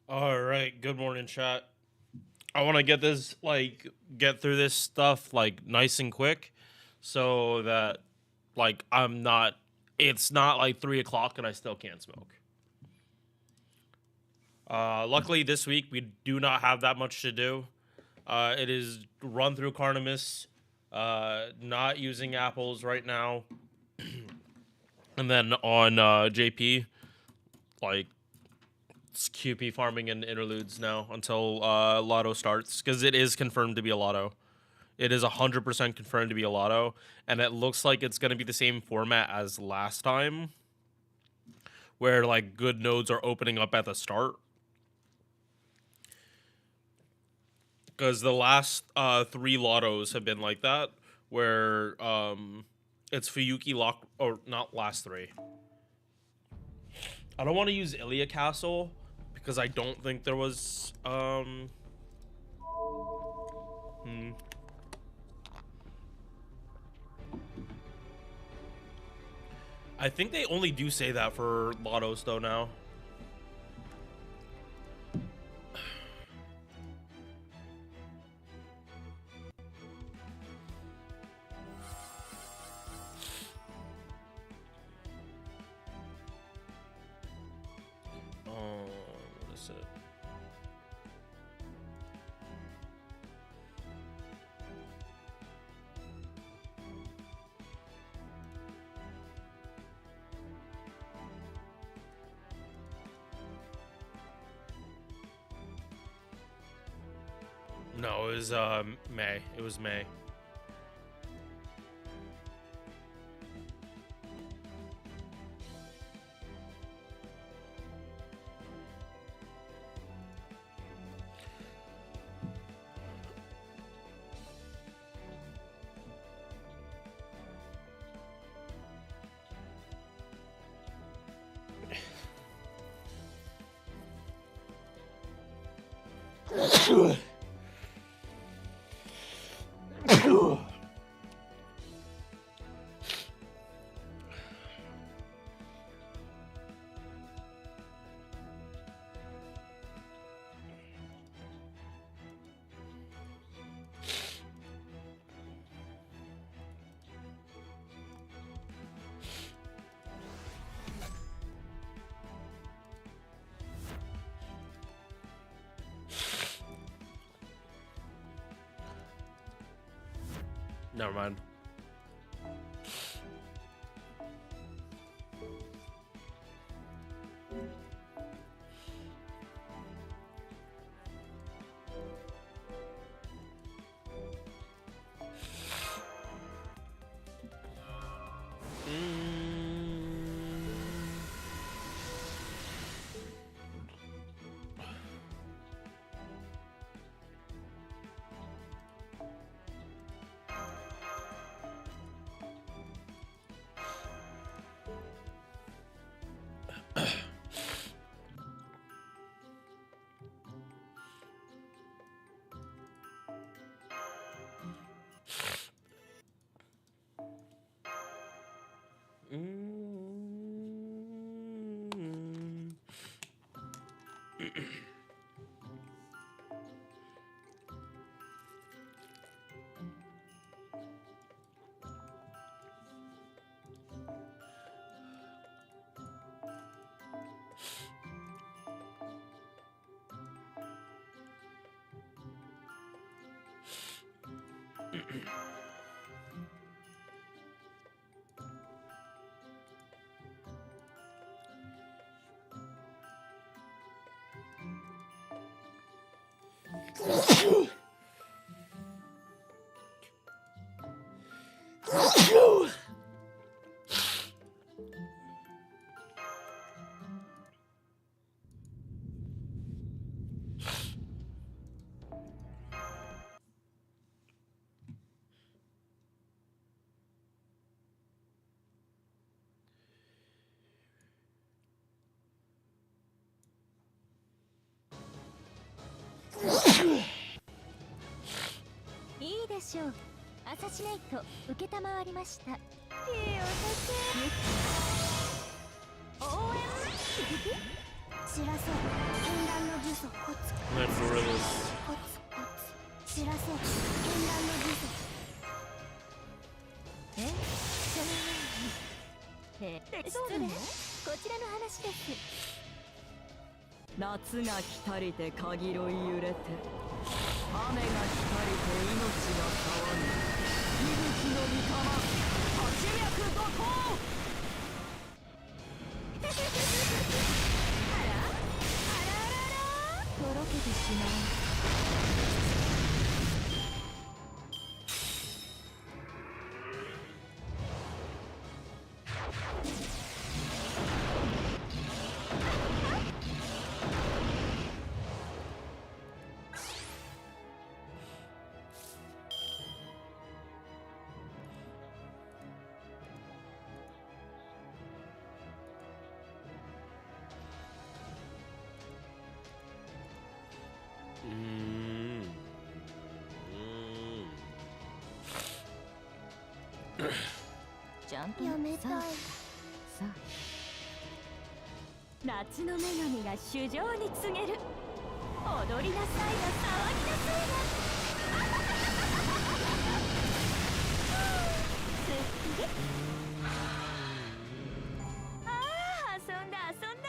All right, good morning, chat. I want to get through this stuff nice and quick, so that I'm not. It's not like 3 o'clock and I still can't smoke. Luckily, this week we do not have that much to do. It is run through Karnamas, not using apples right now, and then on JP, like it's QP farming and interludes now until Lotto starts, because it is confirmed to be a Lotto. It is 100% confirmed to be a Lotto, and it looks like it's going to be the same format as last time, where good nodes are opening up at the start. Because the last 3 Lottos have been like that, where it's Fuyuki lock, or not last 3. I don't want to use Ilia Castle because I don't think there was I think they only do say that for Lottos though now. What is it? No, it was May. It was May. Never mind. 知らせ剣断の呪詛コツ Let gorillas. コツコツ知らせ剣断の呪詛失礼こちらの話です。夏が来たりてかぎろい揺れて、雨が来たりて命が騒ぐ。息吹の御霊、八脈怒涛。あらあらとろけてしまう。ちゃんとやめたい。さあ夏の女神が衆生に告げる。踊りなさいが騒ぎなさいがすっきり。ああ遊んだ遊んだ。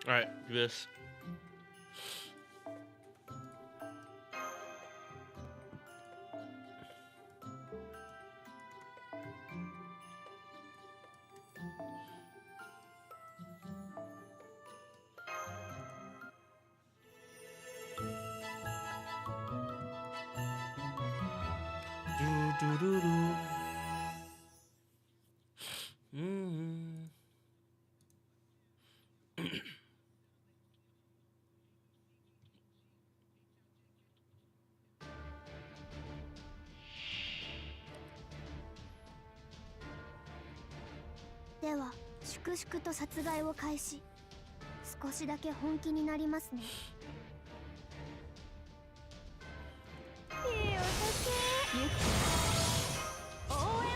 All right, do this. Do do do do. .では粛々と殺害を開始。少しだけ本気になりますね。いいお酒。応援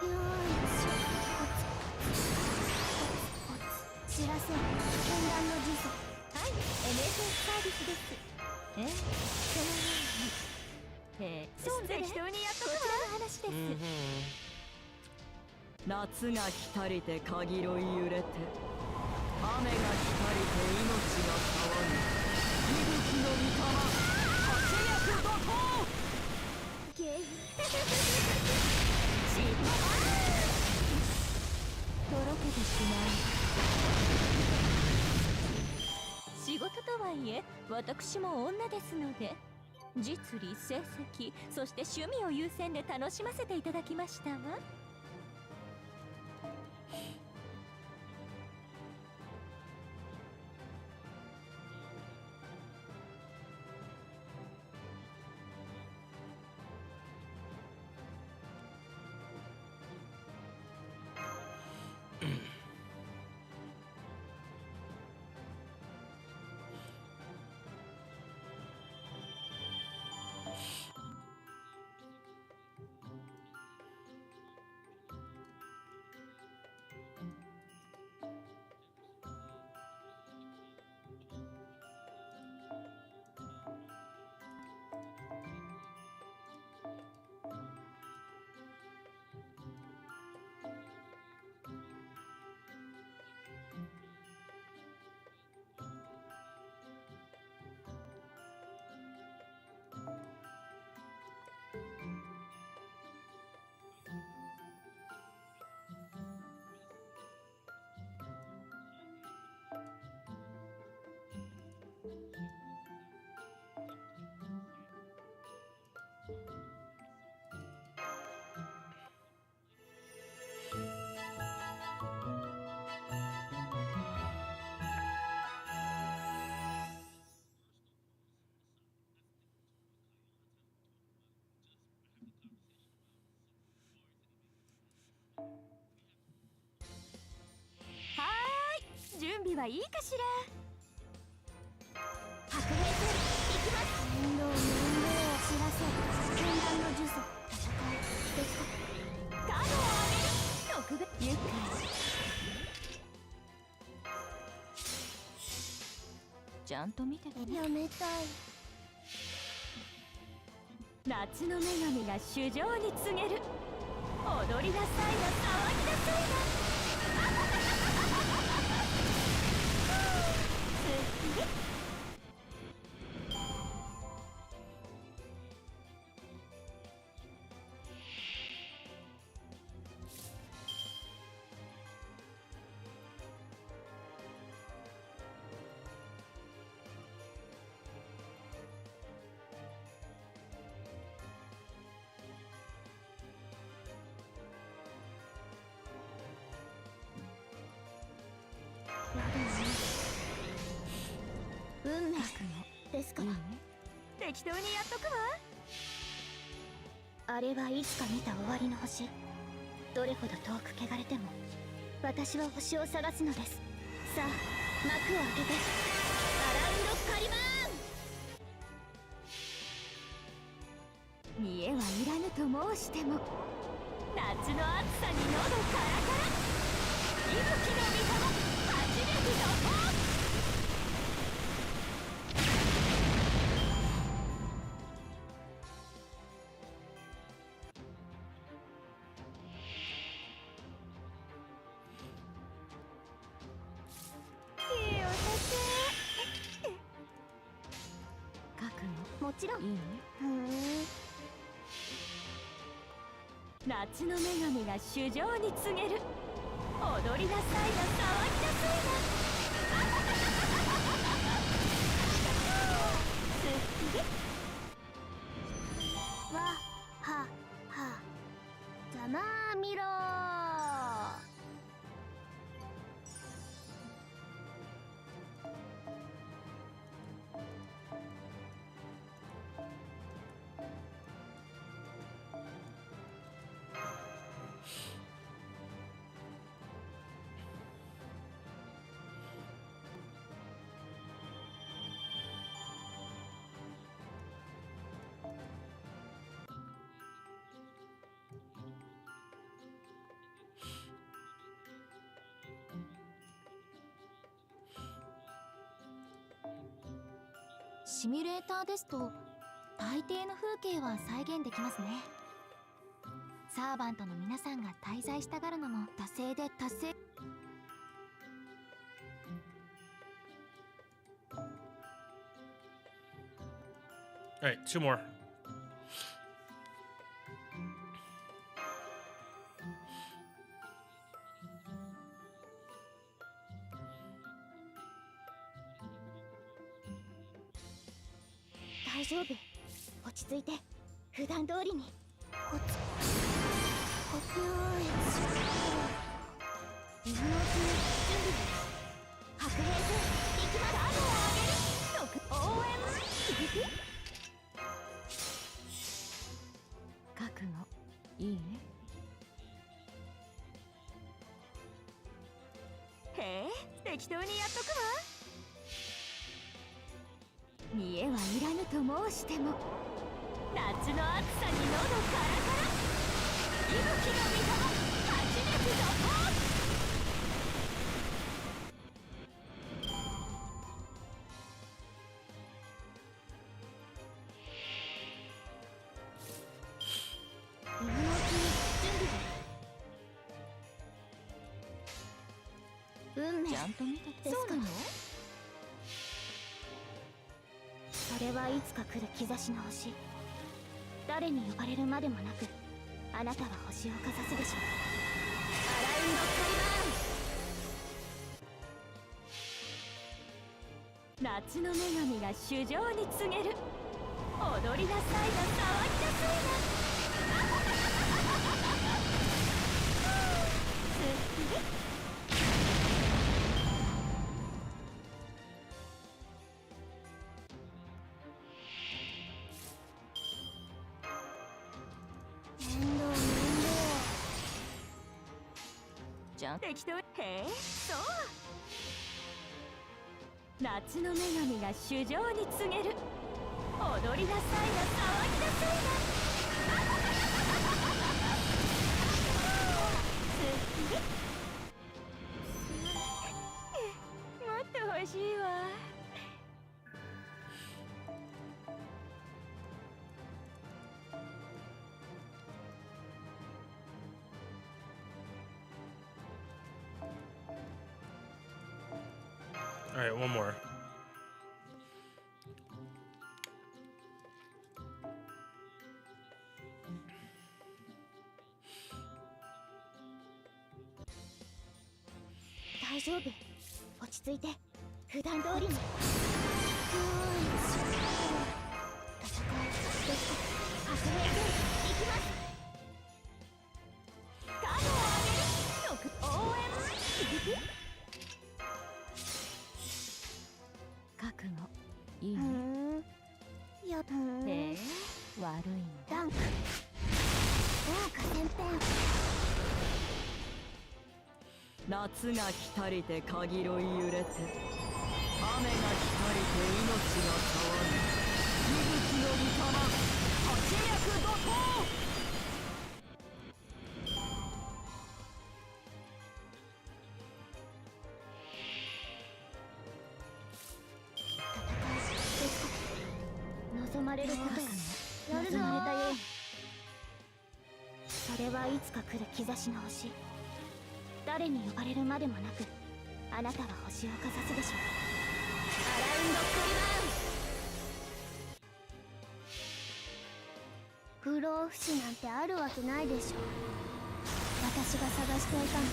よーいしょ。コツコツ知らせ剣断の呪詛。はい、NSS サービスです。そう適当にやっとくわ。こちらの話です。夏が来たりてかぎろい揺れて、雨が来たりて命が騒ぐ。息吹の御霊、八脈怒涛。ゲイとろけてしまう。仕事とはいえ私も女ですので、実利成績そして趣味を優先で楽しませていただきましたわ。準備はいいかしら。白兵戦行きます。面倒を知らせ禁断の呪詛戦いですか。カードを上げる。特別愉快。ちゃんと見ててね。やめたい。夏の女神が衆生に告げる。踊りなさいな、騒ぎなさいな。運命ですから。適当にやっとくわ。あれはいつか見た終わりの星。どれほど遠く汚れても私は星を探すのです。さあ幕を開けてアラウンドカリバーン。見栄はいらぬと申しても、夏の暑さに喉カラカラ。息吹の御様、初めての方。もちろん。いいね。夏の女神が衆生に告げる。踊りなさいな、騒ぎなさいな。すっきり。わははざまあみろー。シミュレーターですと大抵の風景は再現できますね。サーバントの皆さんが滞在したがるのも惰性で達成。Alright, two more.大丈夫。落ち着いて普段通りに。こっち呼吸をしましょう。今のうちに準備。白兵戦行きます。応援覚悟いいね。へえ、適当にやっとくわ。見栄はいらぬと申しても、夏の暑さに喉カラカラ。息吹の御様、初めての方。今のうちに準備。運命ちゃんと見てて。ですからそうなの？それはいつか来る兆しの星。誰に呼ばれるまでもなくあなたは星をかざすでしょう。アラウンドカリバ夏の女神が衆生に告げる。踊りなさいな、騒ぎなさいな。面倒面じゃん適当。へえ、そう。夏の女神が衆生に告げる。踊りなさいな、騒ぎなさいな。もっと欲しいわ。All right, one more. Daijoubu. 落ち着いて。普段通りに。戦いですか。発明でいきます。カードを上げる。応援。覚悟いいね。やっ悪いんだ。ダンク。大岡先編。夏が来たりてかぎろい揺れて、雨が来たりて命が騒ぎ、息吹の歌な八脈怒涛。望まれることやるぞ。望まれたよ。それはいつか来る兆しの星。誰に呼ばれるまでもなく、あなたは星をかざすでしょう。アラウンドクリバン。不老不死なんてあるわけないでしょう。私が探していたのは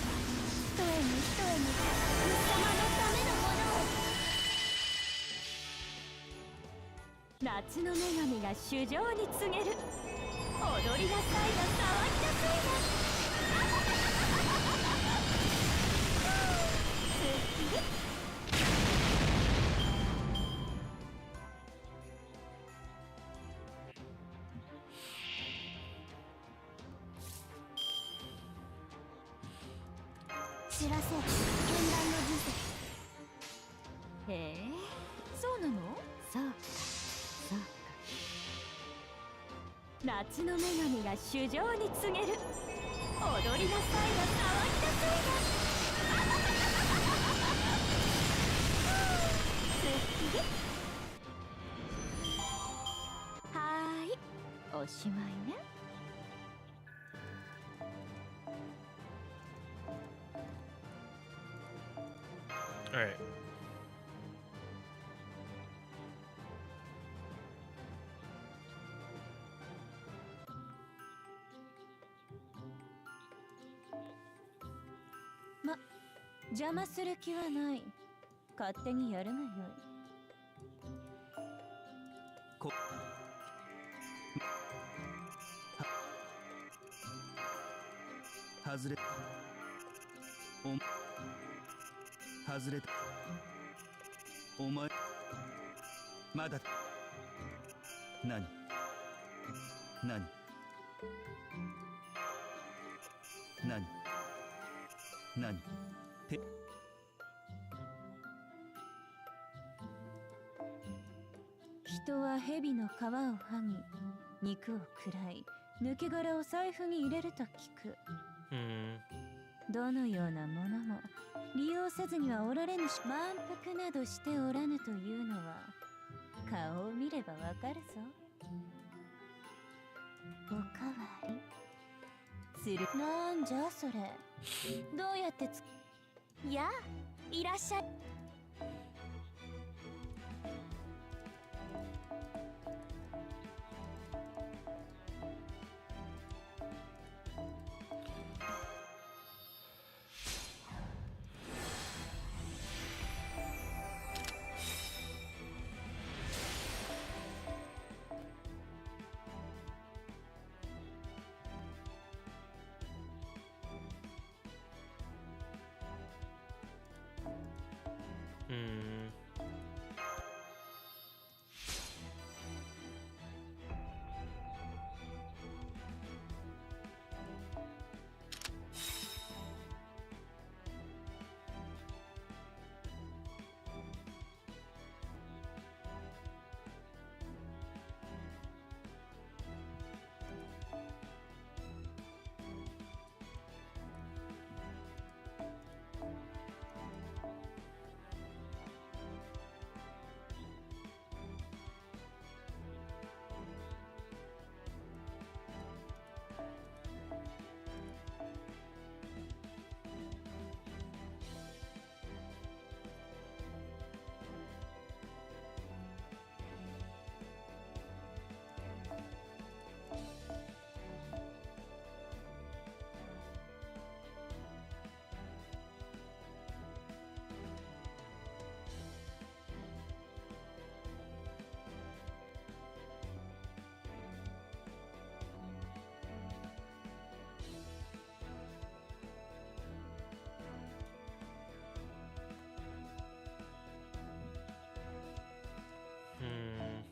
一重に一重に貴様のためのもの。夏の女神が衆生に告げる。踊りなさいな、騒ぎなさいな。知らせ、禁断の人生。へえ、そうなの？そうか、そうか。夏の女神が衆生に告げる。踊りなさいな、騒ぎなさいな。はーい、おしまいね。All right. 邪魔する気はない。勝手にやるがよい。外れ外れた。お前まだ何て人は蛇の皮を剥ぎ、肉を喰らい、抜け殻を財布に入れると聞く。どのようなものも利用せずにはおられぬし、満腹などしておらぬというのは顔を見ればわかるぞ。おかわりする。なんじゃそれ。どうやってやあ、いらっしゃい。Hmm. Hmm.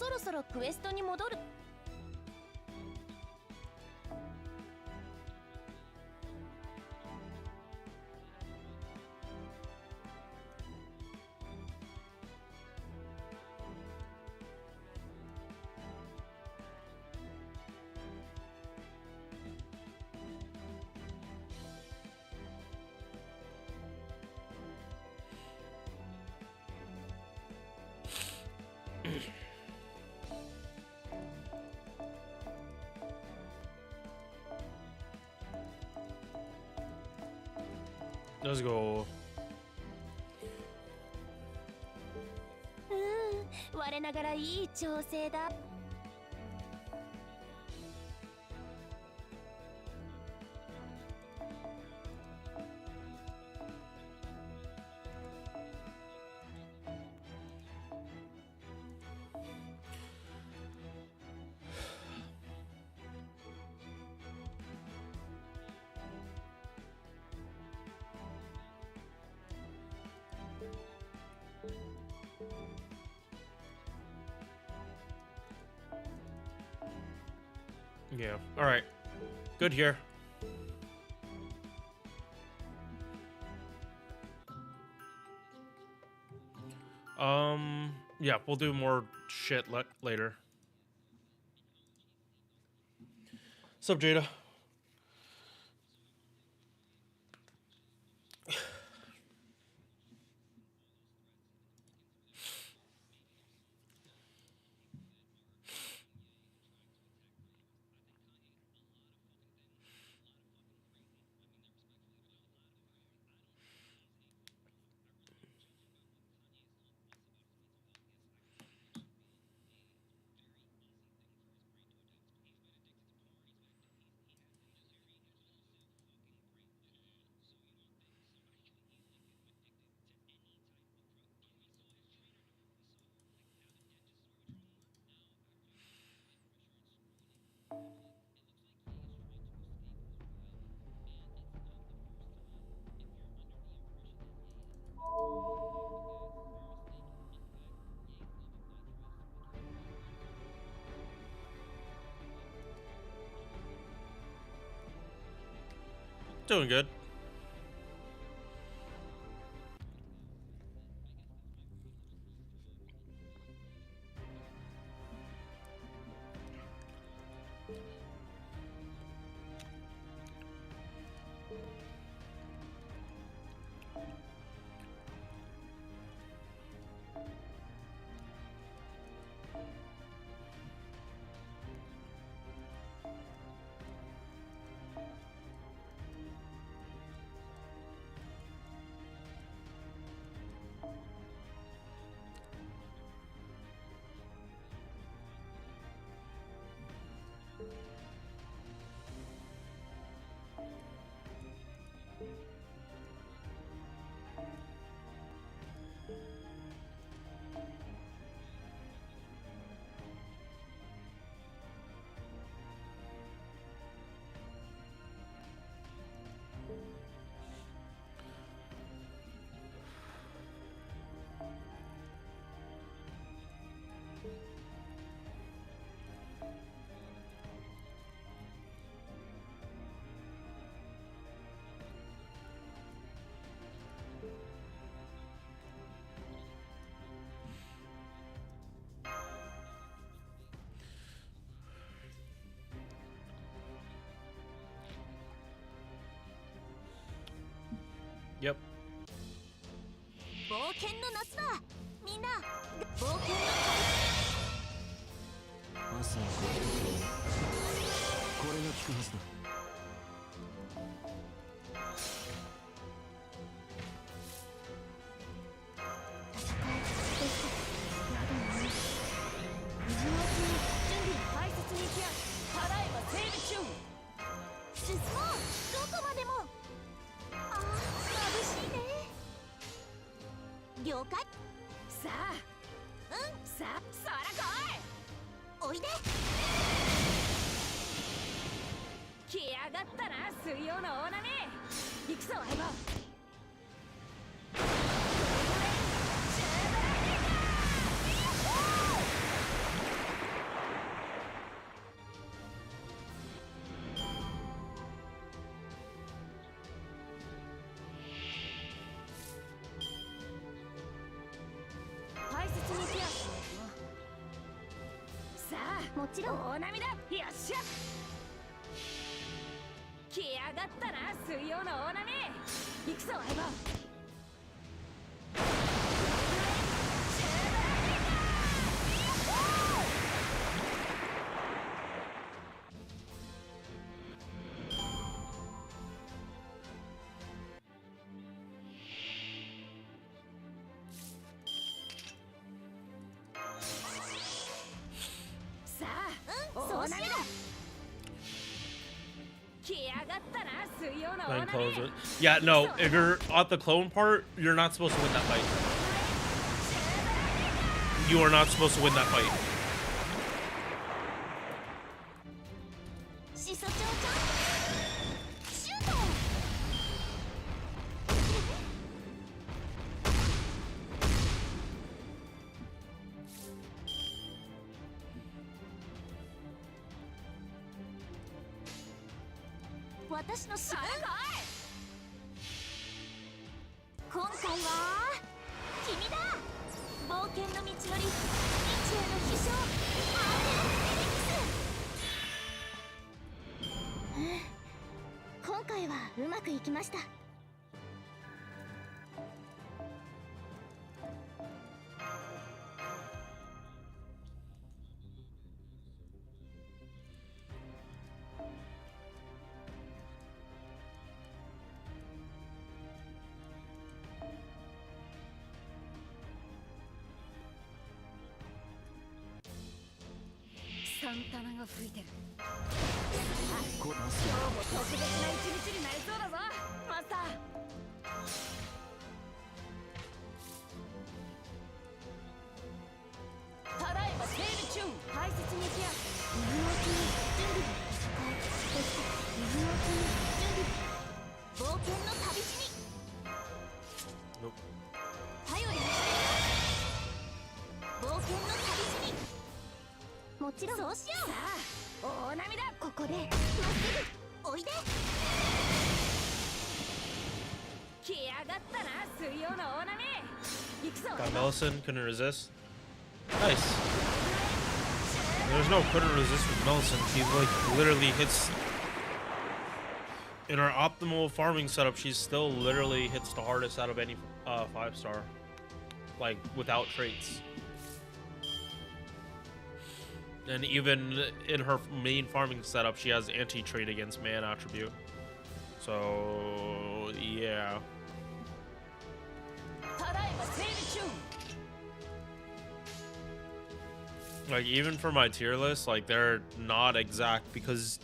そろそろクエストに戻る。Let's go. 我ながらいい調整だ。Yeah. All right. Good here. Yeah, we'll do more shit later. Sup, Jada? Doing good. Yep. 冒険の夏だ。みんな冒険の朝の呼吸とこれが効くはずだ。了解。さあ、さあ、そら来い。おいで。来やがったな、水曜の大波。行くぞ、相棒。もちろん大波だ。よっしゃ。来やがったな、水曜の大波。行くぞ、相棒。Then close it. Yeah, no, if you're at the clone part, you're not supposed to win that fight. You are not supposed to win that fight. 私のさ今回は君だ。冒険の道のり、日夜の飛翔、アーテルフェニックス。今回はうまくいきました。サンタナが吹いてる。今日も特別な一日になりそうだぞ、マスター。ただいま整備中。大切にケア。水のうちに準備。水のうちに準備。冒険の旅路に。頼りにして。冒険の旅路に。もちろんそうしよう。さあ、大波だ。ここでまっすぐおいで。Got Millicent, couldn't resist. Nice. There's no couldn't resist with Millicent. He like literally hits. In our optimal farming setup, she's still literally hits the hardest out of any 5-star. Like without traits. And even in her main farming setup, she has anti-trait against man attribute. So yeah. Like even for my tier list, like they're not exact because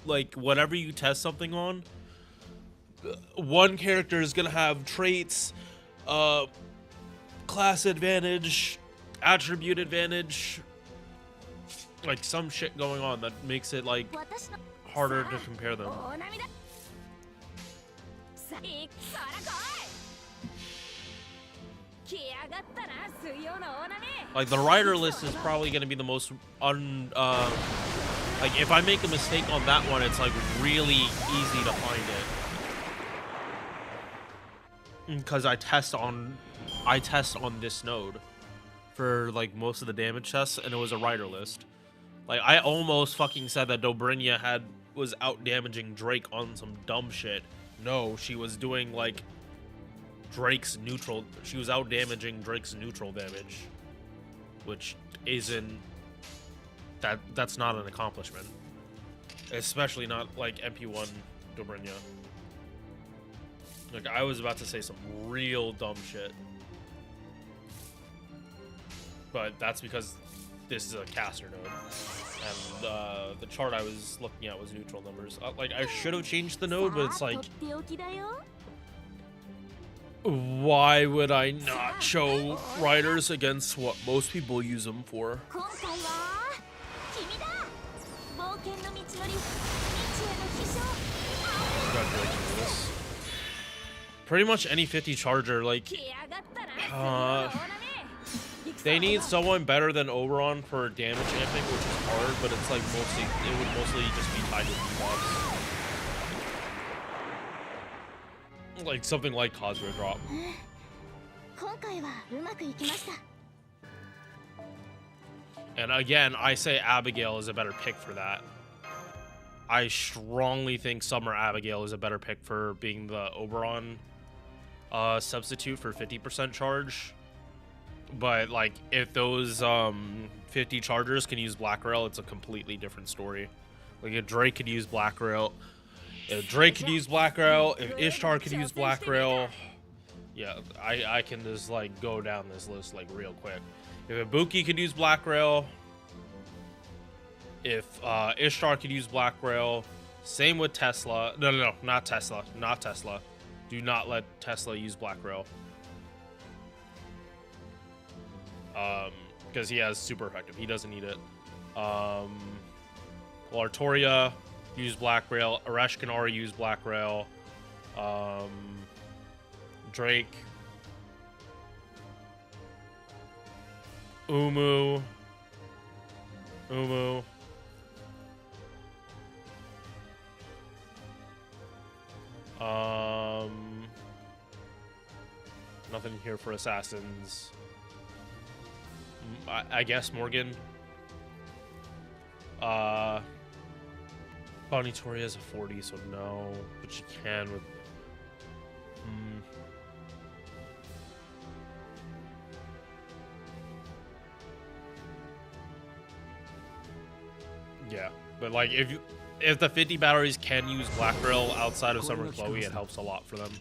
like whenever you test something on, one character is gonna have traits, class advantage, attribute advantage, like some shit going on that makes it like harder to compare them. Like the rider list is probably gonna be the most like if I make a mistake on that one, it's like really easy to find it because I test on this node for like most of the damage tests, and it was a rider list. Like I almost fucking said that Dobrynia was out damaging Drake on some dumb shit. No, she was doing like Drake's neutral. She was out damaging Drake's neutral damage, which isn't that's not an accomplishment, especially not like MP1 Dobrynia. Like I was about to say some real dumb shit, but that's because this is a caster node, and the chart I was looking at was neutral numbers. Like I should have changed the node, but it's like, why would I not show riders against what most people use them for? Pretty much any 50 charger, like, they need someone better than Oberon for damage amping, which is hard, but it's like it would mostly just be tied to debuffs. Like something like Cosmo Drop. And again, I say Abigail is a better pick for that. I strongly think Summer Abigail is a better pick for being the Oberon substitute for 50% charge. But like if those 50 chargers can use Black Rail, it's a completely different story. Like if Drake could use Black Rail, if Ishtar could use Black Rail, yeah, I can just like go down this list like real quick. If Ibuki could use Black Rail, if Ishtar could use Black Rail, same with Tesla. No, not Tesla. Do not let Tesla use Black Rail. Because he has super effective. He doesn't need it. Well, Artoria use Black Rail. Arash can already use Black Rail. Drake. Umu. Nothing here for assassins. I guess Morgan. Bonnie Tori has a 40, so no. But she can with... Yeah, but like if the 50 batteries can use Black Rail outside of Summer Chloe, it helps a lot for them.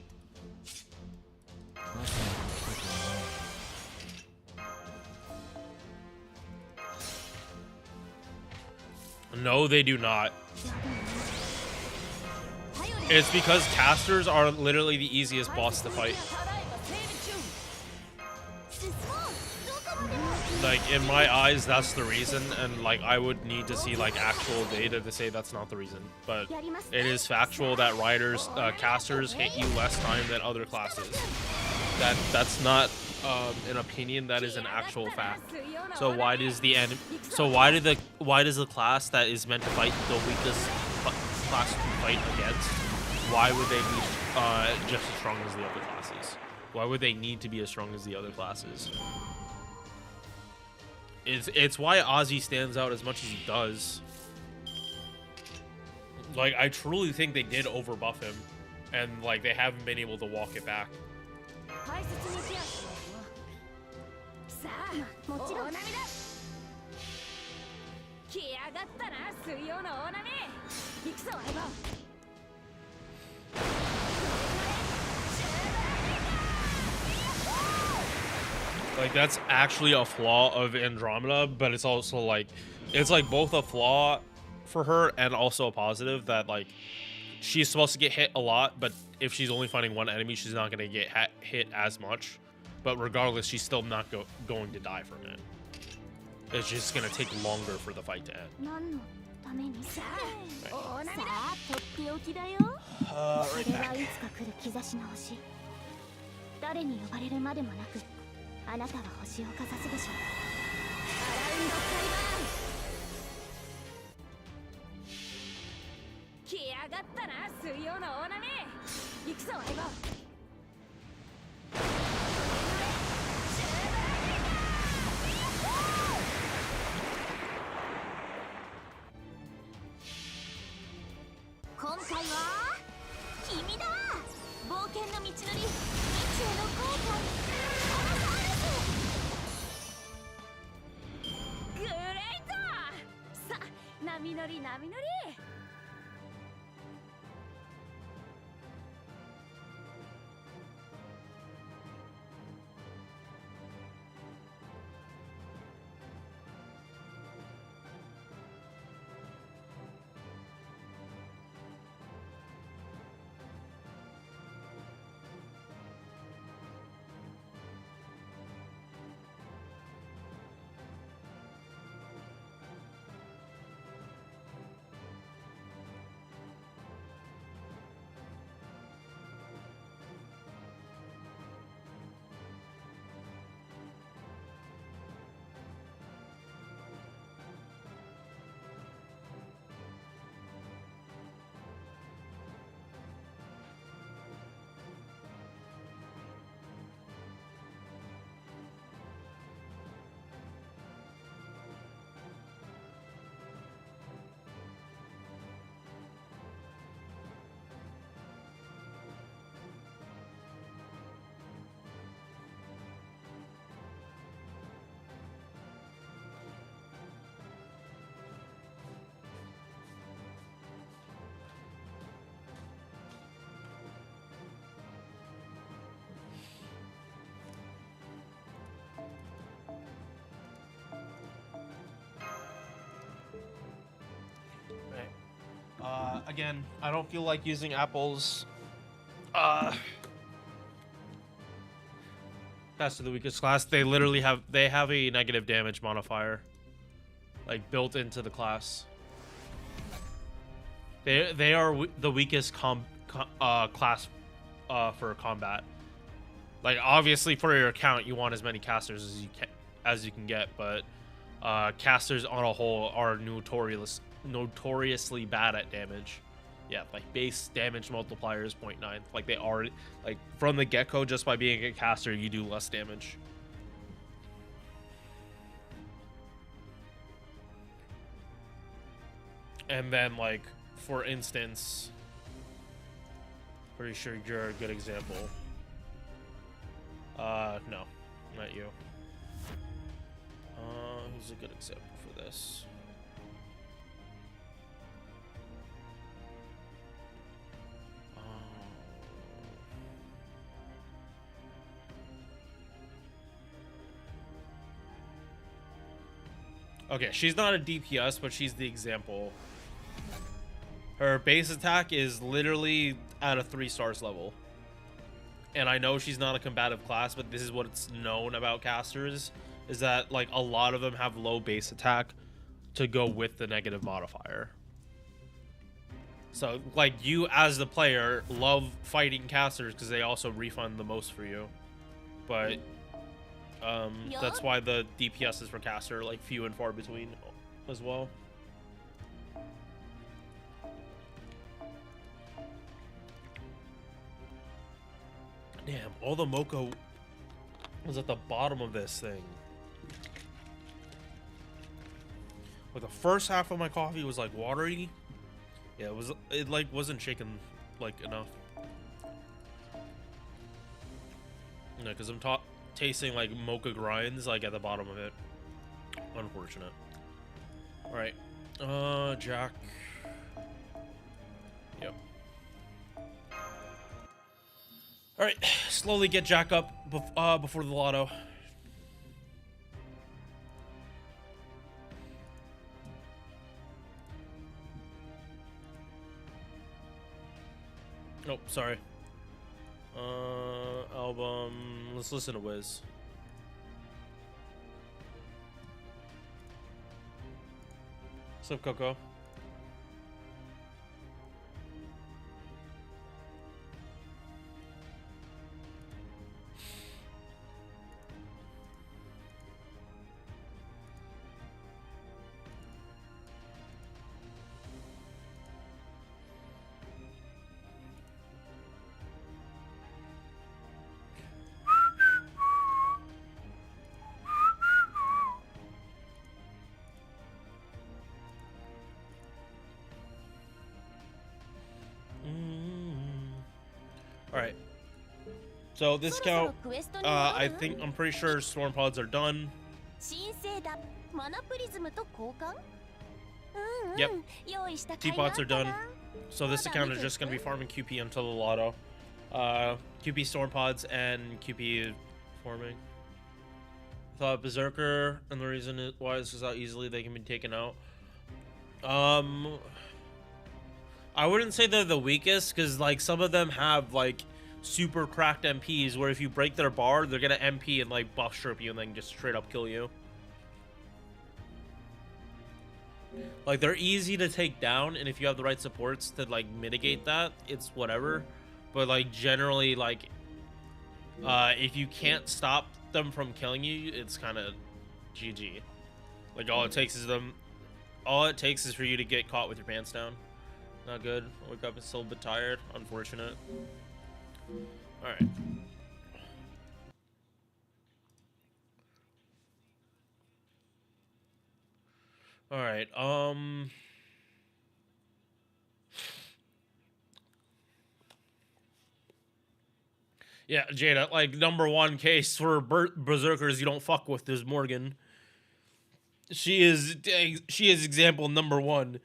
No, they do not. It's because casters are literally the easiest boss to fight. Like, in my eyes, that's the reason, and like I would need to see like actual data to say that's not the reason. But it is factual that riders, casters hit you less time than other classes. That's not an opinion, that is an actual fact. So why does the class that is meant to fight the weakest class to fight against why would they be just as strong as the other classes? Why would they need to be as strong as the other classes? It's why Ozzy stands out as much as he does. Like, I truly think they did overbuff him, and like they haven't been able to walk it back. 大切にケアしよう。さあ、もちろん。大波だ。来やがったな、水曜の大波。行くぞ、相棒。 Like, that's actually a flaw of Andromeda, but it's also like, it's like both a flaw for her and also a positive that like she's supposed to get hit a lot, but if she's only fighting one enemy, she's not going to get hit as much. But regardless, she's still not going to die from it. It's just going to take longer for the fight to end. Right. あなたは星をかざすでしょう。アラウンドカリバーン。来やがったな、水曜の大波。行くぞ、相棒。今回は君だ。冒険の道のり、未知への航海。 グレイト。さあ、波乗り波乗り。 Again, I don't feel like using apples. That's the weakest class. They literally have a negative damage modifier, like built into the class. They are the weakest class for combat. Like, obviously for your account, you want as many casters as you can get, but casters on a whole are notoriously bad at damage. Yeah, like base damage multiplier is 0.9. Like, they already, like, from the get-go, just by being a caster, you do less damage. And then, like, for instance, pretty sure you're a good example. No, not you. Who's a good example for this? Okay, she's not a DPS, but she's the example. Her base attack is literally at a 3 stars level. And I know she's not a combative class, but this is what's known about casters, is that like a lot of them have low base attack to go with the negative modifier. So like, you as the player love fighting casters because they also refund the most for you. But that's why the DPSs for caster are like few and far between as well. Damn, all the mocha was at the bottom of this thing. Like the first half of my coffee was like watery. Yeah, it like wasn't shaken like enough. No, because I'm tasting like mocha grinds like at the bottom of it. Unfortunate. All right, Jack. Yep. All right, slowly get Jack up before the lotto. Oh, sorry. Album. Let's listen to Wiz. What's up, Coco? All right. So this count, I'm pretty sure storm pods are done. Yep. Teapots are done. So this account is just gonna be farming QP until the lotto. QP storm pods and QP forming. I thought Berserker, and the reason why is how easily they can be taken out. I wouldn't say they're the weakest, because like some of them have like super cracked MPs where if you break their bar, they're gonna MP and like buff strip you and then just straight up kill you. Like they're easy to take down, and if you have the right supports to like mitigate that, it's whatever. But like generally, like if you can't stop them from killing you, it's kind of GG. Like all it takes is for you to get caught with your pants down. Not good. I wake up and still a bit tired. Unfortunate. Alright. Alright, yeah, Jada, like, #1 case for Berserkers you don't fuck with is Morgan. She is example #1.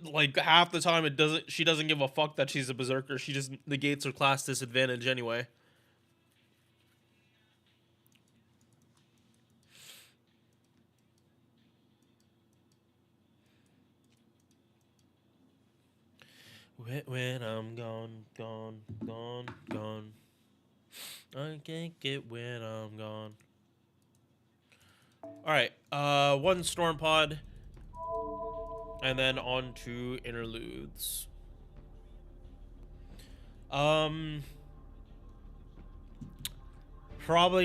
Like half the time she doesn't give a fuck that she's a Berserker. She just negates her class disadvantage anyway. When I'm gone, I can't get when I'm gone. Alright, one storm pod. And then on to interludes. Probably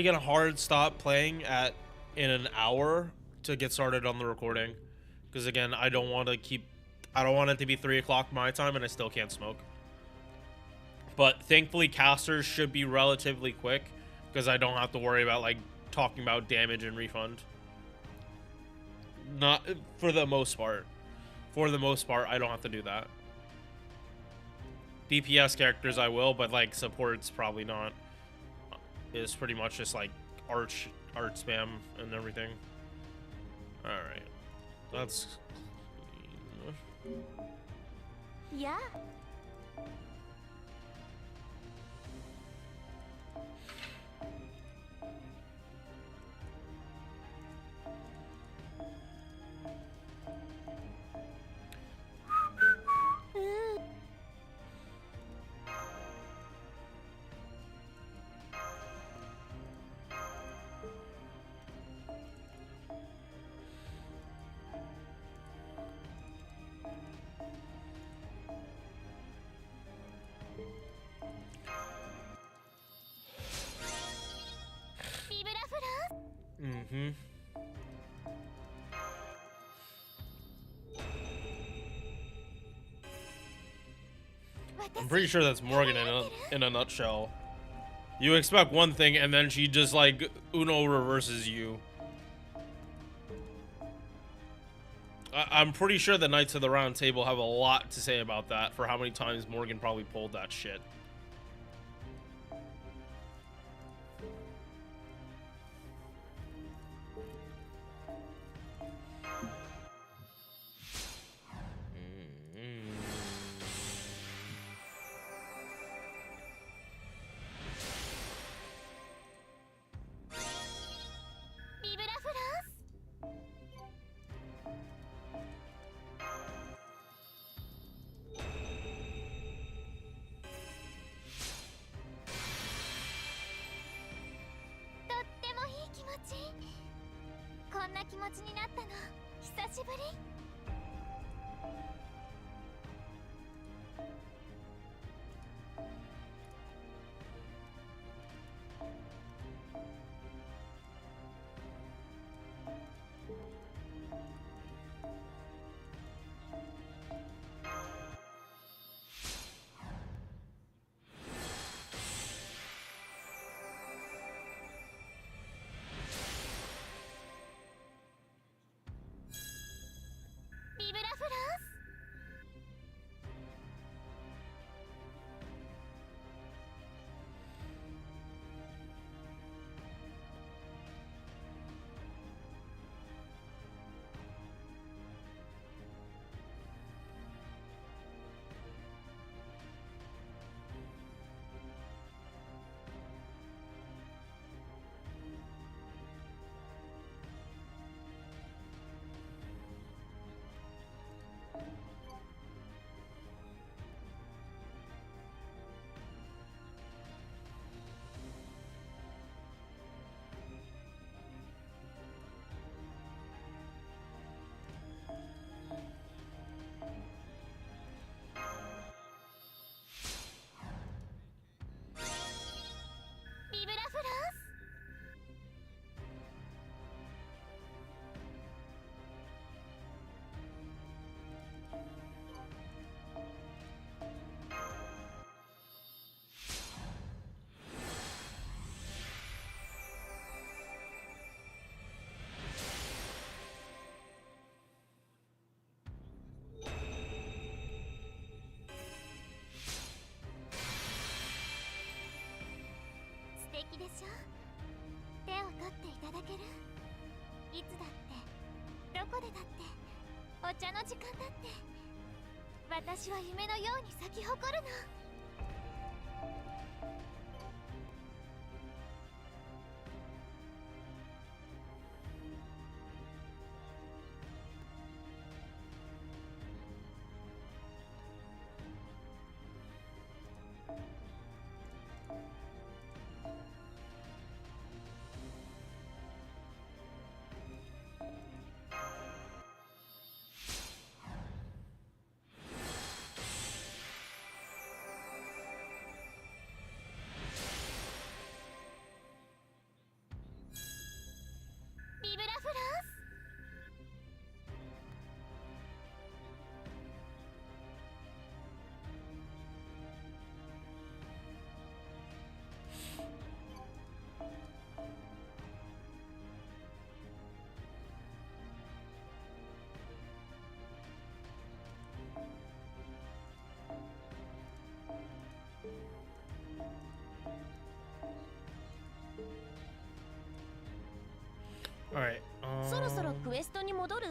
gonna hard stop playing in an hour to get started on the recording, because again, I don't want it to be 3 o'clock my time and I still can't smoke. But thankfully casters should be relatively quick, because I don't have to worry about like talking about damage and refund. Not for the most part. For the most part, I don't have to do that. DPS characters I will, but like supports probably not. It's pretty much just like art spam and everything. Alright. That's... Yeah. Mm-hmm. I'm pretty sure that's Morgan in a nutshell. You expect one thing, and then she just like Uno reverses you. I'm pretty sure the Knights of the Round Table have a lot to say about that, for how many times Morgan probably pulled that shit. Alright, そろそろクエストに戻る？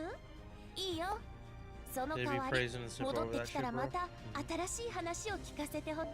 いいよ。その代わり戻ってきたらまた新しい話を聞かせてほ。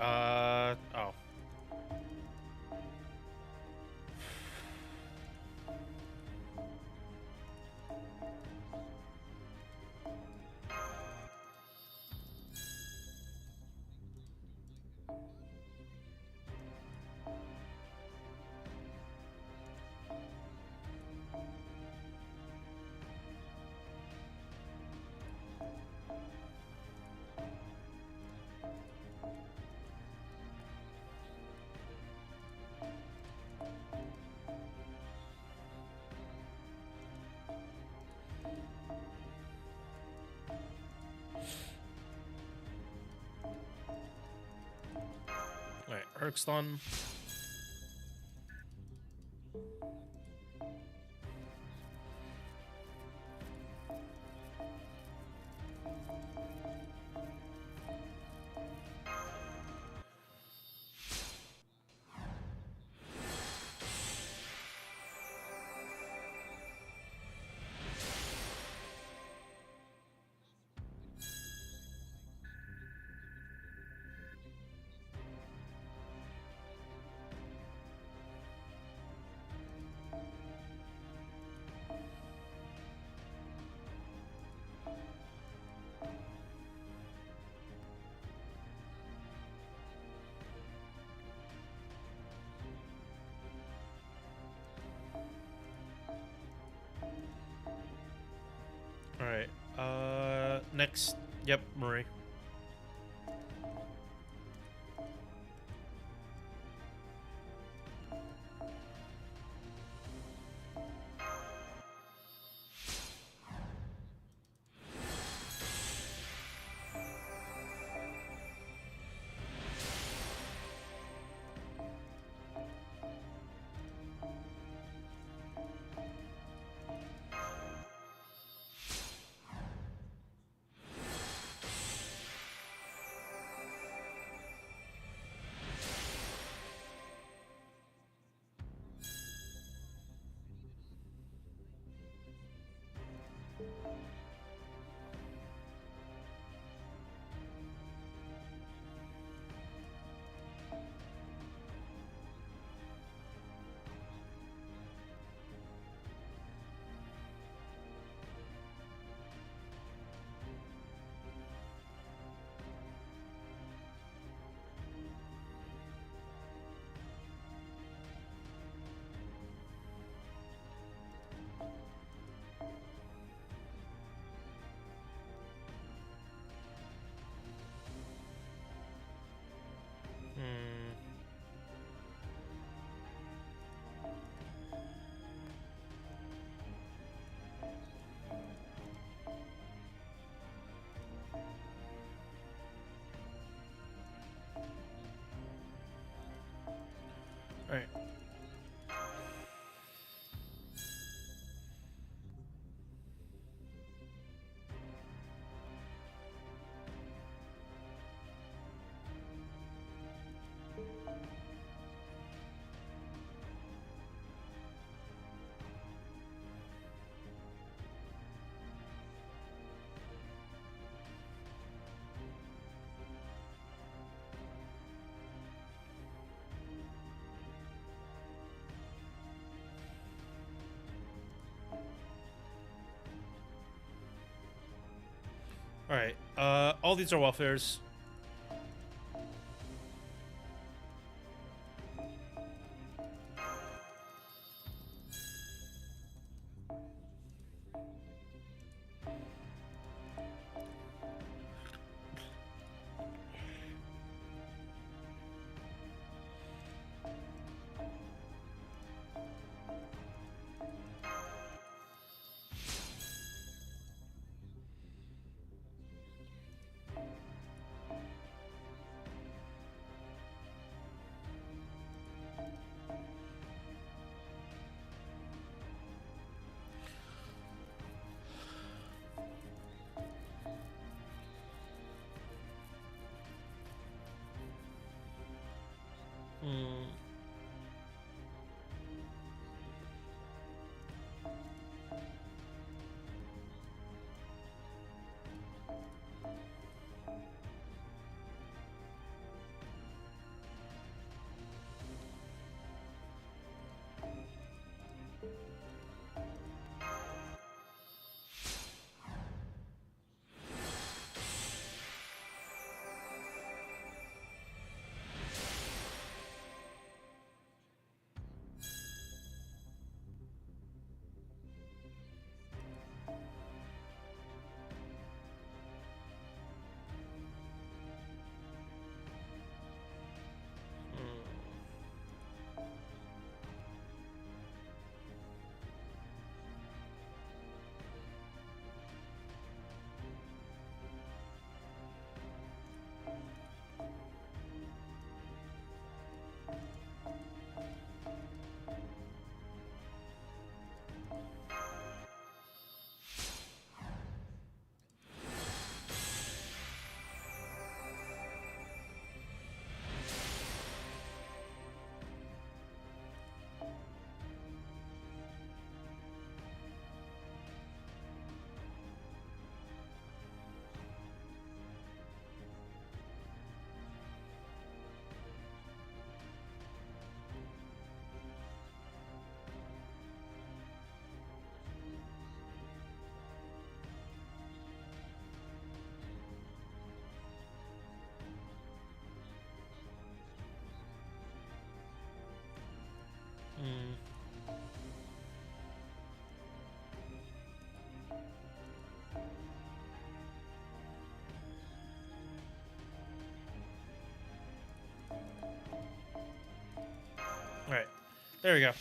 Oh. Alright, Erkston. Alright, next, yep, Marie. Alright. Alright, all these are welfares. There we go.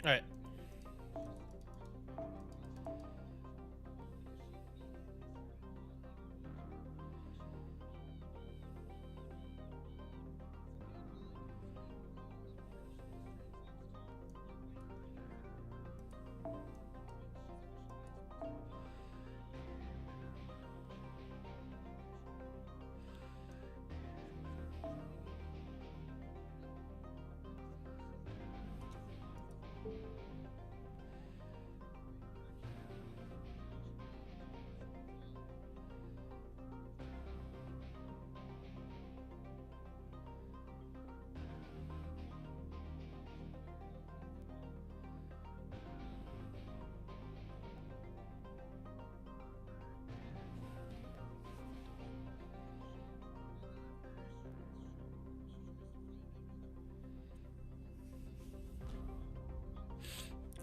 All right.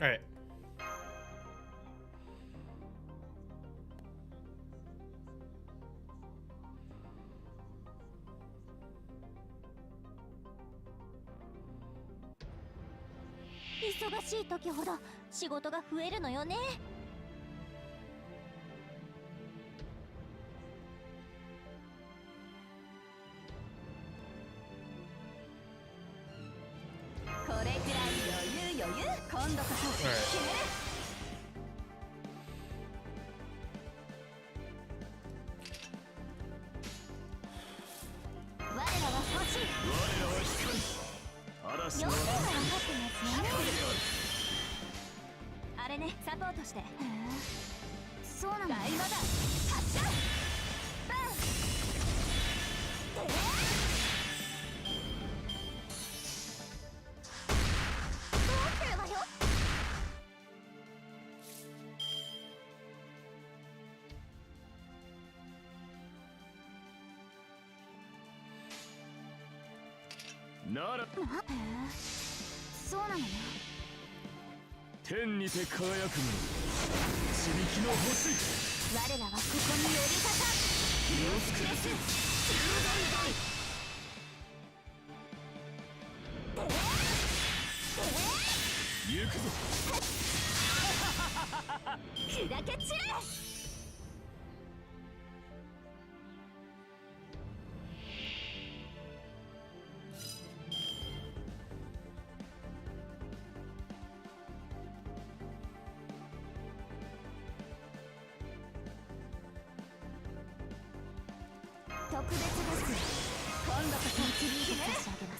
All right.忙しい時ほど仕事が増えるのよね。これくらい余裕今度こそ決める。我らは欲しい。我らは光。嵐の要点は分かってますね。あれね、サポートして。そうなの。大魔だ。発射。バン。どうするわよ。ならそうなのね。天にて輝くもの地力の星。我らはここに寄りかか身をつくれし行くぞ。砕け散れ。特別ですね。今度こそ導いて差し上げます。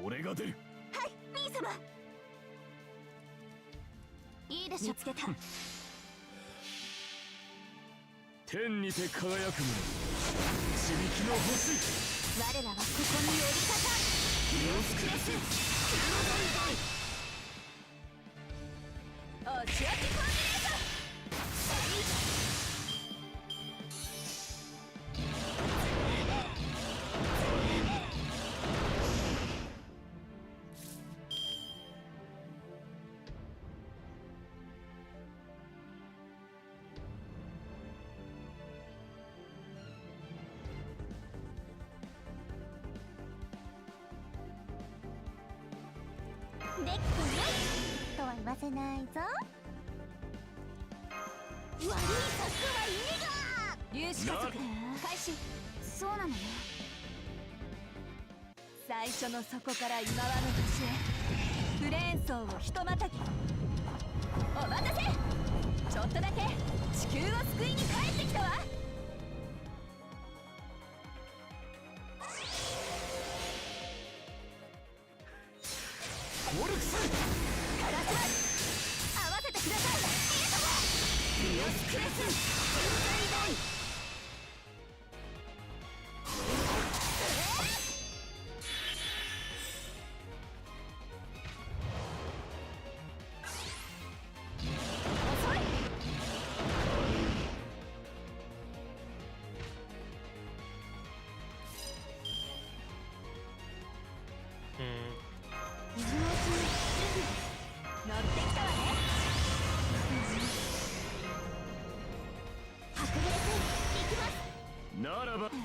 俺が出る。はい、ミー様。いいでしょ。見つけた。天にて輝くもの地力の星。我らはここに寄りかか身をつくれしお仕置きコンビネーション。できてないとは言わせないぞ。悪い策は意味が粒子加速開始。そうなのね。最初の底から今はの星へフレーン層をひとまたぎ。お待たせ。ちょっとだけ地球を救いに帰ってきたわ。コルクスカラス合わせてください。ミオスクレス瞬間移動。乗ってきたわね。白兵戦行きます。ならばコ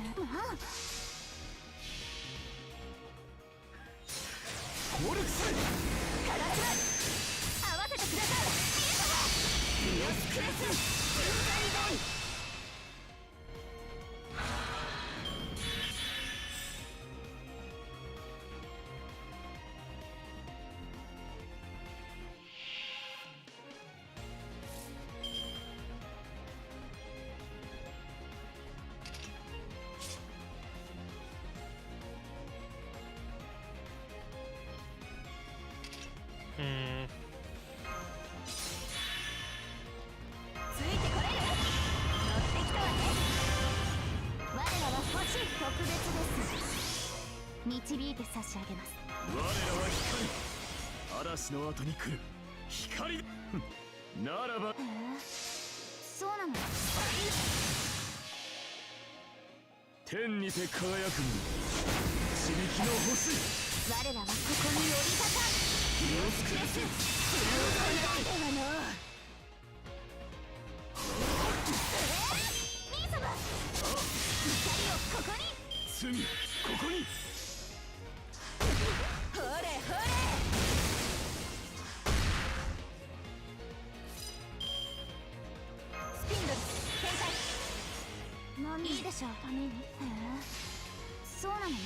ルクスカラス合わせてください。ミオスクレス瞬間移動。ついてこれる？乗ってきたわね。我らは星特別です。導いて差し上げます。我らは光。嵐の後に来る光だ。ならばそうなの。天にて輝くも地力の星。我らはここに降り立たん。ミオスクレスミー様、光をここに。すぐここに。ほれほれ。スピンドル展開。いいでしょう。ために。そうなのね。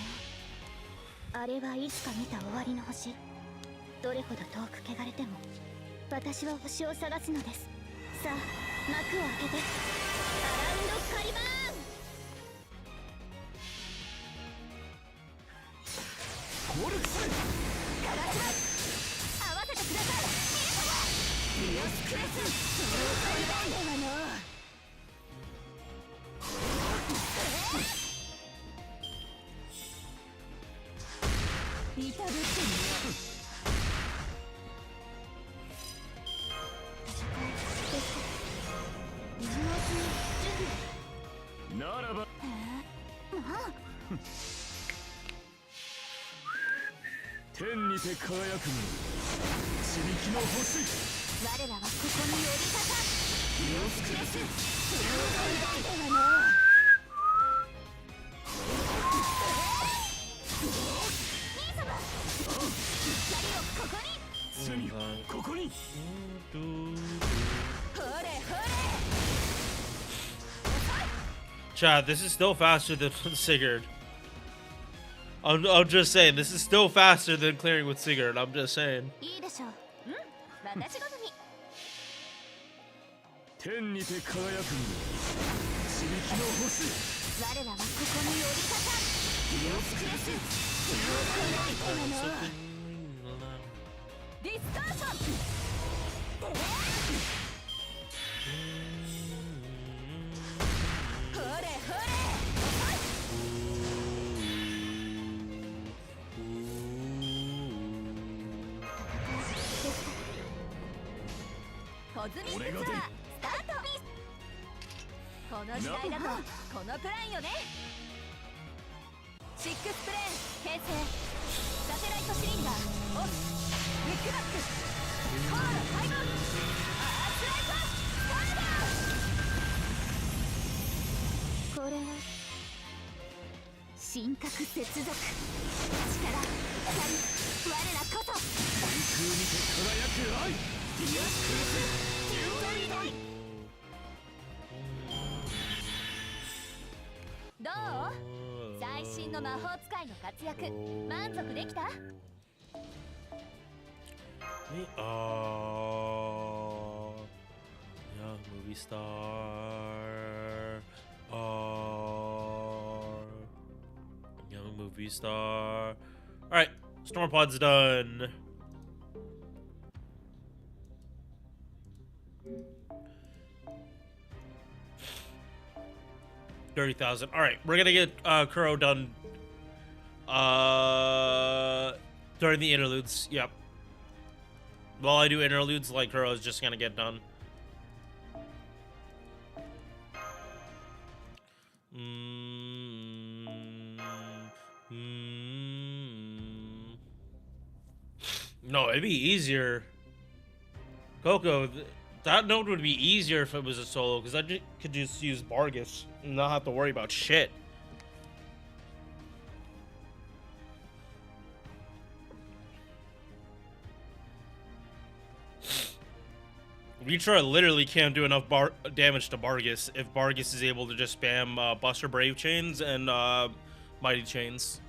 あれはいつか見た終わりの星。どれほど遠く汚れても私は星を探すのです。さあ幕を開けてアラウンドカリバーン。コルクスカラス合わせてください。ミオスクレス瞬間移動。ではのいたぶってみよう。ならば天にて輝くも地力の星。我らはここに降り立たん。ミオスクレス瞬間移動。ではの兄様、光をここに。すぐここに。ほれほれ。Chad, this is still faster than Sigurd. I'm just saying, this is still faster than clearing with Sigurd. I'm just saying. いいでしょう。私好み。天にて輝くも地力の星。我らはここに降り立たん。ミオスクレス瞬間移動。ディスターション。ほれほれ。コズミックツアースタート。この時代だとこのプランよね。シックスプレーン編成。サテライトシリンダーオフ。ウィックバックコール開門。アースライトスターダー。これは神格接続力光我らこそ空にて輝く愛ディアクルスデュオリダイどう？最新の魔法使いの活躍満足できた？Yeah, movie star. Young movie star. All right, Storm Pod's done. $30,000. All right, we're gonna get Kuro done during the interludes. Yep. While I do interludes, like Kuro is just gonna get done. No, it'd be easier. Coco, that node would be easier if it was a solo, because I could just use Bargus and not have to worry about shit. Reacher literally can't do enough damage to Bargus if Bargus is able to just spam Buster Brave Chains and Mighty Chains.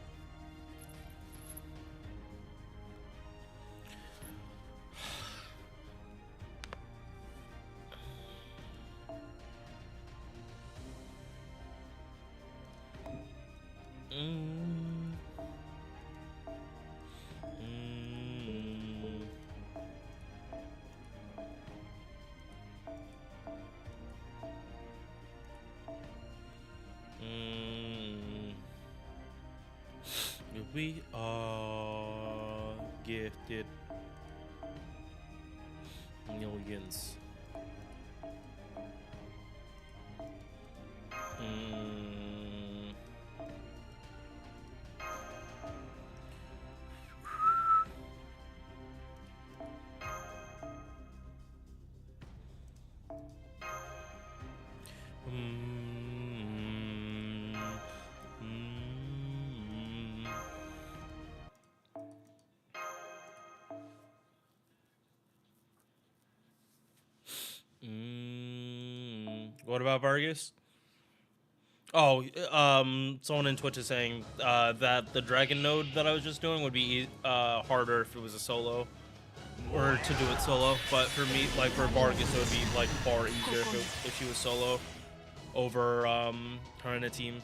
We are gifted millions. What about Vargas? Oh, someone in Twitch is saying that the dragon node that I was just doing would be harder if it was a solo, or to do it solo. But for me, like for Vargas, it would be like far easier if she was solo over her in a team.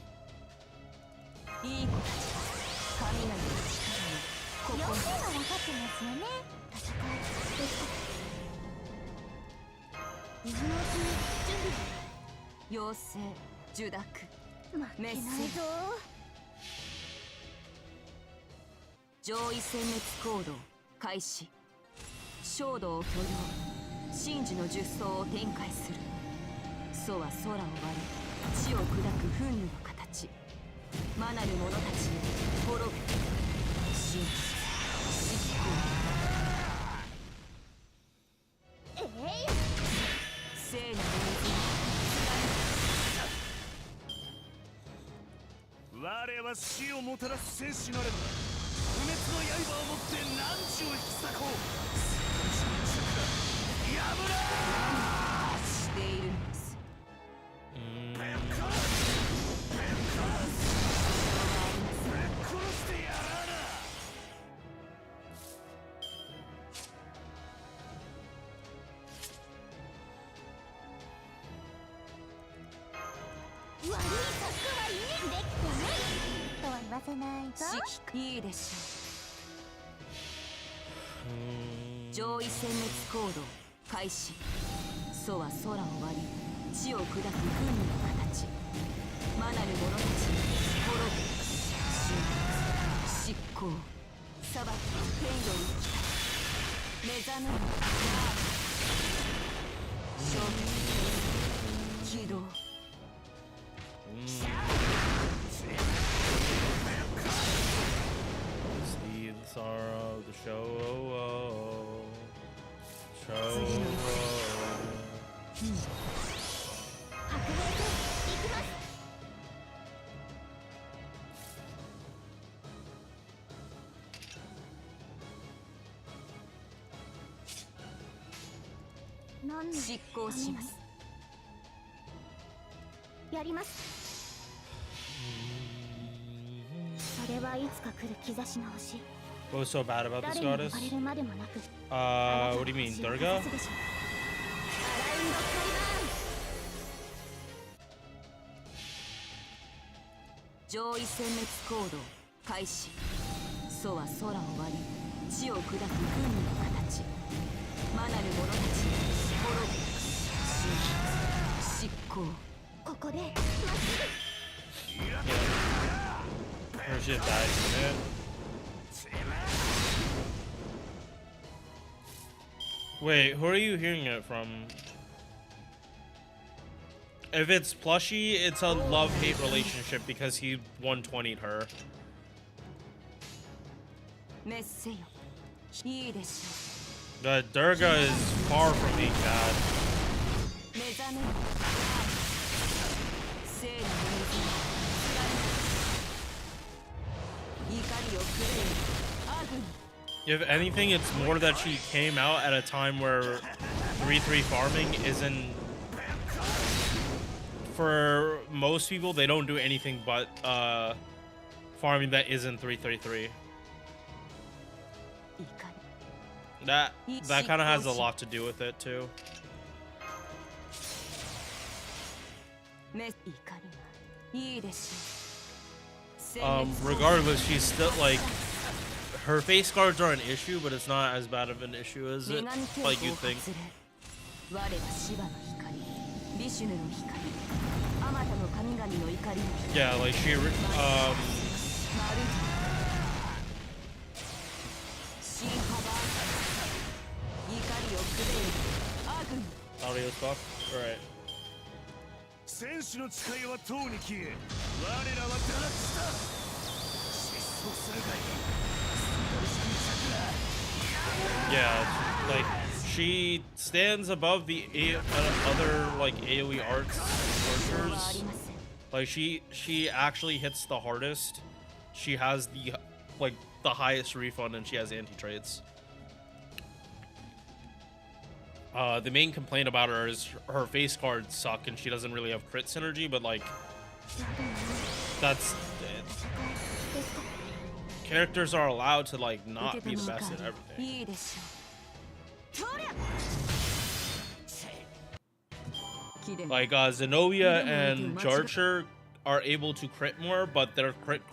妖精受諾メッセ上位殲滅行動開始衝動を許容神樹の術草を展開する楚は空を割り地を砕く憤怒の形魔なる者たちに滅ぶ神樹執行聖なる我は死をもたらす戦士なれば不滅の刃を持って汝を引き裂こうやぶらしているのです殺してやらな悪い策はいいできてないとは言わせないといいでしょう上位殲滅行動開始楚は空を割り地を砕く憤怒の形魔なる者たちに滅ぶ神執行裁き天より来た目覚める勝負起動See the sorrow of the show. Show. 白兵戦行きます何の執行します。やります。それはいつか来る兆しの星。 What was so bad about this 誰に呼 goddess? ばれるまでもなく What do you mean, Durga? 上位殲滅行動開始。楚は空を割り地を砕く軍の形。魔なる者たち滅ぶ。執行。ここでまっ Her shit died from it. Wait, who are you hearing it from? If it's Plushie, it's a love-hate relationship because he 120'd her. メッセよ。いいでし The Durga is far from being bad. ょう。目覚めよ。聖なる水に貫怒りをくれよ。アグニ。 If anything, it's more that she came out at a time where 3-3 farming isn't... For most people, they don't do anything but farming that isn't 3-3-3. That kind of has a lot to do with it too. Regardless, she's still like... Her face guards are an issue, but it's not as bad of an issue as it, like you'd think. Yeah, like she audio stuff. All right. 戦士の誓いはとうに消え、我らは堕落した。失踪するがいい。 Yeah, like she stands above the other like AoE arts archers. Like she actually hits the hardest. She has the like the highest refund, and she has anti traits. The main complaint about her is her face cards suck, and she doesn't really have crit synergy. But like, that's characters are allowed to like not be the best at everything. Like Zenobia and Jarcher are able to crit more, but their crit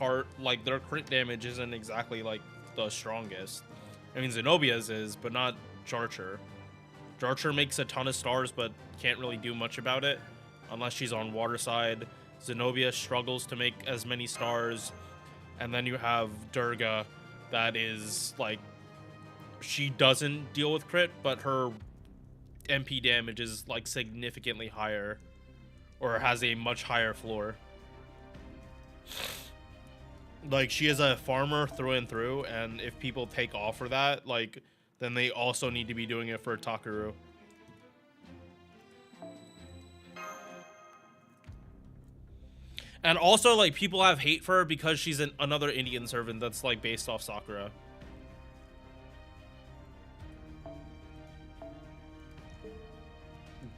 damage isn't exactly like the strongest. I mean Zenobia's is, but not Jarcher. Jarcher makes a ton of stars, but can't really do much about it unless she's on water side. Zenobia struggles to make as many stars. And then you have Durga, that is like, she doesn't deal with crit, but her MP damage is like significantly higher, or has a much higher floor. Like she is a farmer through and through, and if people take off for that, like, then they also need to be doing it for Takeru. And also, like, people have hate for her because she's another Indian servant that's, like, based off Sakura.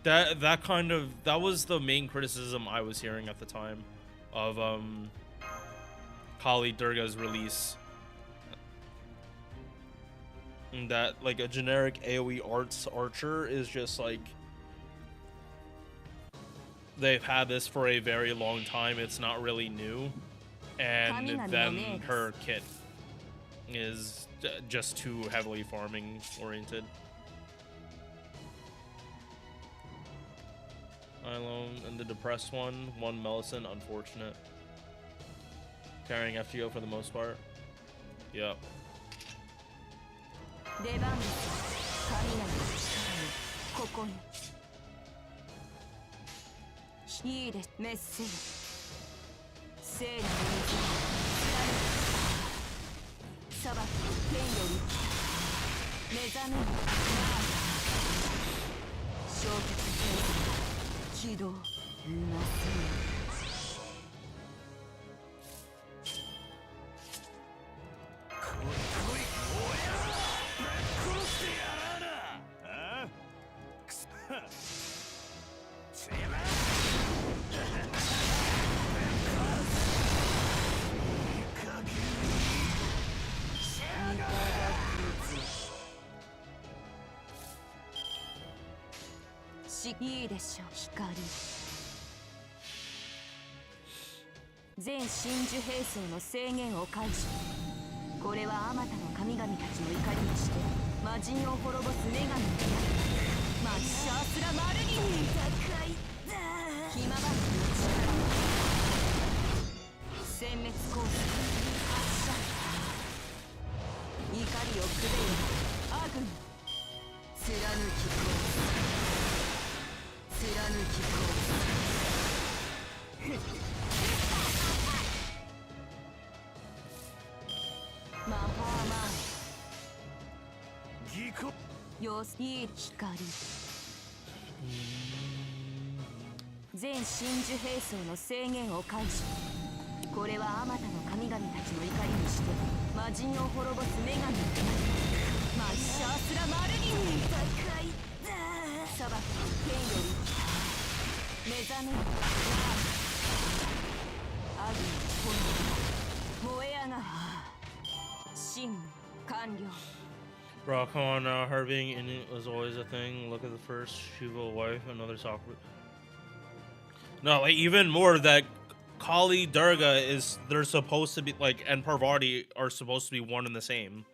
That was the main criticism I was hearing at the time of, Kali Durga's release. And that, like, a generic AoE arts archer is just, like... They've had this for a very long time. It's not really new. And then her kit is just too heavily farming oriented. Ilone and the depressed one Melisson, unfortunate. Carrying FGO for the most part. Yep. いいです。メッセージ。聖なる水に裁き天より来た。目覚めよ。消極天気動。うますしいいでしょ光全真珠兵装の制限を解除これはあまたの神々たちの怒りにして魔人を滅ぼす女神の矢マッシャースラマルギン高いだヒマバックの力殲滅コース発射怒りをくべる悪夢貫きコース貫きコース魔法マギコ様子いい光全真珠兵装の制限を解除これはあまたの神々たちの怒りにして魔人を滅ぼす女神の手マッシャースラマルギン高いだ砂漠天より来た目覚めるアグの炎燃え上がる任務完了 Bro, come on now. Her being Indian was always a thing. Look at the first Shiva wife, another soccer. No, like even more that Kali Durga is they're supposed to be like and Parvati are supposed to be one and the same.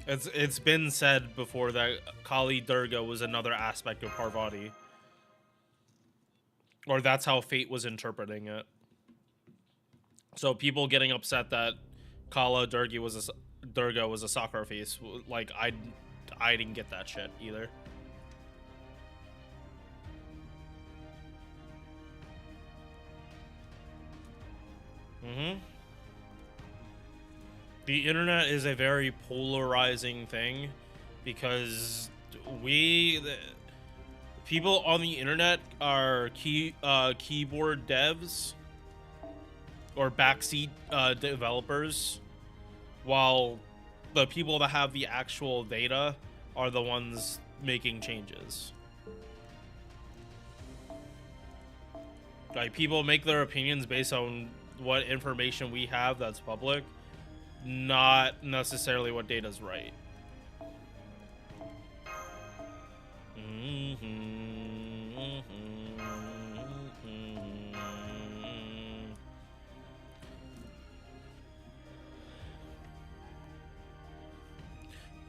It's been said before that Kali Durga was another aspect of Parvati. Or that's how Fate was interpreting it. So people getting upset that Kala Durga was a soccer face, like I didn't get that shit either. The internet is a very polarizing thing because people on the internet are keyboard devs or backseat developers, while the people that have the actual data are the ones making changes. Like, people make their opinions based on what information we have that's public, not necessarily what data's right.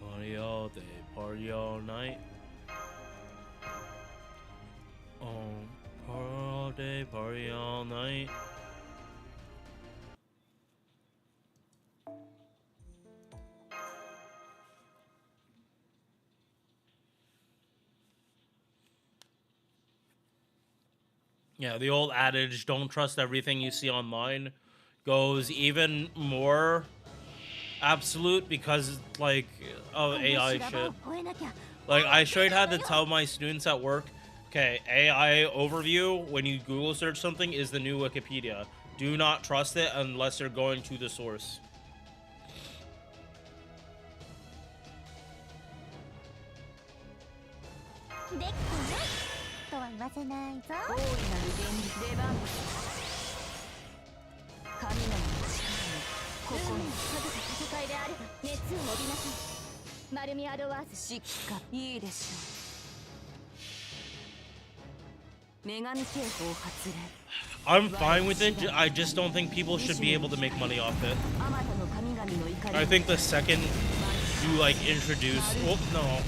Party all day, party all night. Oh, party all day, party all night. Yeah, the old adage, don't trust everything you see online, goes even more absolute because, like, of AI shit. Like, I straight had to tell my students at work, okay, AI overview, when you Google search something, is the new Wikipedia. Do not trust it unless you're going to the source. I'm fine with it, I just don't think people should be able to make money off it. I think the second you, like, introduce... Oh, no.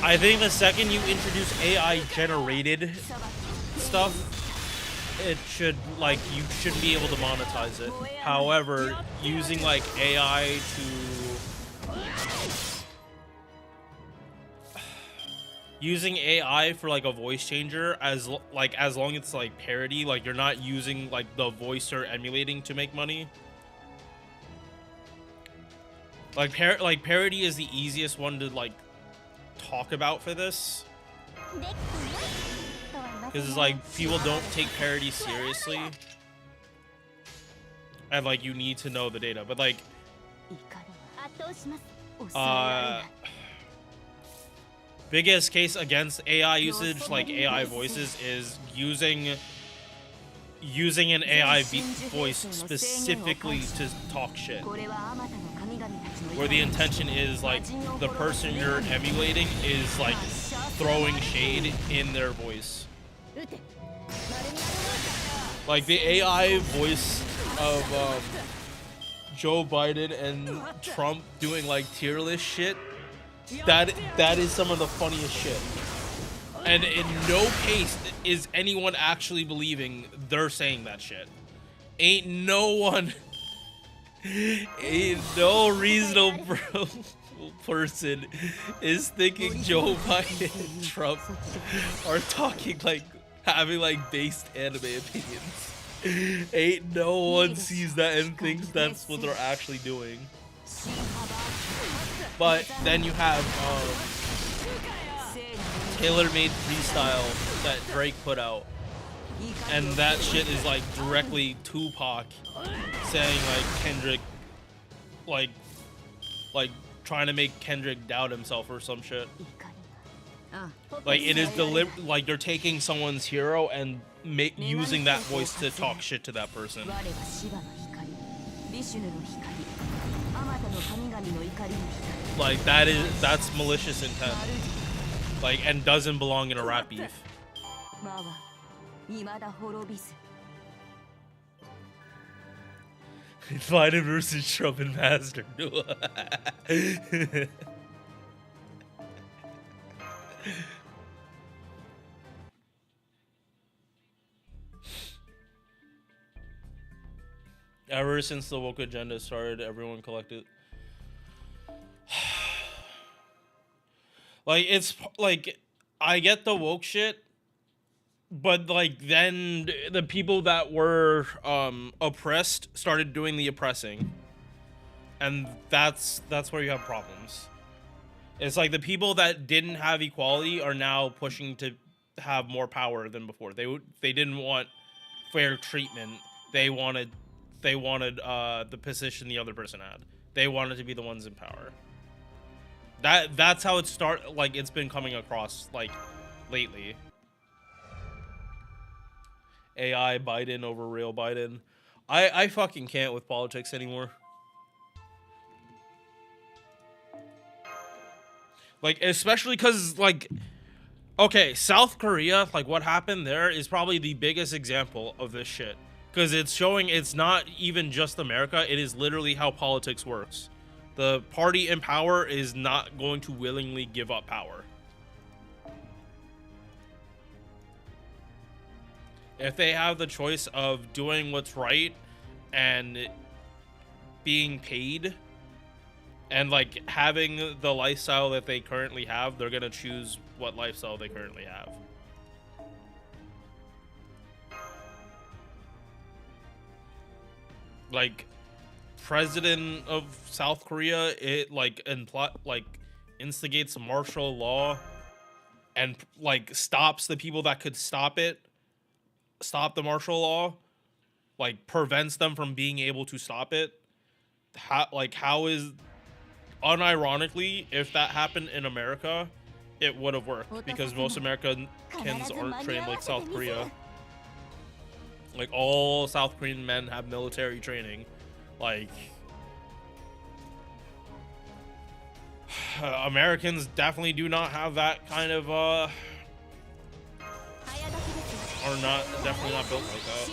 I think the second you introduce AI-generated stuff, it should, like, you shouldn't be able to monetize it. However, using, like, AI to... Using AI for, like, a voice changer, as long as it's, like, parody, like, you're not using, like, the voice or emulating to make money. Like, parody is the easiest one to, like, talk about for this. Because it's like, people don't take parody seriously. And, like, you need to know the data. But, like... biggest case against AI usage, like AI voices, is using an AI voice specifically to talk shit. where the intention is like the person you're emulating is like throwing shade in their voice. Like the AI voice of Joe Biden and Trump doing like tier list shit, that is some of the funniest shit. And in no case is anyone actually believing they're saying that shit. Ain't no reasonable person is thinking Joe Biden and Trump are talking like having like based anime opinions. Ain't no one sees that and thinks that's what they're actually doing. But then you have tailor-made freestyle that Drake put out, and that shit is like directly Tupac saying like Kendrick, like trying to make Kendrick doubt himself or some shit. Like it is like they're taking someone's hero and using that voice to talk shit to that person. Like that's malicious intent. Like, and doesn't belong in a rap beef. Biden versus Trump and Master. Ever since the woke agenda started, everyone collected. Like, it's like, I get the woke shit, but like then the people that were oppressed started doing the oppressing, and that's where you have problems. It's like the people that didn't have equality are now pushing to have more power than before. They didn't want fair treatment. They wanted the position the other person had. They wanted to be the ones in power. That's how it it's been coming across like lately. AI Biden over real Biden. I fucking can't with politics anymore. Like, especially because, like, okay, South Korea, like, what happened there is probably the biggest example of this shit. Because it's showing it's not even just America, it is literally how politics works. The party in power is not going to willingly give up power. If they have the choice of doing what's right and being paid and like having the lifestyle that they currently have, they're gonna choose what lifestyle they currently have. Like, president of South Korea, it like instigates martial law and like stops the people that could stop the martial law, like prevents them from being able to stop it. How is, unironically, if that happened in America, it would have worked, because most Americans aren't trained like South Korea. Like, all South Korean men have military training. Like, Americans definitely do not have that kind of are definitely not built like that.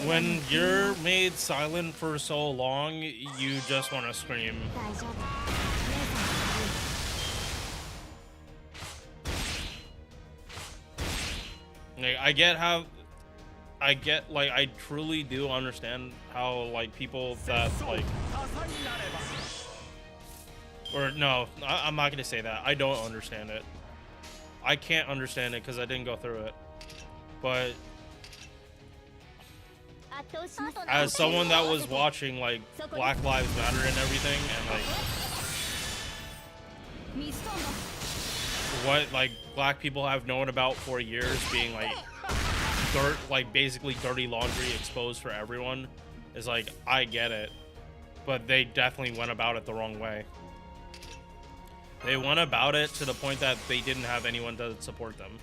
When you're made silent for so long, you just want to scream. Like, I truly do understand how, like, people that, like, Or no, I'm not gonna say that. I don't understand it. I can't understand it because I didn't go through it. But as someone that was watching like Black Lives Matter and everything, and like what like black people have known about for years being like basically dirty laundry exposed for everyone, is like, I get it, but they definitely went about it the wrong way. They went about it to the point that they didn't have anyone to support them.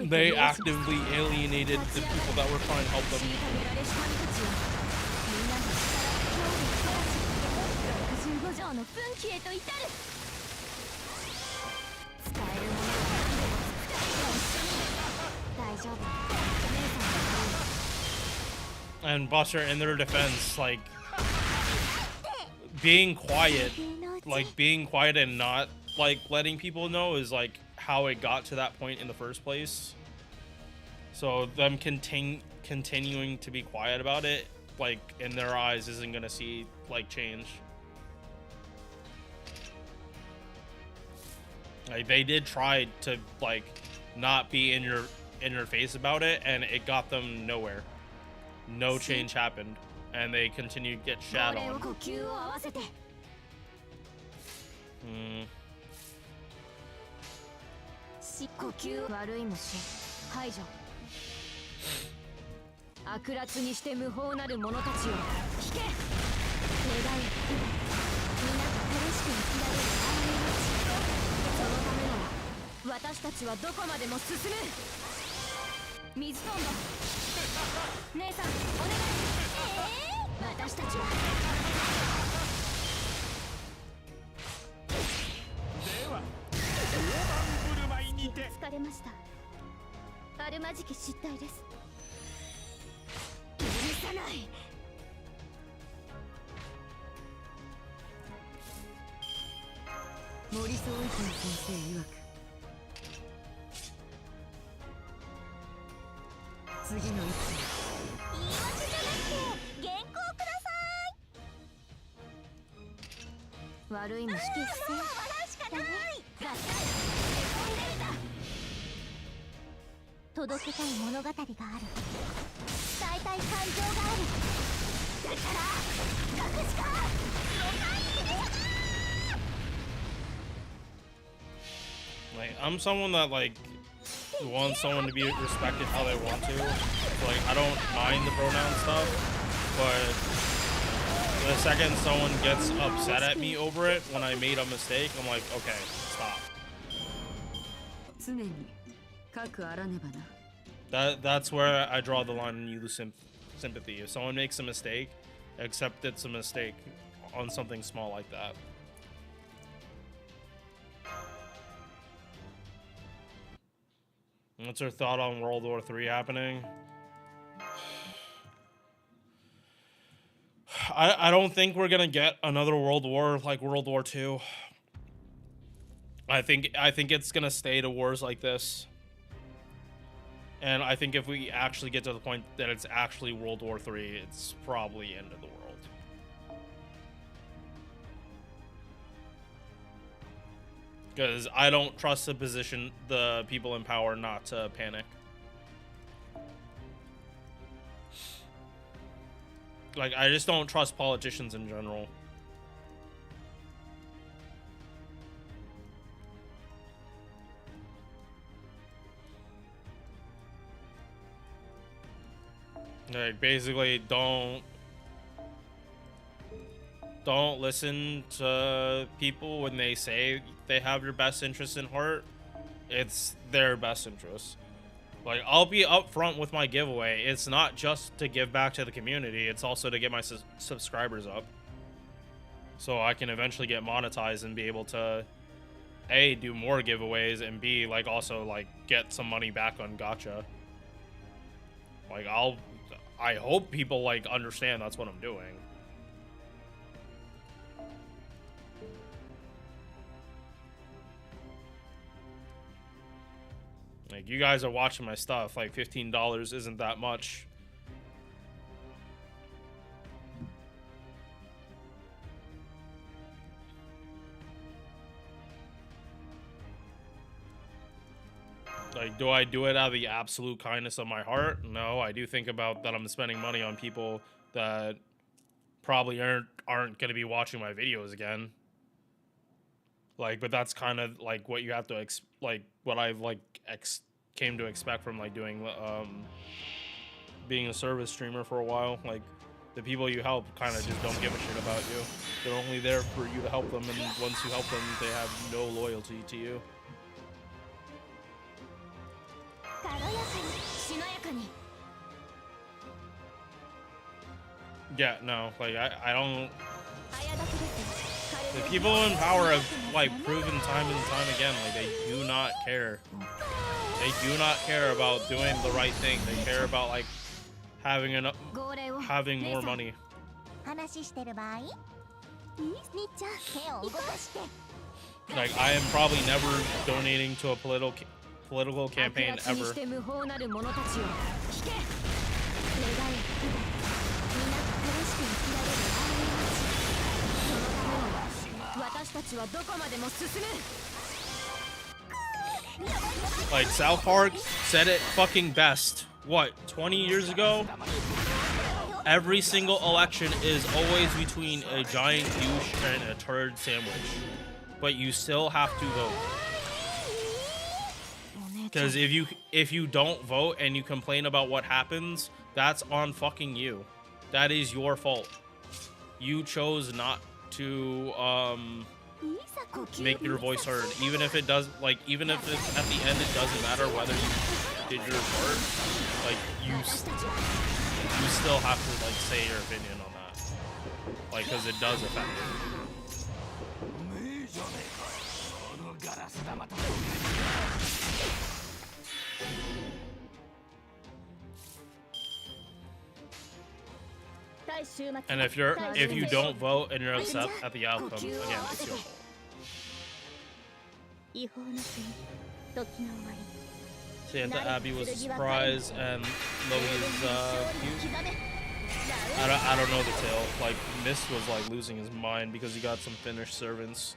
They actively alienated the people that were trying to help them. And Buster, in their defense, like being quiet and not like letting people know is like how it got to that point in the first place. So them continuing to be quiet about it, like in their eyes, isn't gonna see like change. Like they did try to like not be in your face about it, and it got them nowhere. No change happened, and they continue to get shat on. Like, I'm someone that like wants someone to be respected how they want to. So, like, I don't mind the pronoun stuff, but the second someone gets upset at me over it when I made a mistake, I'm like, okay, stop. That's where I draw the line and you lose sympathy. If someone makes a mistake, accept it's a mistake on something small like that. What's your thought on World War III happening? I don't think we're gonna get another world war like World War II. I think it's gonna stay to wars like this. And I think if we actually get to the point that it's actually World War III, it's probably end of the world. Because I don't trust the people in power not to panic. Like, I just don't trust politicians in general. Like, basically, don't listen to people when they say they have your best interest in heart. It's their best interest. Like, I'll be upfront with my giveaway. It's not just to give back to the community. It's also to get my subscribers up, so I can eventually get monetized and be able to A, do more giveaways, and B, like, also like get some money back on gacha. Like, I hope people like understand that's what I'm doing. Like, you guys are watching my stuff. Like, $15 isn't that much. Like, do I do it out of the absolute kindness of my heart? No, I do think about that I'm spending money on people that probably aren't going to be watching my videos again. Like, but that's kind of like what you have to like what I've like came to expect from like doing being a service streamer for a while. Like, the people you help kind of just don't give a shit about you. They're only there for you to help them, and once you help them, they have no loyalty to you. Yeah, no, like I don't. The people in power have like proven time and time again, like they do not care. They do not care about doing the right thing. They care about like having more money. Like, I am probably never donating to a political campaign ever. Like, South Park said it fucking best. What, 20 years ago? Every single election is always between a giant douche and a turd sandwich. But you still have to vote. Because if you don't vote and you complain about what happens, that's on fucking you. That is your fault. You chose not to make your voice heard, even if it does, like, even if at the end it doesn't matter whether you did your part. Like, you still have to like say your opinion on that, like, because it does affect you. And if you don't vote and you're upset at the outcome, again, it's your fault. Santa Abbey was a surprise, and Logan's cute. I don't know the tale. Like, Mist was like losing his mind because he got some finished servants.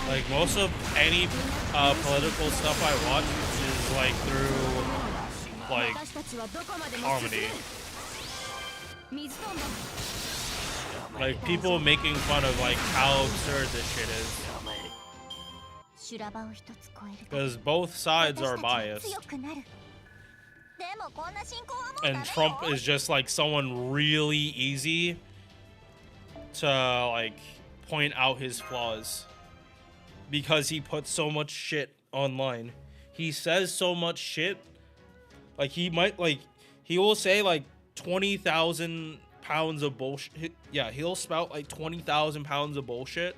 Like, most of any political stuff I watch is like through like comedy. Like, people making fun of like how absurd this shit is. Because both sides are biased. And Trump is just like someone really easy to like point out his flaws. Because he puts so much shit online. He says so much shit. Like, he will say like 20,000 pounds of bullshit. Yeah, he'll spout like 20,000 pounds of bullshit.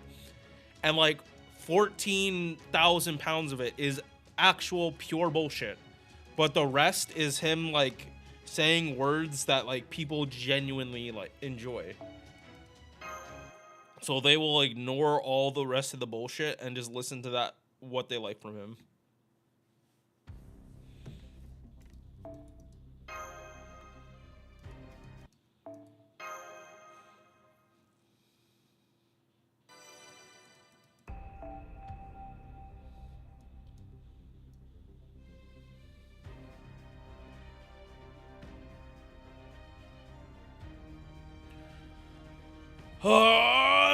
And like 14,000 pounds of it is actual pure bullshit. But the rest is him like saying words that like people genuinely like enjoy. So they will ignore all the rest of the bullshit and just listen to that, what they like from him.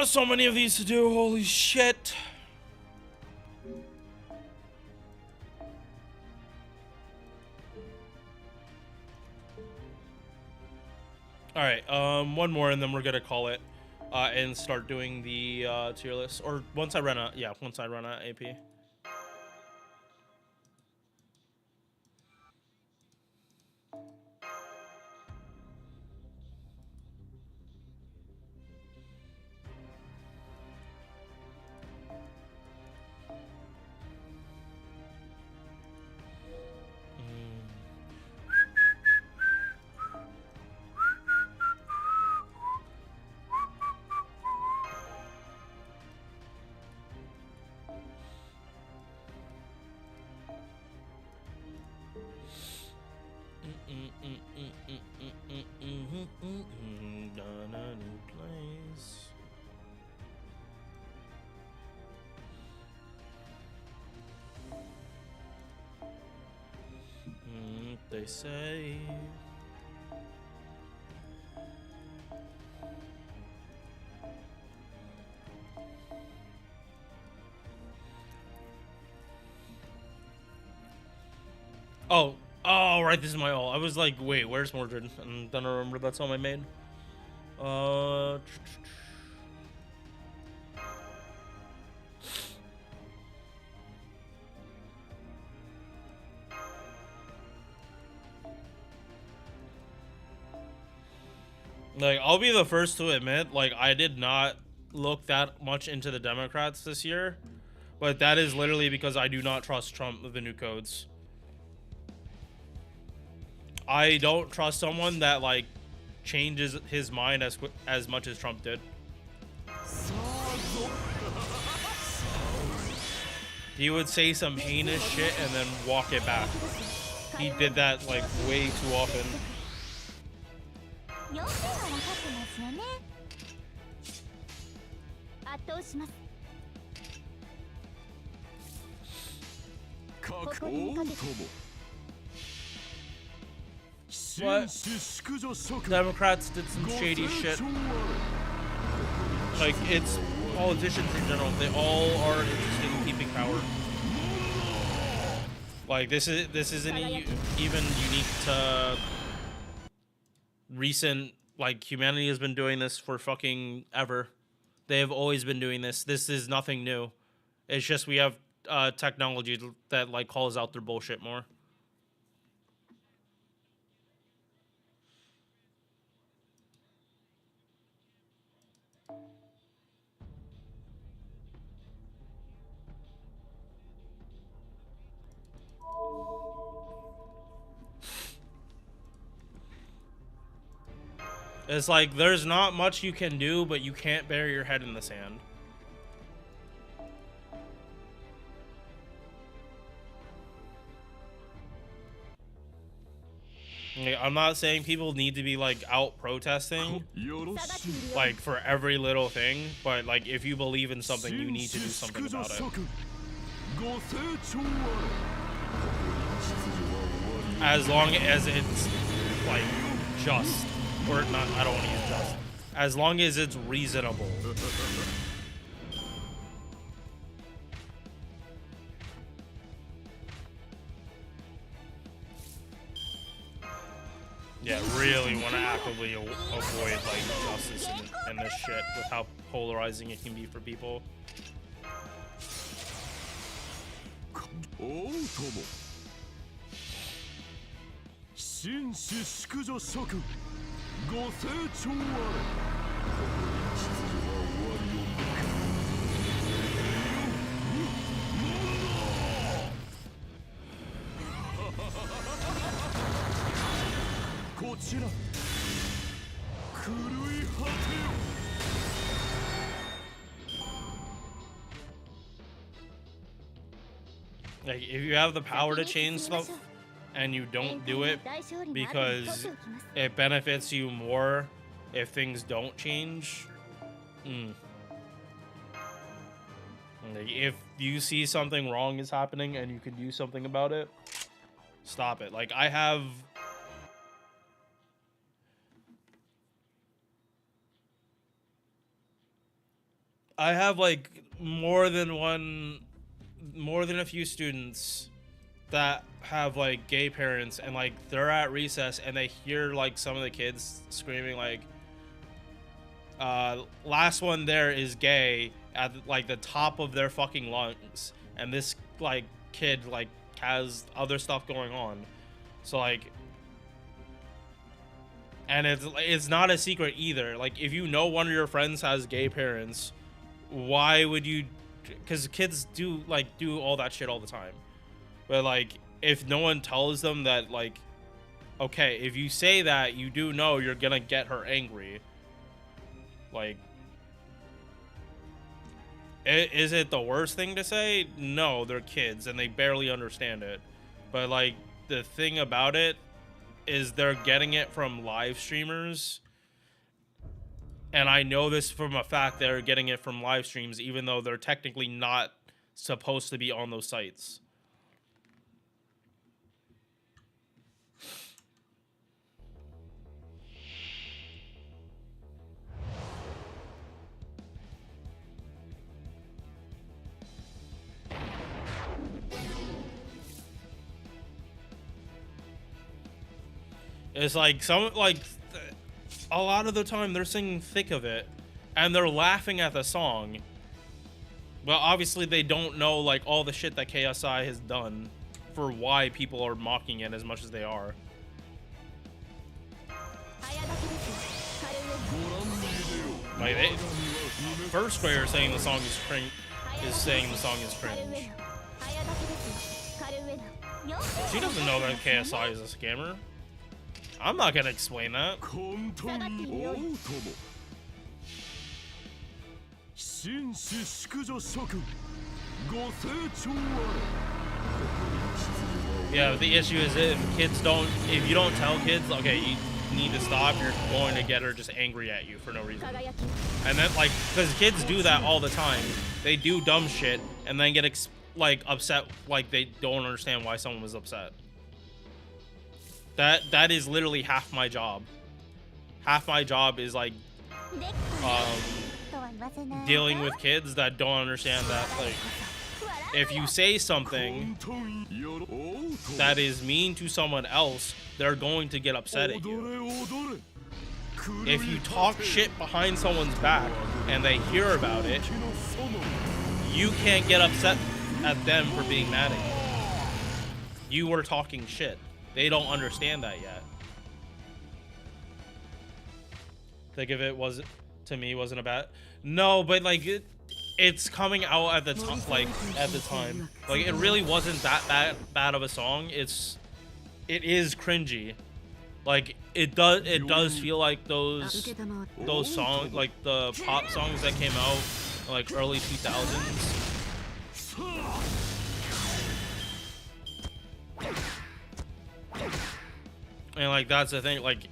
So many of these to do. Holy shit. All right, one more and then we're gonna call it and start doing the tier list. Or once I run out, yeah, once I run out AP. Done a new place. They say. Oh, right, this is my ult. I was like, wait, where's Mordred? And then I remember that's all I made. Like, I'll be the first to admit, like, I did not look that much into the Democrats this year, but that is literally because I do not trust Trump with the new codes. I don't trust someone that, like, changes his mind as much as Trump did. He would say some heinous shit and then walk it back. He did that, like, way too often. What? Democrats did some shady shit. Like, it's politicians in general. They all are interested in keeping power. Like, this isn't even unique to recent. Like, humanity has been doing this for fucking ever. They have always been doing this. This is nothing new. It's just we have technology that, like, calls out their bullshit more. It's like, there's not much you can do, but you can't bury your head in the sand. Like, I'm not saying people need to be, like, out protesting, like, for every little thing, but, like, if you believe in something, you need to do something about it. As long as it's, like, just. Or not, I don't want to use just. As long as it's reasonable. Yeah, really want to actively avoid, like, justice and this shit with how polarizing it can be for people. Like, if you have the power to change stuff and you don't do it because it benefits you more if things don't change, like, if you see something wrong is happening and you can do something about it, stop it. Like, I have I have like more than a few students that have like gay parents, and like they're at recess and they hear like some of the kids screaming like, last one there is gay at like the top of their fucking lungs, and this like kid like has other stuff going on. So like, and it's not a secret either. Like, if you know one of your friends has gay parents, why would you? Because kids do all that shit all the time. But like, if no one tells them that, like, okay, if you say that, you do know you're gonna get her angry. Like, is it the worst thing to say? No, they're kids and they barely understand it. But like, the thing about it is they're getting it from live streamers, and I know this from a fact. They're getting it from live streams even though they're technically not supposed to be on those sites. It's like a lot of the time they're singing thick of it and they're laughing at the song. Well, obviously they don't know like all the shit that KSI has done for why people are mocking it as much as they are. Like, first grader saying the song is cringe is saying the song is cringe. She doesn't know that KSI is a scammer. I'm not gonna explain that. Yeah, the issue is if you don't tell kids, okay, you need to stop, you're going to get her just angry at you for no reason. And then, like, because kids do that all the time. They do dumb shit and then get upset, like they don't understand why someone was upset. That is literally half my job. Half my job is like dealing with kids that don't understand that, like, if you say something that is mean to someone else, they're going to get upset at you. If you talk shit behind someone's back and they hear about it, you can't get upset at them for being mad at you. You were talking shit. They don't understand that yet. Think of it wasn't a bad. No, but like it's coming out at the time. Like, it really wasn't that bad of a song. It is cringy. Like, it does feel like those songs, like the pop songs that came out in like early 2000s. And like, that's the thing, like,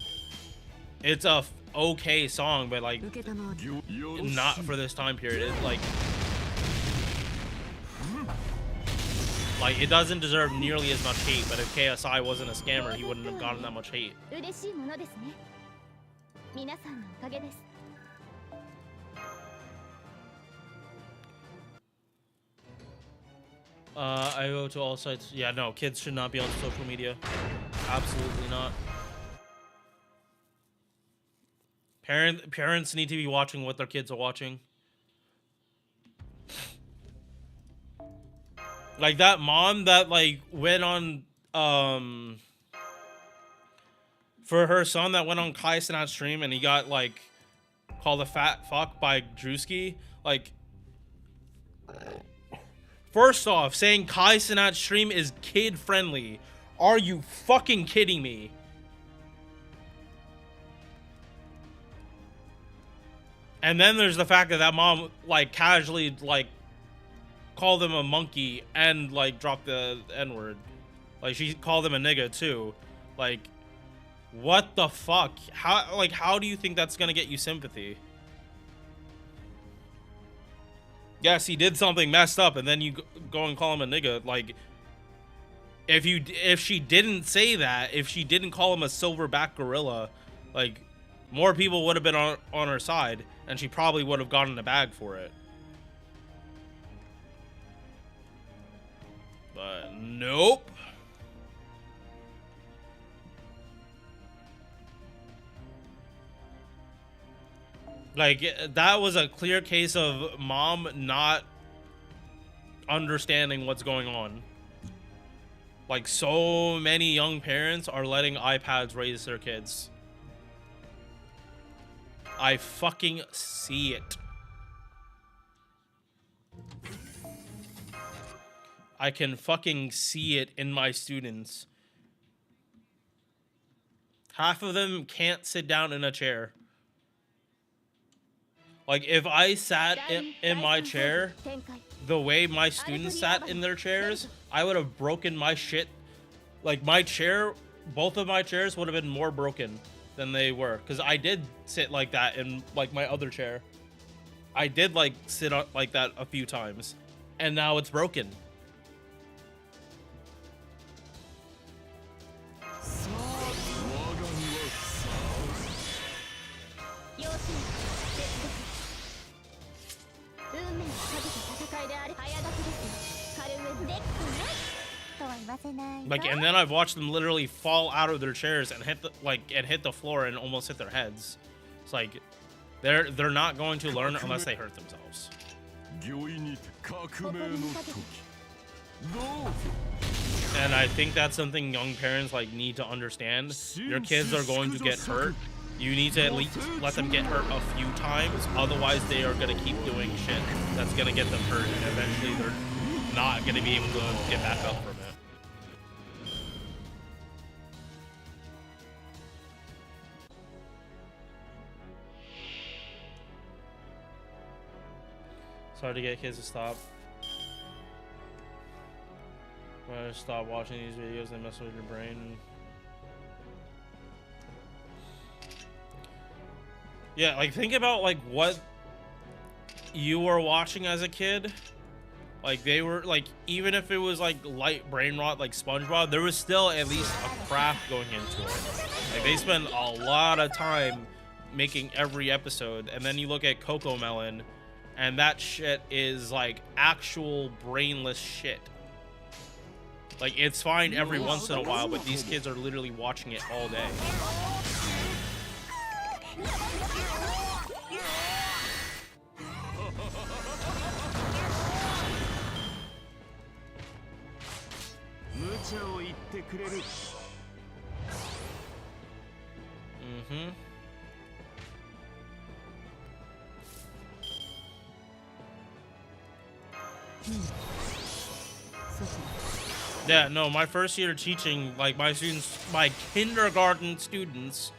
it's a okay song, but like not for this time period. It's like it doesn't deserve nearly as much hate. But if KSI wasn't a scammer, he wouldn't have gotten that much hate. I go to all sites. Yeah, no, kids should not be on social media. Absolutely not. Parents need to be watching what their kids are watching. Like that mom that like went on for her son that went on Kai Cenat's stream and he got like called a fat fuck by Drewski. Like, first off, saying Kai Cenat's stream is kid friendly. Are you fucking kidding me? And then there's the fact that that mom like casually like called him a monkey and like dropped the N-word. Like, she called him a nigga too. Like, what the fuck? How do you think that's gonna get you sympathy? Yes, he did something messed up, and then you go and call him a nigga. Like, if she didn't say that, if she didn't call him a silverback gorilla, like, more people would have been on her side, and she probably would have gotten a bag for it. But nope. Like, that was a clear case of mom not understanding what's going on. Like, so many young parents are letting iPads raise their kids. I fucking see it. I can fucking see it in my students. Half of them can't sit down in a chair. Like, if I sat in my chair the way my students sat in their chairs, I would have broken my shit. Like, my chair, both of my chairs would have been more broken than they were. Because I did sit like that in, like, my other chair. I did, like, sit like that a few times. And now it's broken. Like, and then I've watched them literally fall out of their chairs and hit the floor and almost hit their heads. It's like they're not going to learn unless they hurt themselves. And I think that's something young parents like need to understand. Your kids are going to get hurt. You need to at least let them get hurt a few times. Otherwise, they are going to keep doing shit that's going to get them hurt. And eventually, they're not going to be able to get back up from it. It's hard to get kids to stop. When I stop watching these videos, they mess with your brain. Yeah, like, think about, like, what you were watching as a kid. Like, they were, like, even if it was, like, light brain rot, like SpongeBob, there was still at least a craft going into it. Like, they spend a lot of time making every episode. And then you look at Coco Melon, and that shit is, like, actual brainless shit. Like, it's fine every once in a while, but these kids are literally watching it all day. Mm-hmm. Yeah, no, my first year teaching, like, my students, my kindergarten students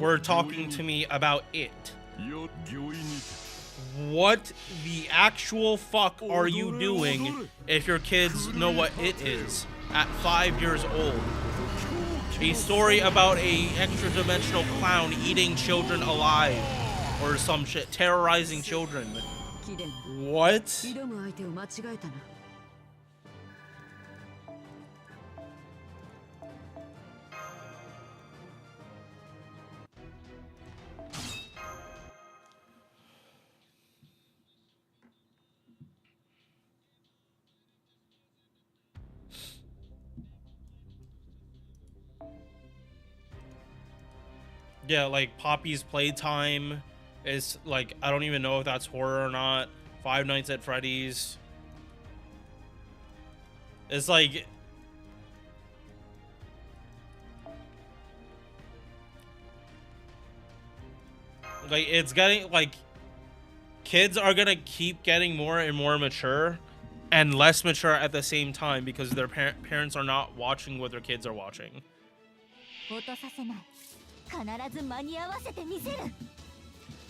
were talking to me about it. What the actual fuck are you doing if your kids know what it is at 5 years old? A story about a extra-dimensional clown eating children alive or some shit, terrorizing children. What? Yeah, like Poppy's Playtime is like, I don't even know if that's horror or not. Five Nights at Freddy's. It's like, it's getting, like, kids are gonna keep getting more and more mature and less mature at the same time because their parents are not watching what their kids are watching.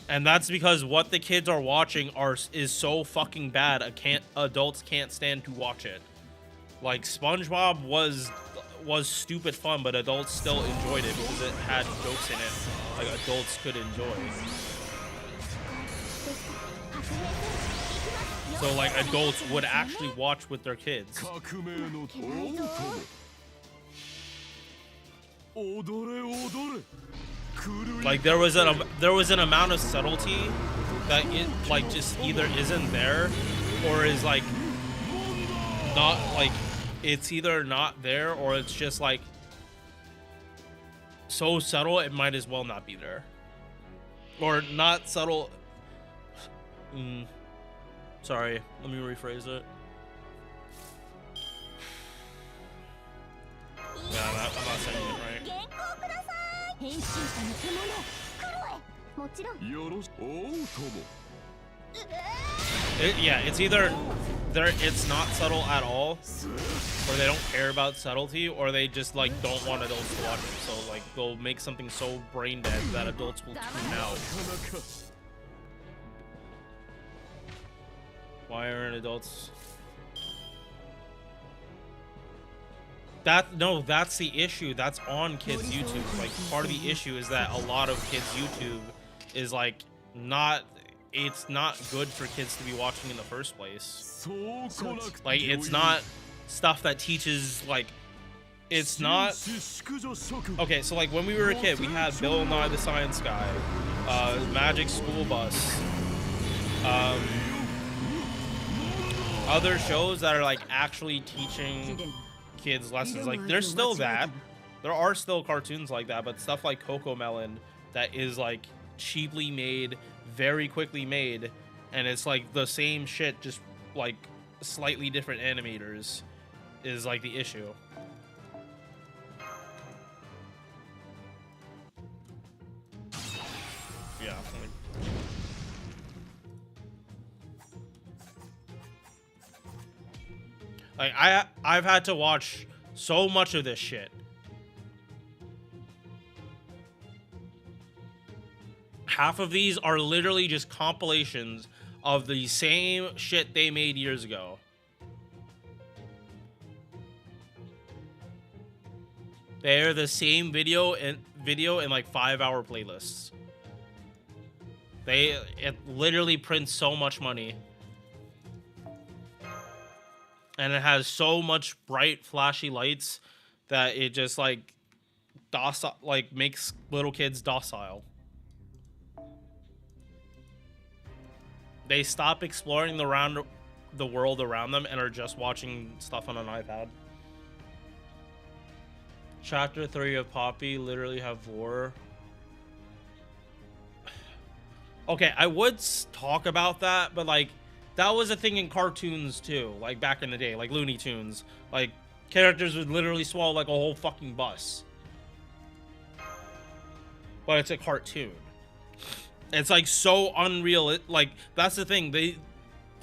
And that's because what the kids are watching is so fucking bad. Adults can't stand to watch it. Like, SpongeBob was stupid fun, but adults still enjoyed it because it had jokes in it like adults could enjoy. So like adults would actually watch with their kids. Like there was an amount of subtlety that it like just either isn't there or is like not like it's either not there or it's just like so subtle it might as well not be there, or not subtle. Sorry, let me rephrase it. Yeah, I'm not saying it right. 変身者の獣黒へもちろん Yeah, it's either it's not subtle at all, or they don't care about subtlety, or they just like don't want adults to watch it. So like they'll make something so brain dead that adults will tune out. Why aren't adults? That's the issue. That's on kids' YouTube. Like part of the issue is that a lot of kids' YouTube is like it's not good for kids to be watching in the first place. Like it's not stuff that teaches like it's not okay. So like when we were a kid, we had Bill Nye the Science Guy, Magic School Bus, other shows that are like actually teaching kids lessons. Like there's still that. There are still cartoons like that, but stuff like Coco Melon that is like cheaply made, very quickly made, and it's like the same shit, just like slightly different animators, is like the issue. Yeah. Like I've had to watch so much of this shit. Half of these are literally just compilations of the same shit they made years ago. They're the same video in like 5-hour playlists. It literally prints so much money. And it has so much bright, flashy lights that it just like docile, like makes little kids docile. They stop exploring the world around them and are just watching stuff on an iPad. Chapter 3 of Poppy literally have war. Okay, I would talk about that, but like that was a thing in cartoons too, like back in the day, like Looney Tunes. Like characters would literally swallow like a whole fucking bus. But it's a cartoon. It's like so unreal. Like that's the thing.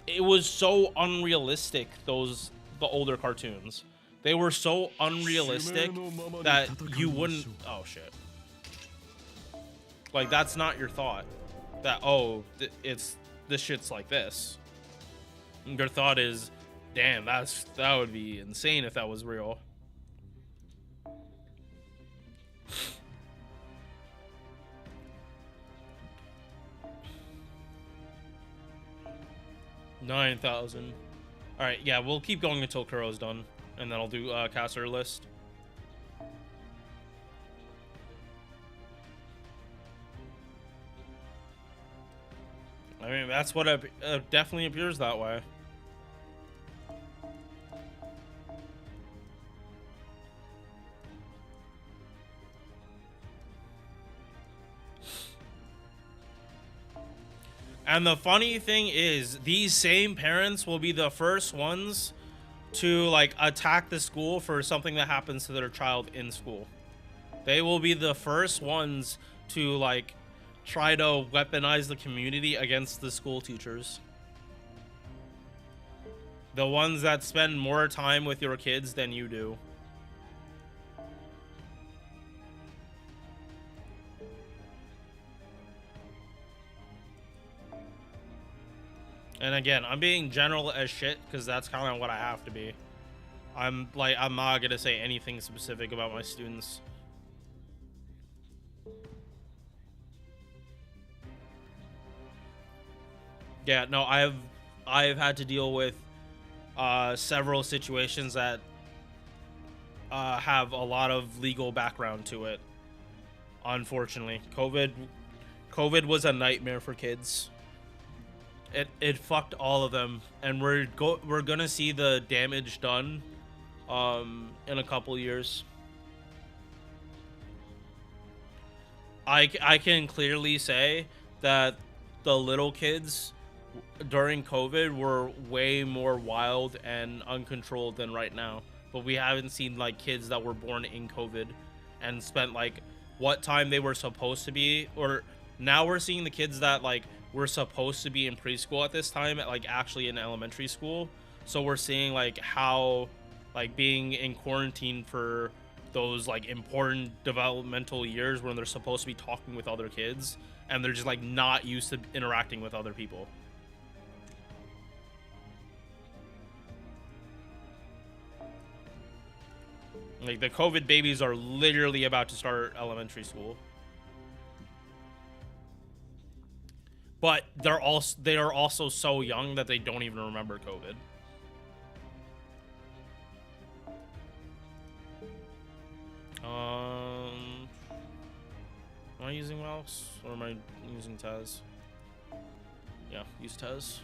It was so unrealistic. The older cartoons, they were so unrealistic that you wouldn't. Oh shit! Like that's not your thought. That this shit's like this. Your thought is, damn, that would be insane if that was real. $9,000. All right, yeah, we'll keep going until Kuro's done, and then I'll do caster list. I mean, that's what it definitely appears that way. And the funny thing is, these same parents will be the first ones to like attack the school for something that happens to their child in school. They will be the first ones to like try to weaponize the community against the school teachers. The ones that spend more time with your kids than you do. And again, I'm being general as shit because that's kind of what I have to be. I'm not gonna say anything specific about my students. Yeah, no, I've had to deal with several situations that have a lot of legal background to it. Unfortunately, COVID was a nightmare for kids. It fucked all of them, and we're gonna see the damage done in a couple years. I can clearly say that the little kids during COVID were way more wild and uncontrolled than right now. But we haven't seen like kids that were born in COVID and spent like what time they were supposed to be, or now we're seeing the kids that like were supposed to be in preschool at this time at like actually in elementary school. So we're seeing like how like being in quarantine for those like important developmental years when they're supposed to be talking with other kids and they're just like not used to interacting with other people. Like the COVID babies are literally about to start elementary school. But they are also so young that they don't even remember COVID. Am I using mouse or am I using Taz? Yeah, use Taz.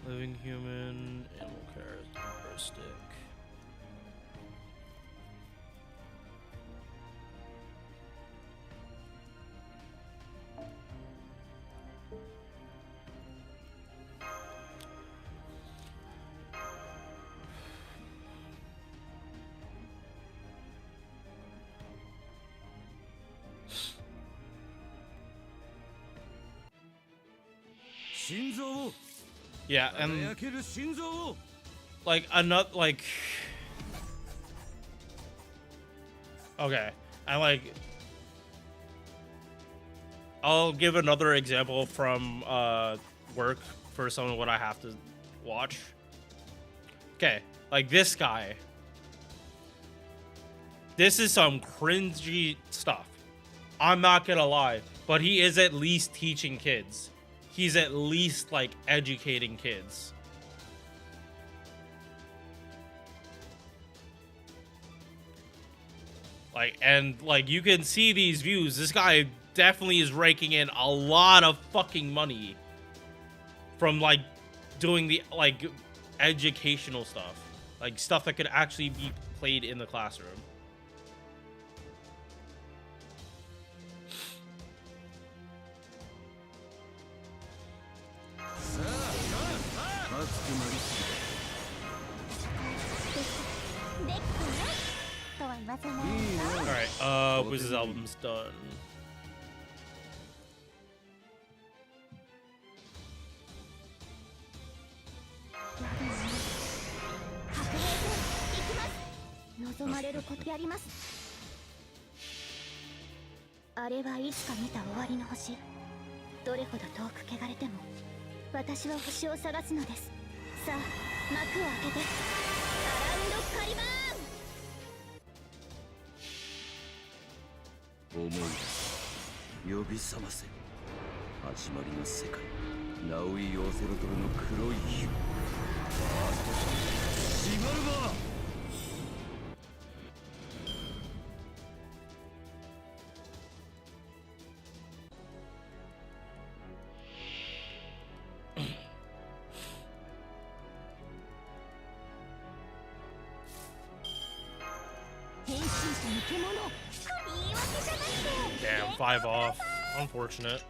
Living human, animal characteristic. Yeah, and like another like okay, I like I'll give another example from work for some of what I have to watch. Okay, like this guy. This is some cringy stuff. I'm not gonna lie, but he is at least teaching kids. He's at least like educating kids. Like, and like you can see these views. This guy definitely is raking in a lot of fucking money from like doing the like educational stuff, like stuff that could actually be played in the classroom. Alright, Wiz's album's done. Damn, 5 off. Unfortunate.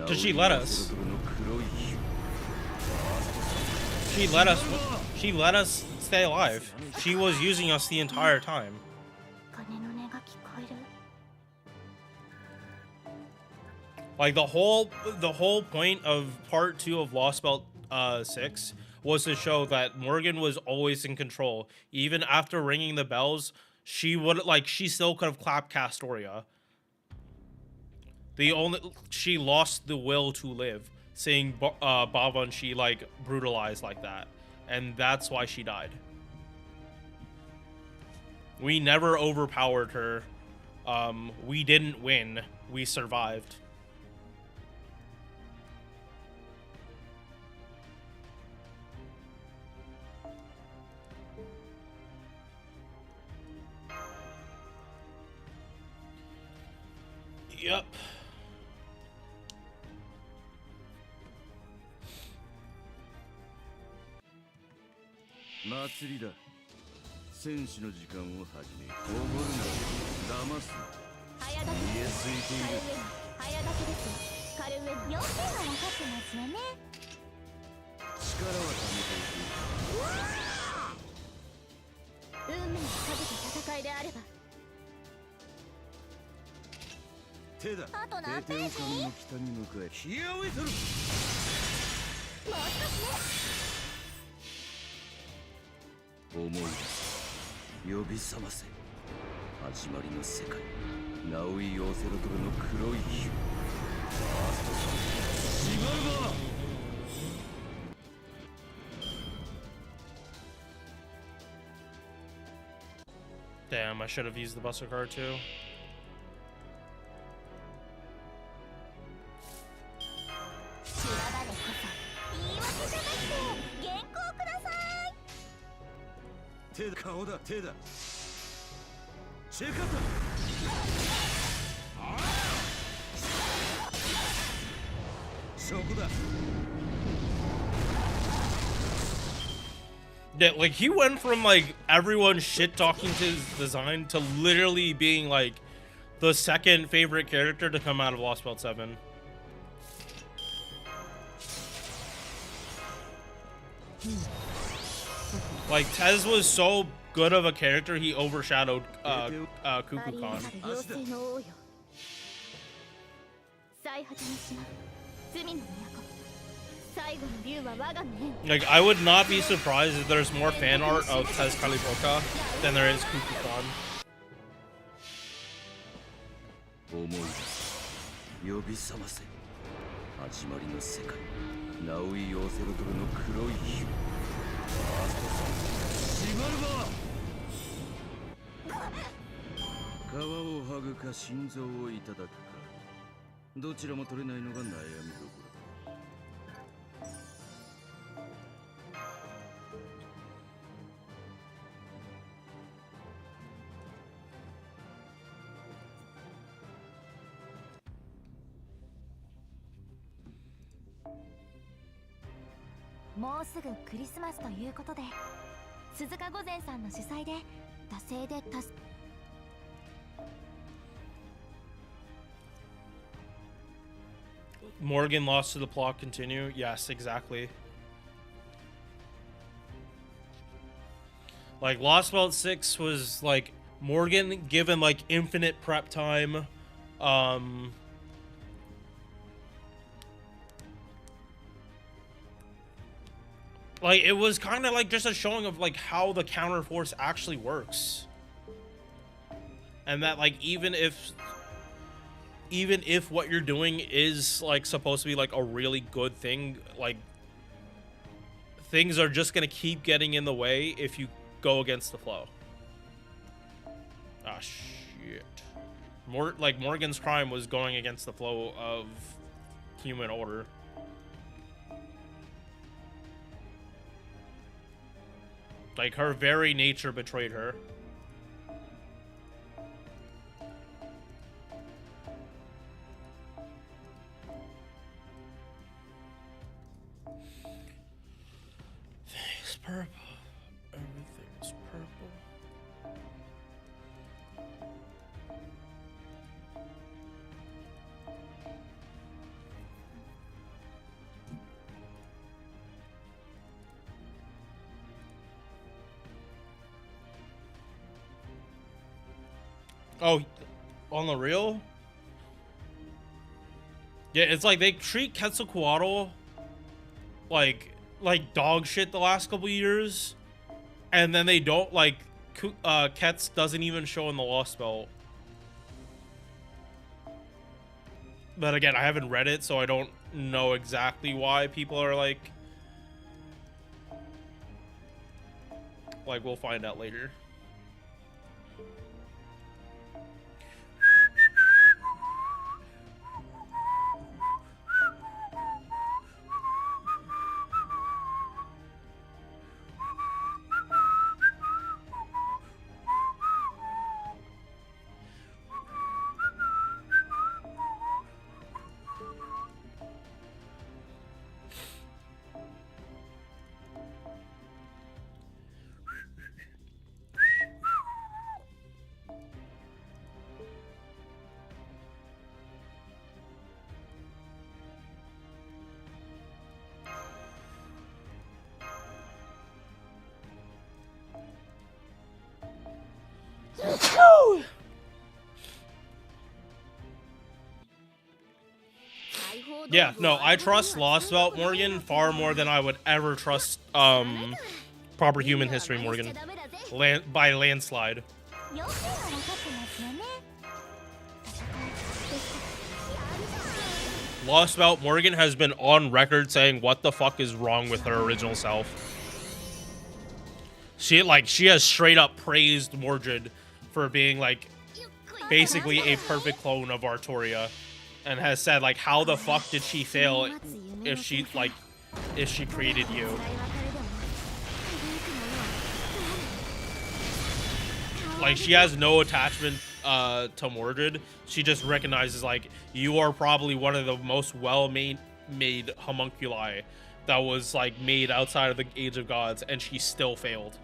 Did she let us? She let us stay alive. She was using us the entire time. 鐘の音が聞こえる。 Like the whole point of part 2 of Lost Belt 6 was to show that Morgan was always in control. Even after ringing the bells, she still could have clapped Castoria. She lost the will to live, seeing Bava and she like brutalized like that, and that's why she died. We never overpowered her. We didn't win. We survived. Yep. 祭りだ。戦士の時間を始め、おごるな、騙すな。早掛け見えついている。早掛けですよ。カルウェル。要点は分かってますよね。力は貯めていく。運命をかけた戦いであれば。手だ。あと何ページ？帝王の北に向かえ。ヒアウィトル。もう少しね。 思い出す。呼び覚ませ。始まりの世界。ナウイ・オセロトルの黒い火。ファーストサン。シガルバー。 Damn, I should have used the Buster card too. 修羅場でこそ言い訳じゃなくて原稿ください。 手だ、顔だ、手だ。チェカタ。そこだ。 Yeah, like he went from like everyone shit talking to his design to literally being like the second favorite character to come out of Lost Belt 7. Like Tez was so good of a character, he overshadowed Cuckoo Khan. 妖精の王よ。最果ての島、罪の都。最後の竜は我が目。 Like I would not be surprised if there's more fan art of Tez Kalipoka than there is Cuckoo Khan. 思い出す。呼び覚ませ。始まりの世界。ナウイ・オセロトルの黒い火。ファーストサン。シガルバー。皮を剥ぐか心臓をいただくか。どちらも取れないのが悩みどころだ。 もうすぐクリスマスということで、鈴鹿御前さんの主催で惰性でMorgan lost to the plot continue. Yes, exactly. Like Lost Belt 6 was like Morgan given like infinite prep time. Like it was kind of like just a showing of like how the counterforce actually works. And that like even if what you're doing is like supposed to be like a really good thing, like things are just gonna keep getting in the way if you go against the flow. Ah shit. Morgan's crime was going against the flow of human order. Like her very nature betrayed her. Things purple. Everything's purple. Oh, on the real? Yeah, it's like they treat Quetzalcoatl like dog shit the last couple years, and then they don't like Ketz doesn't even show in the Lost Belt. But again, I haven't read it, so I don't know exactly why people are like we'll find out later. Yeah, no, I trust Lost Belt Morgan far more than I would ever trust Proper Human History Morgan by landslide. Lost Belt Morgan has been on record saying what the fuck is wrong with her original self. She has straight up praised Mordred for being like basically a perfect clone of Artoria, and has said like, how the fuck did she fail if she created you? Like, she has no attachment to Mordred. She just recognizes like, you are probably one of the most well-made homunculi that was like made outside of the Age of Gods, and she still failed.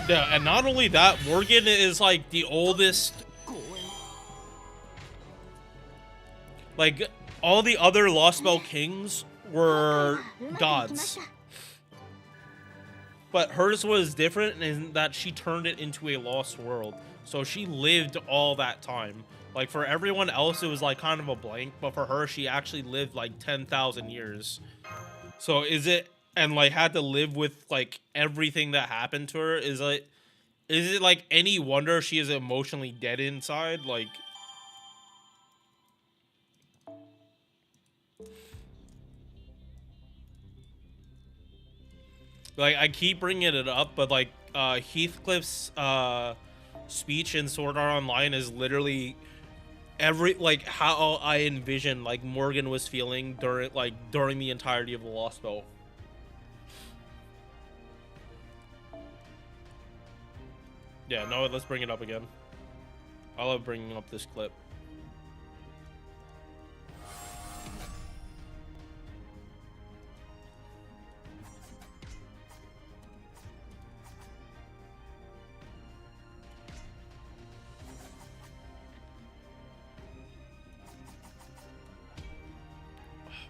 Yeah, and not only that, Morgan is like the oldest. Like, all the other Lost Belt kings were gods. But hers was different in that she turned it into a lost world. So she lived all that time. Like, for everyone else, it was like kind of a blank. But for her, she actually lived like 10,000 years. So is it, and like had to live with like everything that happened to her, is it like any wonder she is emotionally dead inside? Like, I keep bringing it up, but like Heathcliff's speech in Sword Art Online is literally how I envisioned like Morgan was feeling during the entirety of the Lost Belt. Yeah, no, let's bring it up again. I love bringing up this clip.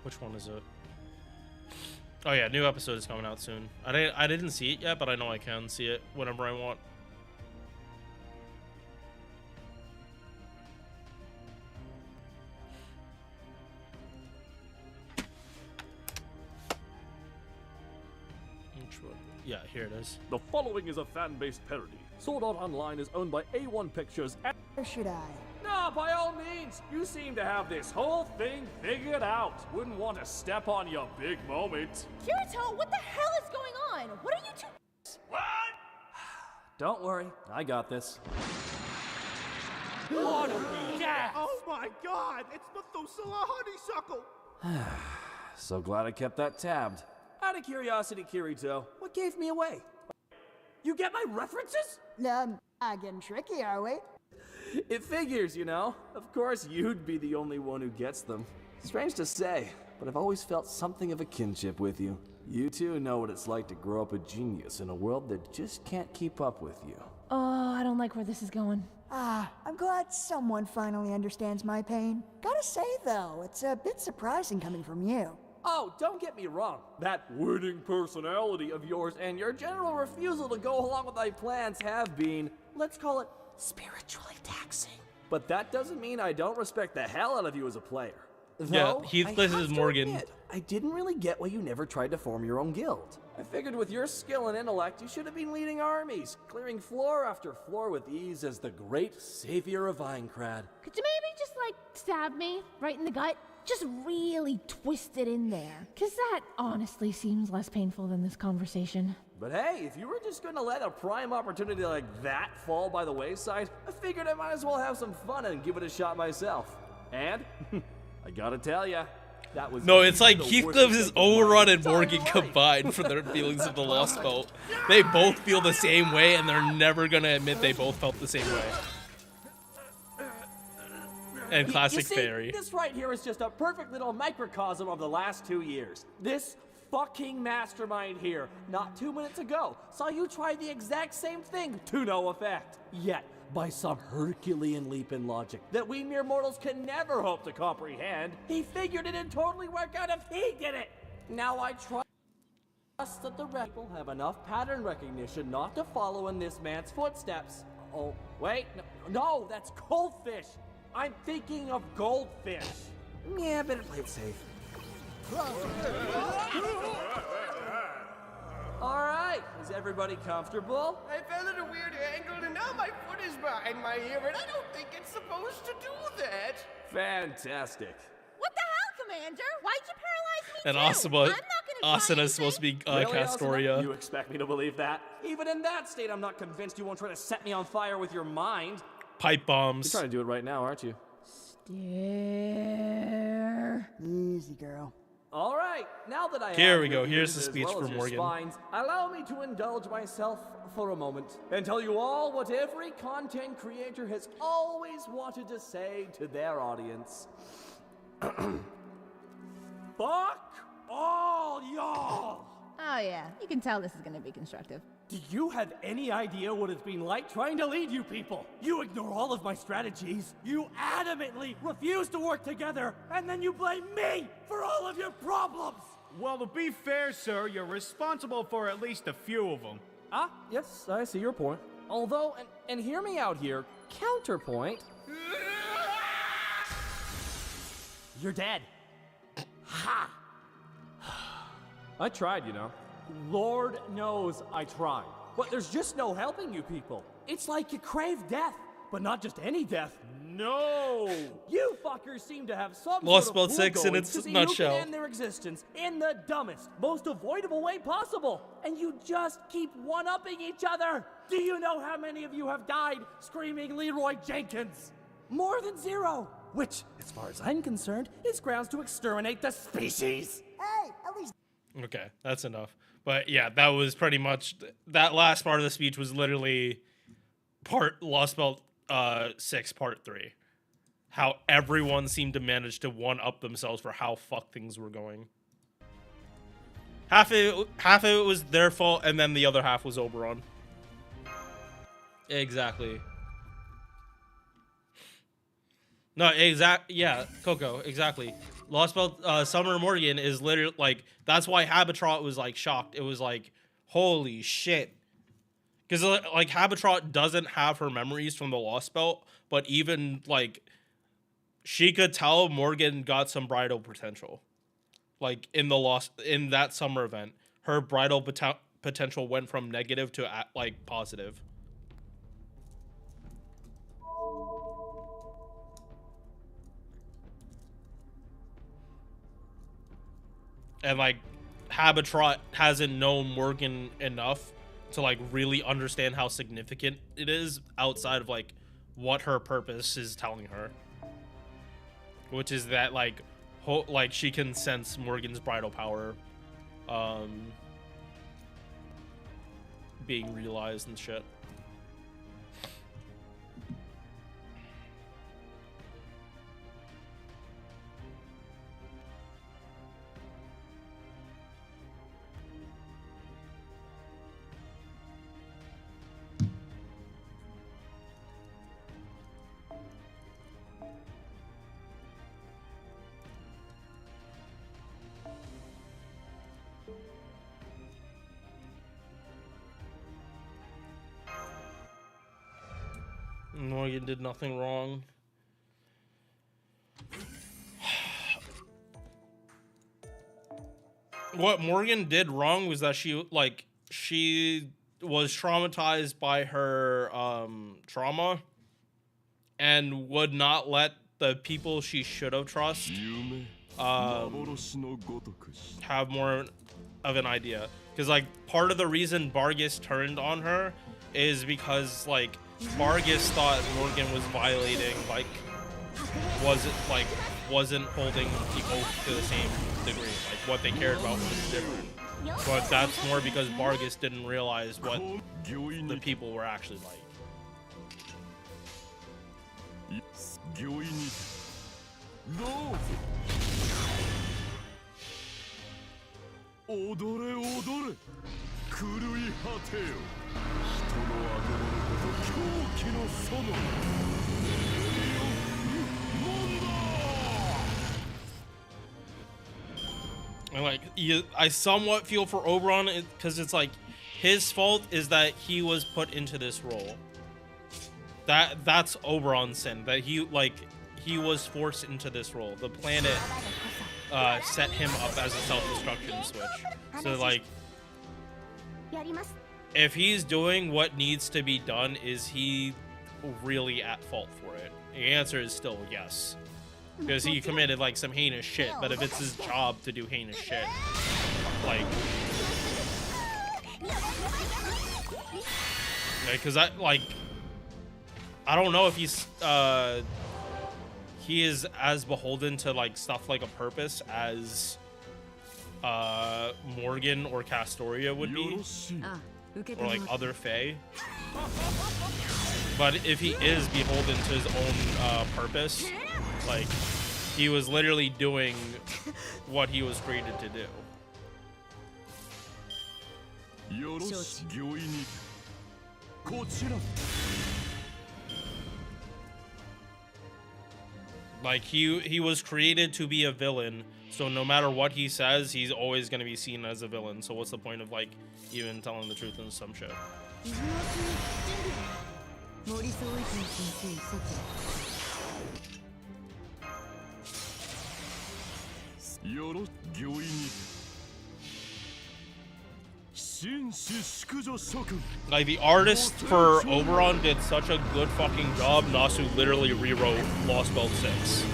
Which one is it? Oh yeah, new episode is coming out soon. I didn't see it yet, but I know I can see it whenever I want. Yeah, here it is. The following is a fan-based parody. Sword Art Online is owned by A1 Pictures and... Or should I? No, by all means. You seem to have this whole thing figured out. Wouldn't want to step on your big moment. Kirito, what the hell is going on? What are you two? What? Don't worry, I got this. What are we got? Oh my god, it's Methuselah Honeysuckle! So glad I kept that tabbed. Out of curiosity, Kirito, what gave me away? You get my references? Not getting tricky, are we? It figures, you know. Of course, you'd be the only one who gets them. Strange to say, but I've always felt something of a kinship with you. You two know what it's like to grow up a genius in a world that just can't keep up with you. Oh, I don't like where this is going. I'm glad someone finally understands my pain. Gotta say, though, it's a bit surprising coming from you. Oh, don't get me wrong. That winning personality of yours and your general refusal to go along with my plans have been, let's call it, spiritually taxing. But that doesn't mean I don't respect the hell out of you as a player. Yeah, Heathcliff is Morgan. Admit, I didn't really get why you never tried to form your own guild. I figured with your skill and intellect, you should have been leading armies, clearing floor after floor with ease as the great savior of Aincrad. Could you maybe just, like, stab me right in the gut? Just really twist it in there. Because that honestly seems less painful than this conversation. But hey, if you were just gonna let a prime opportunity like that fall by the wayside, I figured I might as well have some fun and give it a shot myself. And, I gotta tell ya, that was No, it's like the Heathcliff worst is mistake of my Overrun and entire Morgan life. combined for their feelings of the Lost Belt. They both feel the same way, and they're never gonna admit they both felt the same way. And classic you see, Fairy. This right here is just a perfect little microcosm of the last 2 years. This fucking mastermind here, not 2 minutes ago, saw you try the exact same thing to no effect. Yet, by some Herculean leap in logic that we mere mortals can never hope to comprehend, he figured it'd totally work out if he did it. Now I trust that the rest people have enough pattern recognition not to follow in this man's footsteps. Oh, wait, no, that's goldfish. I'm thinking of goldfish. Yeah, better play it safe. All right, is everybody comfortable? I fell at a weird angle and now my foot is behind my ear and I don't think it's supposed to do that. Fantastic. What the hell, Commander? Why'd you paralyze me And too? I'm not gonna Asuna try is supposed to be Really, Castoria. Asuna? You expect me to believe that? Even in that state, I'm not convinced you won't try to set me on fire with your mind. Pipe bombs. You're trying to do it right now, aren't you? Stare. Easy, girl. All right, now that I Here have we go. your Here's ears the as speech well for as your Morgan. spines, allow me to indulge myself for a moment and tell you all what every content creator has always wanted to say to their audience. Fuck all y'all! Oh yeah, you can tell this is gonna be constructive. Do you have any idea what it's been like trying to lead you people? You ignore all of my strategies. You adamantly refuse to work together, and then you blame me for all of your problems. Well, to be fair, sir, you're responsible for at least a few of them. Ah, yes, I see your point. Although, and hear me out here, counterpoint. You're dead. Ha! I tried, you know. Lord knows I tried. But there's just no helping you people. It's like you crave death, but not just any death. No! You fuckers seem to have some Lost sort of Belt 6 in going its to see nutshell. who can end their existence in the dumbest, most avoidable way possible. And you just keep one-upping each other. Do you know how many of you have died screaming Leroy Jenkins? More than 0. Which, as far as I'm concerned, is grounds to exterminate the species. Hey, at least Okay, that's enough. But yeah, that was pretty much that last part of the speech was literally Lost Belt 6 Part 3. How everyone seemed to manage to one up themselves for how fucked things were going. Half of it was their fault, and then the other half was Oberon. Exactly. No, yeah, Coco, exactly. Lost Belt, Summer Morgan is literally, like, that's why Habitrot was, like, shocked. It was like, holy shit. Because, like, Habitrot doesn't have her memories from the Lost Belt, but even, like, she could tell Morgan got some bridal potential. Like, in that summer event, her bridal potential went from negative to, like, positive. And, like, Habitrot hasn't known Morgan enough to, like, really understand how significant it is outside of, like, what her purpose is telling her. Which is that, like, she can sense Morgan's bridal power being realized and shit. Morgan did nothing wrong. What Morgan did wrong was that she was traumatized by her trauma and would not let the people she should have trusted have more of an idea. Because like part of the reason Vargas turned on her is because like Vargas thought Morgan was violating, like wasn't holding people to the same degree. Like what they cared about was different. But that's more because Vargas didn't realize what the people were actually like. 狂気の園 And like, I somewhat feel for Oberon because it's like his fault is that he was put into this role. That's Oberon's sin, that he was forced into this role. The planet set him up as a self-destruction switch. So like, if he's doing what needs to be done, is he really at fault for it? The answer is still yes. Because he committed like some heinous shit, but if it's his job to do heinous shit, like, because I don't know if he is as beholden to like stuff like a purpose as Morgan or Castoria would be, or like other Fae. But if he is beholden to his own purpose, like, he was literally doing what he was created to do. Like, he was created to be a villain, so no matter what he says, he's always going to be seen as a villain. So what's the point of, like, even telling the truth in some shit? Like, the artist for Oberon did such a good fucking job. Nasu literally rewrote Lost Belt 6.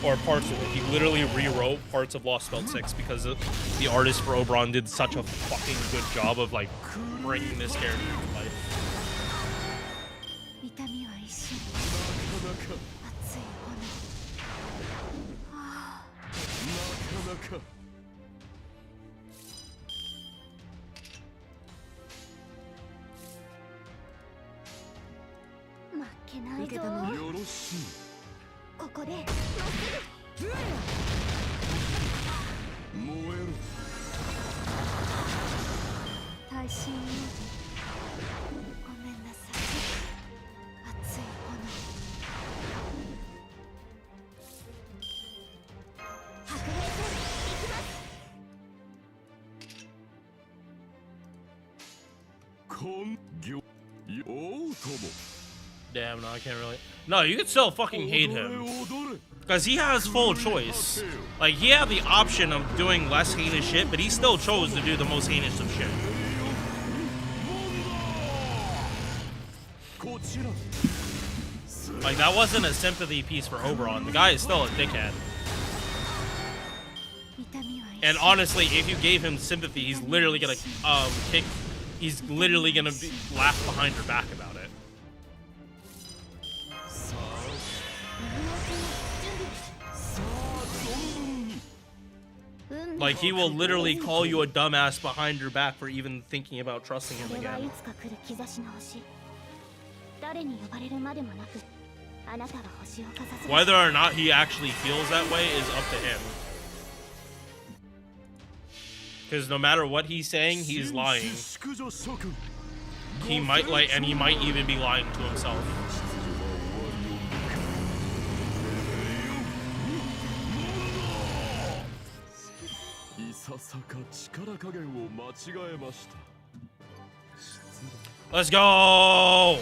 Or parts of it. He literally rewrote parts of Lost Belt 6 because the artist for Oberon did such a fucking good job of, like, bringing this character to life. Damn, no, I can't really. No, you can still fucking hate him. Because he has full choice. Like, he had the option of doing less heinous shit, but he still chose to do the most heinous of shit. Like, that wasn't a sympathy piece for Oberon. The guy is still a dickhead. And honestly, if you gave him sympathy, he's literally gonna he's literally gonna laugh behind your back about it. Like, he will literally call you a dumbass behind your back for even thinking about trusting him again. Whether or not he actually feels that way is up to him. Because no matter what he's saying, he's lying. He might lie, and he might even be lying to himself. Let's go!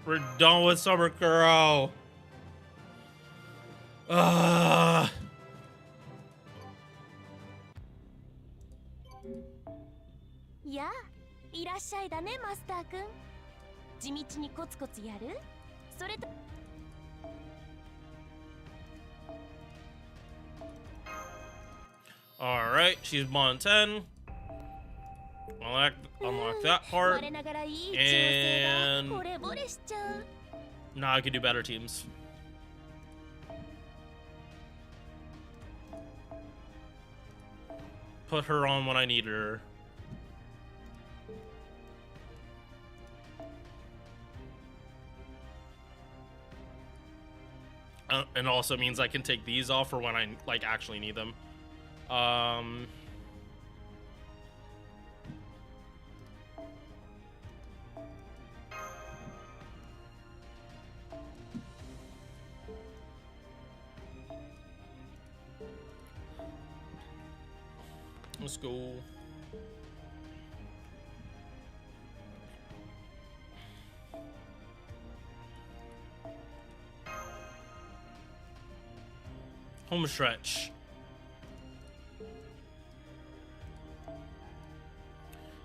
We're done with Summer Kuro. Ugh. やあ、いらっしゃいだね、マスター君。地道にコツコツやる？それと Alright, she's Mon 10. Unlock that part. 我ながらいい調整 And が惚れ惚れしちゃう。 now I can do better teams. Put her on when I need her. And also means I can take these off for when I like actually need them. Let's go. Home stretch.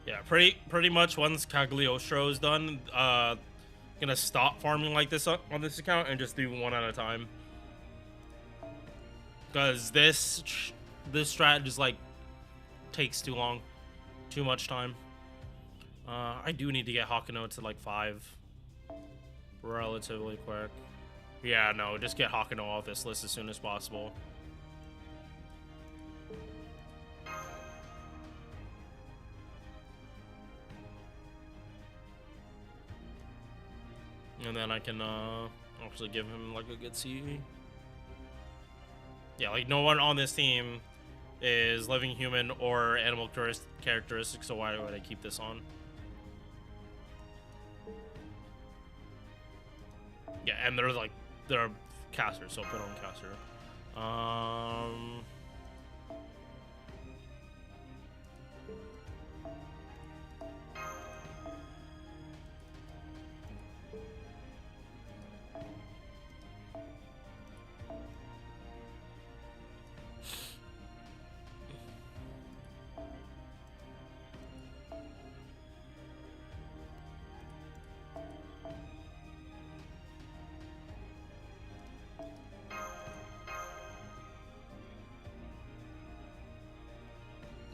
Yeah, pretty much once Cagliostro is done, gonna stop farming like this on this account and just do one at a time. Because this strat just like takes too long, too much time. I do need to get Hakuno to like 5 relatively quick. Yeah, no, just get Hakuno off this list as soon as possible. And then I can actually give him like a good CE. Yeah, like no one on this team is living human or animal characteristics, so why would I keep this on? Yeah, and they're casters, so put on caster.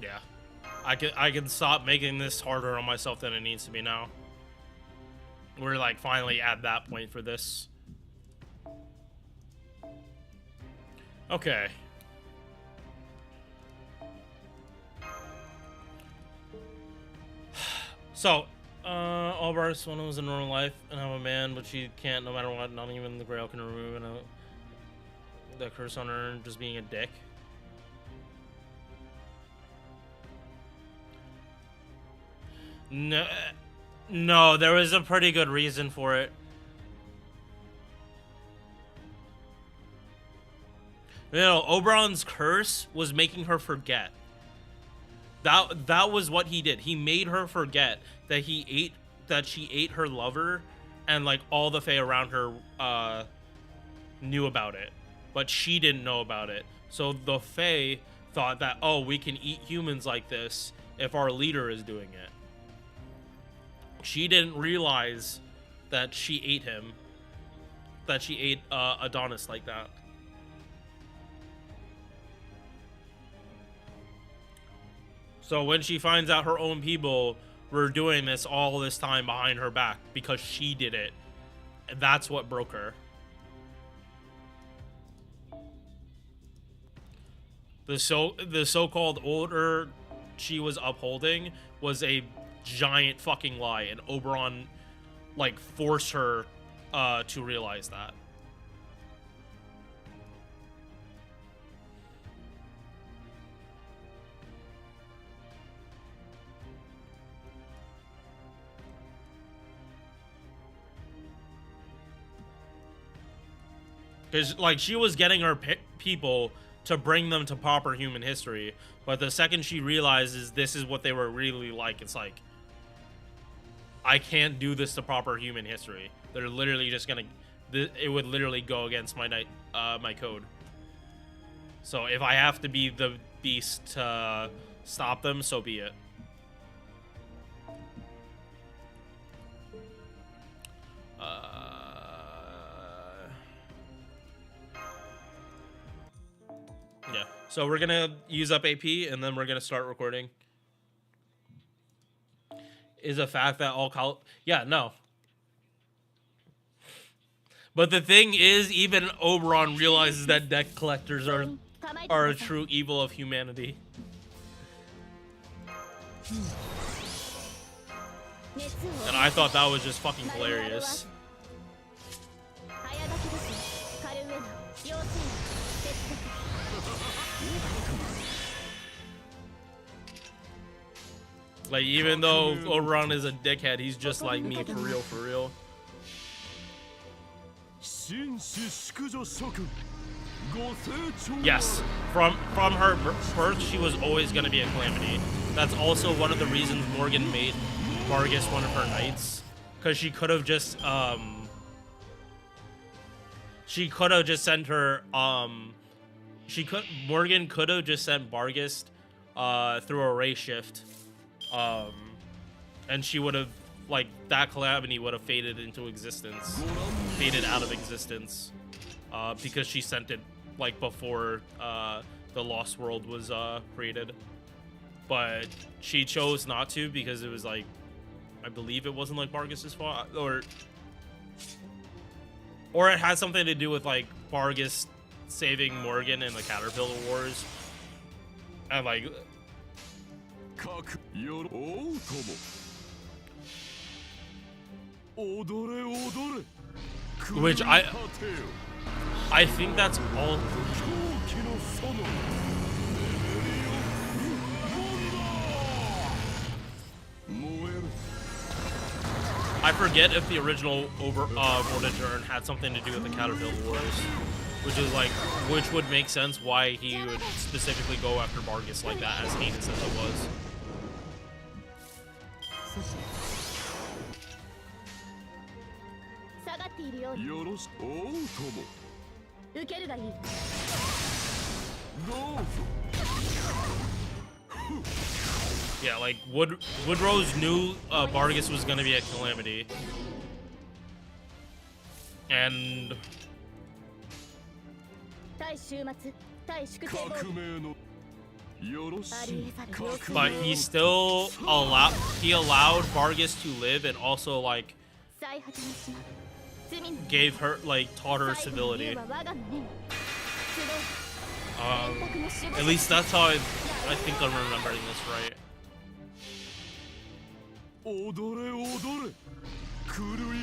Yeah, I can stop making this harder on myself than it needs to be now. We're like finally at that point for this. Okay. So, Albert's one was in normal life and I'm a man, but she can't no matter what, not even the Grail can remove the curse on her just being a dick. No, there was a pretty good reason for it. You know, Oberon's curse was making her forget. That was what he did. He made her forget that she ate her lover, and like all the Fae around her knew about it, but she didn't know about it. So the Fae thought that, oh, we can eat humans like this if our leader is doing it. She didn't realize that she ate him, that she ate Adonis like that. So when she finds out her own people were doing this all this time behind her back because she did it, that's what broke her. The so-called order she was upholding was a giant fucking lie, and Oberon like forced her to realize that. Because like she was getting her people to bring them to proper human history, but the second she realizes this is what they were really like, it's like, I can't do this to proper human history. They're literally just gonna. It would literally go against my my code. So if I have to be the beast to stop them, so be it. Yeah. So we're gonna use up AP and then we're gonna start recording. Is a fact that all yeah, no. But the thing is, even Oberon realizes that deck collectors are a true evil of humanity. And I thought that was just fucking hilarious. Like, even though Oberon is a dickhead, he's just like me, for real, for real. Yes, from her birth, she was always going to be a calamity. That's also one of the reasons Morgan made Vargas one of her knights, because she could have just sent her Morgan could have just sent Vargas through a ray shift, and she would have, like, that calamity would have faded out of existence, because she sent it like before the Lost World was created. But she chose not to because it was like, I believe it wasn't like Vargas's fault, or it had something to do with like Vargas saving Morgan in the Caterpillar Wars, and like which I think that's all. I forget if the original Vortigern had something to do with the Caterpillar Wars, which would make sense why he would specifically go after Vargas like that, as heinous as it was. Yeah, like Woodrose knew Vargas was gonna be a calamity, and but he still allowed Vargas to live, and also like gave her, like, taught her civility. At least that's how I think I'm remembering this right.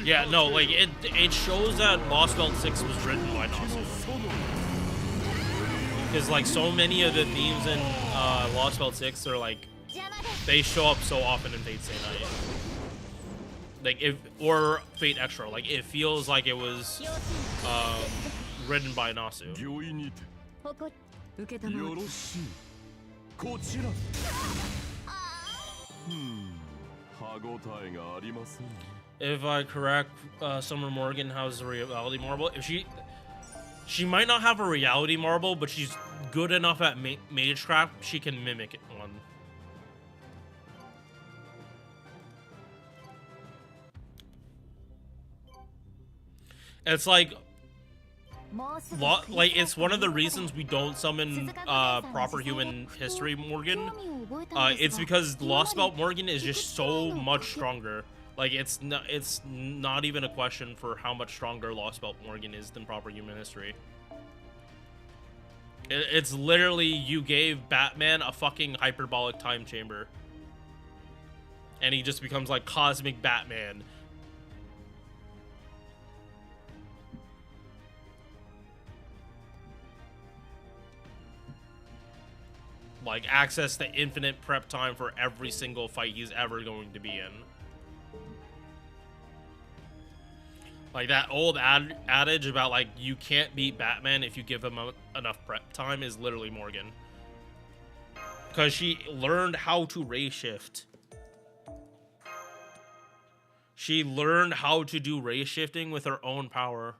Yeah, no, like, it shows that Lost Belt 6 was written by Nasu. Because, like, so many of the themes in Lost Belt 6 are, like, they show up so often in Fate Stay Night. Like, or Fate Extra, like, it feels like it was written by Nasu. If I correct, Summer Morgan has a reality marble. If she might not have a reality marble, but she's good enough at Magecraft, she can mimic one. It's like it's one of the reasons we don't summon proper human history Morgan. It's because Lost Belt Morgan is just so much stronger. Like, it's not even a question for how much stronger Lost Belt Morgan is than proper human history. It's literally, you gave Batman a fucking hyperbolic time chamber, and he just becomes like cosmic Batman. Like, access to infinite prep time for every single fight he's ever going to be in. Like, that old adage about, like, you can't beat Batman if you give him enough prep time is literally Morgan. Because she learned how to ray shift. She learned how to do ray shifting with her own power.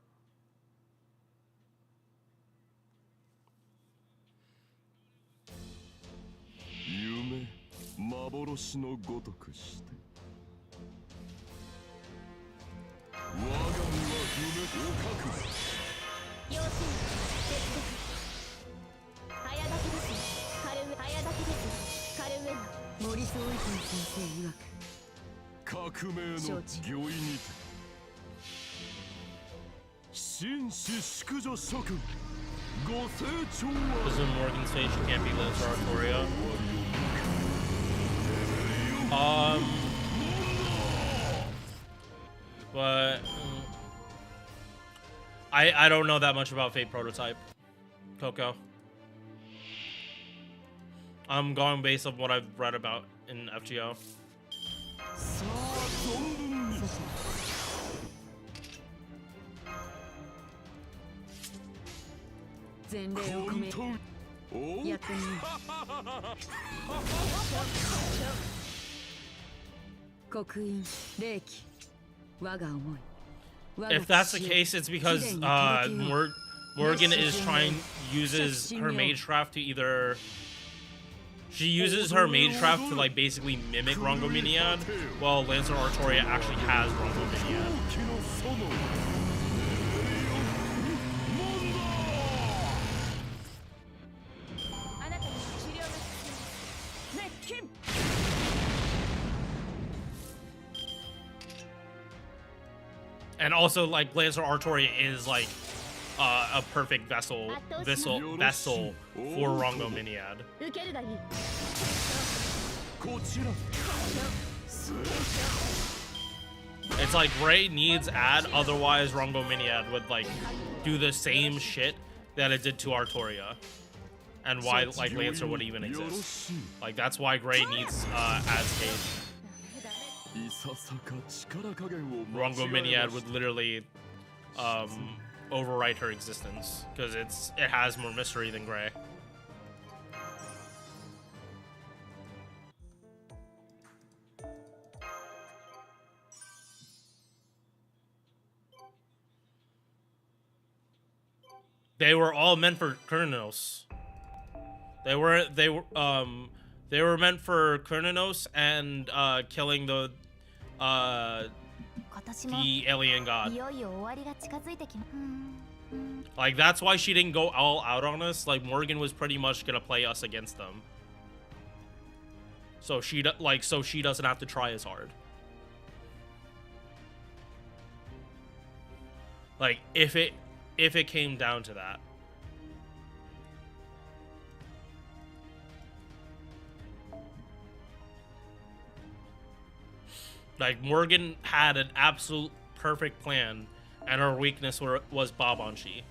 Doesn't Morgan say she can't be Lancer Artoria? But I don't know that much about Fate Prototype, Coco. I'm going based on what I've read about in FGO. If that's the case, it's because Morgan uses her Magecraft to either... She uses her Magecraft to like basically mimic Rongominiad, while Lancer Artoria actually has Rongominiad. And also, like, Lancer Artoria is like a perfect vessel for Rongominiad. It's like Ray needs Ad, otherwise Rongominiad would like do the same shit that it did to Artoria, and why like Lancer would even exist. Like that's why Gray needs Ad's case. Rongominiad would literally overwrite her existence because it has more mystery than Gray. They were all meant for Karnamas. They were meant for Karnamas and killing the alien god. Like that's why she didn't go all out on us. Like Morgan was pretty much gonna play us against them. So she doesn't have to try as hard. Like if it came down to that. Like Morgan had an absolute perfect plan, and her weakness was Babanshi.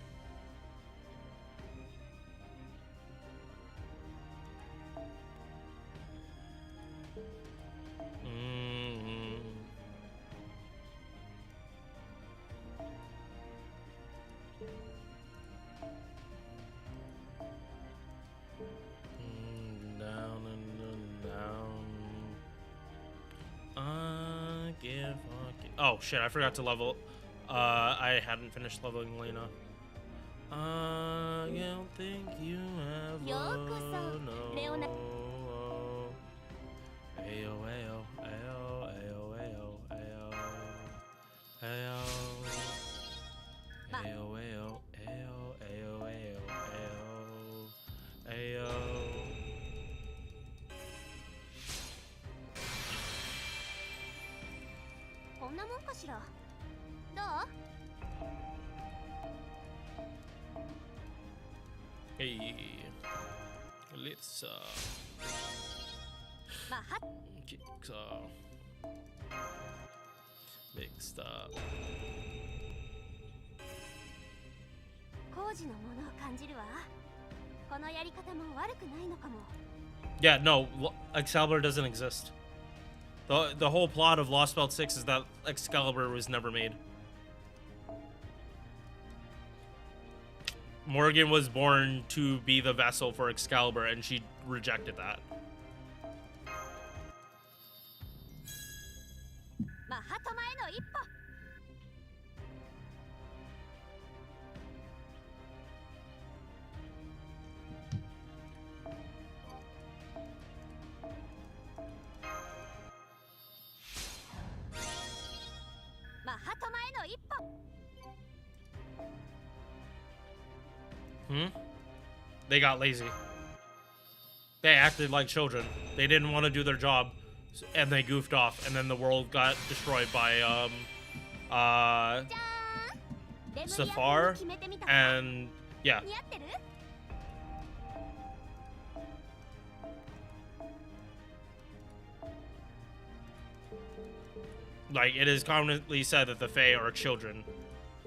Oh shit, I forgot to level. I hadn't finished leveling Lena. I don't think you have no. Ayo, ayo, ayo, ayo, ayo, ayo. Ayo. Ayo, ayo, ayo, ayo, ayo, ayo. Ayo. Hey, let's big stop. Yeah, no, Excalibur doesn't exist. The whole plot of Lost Belt 6 is that Excalibur was never made. Morgan was born to be the vessel for Excalibur, and she rejected that. They got lazy. They acted like children. They didn't want to do their job, and they goofed off, and then the world got destroyed by Safar, and yeah. Like, it is commonly said that the Fae are children.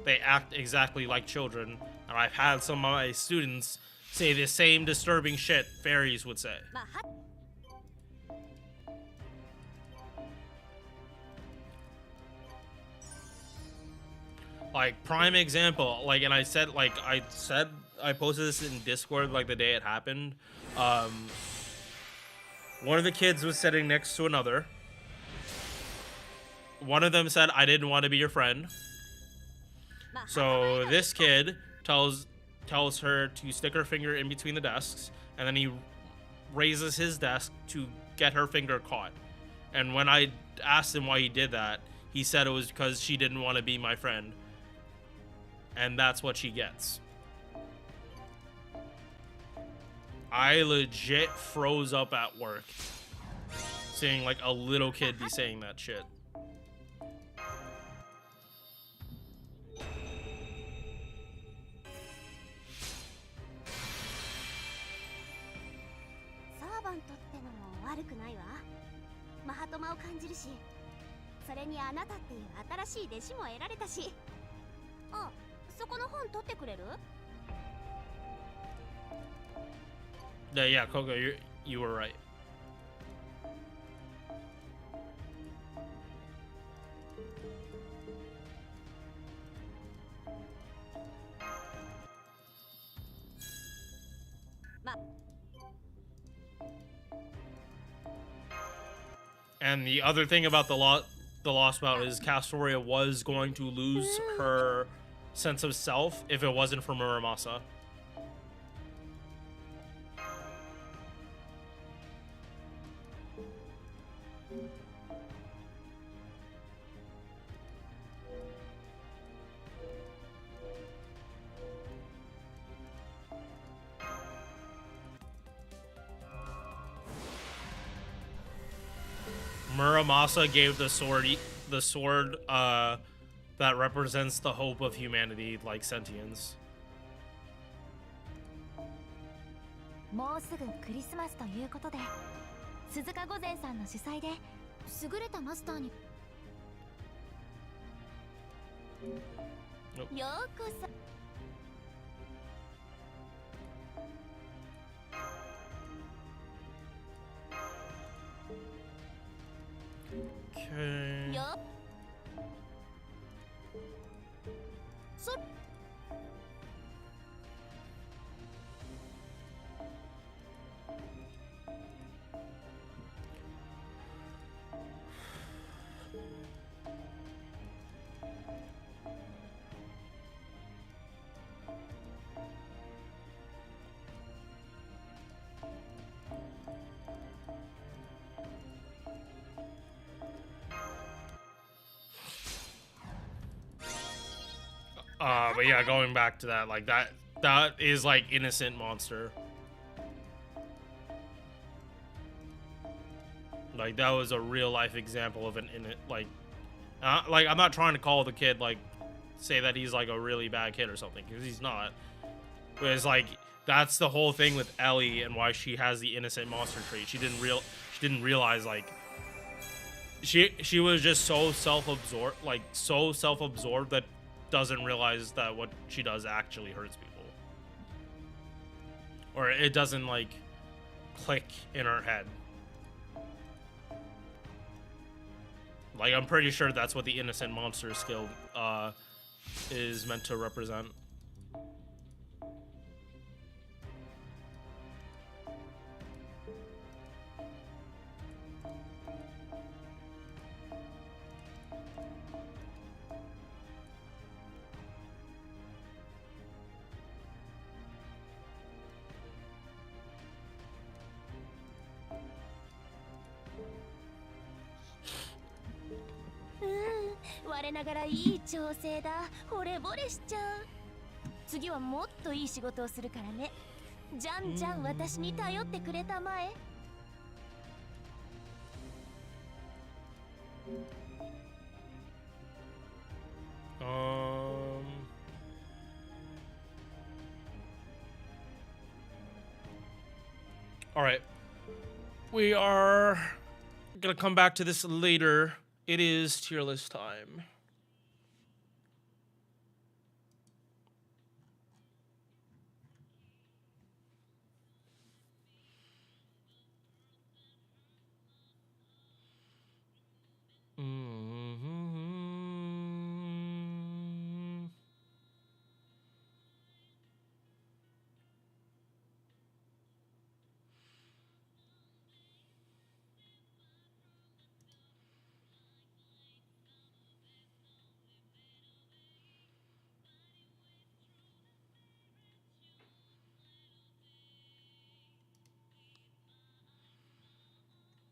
They act exactly like children, and I've had some of my students say the same disturbing shit fairies would say. Like, prime example, like, and I posted this in Discord, like, the day it happened. One of the kids was sitting next to another. One of them said, "I didn't want to be your friend." So this kid tells her to stick her finger in between the desks, and then he raises his desk to get her finger caught. And when I asked him why he did that, he said it was because she didn't want to be my friend. And that's what she gets. I legit froze up at work seeing like a little kid be saying that shit. Yeah, Coco, you were right. And the other thing about the Lost Bout is Castoria was going to lose her sense of self if it wasn't for Muramasa. Muramasa gave the sword that represents the hope of humanity, like sentience. もうすぐクリスマスということで、鈴鹿御前さんの主催で優れたマスターにようこそ。Okay. よそ But yeah, going back to that, like that is like innocent monster. Like that was a real life example of an like I'm not trying to call the kid like say that he's like a really bad kid or something, because he's not. But it's like that's the whole thing with Ellie and why she has the innocent monster trait. She didn't realize like she was just so self-absorbed that doesn't realize that what she does actually hurts people, or it doesn't like click in her head. Like I'm pretty sure that's what the innocent monster skill is meant to represent. 我ながらいい調整だ。惚れ惚れしちゃう。次はもっといい仕事をするからね。じゃんじゃん私に頼ってくれたまえ。All right. We are gonna come back to this later. It is tier list time.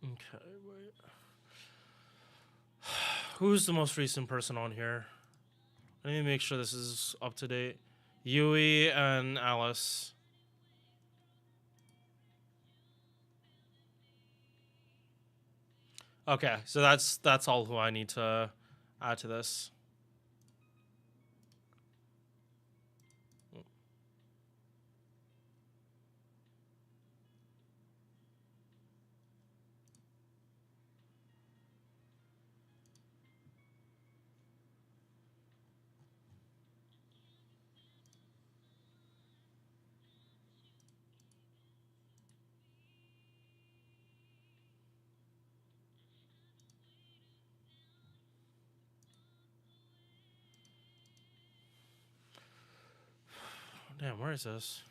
Okay, wait. Who's the most recent person on here? Let me make sure this is up to date. Yui and Alice. Okay, so that's all who I need to add to this. Damn, where is this?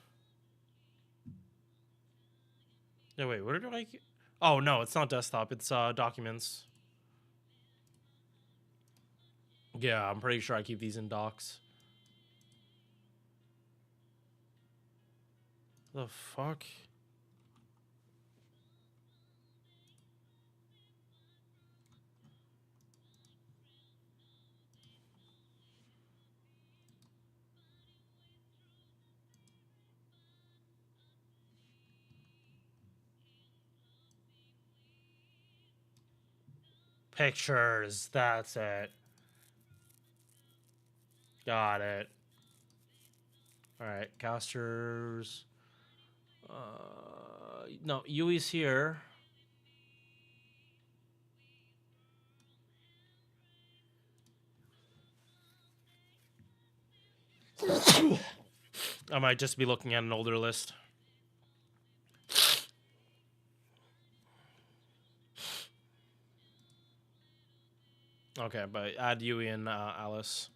Yeah, wait, where do I... Oh, no, it's not desktop. It's documents. Yeah, I'm pretty sure I keep these in docs. The fuck? Pictures, that's it. Got it. Alright, casters. No, Yui's here. I might just be looking at an older list. Okay, but add Yui and Alice.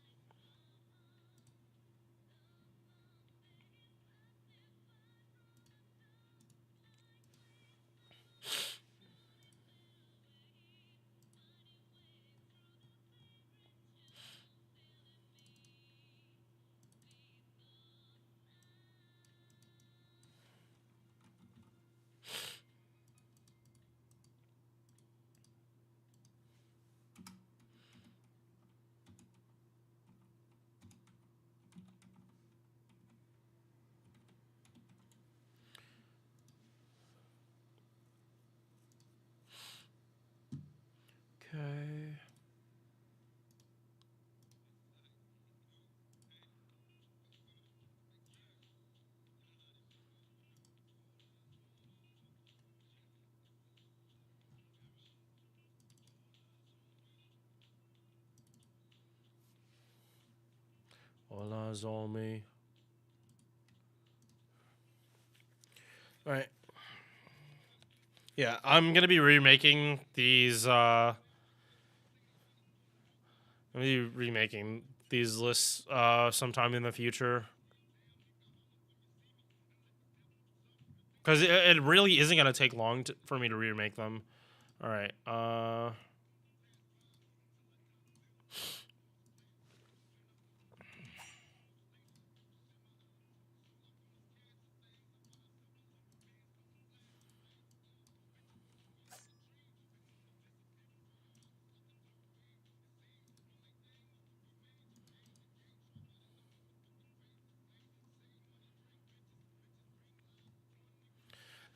Okay. All eyes on me. All right. Yeah, I'm gonna be remaking these. I'm gonna be remaking these lists sometime in the future. Because it really isn't gonna take long for me to remake them. All right.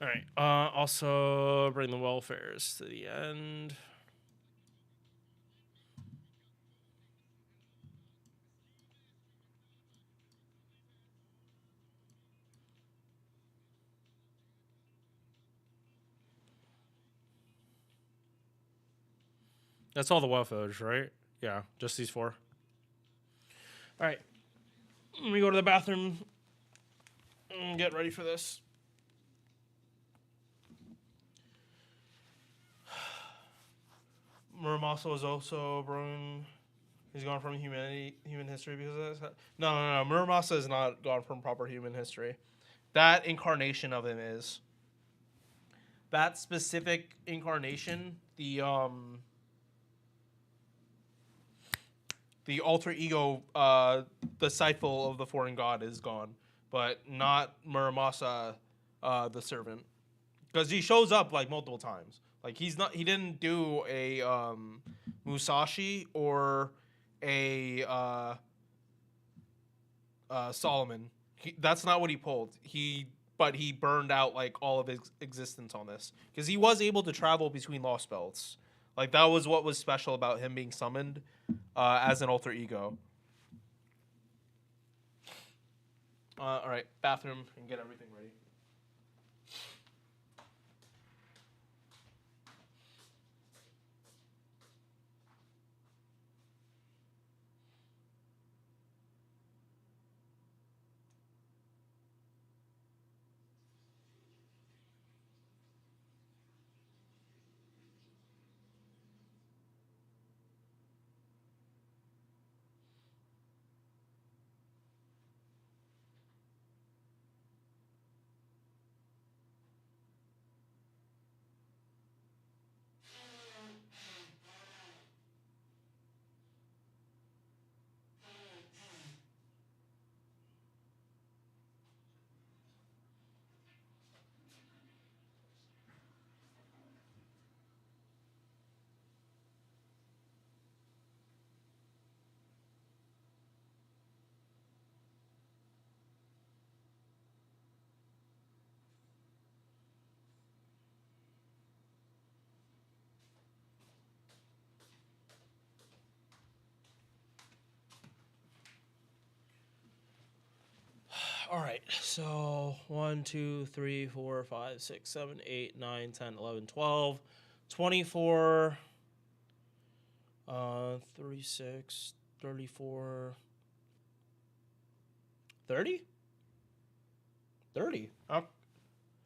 All right. Also, bring the welfares to the end. That's all the welfares, right? Yeah, just these 4. All right. Let me go to the bathroom and get ready for this. Muramasa was also brought. He's gone from human history because of that. No. Muramasa is not gone from proper human history. That incarnation of him is. That specific incarnation, the alter ego, disciple of the foreign god is gone, but not Muramasa, the servant, because he shows up like multiple times. Like he didn't do a Musashi or a Solomon. That's not what he pulled. But he burned out like all of his existence on this because he was able to travel between lost belts. Like that was what was special about him being summoned as an alter ego. All right, bathroom and get everything ready. All right, so 1, 2, 3, 4, 5, 6, 7, 8, 9, 10, 11, 12, 24, 36, 34, 30? 30.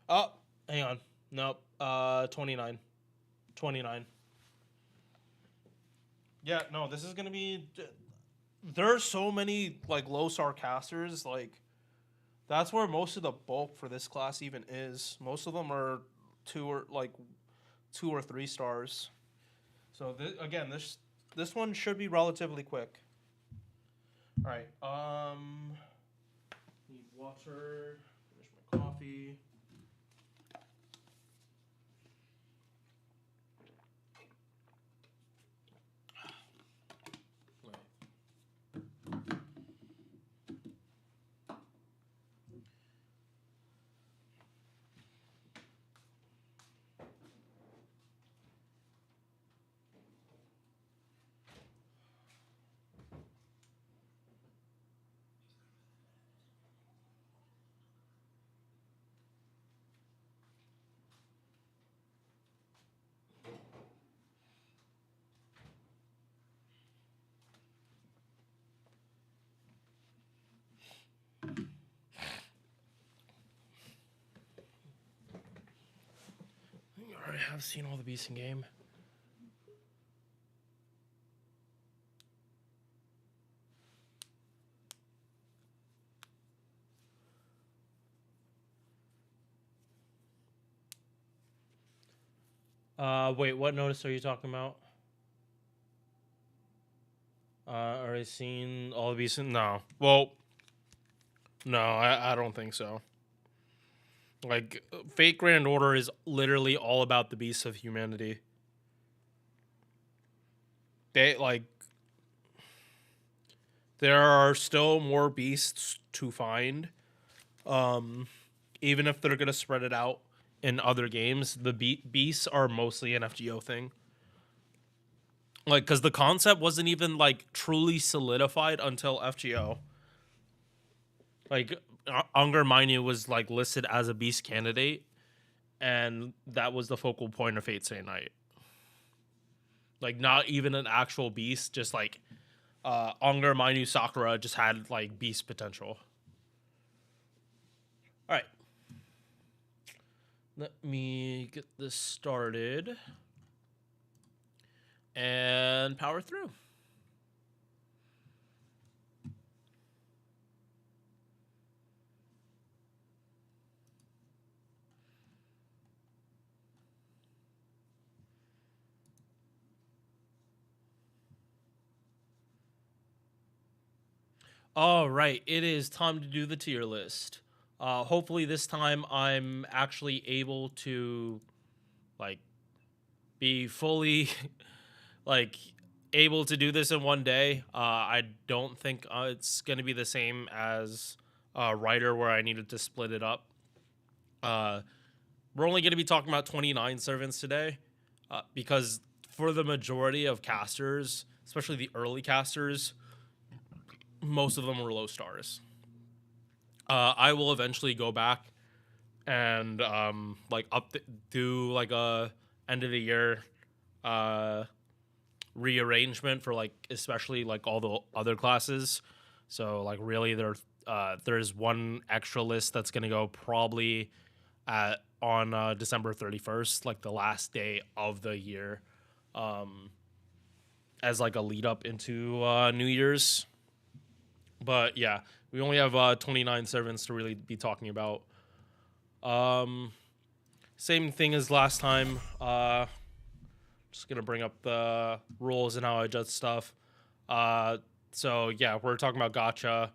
Oh, hang on. Nope. 29. 29. Yeah, no, this is going to be... There are so many, like, low Sarcasters, like... That's where most of the bulk for this class even is. Most of them are 2 or 3 stars. So again, this one should be relatively quick. All right. Need water. Finish my coffee. I have seen all the beasts in game. Wait, what notice are you talking about? Already seen all the beasts? No. Well, no, I don't think so. Like, Fate Grand Order is literally all about the beasts of humanity. There are still more beasts to find. Even if they're gonna spread it out in other games, the beasts are mostly an FGO thing. Like, because the concept wasn't even like truly solidified until FGO. Like, Unger Minyu was like listed as a beast candidate, and that was the focal point of Fate Stay Night. Like, not even an actual beast, just like Unger Minyu Sakura just had like beast potential. All right, let me get this started and power through. All right, it is time to do the tier list. Hopefully this time I'm actually able to like be fully like able to do this in one day. I don't think it's going to be the same as Writer where I needed to split it up. We're only going to be talking about 29 servants today because for the majority of casters, especially the early casters, most of them were low stars. I will eventually go back and like do like a end of the year rearrangement for like especially like all the other classes. So like really there's one extra list that's gonna go probably on December 31st, like the last day of the year, as like a lead up into New Year's. But yeah, we only have 29 servants to really be talking about. Same thing as last time. Just gonna bring up the rules and how I judge stuff. So yeah, we're talking about gacha.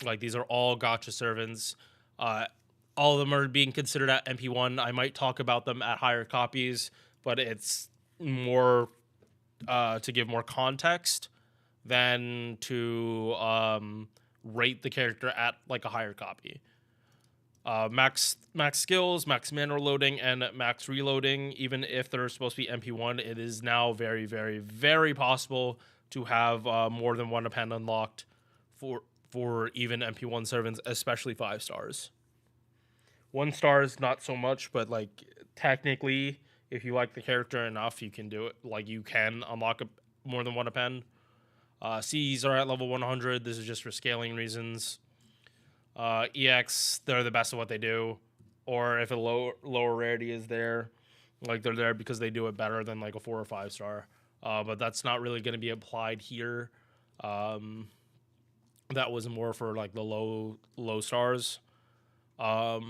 Like these are all gacha servants. All of them are being considered at MP1. I might talk about them at higher copies, but it's more to give more context than to rate the character at like a higher copy. Max skills, max mana loading, and max reloading. Even if they're supposed to be MP1, it is now very, very, very possible to have more than one append unlocked for even MP1 servants, especially 5 stars. 1 star is not so much, but like technically, if you like the character enough, you can do it. Like you can unlock more than one append. Cs are at level 100. This is just for scaling reasons. EX, they're the best at what they do. Or if a lower rarity is there, like they're there because they do it better than like a 4 or 5 star. But that's not really going to be applied here. That was more for like the low stars. A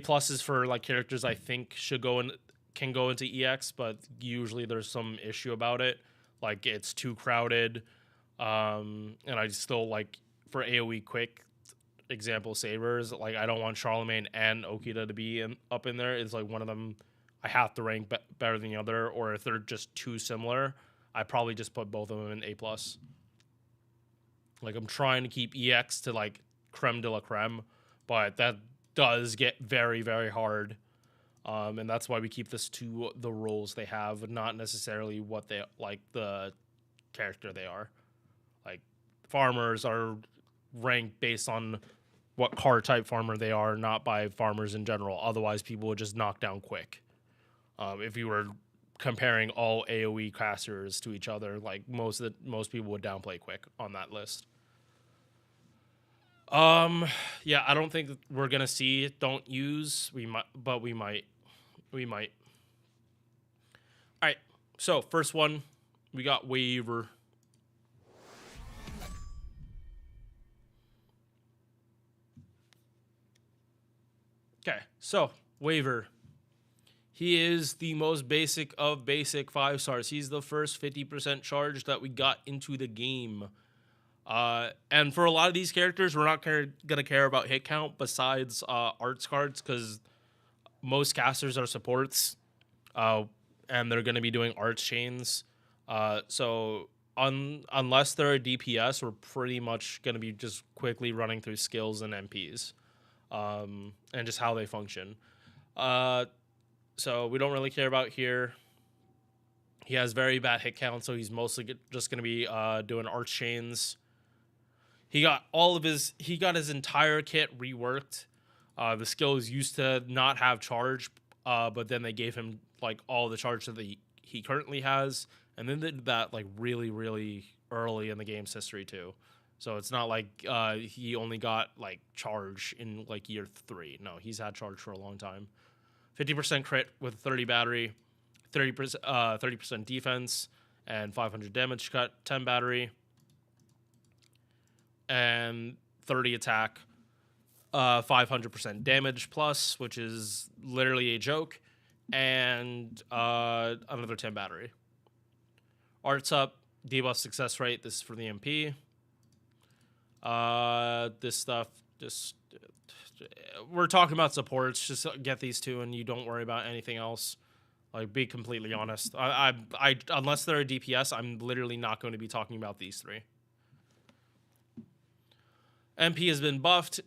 plus is for like characters I think can go into EX, but usually there's some issue about it. Like it's too crowded. And I still like for AoE quick example sabers, like I don't want Charlemagne and Okita to be up in there. It's like one of them I have to rank better than the other, or if they're just too similar, I probably just put both of them in A plus. Like I'm trying to keep EX to like creme de la creme, but that does get very, very hard. And that's why we keep this to the roles they have, not necessarily what they like the character they are. Like farmers are ranked based on what card type farmer they are, not by farmers in general. Otherwise, people would just knock down quick. If you were comparing all AoE casters to each other, like most people would downplay quick on that list. Yeah, I don't think we're gonna see don't use. We might, but we might. All right. So first one, we got Waiver. Okay, so Waiver. He is the most basic of basic 5 stars. He's the first 50% charge that we got into the game. And for a lot of these characters, we're not going to care about hit count besides arts cards, because most casters are supports, and they're going to be doing arts chains. So unless they're a DPS, we're pretty much going to be just quickly running through skills and MPs, and just how they function. So we don't really care about here. He has very bad hit count, so he's mostly just going to be doing arch chains. He got his entire kit reworked. The skills used to not have charge, but then they gave him like all the charge that he currently has, and then they did that like really, really early in the game's history too. So it's not like he only got like charge in like year 3. No, he's had charge for a long time. 50% crit with 30 battery, 30% defense, and 500 damage cut, 10 battery, and 30 attack, 500% damage plus, which is literally a joke, and another 10 battery. Arts up, debuff success rate. This is for the MP. This stuff, just we're talking about supports. Just get these two, and you don't worry about anything else. Like, be completely honest. I unless they're a DPS, I'm literally not going to be talking about these 3. MP has been buffed.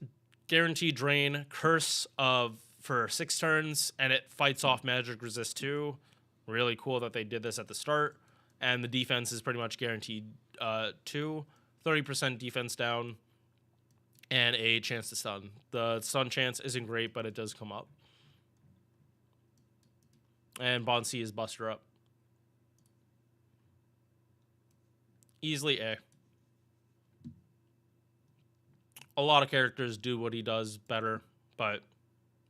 Guaranteed drain, curse for 6 turns, and it fights off magic resist too. Really cool that they did this at the start. And the defense is pretty much guaranteed 2. 30% defense down, and a chance to stun. The stun chance isn't great, but it does come up. And Bond C is Buster up. Easily A. A lot of characters do what he does better, but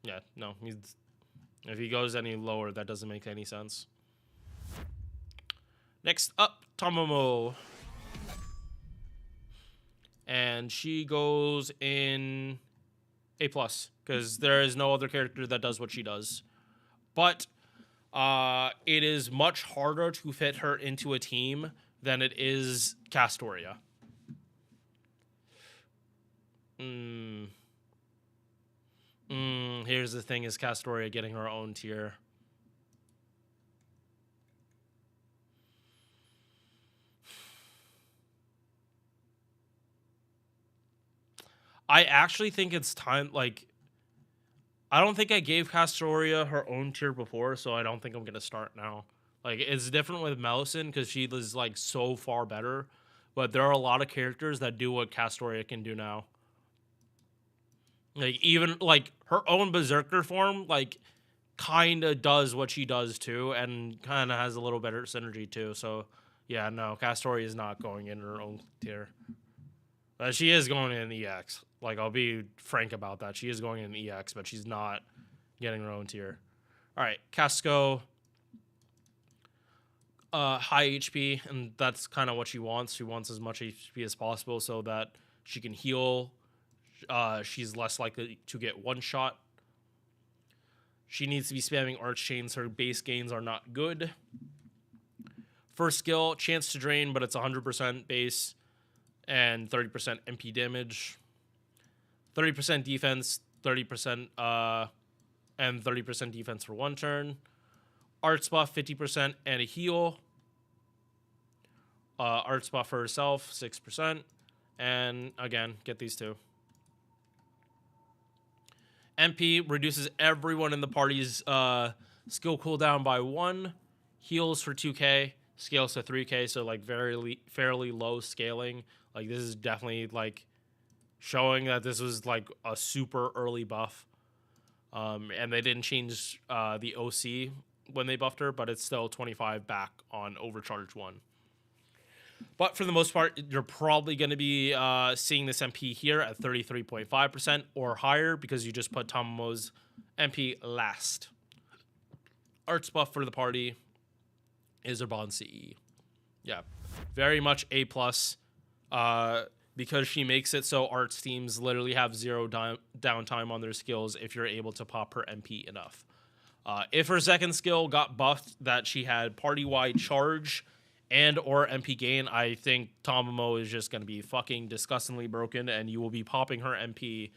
yeah, no. If he goes any lower, that doesn't make any sense. Next up, Tomomo. And she goes in A+, because there is no other character that does what she does. But it is much harder to fit her into a team than it is Castoria. Here's the thing, is Castoria getting her own tier? I actually think it's time, like, I don't think I gave Castoria her own tier before, so I don't think I'm going to start now. Like, it's different with Melisande because she is, like, so far better, but there are a lot of characters that do what Castoria can do now. Like, even, like, her own Berserker form, like, kind of does what she does, too, and kind of has a little better synergy, too. So, yeah, no, Castoria is not going in her own tier. She is going in EX. Like, I'll be frank about that. She is going in EX, but she's not getting her own tier. All right, Casco. High HP, and that's kind of what she wants. She wants as much HP as possible so that she can heal. She's less likely to get one shot. She needs to be spamming arch chains. Her base gains are not good. First skill, chance to drain, but it's 100% base and 30% MP damage. 30% defense, 30% and 30% defense for 1 turn. Arts buff 50% and a heal. Arts buff for herself 6%, and again, get these 2. MP reduces everyone in the party's skill cooldown by 1. Heals for 2k. Scales to 3k. So like fairly low scaling. Like, this is definitely like showing that this was like a super early buff. And they didn't change the OC when they buffed her, but it's still 25 back on Overcharge 1. But for the most part, you're probably going to be seeing this MP here at 33.5% or higher because you just put Tomomo's MP last. Arts buff for the party is Urban CE. Yeah, very much A+. Because she makes it so arts teams literally have 0 downtime on their skills if you're able to pop her MP enough. If her second skill got buffed that she had party-wide charge and or MP gain, I think Tomomo is just going to be fucking disgustingly broken, and you will be popping her MP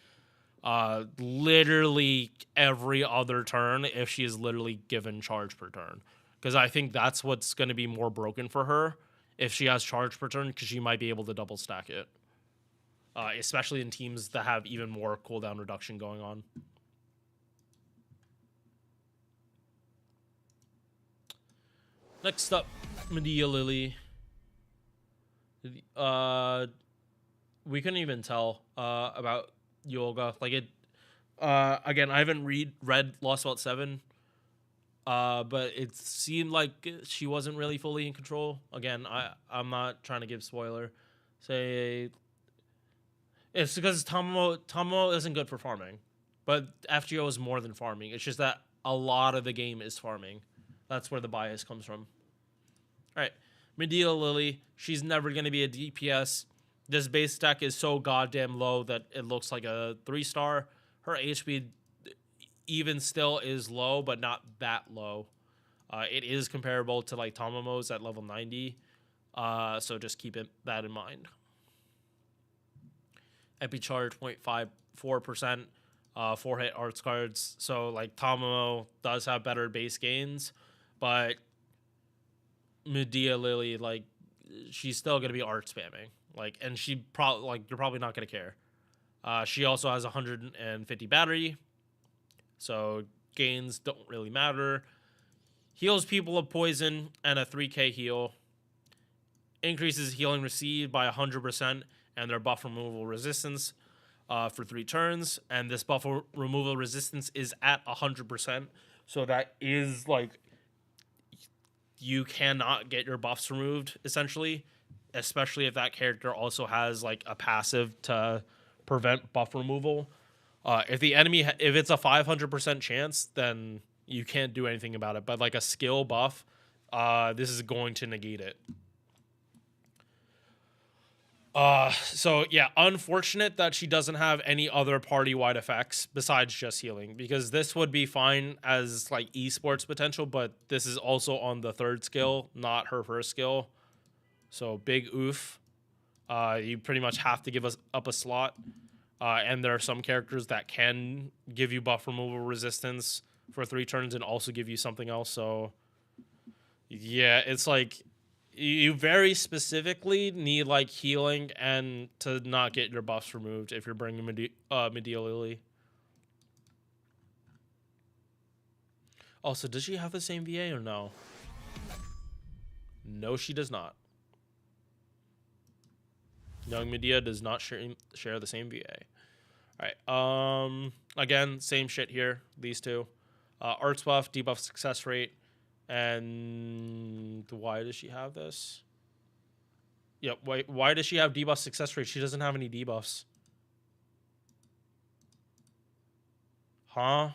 literally every other turn if she is literally given charge per turn. Because I think that's what's going to be more broken for her if she has charge per turn, because she might be able to double stack it. Especially in teams that have even more cooldown reduction going on. Next up, Medea Lily. We couldn't even tell about Yoga. Like it. Again, I haven't read Lost Belt 7. But it seemed like she wasn't really fully in control. Again, I'm not trying to give spoiler. Say it's because Tamamo isn't good for farming, but FGO is more than farming. It's just that a lot of the game is farming. That's where the bias comes from. All right, Medea Lily. She's never going to be a DPS. This base stack is so goddamn low that it looks like a 3-star. Her HP even still is low, but not that low. It is comparable to like Tamamo's at level 90. So just keep that in mind. Epi charge 0.54%, 4-hit arts cards. So like Tamamo does have better base gains, but Medea Lily, like, she's still gonna be art spamming. Like, and she probably, like, you're probably not gonna care. She also has 150 battery, so gains don't really matter. Heals people of poison and a 3k heal. Increases healing received by 100% and their buff removal resistance for 3 turns. And this buff removal resistance is at 100%. So that is like, you cannot get your buffs removed, essentially. Especially if that character also has like a passive to prevent buff removal. If the enemy, if it's a 500% chance, then you can't do anything about it. But like a skill buff, this is going to negate it. So yeah, unfortunate that she doesn't have any other party-wide effects besides just healing, because this would be fine as like esports potential, but this is also on the 3rd skill, not her 1st skill. So big oof. You pretty much have to give us up a slot. And there are some characters that can give you buff removal resistance for 3 turns and also give you something else. So yeah, it's like you very specifically need like healing and to not get your buffs removed if you're bringing Medea Lily. Also, does she have the same VA or no? No, she does not. Young Medea does not share the same VA. All right. Again, same shit here. These two. Arts buff, debuff success rate. And why does she have this? Yeah, why does she have debuff success rate? She doesn't have any debuffs. Huh?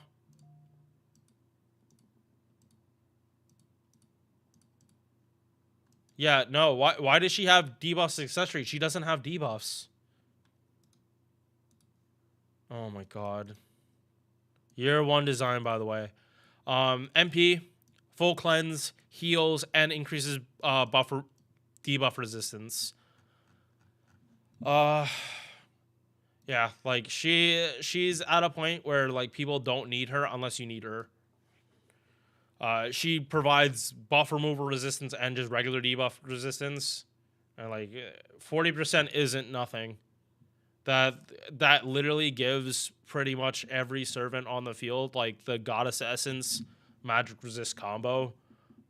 Yeah, no. Why does she have debuff success rate? She doesn't have debuffs. Oh my god. Year 1 design, by the way. MP, full cleanse, heals, and increases debuff resistance. Yeah, like she's at a point where like people don't need her unless you need her. She provides buff removal resistance and just regular debuff resistance. And like 40% isn't nothing. That literally gives pretty much every servant on the field like the Goddess Essence magic resist combo.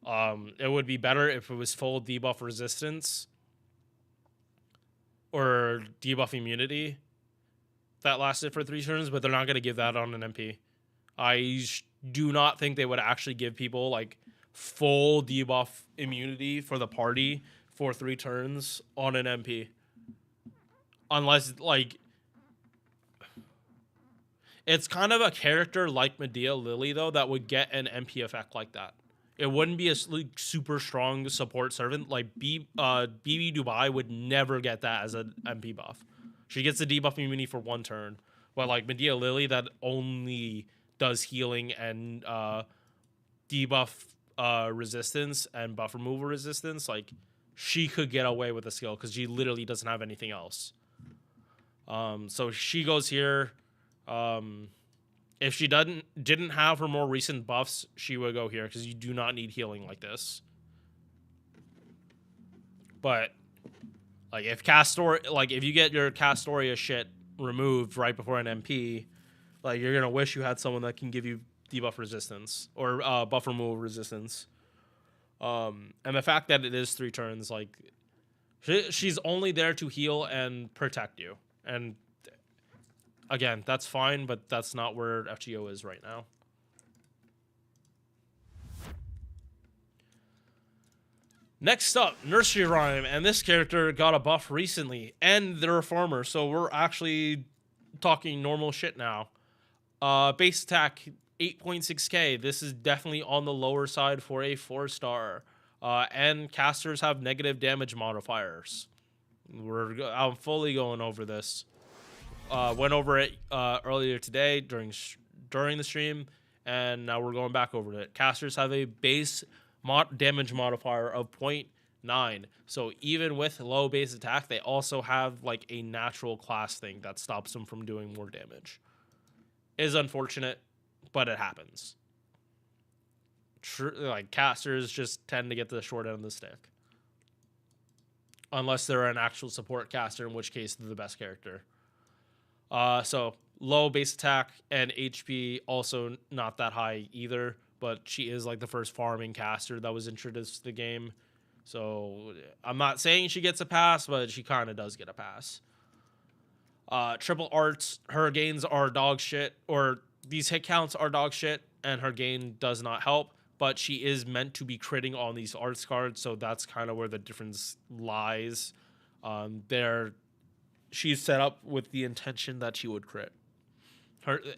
It would be better if it was full debuff resistance or debuff immunity that lasted for 3 turns, but they're not going to give that on an MP. I do not think they would actually give people like full debuff immunity for the party for 3 turns on an MP. Unless, like, it's kind of a character like Medea Lily, though, that would get an MP effect like that. It wouldn't be a super strong support servant. Like, BB Dubai would never get that as an MP buff. She gets the debuff immunity for 1 turn. But, like, Medea Lily, that only does healing and debuff resistance and buff removal resistance. Like, she could get away with a skill because she literally doesn't have anything else. So she goes here. If she didn't have her more recent buffs, she would go here because you do not need healing like this. But like if you get your Castoria shit removed right before an MP, like you're gonna wish you had someone that can give you debuff resistance or buff removal resistance. And the fact that it is 3 turns, like, she's only there to heal and protect you. And again, that's fine, but that's not where FGO is right now. Next up, Nursery Rhyme, and this character got a buff recently, and the Reformer, so we're actually talking normal shit now. Base attack, 8.6k. This is definitely on the lower side for a 4-star. And casters have negative damage modifiers. I'm fully going over this. Went over it earlier today during the stream, and now we're going back over it. Casters have a base damage modifier of 0.9, so even with low base attack, they also have like a natural class thing that stops them from doing more damage. Is unfortunate, but it happens. Like, casters just tend to get the short end of the stick, unless they're an actual support caster, in which case they're the best character. So low base attack and HP, also not that high either, but she is like the first farming caster that was introduced to the game. So I'm not saying she gets a pass, but she kind of does get a pass. Triple arts, her gains are dog shit, or these hit counts are dog shit, and her gain does not help, but she is meant to be critting on these arts cards, so that's kind of where the difference lies. She's set up with the intention that she would crit.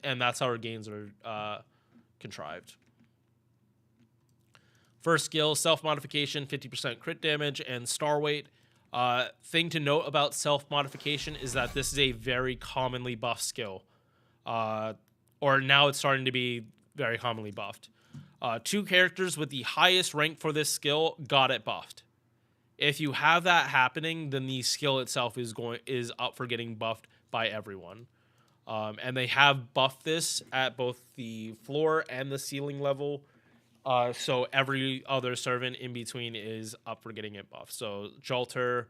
And that's how her gains are contrived. First skill, self-modification, 50% crit damage, and star weight. Thing to note about self-modification is that this is a very commonly buffed skill. Or now it's starting to be very commonly buffed. 2 characters with the highest rank for this skill got it buffed. If you have that happening, then the skill itself is up for getting buffed by everyone. And they have buffed this at both the floor and the ceiling level. So every other servant in between is up for getting it buffed. So Jolter,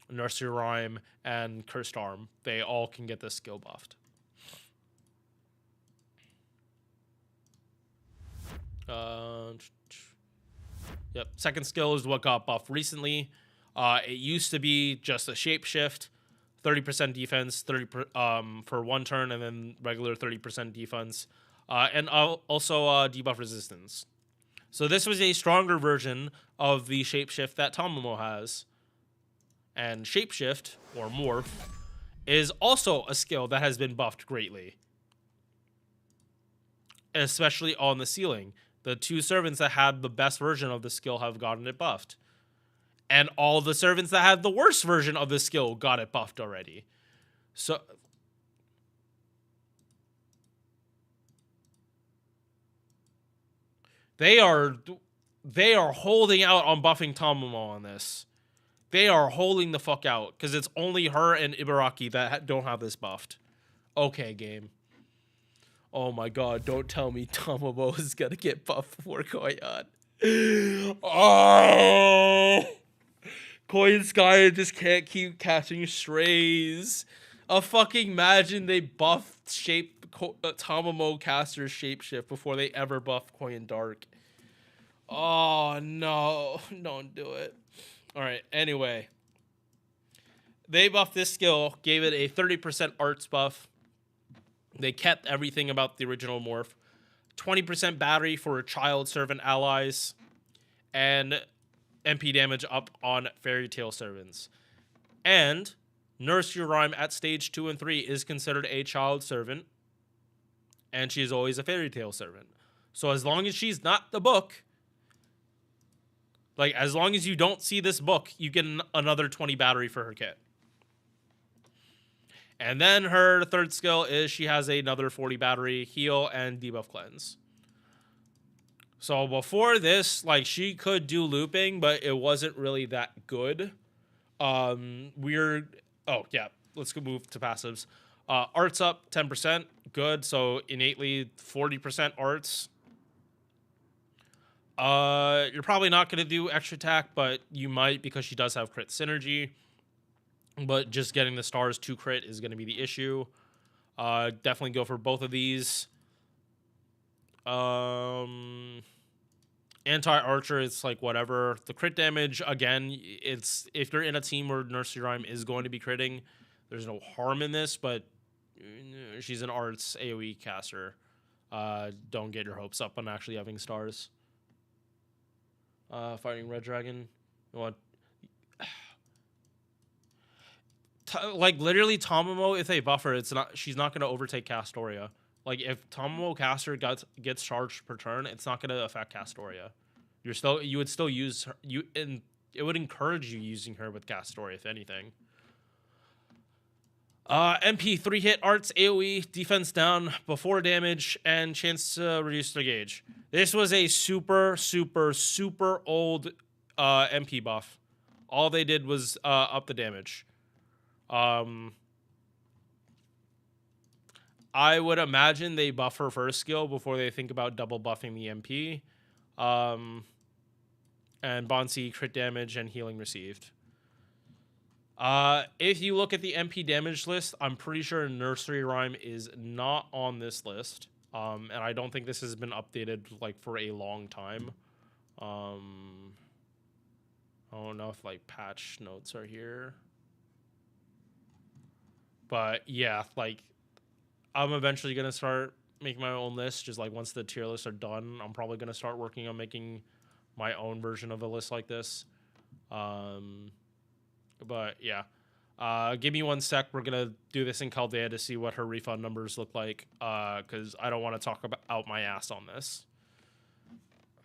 Nursery Rhyme, and Cursed Arm, they all can get this skill buffed. Yep, second skill is what got buffed recently. It used to be just a shapeshift, 30% defense, 30 for 1 turn, and then regular 30% defense. And also debuff resistance. So this was a stronger version of the shapeshift that Tomomo has. And shapeshift, or morph, is also a skill that has been buffed greatly. Especially on the ceiling. The 2 servants that had the best version of the skill have gotten it buffed. And all the servants that had the worst version of the skill got it buffed already. So They are holding out on buffing Tomomo on this. They are holding the fuck out, because it's only her and Ibaraki that don't have this buffed. Okay, game. Oh my god, don't tell me Tomomo is gonna get buffed before Koyan. Oh! Koyan Sky just can't keep catching strays. Fucking imagine they buff Tomomo caster's shapeshift before they ever buff Koyan Dark. Oh no, don't do it. Alright, anyway. They buffed this skill, gave it a 30% arts buff. They kept everything about the original morph. 20% battery for child servant allies. And MP damage up on fairy tale servants. And Nursery Rhyme at stage 2 and 3 is considered a child servant. And she is always a fairy tale servant. So as long as she's not the book, like as long as you don't see this book, you get another 20 battery for her kit. And then her third skill is she has another 40 battery, heal, and debuff cleanse. So before this, like, she could do looping, but it wasn't really that good. Oh yeah, let's go move to passives. Arts up 10%, good. So innately 40% arts. You're probably not going to do extra attack, but you might because she does have crit synergy. But just getting the stars to crit is going to be the issue. Definitely go for both of these. Anti-archer, it's like whatever. The crit damage, again, it's if you're in a team where Nursery Rhyme is going to be critting, there's no harm in this, but she's an arts AoE caster. Don't get your hopes up on actually having stars. Fighting Red Dragon. You want like literally Tamamo, if they buff her, she's not gonna overtake Castoria. Like if Tamamo caster gets charged per turn, it's not gonna affect Castoria. You would still use her, and it would encourage you using her with Castoria if anything. MP 3-hit arts AoE, defense down before damage, and chance to reduce the gauge. This was a super old MP buff. All they did was up the damage. I would imagine they buff her first skill before they think about double buffing the MP. And Bonsi crit damage and healing received. If you look at the MP damage list, I'm pretty sure Nursery Rhyme is not on this list. And I don't think this has been updated like for a long time. I don't know if like patch notes are here. But yeah, like I'm eventually going to start making my own list. Just like once the tier lists are done, I'm probably going to start working on making my own version of a list like this. But yeah, give me 1 sec. We're going to do this in Chaldea to see what her refund numbers look like. Cause I don't want to talk out my ass on this.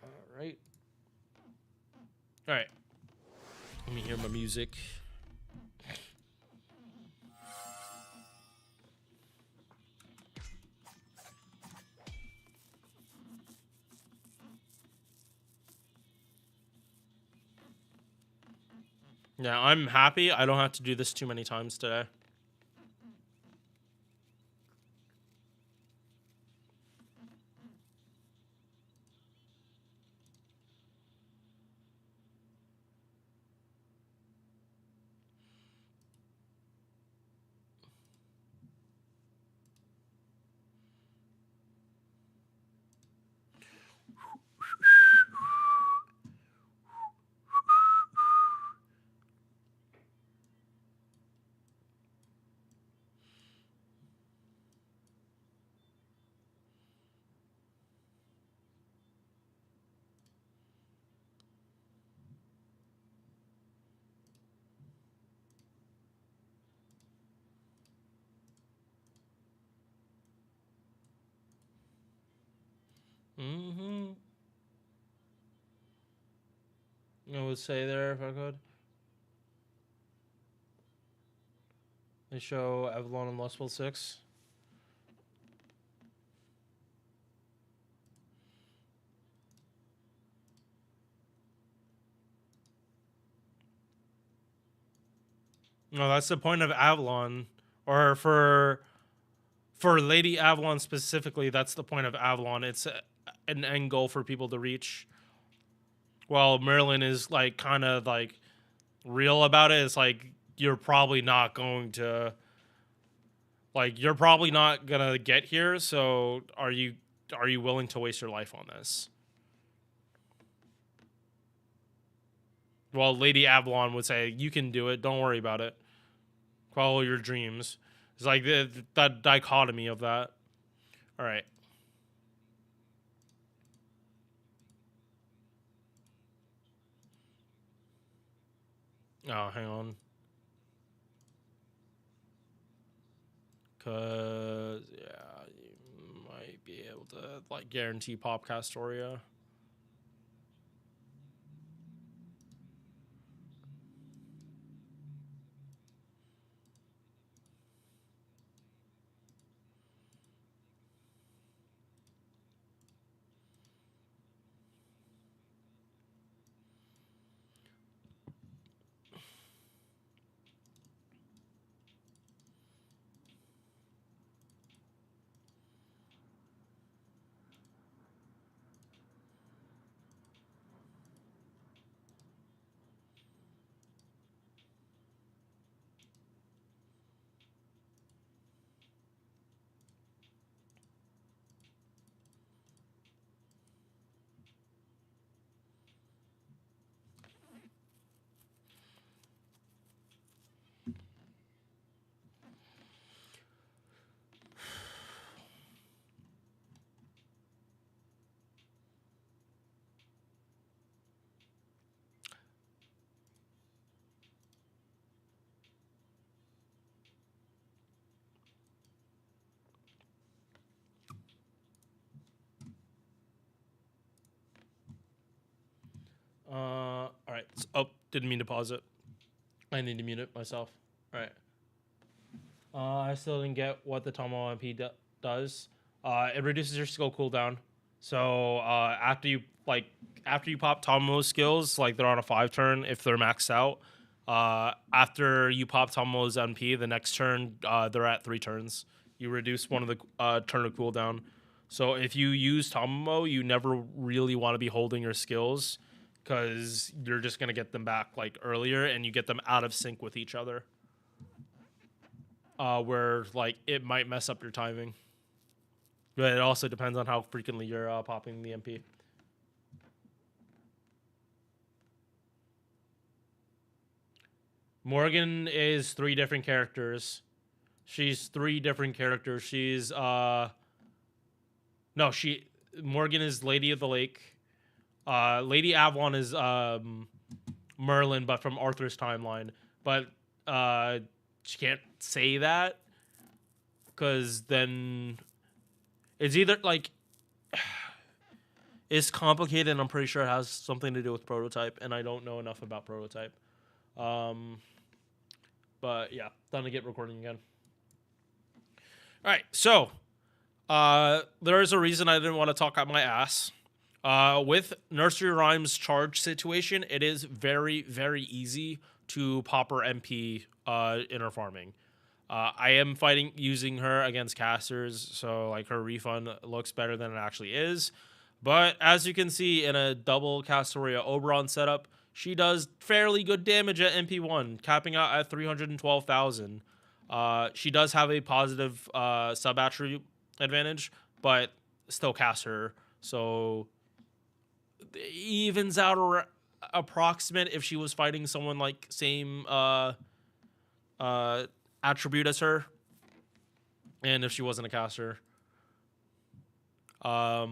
All right. Let me hear my music. Yeah, I'm happy. I don't have to do this too many times today. I would say there if I could. They show Avalon and Lustful 6. No, that's the point of Avalon, or for Lady Avalon specifically. That's the point of Avalon. It's an end goal for people to reach. While Merlin is like kind of like real about it. It's like you're probably not going to, like you're probably not gonna get here. So are you willing to waste your life on this? Well, Lady Avalon would say, you can do it. Don't worry about it. Follow your dreams. It's like that dichotomy of that. All right. Oh, hang on. Cause yeah, you might be able to like guarantee pop Castoria. right. Oh, didn't mean to pause it. I need to mute it myself. All right. I still didn't get what the Tomo MP does. It reduces your skill cooldown. So after you pop Tomo's skills, like they're on a 5 turn if they're maxed out. After you pop Tomo's MP, the next turn they're at 3 turns. You reduce one of the turn of cooldown. So if you use Tomo, you never really want to be holding your skills because you're just gonna get them back like earlier, and you get them out of sync with each other. Where like it might mess up your timing. But it also depends on how frequently you're popping the MP. Morgan is 3 different characters. She's 3 different characters. She's Morgan is Lady of the Lake. Lady Avalon is Merlin, but from Arthur's timeline. But she can't say that because then it's either like it's complicated, and I'm pretty sure it has something to do with Prototype, and I don't know enough about Prototype. But yeah, time to get recording again. All right, so there is a reason I didn't want to talk out my ass. With Nursery Rhyme's charge situation, it is very, very easy to pop her MP in her farming. I am fighting using her against casters, so like her refund looks better than it actually is. But as you can see in a double Castoria Oberon setup, she does fairly good damage at MP1, capping out at 312,000. She does have a positive sub-attribute advantage, but still cast her, so it evens out approximate if she was fighting someone like same attribute as her, and if she wasn't a caster. But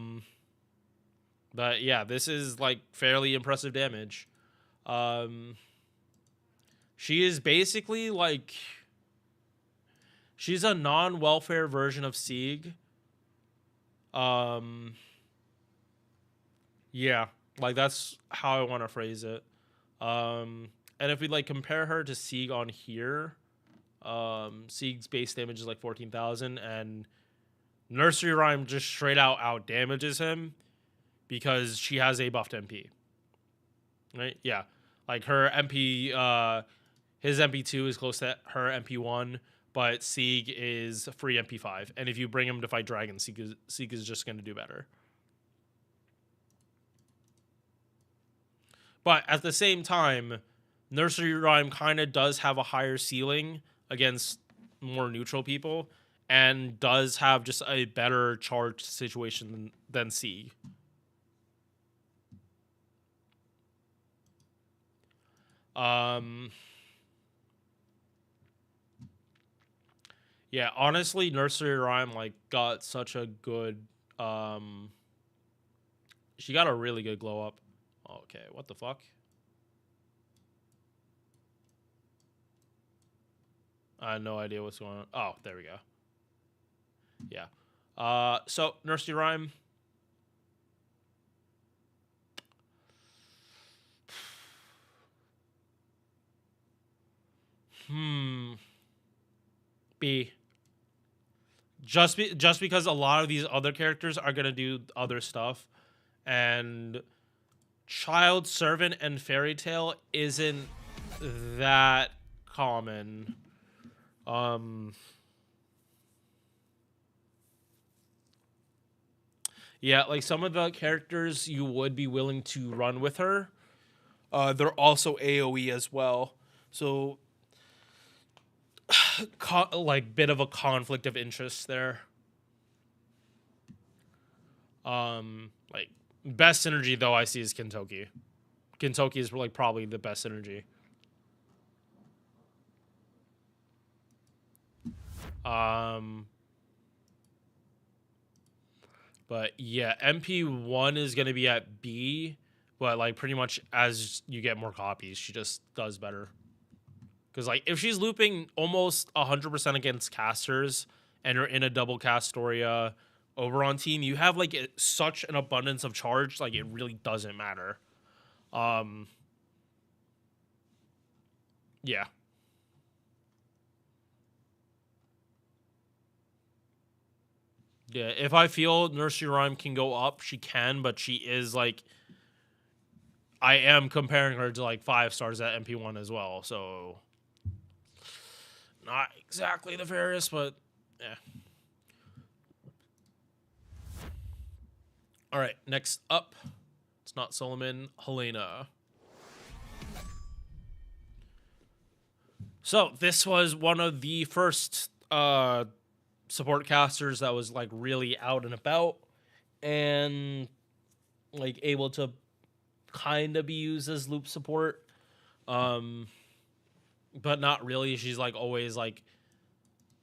yeah, this is like fairly impressive damage. She is basically like, she's a non-welfare version of Sieg. Yeah, like that's how I want to phrase it. And if we like compare her to Sieg on here, Sieg's base damage is like 14,000, and Nursery Rhyme just straight out damages him because she has a buffed MP. Right? Yeah. Like her MP, his MP2 is close to her MP1, but Sieg is free MP5. And if you bring him to fight dragons, Sieg is just going to do better. But at the same time, Nursery Rhyme kind of does have a higher ceiling against more neutral people, and does have just a better charge situation than Sieg. Yeah, honestly, Nursery Rhyme like got such a good she got a really good glow up. Okay, what the fuck? I have no idea what's going on. Oh, there we go. Yeah. So Nursery Rhyme. B. Just because a lot of these other characters are gonna do other stuff, and Child Servant and Fairy Tale isn't that common. Yeah, like some of the characters you would be willing to run with her, they're also AoE as well. So like bit of a conflict of interest there. Like best synergy though I see is Kintoki. Kintoki is like probably the best synergy. But yeah, MP1 is gonna be at B, but like pretty much as you get more copies, she just does better. Because like if she's looping almost 100% against casters and you're in a double Castoria Oberon team, you have like such an abundance of charge, like it really doesn't matter. Yeah. Yeah, if I feel Nursery Rhyme can go up, she can, but she is like, I am comparing her to like 5 stars at MP1 as well, so not exactly the fairest, but yeah. All right, next up, it's not Solomon, Helena. So this was one of the first support casters that was like really out and about and like able to kind of be used as loop support, but not really. She's like always like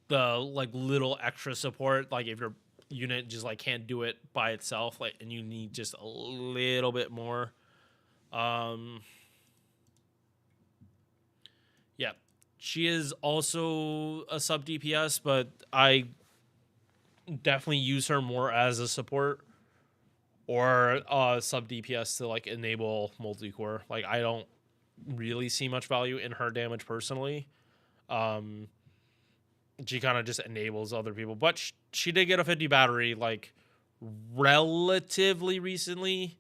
the like little extra support, like if your unit just like can't do it by itself, like, and you need just a little bit more. Yeah, she is also a sub DPS, but I definitely use her more as a support or sub DPS to like enable multi-core. Like, I don't really see much value in her damage personally. She kind of just enables other people, but she did get a 50 battery like relatively recently,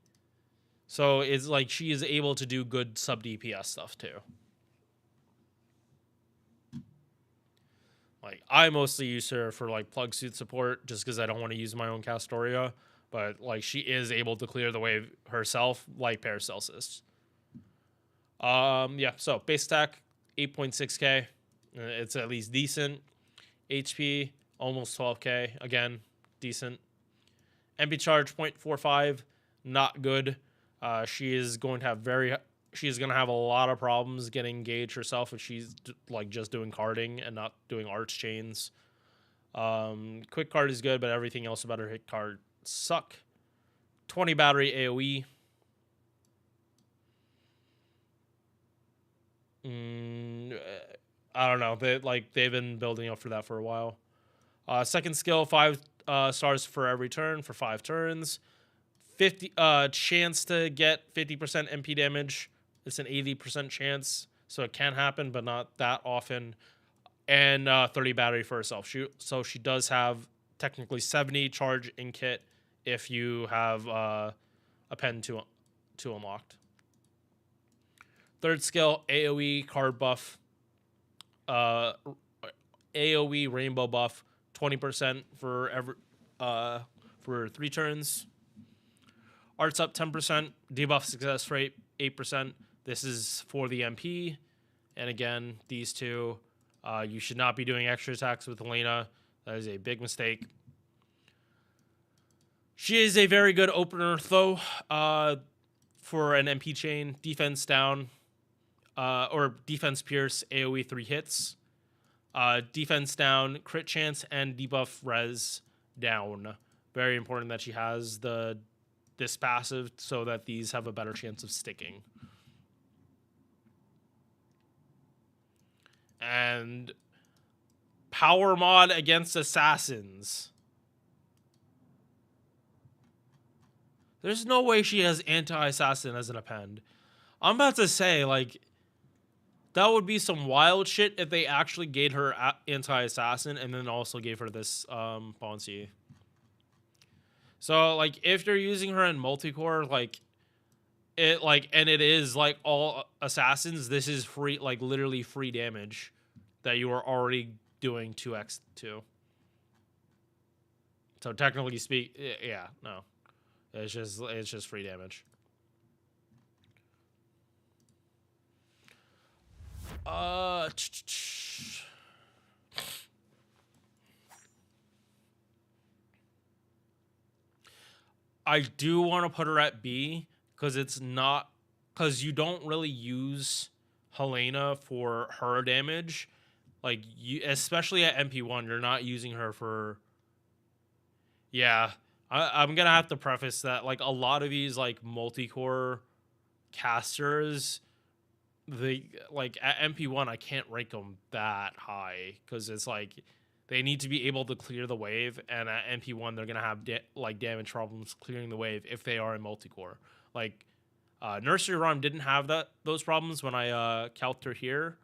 so it's like she is able to do good sub DPS stuff too. Like, I mostly use her for like plug suit support just because I don't want to use my own Castoria, but like she is able to clear the wave herself like Paracelsus. Yeah, so base attack 8.6k, it's at least decent. HP almost 12k, again decent. MP charge 0.45, not good. She is going to have a lot of problems getting engaged herself if she's like just doing carding and not doing arch chains. Quick card is good, but everything else about her hit card suck. 20 battery AoE. I don't know. They've been building up for that for a while. Second skill, 5 stars for every turn for 5 turns. 50 chance to get 50% MP damage. It's an 80% chance, so it can happen, but not that often. And 30 battery for herself. So she does have technically 70 charge in kit if you have a pen to unlocked. Third skill, AoE card buff. AoE rainbow buff, 20% for 3 turns. Arts up 10%. Debuff success rate 8%. This is for the MP. And again, these two, you should not be doing extra attacks with Helena. That is a big mistake. She is a very good opener, though, for an MP chain. Defense down, or defense pierce, AoE 3 hits. Defense down, crit chance, and debuff res down. Very important that she has this passive so that these have a better chance of sticking. And power mod against assassins. There's no way she has anti-assassin as an append. I'm about to say, like, that would be some wild shit if they actually gave her anti-assassin and then also gave her this Bonsi. So, like, if you're using her in multicore, and it is like all assassins, this is free, like literally free damage that you are already doing 2x2. So technically yeah, no. It's just free damage. I do want to put her at B because you don't really use Helena for her damage. Like, especially at MP1, you're not using her for. Yeah, I'm gonna have to preface that, like, a lot of these like multi-core casters, like at MP1 I can't rank them that high because it's like they need to be able to clear the wave, and at MP1 they're gonna have damage problems clearing the wave if they are in multi-core. Like, Nursery Rhyme didn't have those problems when I calced her here,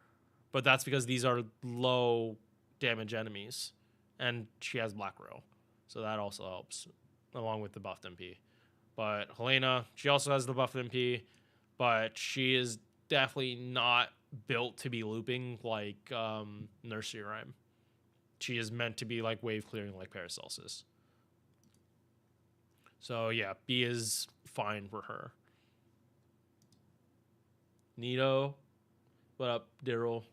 but that's because these are low damage enemies, and she has Black Row, so that also helps, along with the buffed MP. But Helena, she also has the buffed MP, but she is definitely not built to be looping like Nursery Rhyme. She is meant to be like wave clearing like Paracelsus. So yeah, B is fine for her. Nito, what up, Daryl?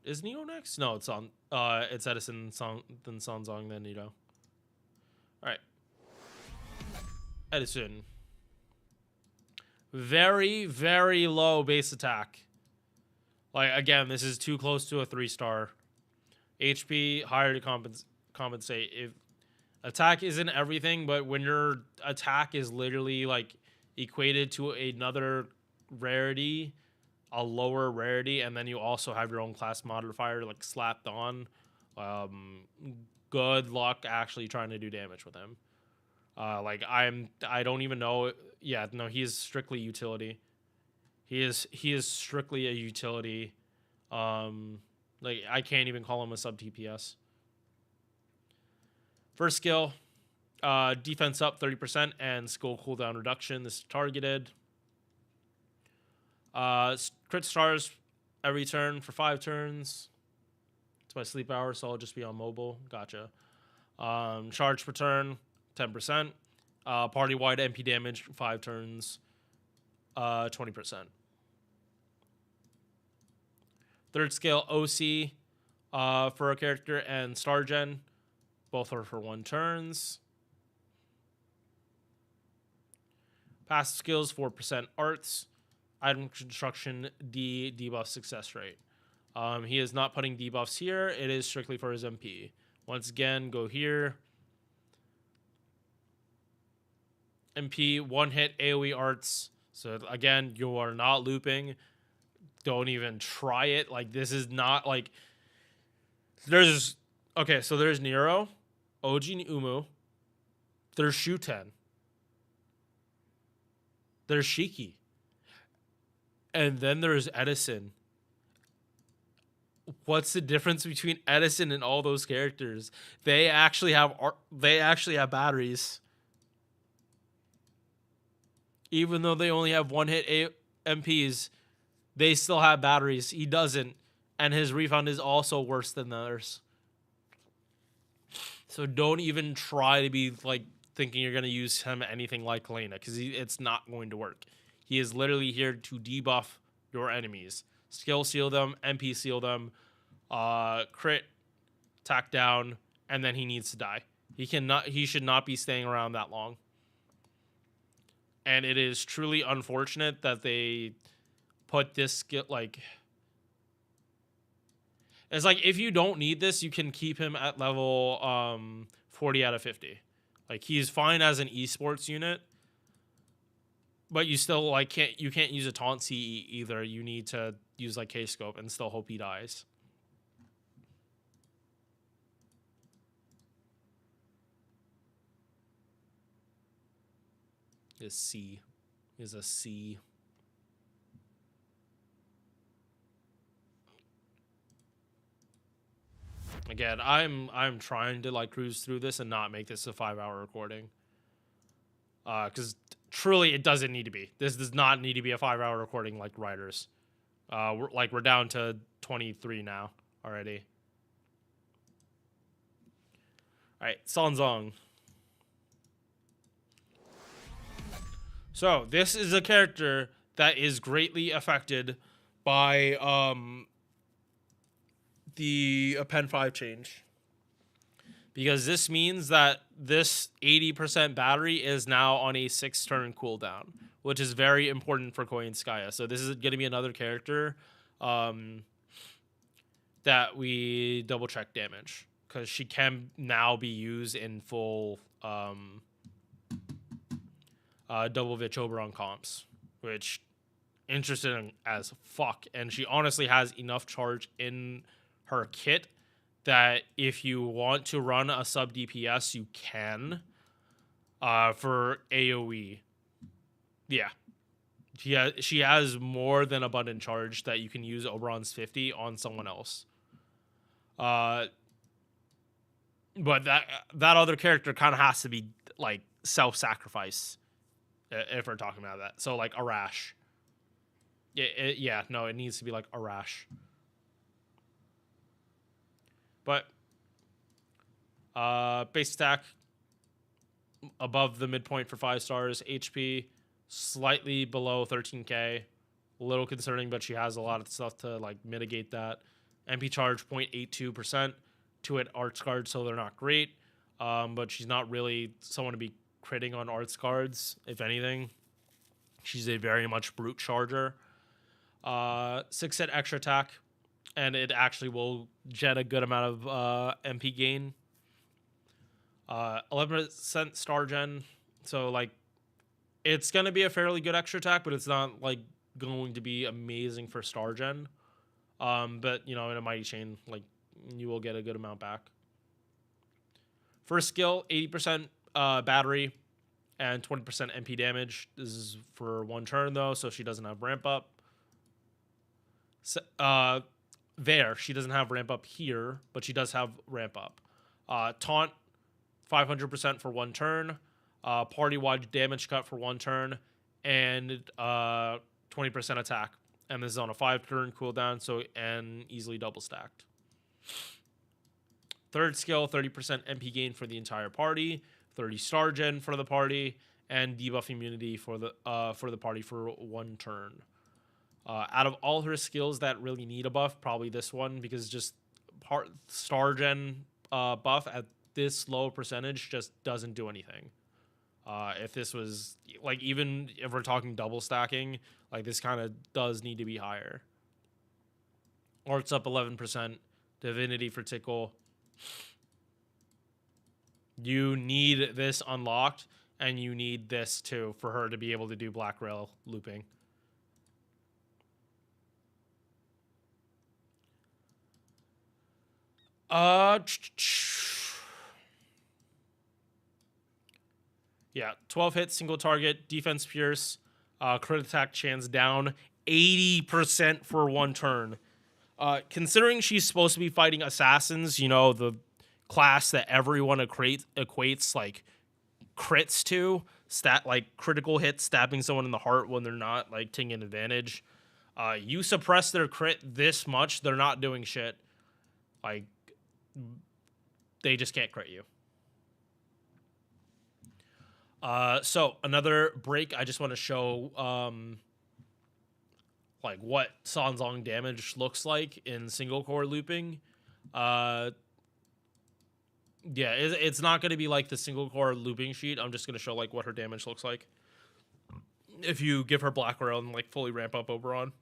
Is Nito next? No, it's on. It's Edison, then Sanzong, then Nito. All right, Edison. Very, very low base attack. Like, again, this is too close to a 3-star. HP higher to compensate. If attack isn't everything, but when your attack is literally like equated to another rarity, a lower rarity, and then you also have your own class modifier like slapped on, good luck actually trying to do damage with him. I don't even know. Yeah, no, he is strictly utility. He is strictly a utility. Like, I can't even call him a sub TPS. First skill, defense up 30% and skill cooldown reduction. This is targeted. Crit stars every turn for 5 turns. It's my sleep hour, so I'll just be on mobile. Gotcha. Charge per turn, 10%. Party-wide MP damage, 5 turns, 20%. Third skill, OC for a character, and Star Gen. Both are for 1 turns. Passive skills, 4% arts. Item construction, D, debuff success rate. He is not putting debuffs here. It is strictly for his MP. Once again, go here. MP, 1-hit AoE arts. So again, you are not looping. Don't even try it. Like, this is not like... There's... Okay, so there's Nero, Oji Umu. There's Shuten. There's Shiki. And then there's Edison. What's the difference between Edison and all those characters? They actually have batteries. Even though they only have 1-hit MPs, they still have batteries. He doesn't. And his refund is also worse than theirs. So don't even try to be like thinking you're going to use him anything like Helena, because it's not going to work. He is literally here to debuff your enemies. Skill seal them, MP seal them, crit, attack down, and then he needs to die. He should not be staying around that long. And it is truly unfortunate that they put this skill, like... It's like, if you don't need this, you can keep him at level 40 out of 50. Like, he's fine as an esports unit, but you still, like, can't use a taunt CE either. You need to use, like, K-scope and still hope he dies. Is C. Is a C. Again, I'm trying to like cruise through this and not make this a 5-hour recording. Because truly it doesn't need to be. This does not need to be a 5-hour recording like Riders. We're down to 23 now already. Alright, Sanzong. So, this is a character that is greatly affected by the Pen 5 change. Because this means that this 80% battery is now on a 6-turn cooldown, which is very important for Koinskaya. So this is going to be another character that we double check damage, because she can now be used in full double Vitch Oberon comps, which interesting as fuck. And she honestly has enough charge in her kit that if you want to run a sub DPS, you can for AoE. Yeah. She has more than abundant charge that you can use Oberon's 50 on someone else. But that other character kind of has to be like self-sacrifice if we're talking about that. So like Arash. It needs to be like Arash. But base attack above the midpoint for 5 stars. HP slightly below 13k. A little concerning, but she has a lot of stuff to like mitigate that. MP charge 0.82%. 2-hit arts cards, so they're not great. But she's not really someone to be critting on arts cards. If anything, she's a very much brute charger. 6-hit extra attack, and it actually will jet a good amount of MP gain. 11% star gen, so like it's gonna be a fairly good extra attack, but it's not like going to be amazing for star gen. But you know, in a mighty chain, like you will get a good amount back. First skill, 80% battery and 20% MP damage. This is for 1 turn though, so she doesn't have ramp up. So, there, she doesn't have ramp up here, but she does have ramp up. Taunt, 500% for 1 turn. Party-wide damage cut for 1 turn, and 20% attack. And this is on a 5-turn cooldown, so and easily double stacked. Third skill, 30% MP gain for the entire party, 30 star gen for the party, and debuff immunity for the party for 1 turn. Out of all her skills that really need a buff, probably this one, because just star gen buff at this low percentage just doesn't do anything. If this was like, even if we're talking double stacking, like this kind of does need to be higher. Arts up 11%, divinity for tickle. You need this unlocked, and you need this too for her to be able to do black rail looping. Yeah, 12 hits, single target, defense pierce, crit attack chance down 80% for 1 turn. Considering she's supposed to be fighting assassins, you know, the class that everyone equates like crits to, like critical hits, stabbing someone in the heart when they're not like taking an advantage. You suppress their crit this much, they're not doing shit. Like, they just can't crit you. So another break, I just want to show like what Sanzong damage looks like in single core looping. Yeah, it's not going to be like the single core looping sheet. I'm just going to show like what her damage looks like if you give her black rail and like fully ramp up Oberon.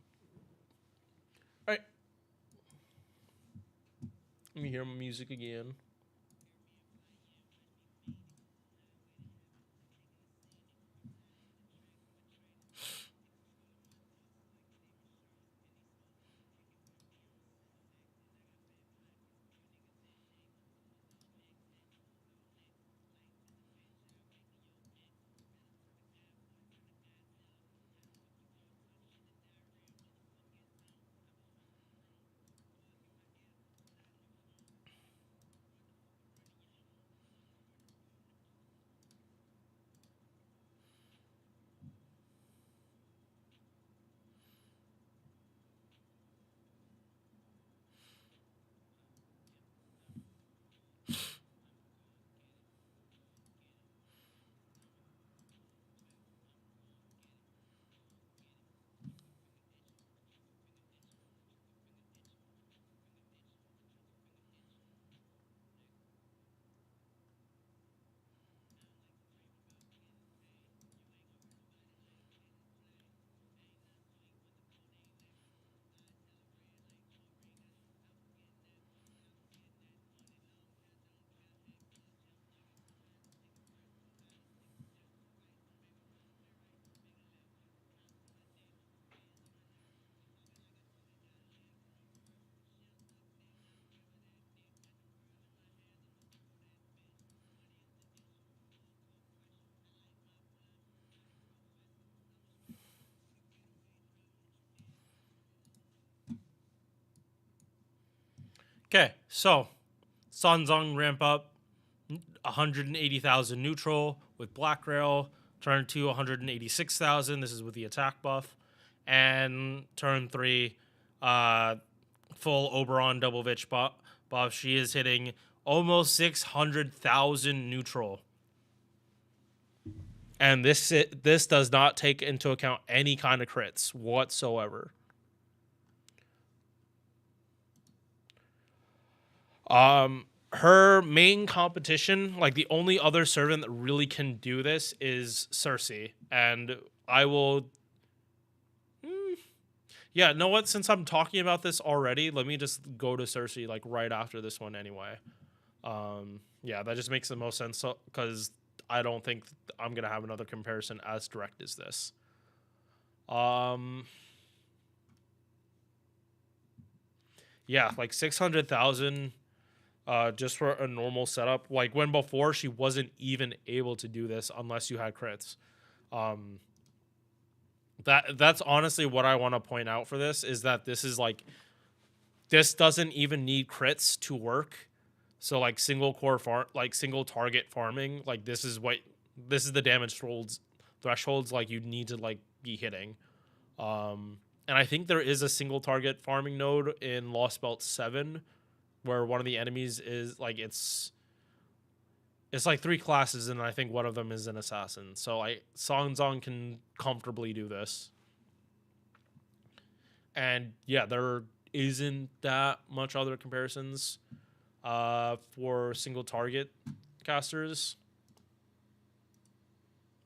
All right, let me hear my music again. Okay, so Sanzong ramp up 180,000 neutral with Black Rail. Turn 2, 186,000. This is with the attack buff. And turn 3, full Oberon double Vitch buff. She is hitting almost 600,000 neutral. And this does not take into account any kind of crits whatsoever. Her main competition, like the only other servant that really can do this, is Cersei. And I will... Yeah, know what? Since I'm talking about this already, let me just go to Cersei like right after this one anyway. Yeah, that just makes the most sense because I don't think I'm going to have another comparison as direct as this. Yeah, like 600,000 just for a normal setup. Like when before she wasn't even able to do this unless you had crits. That's honestly what I want to point out for this is that this is like this doesn't even need crits to work. So like single target farming, like this is the damage thresholds like you need to like be hitting. And I think there is a single target farming node in Lost Belt 7 where one of the enemies is like it's like 3 classes, and I think one of them is an assassin. So Sanzong can comfortably do this. And yeah, there isn't that much other comparisons for single target casters.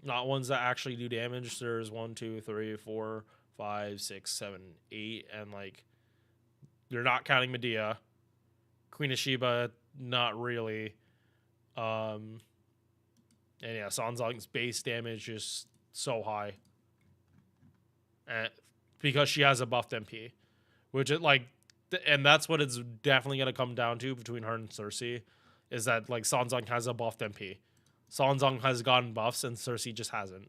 Not ones that actually do damage. There's 1, 2, 3, 4, 5, 6, 7, 8, and like you're not counting Medea. Queen of Sheba, not really. And yeah, Sanzong's base damage is so high. And because she has a buffed MP. Which it like and that's what it's definitely gonna come down to between her and Cersei. Is that like Sanzong has a buffed MP. Sanzong has gotten buffs and Cersei just hasn't.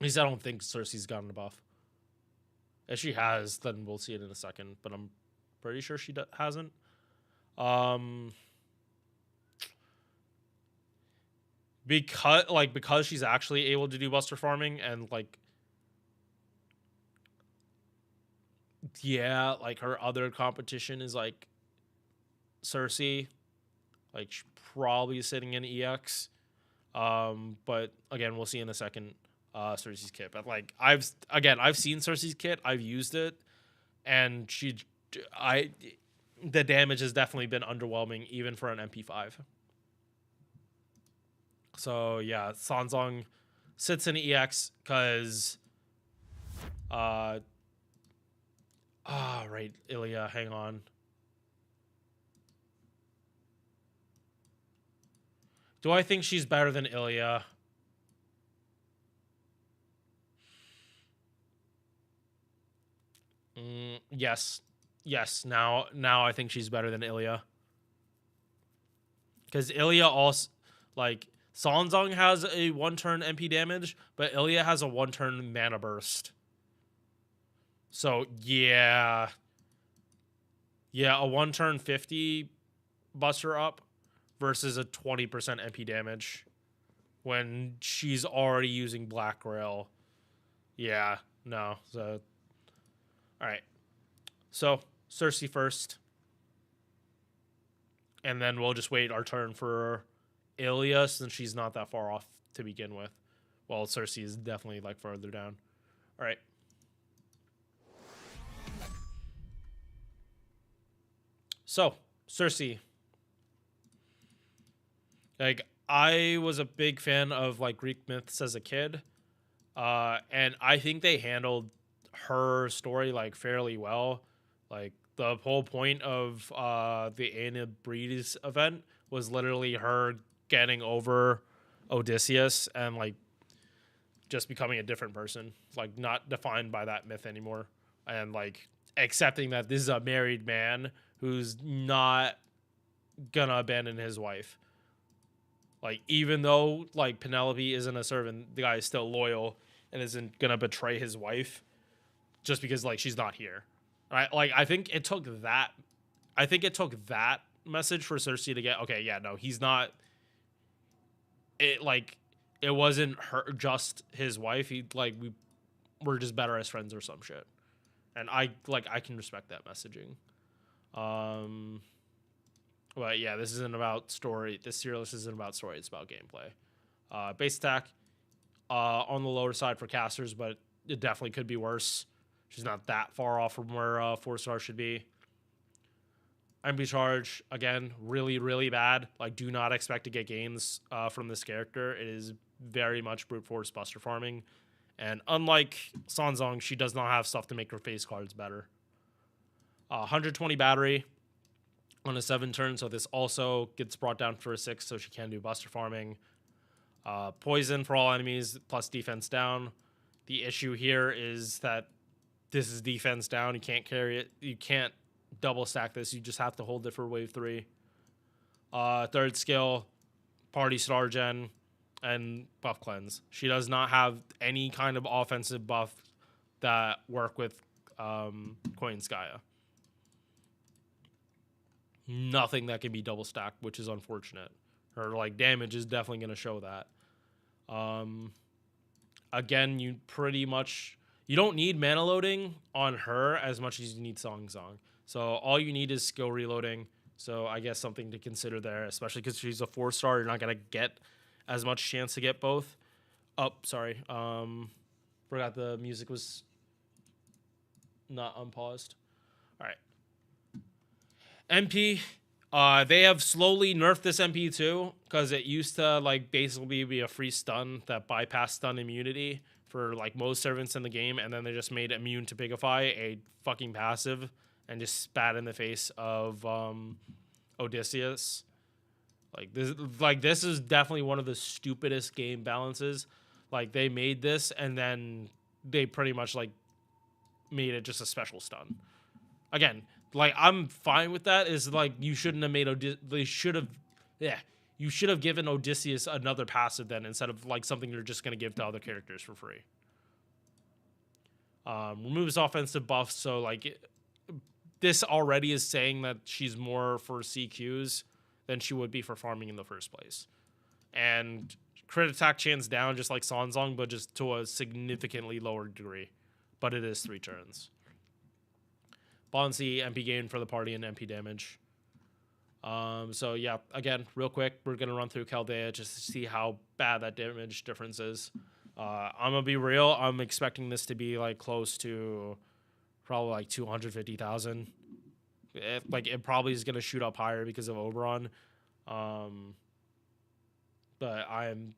At least I don't think Cersei's gotten a buff. If she has, then we'll see it in a second. But I'm pretty sure she hasn't. Because she's actually able to do buster farming and like yeah, like her other competition is like Cersei. Like she's probably sitting in EX. But again, we'll see in a second Cersei's kit. But like I've seen Cersei's kit, I've used it, and the damage has definitely been underwhelming even for an MP5. So yeah, Sanzong sits in EX because right, Ilya, hang on. Do I think she's better than Ilya? Yes. Now I think she's better than Ilya. Because Ilya also, like, Sanzong has a 1-turn MP damage, but Ilya has a 1-turn mana burst. So, yeah. Yeah, a 1-turn 50 buster up versus a 20% MP damage when she's already using Black Rail. Yeah, no. So, alright. So, Cersei first. And then we'll just wait our turn for Ilya, since she's not that far off to begin with. Well, Cersei is definitely like further down. All right. So, Cersei. Like, I was a big fan of like Greek myths as a kid. And I think they handled her story like fairly well. Like, the whole point of the Aeneid Breeze event was literally her getting over Odysseus and like just becoming a different person, like not defined by that myth anymore, and like accepting that this is a married man who's not gonna abandon his wife. Like, even though like Penelope isn't a servant, the guy is still loyal and isn't gonna betray his wife just because like she's not here. I think it took that. I think it took that message for Cersei to get, okay, yeah, no, he's not. It like it wasn't her, just his wife. He like we're just better as friends or some shit. And I can respect that messaging. But yeah, this isn't about story. This serious isn't about story. It's about gameplay. Base attack on the lower side for casters, but it definitely could be worse. She's not that far off from where 4-star should be. MP charge, again, really, really bad. Like, do not expect to get gains from this character. It is very much brute force buster farming. And unlike Sanzong, she does not have stuff to make her face cards better. 120 battery on a 7 turn, so this also gets brought down for a 6, so she can do buster farming. Poison for all enemies, plus defense down. The issue here is that this is defense down. You can't carry it. You can't double stack this. You just have to hold it for wave 3. Third skill, party star gen, and buff cleanse. She does not have any kind of offensive buff that work with Koinskaya. Nothing that can be double stacked, which is unfortunate. Her like damage is definitely going to show that. Again, you don't need mana loading on her as much as you need Song. So all you need is skill reloading. So I guess something to consider there, especially because she's a 4-star. You're not going to get as much chance to get both. Oh, sorry. Forgot the music was not unpaused. All right. MP. They have slowly nerfed this MP too, because it used to like basically be a free stun that bypassed stun immunity for like most servants in the game, and then they just made immune to Pigify a fucking passive and just spat in the face of Odysseus. This is definitely one of the stupidest game balances. Like they made this and then they pretty much like made it just a special stun. Again, like I'm fine with that. Is like you shouldn't have made you should have given Odysseus another passive then instead of like something you're just gonna give to other characters for free. Removes offensive buffs, so like this already is saying that she's more for CQs than she would be for farming in the first place. And crit attack chance down just like Sanzong, but just to a significantly lower degree. But it is 3 turns. Bonsi, MP gain for the party, and MP damage. So yeah, again, real quick, we're gonna run through Chaldea just to see how bad that damage difference is. I'm gonna be real, I'm expecting this to be like close to probably like 250,000. It probably is gonna shoot up higher because of Oberon. But I'm,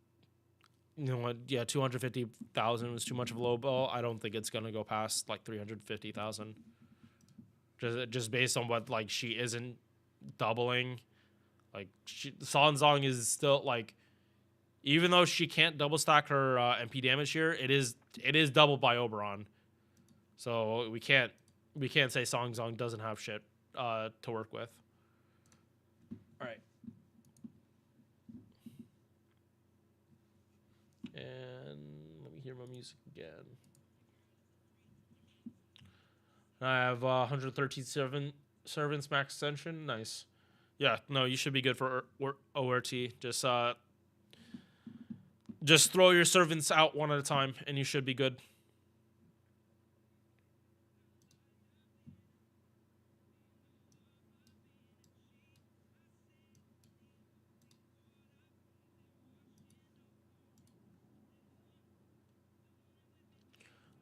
you know what, yeah, 250,000 was too much of a low ball. I don't think it's gonna go past like 350,000. Just based on what like she isn't doubling. Like Sanzong is still like, even though she can't double stack her MP damage here, it is doubled by Oberon. So we can't say Sanzong doesn't have shit to work with. All right. And let me hear my music again. I have 113 servants max ascension. Nice. Yeah, no, you should be good for ORT. Just throw your servants out one at a time, and you should be good.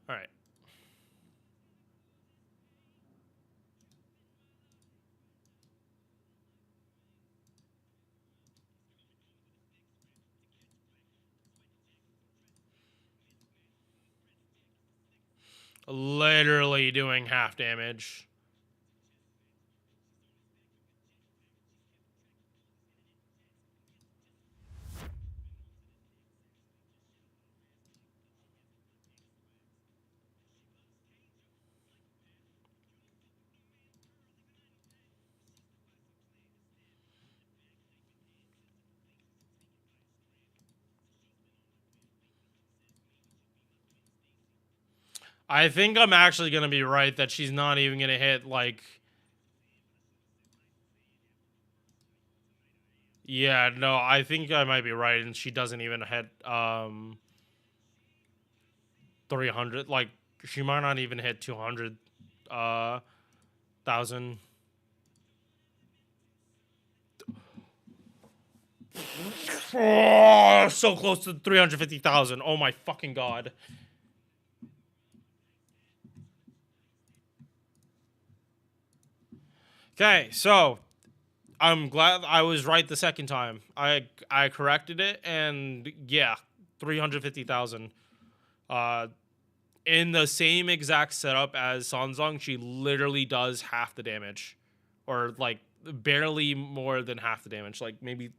All right. Literally doing half damage. I think I'm actually gonna be right that she's not even gonna hit, like... Yeah, no, I think I might be right, and she doesn't even hit, 300. Like, she might not even hit 200, thousand. Oh, so close to 350,000. Oh my fucking god. Okay, so I'm glad I was right the second time. I corrected it, and yeah, 350,000. In the same exact setup as Sanzong, she literally does half the damage, or like barely more than half the damage. Like maybe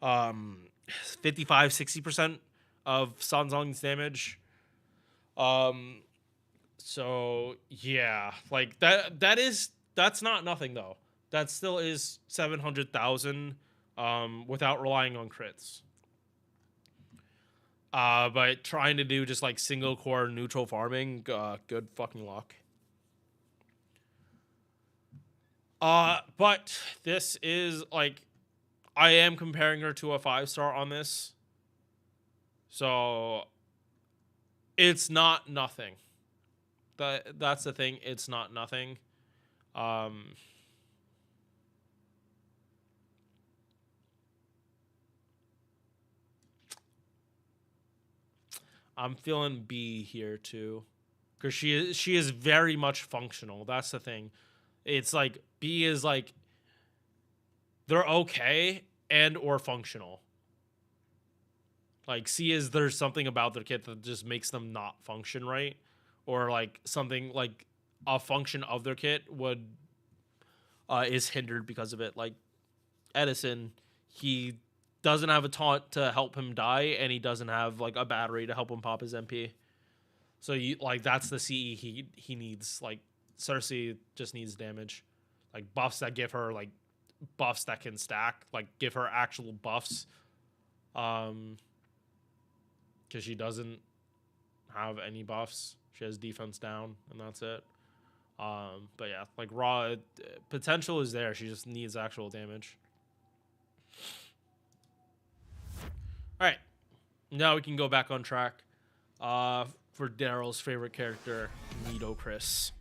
55-60% of Sanzong's damage. So yeah, like that's not nothing though. That still is 700,000 without relying on crits. But trying to do just like single core neutral farming, good fucking luck. But this is like, I am comparing her to a 5-star on this. So it's not nothing. That's the thing, it's not nothing. I'm feeling B here too, because she is very much functional. That's the thing. It's like B is like, they're okay and or functional. Like C is, there's something about their kit that just makes them not function right, or like something like a function of their kit would is hindered because of it. Like Edison, he doesn't have a taunt to help him die, and he doesn't have like a battery to help him pop his MP. So you like, that's the CE he needs. Like Cersei just needs damage, like buffs that give her like buffs that can stack, like give her actual buffs. Because she doesn't have any buffs. She has defense down, and that's it. But yeah, like raw potential is there. She just needs actual damage. All right, now we can go back on track for Daryl's favorite character, Nitocris.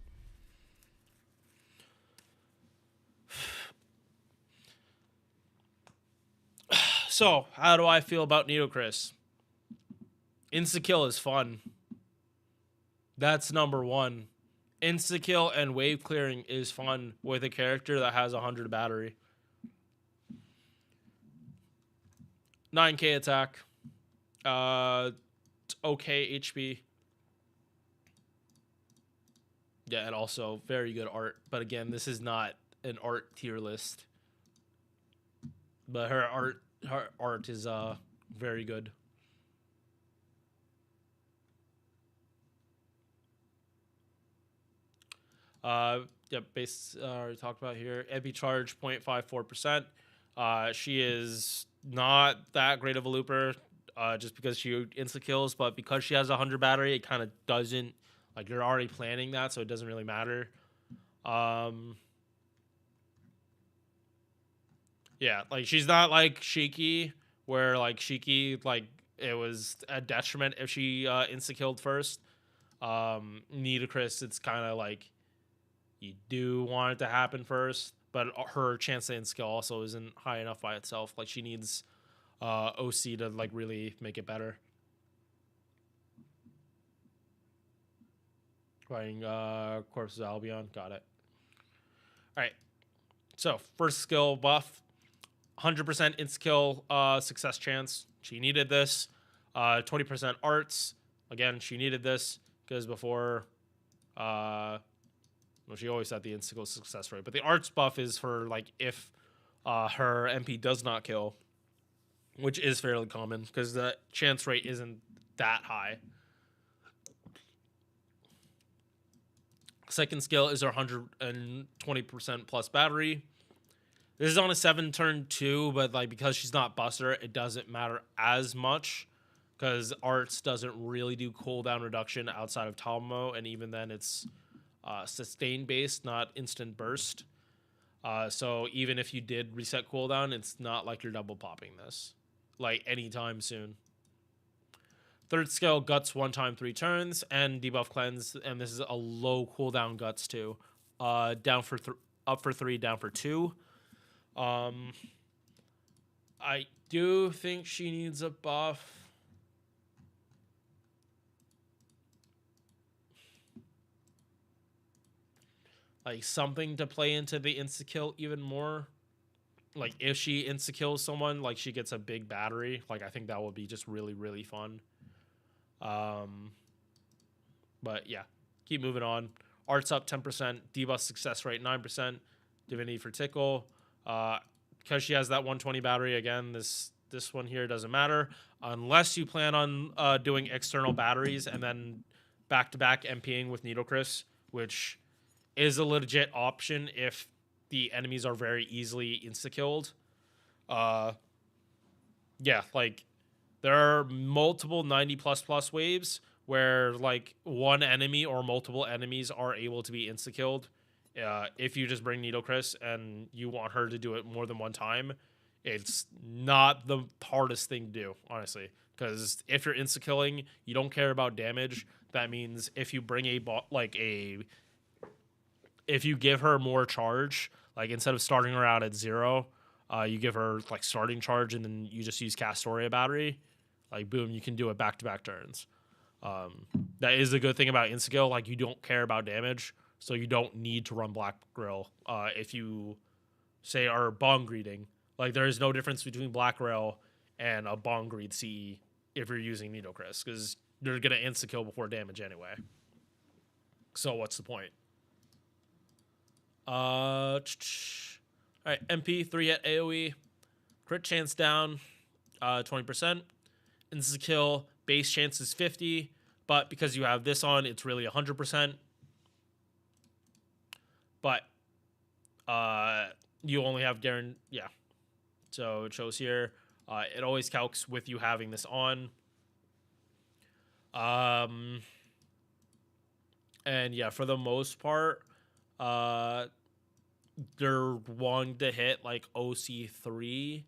So, how do I feel about Nitocris? Insta-kill is fun. That's number one. Insta-kill and wave clearing is fun with a character that has 100 battery. 9k attack. Okay HP. Yeah, and also very good art. But again, this is not an art tier list. But her art is very good. Base we talked about here. MP charge 0.54%. She is not that great of a looper, just because she insta kills, but because she has 100 battery, it kind of doesn't, like, you're already planning that, so it doesn't really matter. Yeah, like she's not like Shiki, where like Shiki, like it was a detriment if she insta killed first. Nitocris, it's kind of like you do want it to happen first, but her chance to insta kill also isn't high enough by itself. Like she needs OC to like really make it better. Fighting Corpses of Albion, got it. All right, so first skill buff. 100% insta-kill success chance. She needed this. 20% arts. Again, she needed this because before, well, she always had the insta-kill success rate. But the arts buff is for like if her MP does not kill, which is fairly common because the chance rate isn't that high. Second skill is her 120% plus battery. This is on a 7-turn 2, but like because she's not Buster, it doesn't matter as much because Arts doesn't really do cooldown reduction outside of Talmo, and even then it's sustained based, not instant burst. So even if you did reset cooldown, it's not like you're double popping this like anytime soon. Third skill, Guts 1 time 3 turns, and debuff cleanse, and this is a low cooldown Guts too. Down for up for 3, down for 2. I do think she needs a buff. Like something to play into the insta-kill even more. Like if she insta-kills someone, like she gets a big battery. Like I think that would be just really, really fun. But yeah, keep moving on. Arts up 10%, debuff success rate 9%, divinity for tickle. Because she has that 120 battery again, this one here doesn't matter unless you plan on doing external batteries and then back-to-back MPing with Needle Chris, which is a legit option if the enemies are very easily insta-killed. Yeah, like there are multiple 90++ waves where like one enemy or multiple enemies are able to be insta-killed. If you just bring Needle Chris and you want her to do it more than one time, it's not the hardest thing to do, honestly. Because if you're insta-killing, you don't care about damage. That means if you bring if you give her more charge, like instead of starting her out at 0, you give her like starting charge and then you just use Castoria battery. Like boom, you can do it back-to-back turns. That is the good thing about insta-kill. Like you don't care about damage, so you don't need to run Black Grill. If you say are bong greeting, like there is no difference between Black Grill and a bong greed CE if you're using Needle Chris, because you're gonna insta-kill before damage anyway. So what's the point? All right, MP 3 at AoE, crit chance down, 20%. Insta-kill base chance is 50, but because you have this on, it's really 100%. But you only have guarantee. Yeah, so it shows here. It always calcs with you having this on. And yeah, for the most part, they're wanting to hit like OC3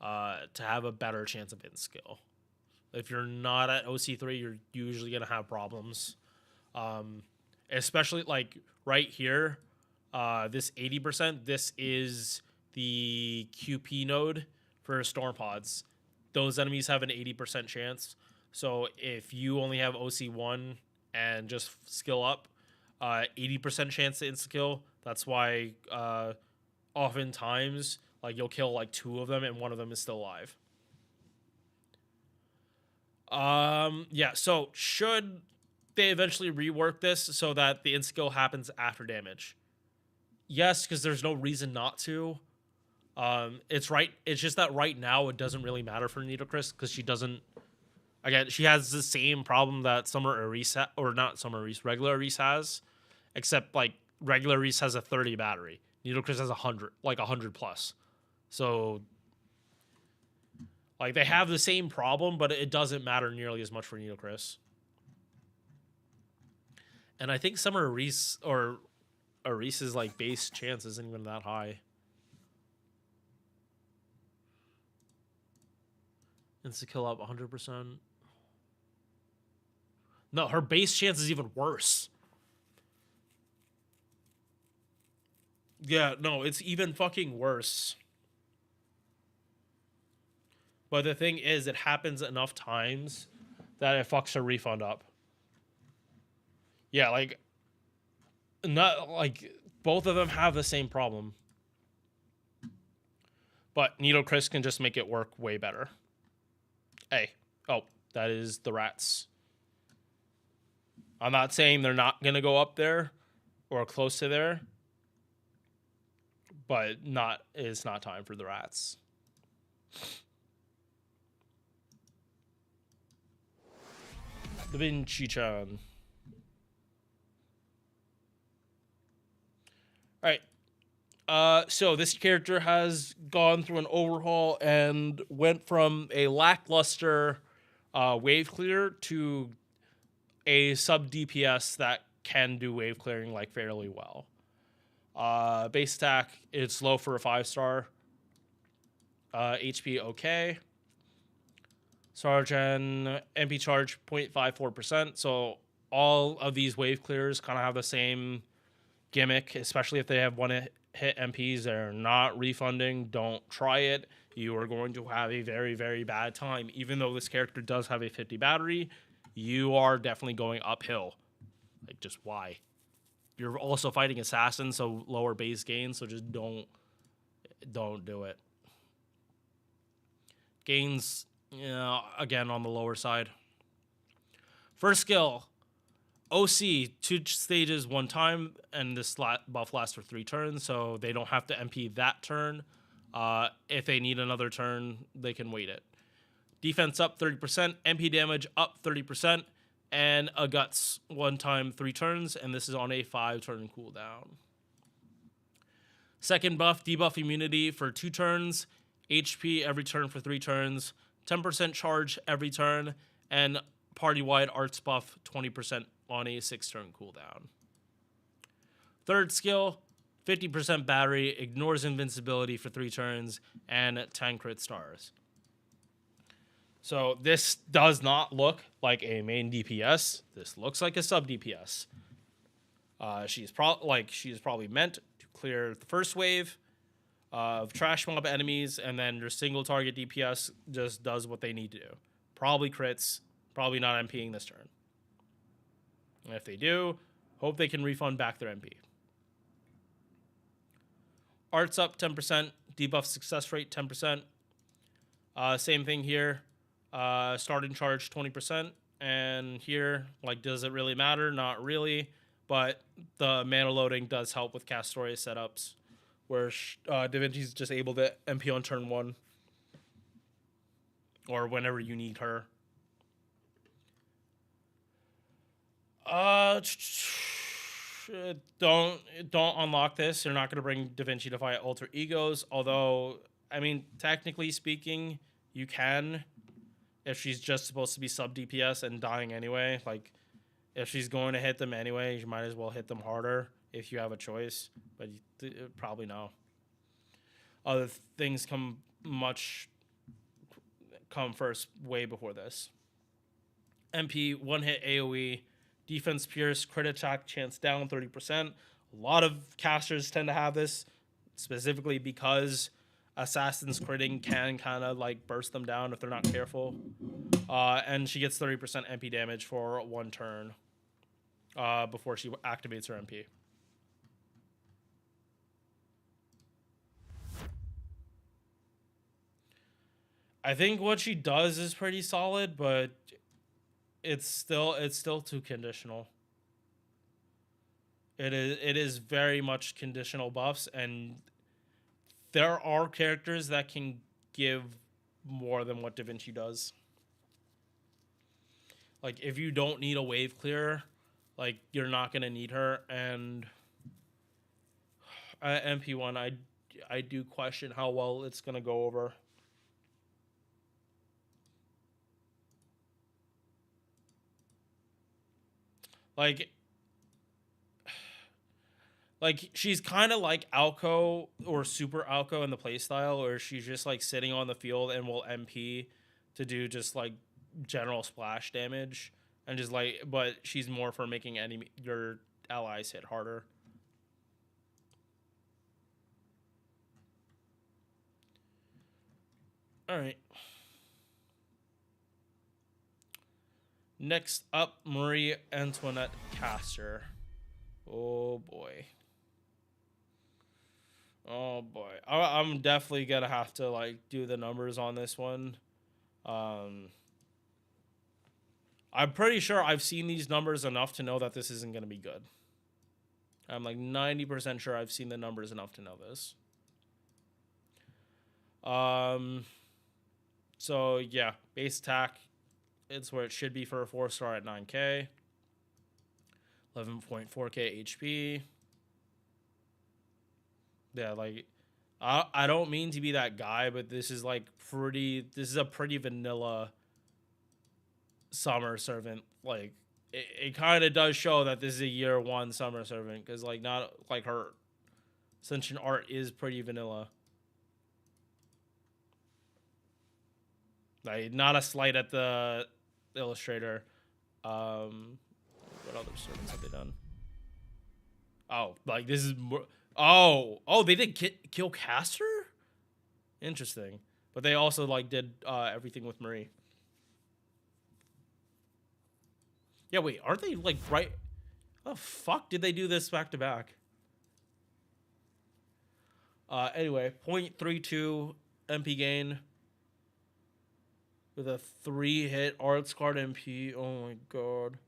to have a better chance of insta-kill. If you're not at OC3, you're usually gonna have problems. Especially like right here, this 80%, this is the QP node for storm pods. Those enemies have an 80% chance. So if you only have OC1 and just skill up, 80% chance to insta-kill. That's why oftentimes like you'll kill like 2 of them and one of them is still alive. Yeah, so should they eventually rework this so that the insta-kill happens after damage? Yes, because there's no reason not to. It's just that right now it doesn't really matter for Needle Chris because she doesn't. Again, she has the same problem that regular Reese has, except like regular Reese has a 30 battery. Needle Chris has 100, like 100 plus. So like they have the same problem, but it doesn't matter nearly as much for Needle Chris. And I think Summer Reese or Reese's like base chance isn't even that high. Insta-kill up 100%. No, her base chance is even worse. Yeah, no, it's even fucking worse. But the thing is, it happens enough times that it fucks her refund up. Yeah, like, not like both of them have the same problem. But Needle Chris can just make it work way better. Hey, oh, that is the rats. I'm not saying they're not going to go up there or close to there, but it's not time for the rats. Da Vinci-chan. Alright. So this character has gone through an overhaul and went from a lackluster wave clear to a sub DPS that can do wave clearing like fairly well. Base attack, it's low for a 5-star. HP okay. Charge and MP charge 0.54%. So all of these wave clears kind of have the same gimmick, especially if they have one hit MPs that are not refunding. Don't try it. You are going to have a very, very bad time. Even though this character does have a 50 battery, you are definitely going uphill. Like, just why? You're also fighting assassins, so lower base gains, so just don't do it. Gains, again, on the lower side. First skill, OC, 2 stages, 1 time, and this buff lasts for 3 turns, so they don't have to MP that turn. If they need another turn, they can wait it. Defense up 30%, MP damage up 30%, and a guts 1 time, 3 turns, and this is on a 5-turn cooldown. Second buff, debuff immunity for 2 turns, HP every turn for 3 turns, 10% charge every turn, and party-wide arts buff 20% on a 6-turn cooldown. Third skill, 50% battery, ignores invincibility for 3 turns, and 10 crit stars. So this does not look like a main DPS. This looks like a sub DPS. She is probably meant to clear the first wave of trash mob enemies, and then your single target DPS just does what they need to do. Probably crits, probably not MPing this turn. And if they do, hope they can refund back their MP. Arts up 10%, debuff success rate 10%. Same thing here. Starting charge 20%. And here, like, does it really matter? Not really. But the mana loading does help with Castoria setups, where Da Vinci's just able to MP on turn 1. Or whenever you need her. Don't unlock this. You're not going to bring Da Vinci to fight alter egos. Although, I mean, technically speaking, you can, if she's just supposed to be sub DPS and dying anyway. Like, if she's going to hit them anyway, you might as well hit them harder if you have a choice. But probably no. Other things come first, way before this. MP, 1-hit AoE, defense pierce, crit attack chance down 30%. A lot of casters tend to have this, specifically because assassins critting can kind of like burst them down if they're not careful. And she gets 30% MP damage for 1 turn before she activates her MP. I think what she does is pretty solid, but it's still too conditional. It is very much conditional buffs, and there are characters that can give more than what Da Vinci does. Like, if you don't need a wave clear, like, you're not gonna need her. And MP1, I do question how well it's gonna go over. Like she's kind of like Alco or Super Alco in the playstyle, or she's just like sitting on the field and will MP to do just like general splash damage, and just like, but she's more for making your allies hit harder. All right. Next up, Marie Antoinette Caster. Oh boy. Oh boy. I'm definitely gonna have to like do the numbers on this one. I'm pretty sure I've seen these numbers enough to know that this isn't gonna be good. I'm like 90% sure I've seen the numbers enough to know this. So yeah, base attack, it's where it should be for a 4-star at 9k. 11.4k HP. Yeah, like, I don't mean to be that guy, but this is like this is a pretty vanilla summer servant. Like it kind of does show that this is a year 1 summer servant, because like not like her Ascension art is pretty vanilla. Like not a slight at the illustrator. What other servants have they done? Oh, like this is more. Oh, they did kill Caster? Interesting. But they also like did everything with Marie. Yeah, wait, aren't they like right? How the fuck did they do this back to back? Anyway, 0.32 MP gain with a 3-hit arts card MP. Oh my god.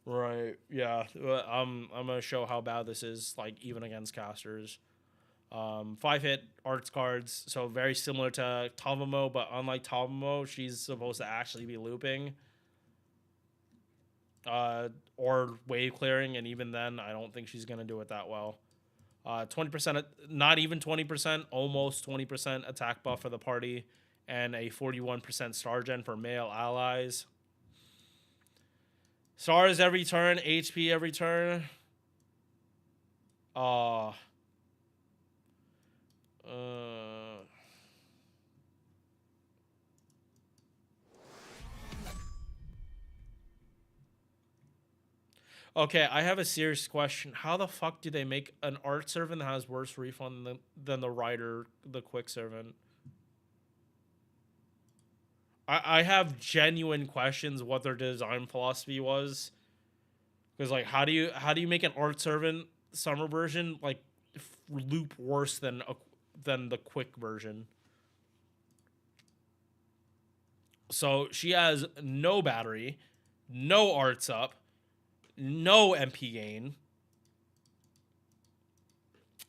Right, yeah. I'm gonna show how bad this is, like even against casters. 5-hit arts cards, so very similar to Tamamo, but unlike Tamamo, she's supposed to actually be looping. Or wave clearing, and even then, I don't think she's gonna do it that well. 20%, not even 20%, almost 20% attack buff for the party, and a 41% star gen for male allies. Stars every turn, HP every turn. Okay, I have a serious question. How the fuck do they make an art servant that has worse refund than the rider, the quick servant? I have genuine questions what their design philosophy was. Because like how do you make an art servant summer version like loop worse than the quick version? So she has no battery, no arts up, no MP gain,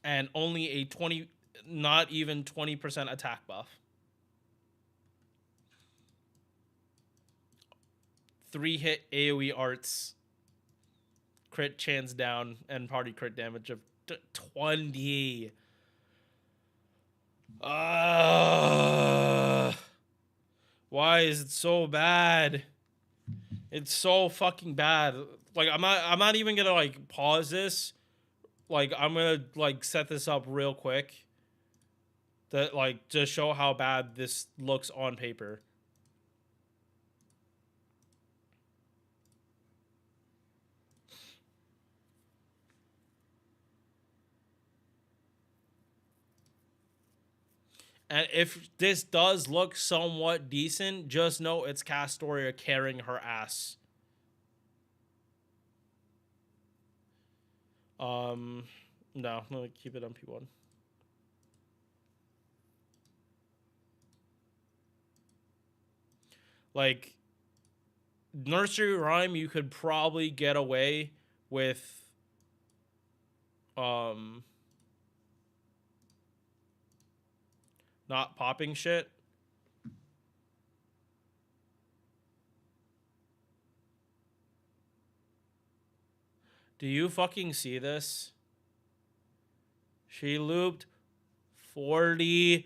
and only a 20, not even 20% attack buff. 3-hit AoE arts, crit chance down, and party crit damage of 20. Why is it so bad? It's so fucking bad. Like I'm not even gonna like pause this. Like I'm gonna like set this up real quick. That like to show how bad this looks on paper. And if this does look somewhat decent, just know it's Castoria carrying her ass. No, I'm gonna keep it on P1. Like, Nursery Rhyme, you could probably get away with, not popping shit. Do you fucking see this? She looped 40%.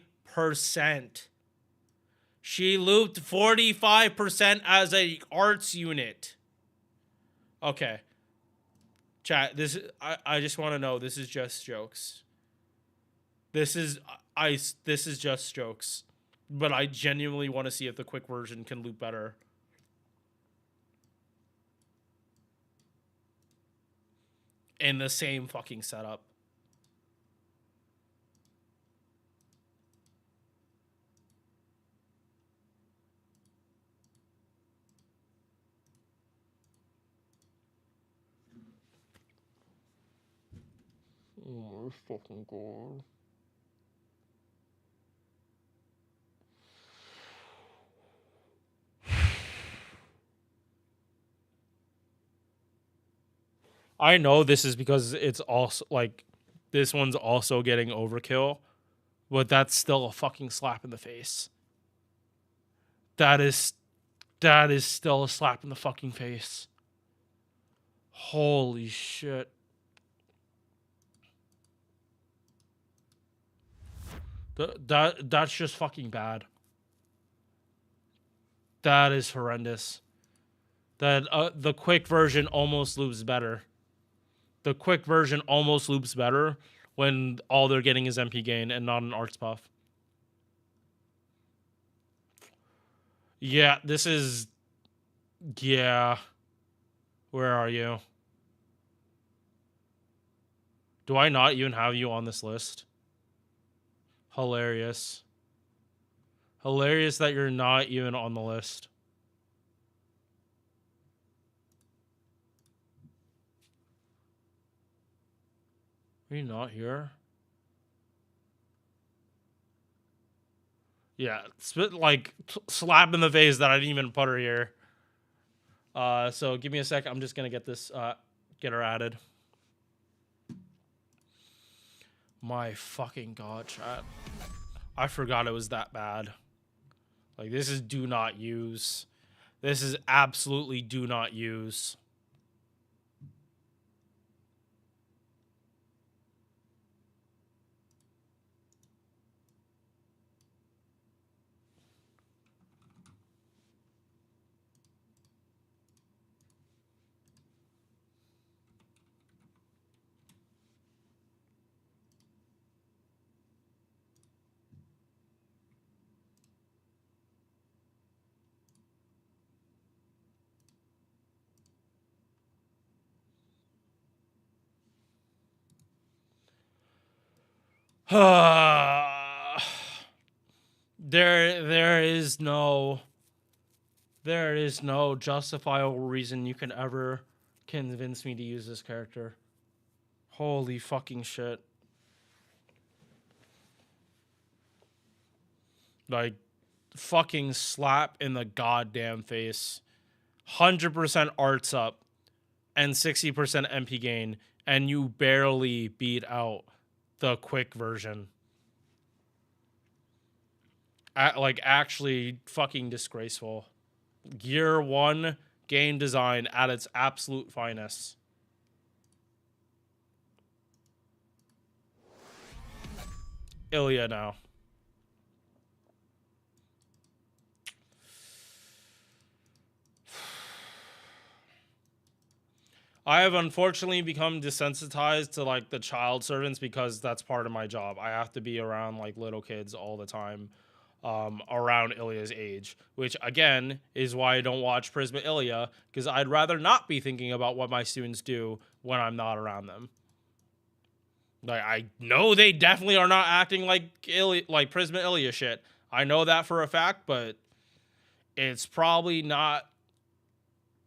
She looped 45% as a arts unit. Okay. Chat, I just want to know, this is just jokes. This is just jokes. But I genuinely want to see if the quick version can loop better. In the same fucking setup. Oh my fucking god. I know this is because it's also like this one's also getting overkill, but that's still a fucking slap in the face. That is still a slap in the fucking face. Holy shit. That's just fucking bad. That is horrendous. That the quick version almost loops better. The quick version almost loops better when all they're getting is MP gain and not an arts buff. Yeah, this is... Yeah. Where are you? Do I not even have you on this list? Hilarious. Hilarious that you're not even on the list. Are you not here? Yeah, spit like slap in the face that I didn't even put her here. So give me a sec. I'm just gonna get this, get her added. My fucking god, chat. I forgot it was that bad. Like, this is do not use. This is absolutely do not use. There is no justifiable reason you can ever convince me to use this character. Holy fucking shit. Like, fucking slap in the goddamn face. 100% arts up and 60% MP gain, and you barely beat out the quick version. Like, actually fucking disgraceful. Gear 1 game design at its absolute finest. Ilya now. I have unfortunately become desensitized to like the child servants because that's part of my job. I have to be around like little kids all the time, around Ilya's age, which again is why I don't watch Prisma Ilya, because I'd rather not be thinking about what my students do when I'm not around them. Like, I know they definitely are not acting like like Prisma Ilya shit. I know that for a fact, but it's probably not.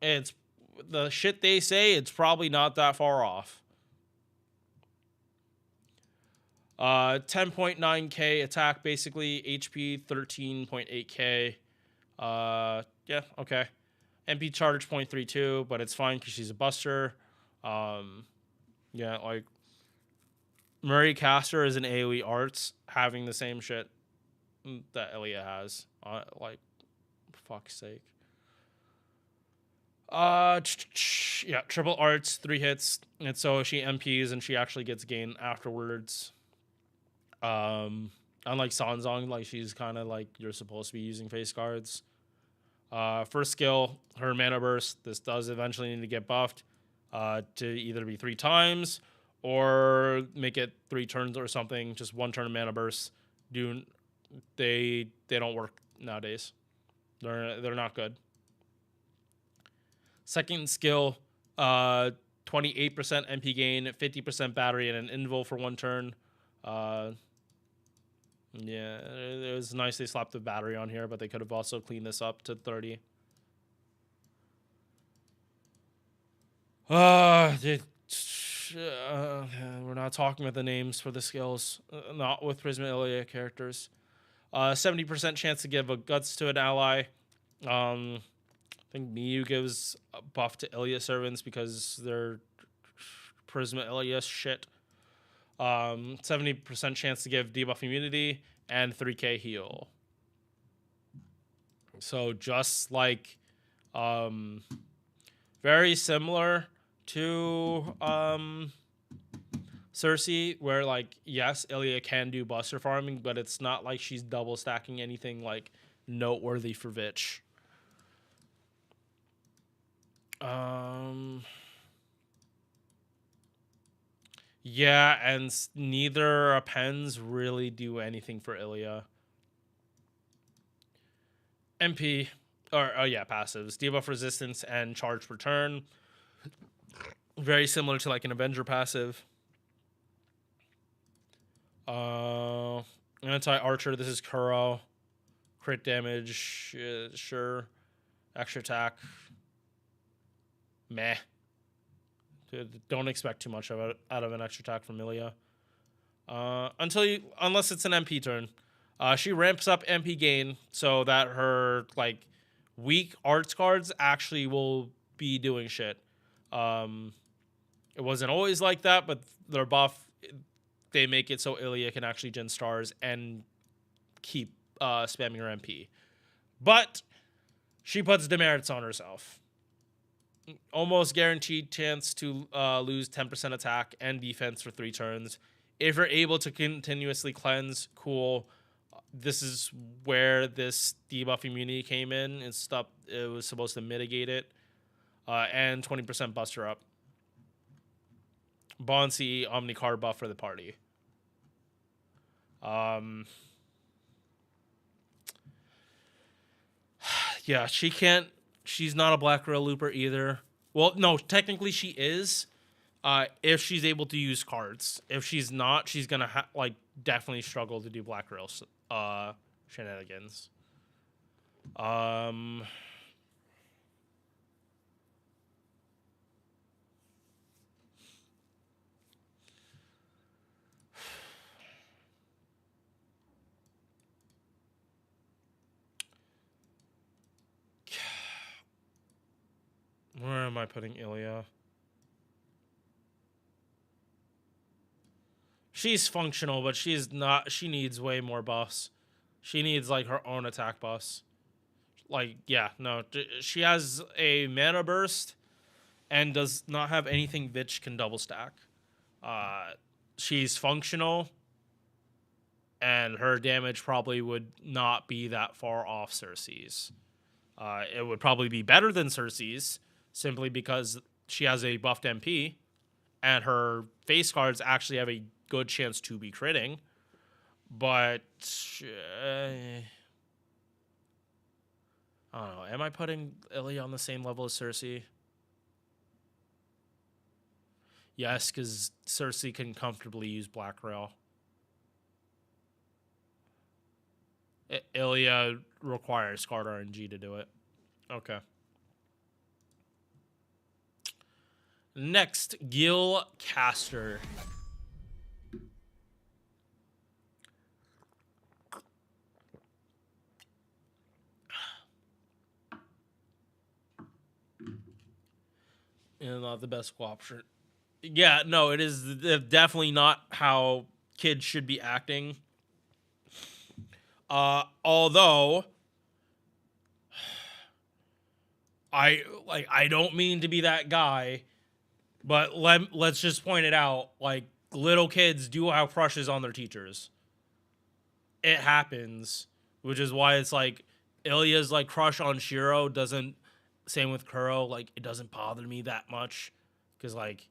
It's the shit they say, it's probably not that far off. 10.9k attack, basically. HP 13.8k. Yeah, okay. MP charge 0.32, but it's fine because she's a buster. Yeah, like Murray Caster is an AoE arts having the same shit that Ilya has. Like, for fuck's sake. Yeah, triple arts, 3 hits, and so she MPs and she actually gets gain afterwards. Unlike Sanzong, like she's kind of like you're supposed to be using face guards. First skill, her mana burst. This does eventually need to get buffed, to either be 3 times or make it 3 turns or something. Just 1 turn of mana burst. They don't work nowadays. They're not good. Second skill, 28% MP gain, 50% battery, and an invul for 1 turn. Yeah, it was nice they slapped the battery on here, but they could have also cleaned this up to 30. We're not talking about the names for the skills, not with Prisma Ilya characters. 70% chance to give a guts to an ally. I think Miyu gives a buff to Ilya servants because they're Prisma Ilya shit. 70% chance to give debuff immunity and 3k heal. So just like very similar to Cersei, where like yes, Ilya can do buster farming, but it's not like she's double stacking anything like noteworthy for Vich. Yeah, and neither pens really do anything for Ilya. MP, or oh yeah, passives. Debuff resistance and charge return. Very similar to like an Avenger passive. Anti-Archer, this is Kuro. Crit damage, sure. Extra attack. Meh. Don't expect too much of it out of an extra attack from Ilya. Unless it's an MP turn. She ramps up MP gain so that her like weak arts cards actually will be doing shit. It wasn't always like that, but their buff, they make it so Ilya can actually gen stars and keep spamming her MP. But she puts demerits on herself. Almost guaranteed chance to lose 10% attack and defense for 3 turns. If you're able to continuously cleanse, cool. This is where this debuff immunity came in. It was supposed to mitigate it. And 20% buster up. Bond CE Omni card buff for the party. Yeah, she's not a Black Rail Looper either. Well, no, technically she is. If she's able to use cards. If she's not, she's gonna definitely struggle to do Black Rail shenanigans. Where am I putting Ilya? She's functional, but she's not. She needs way more buffs. She needs like her own attack buffs. Like, yeah, no. She has a mana burst and does not have anything Vitch can double stack. She's functional, and her damage probably would not be that far off Cersei's. It would probably be better than Cersei's, simply because she has a buffed MP, and her face cards actually have a good chance to be critting. But I don't know. Am I putting Ilya on the same level as Cersei? Yes, because Cersei can comfortably use Black Rail. Ilya requires card RNG to do it. Okay. Next, Gil Caster. And not the best option. Yeah, no, it is definitely not how kids should be acting. Although I don't mean to be that guy, but let's just point it out. Like, little kids do have crushes on their teachers. It happens, which is why it's like Ilya's like crush on Shiro doesn't. Same with Kuro, like it doesn't bother me that much, because like,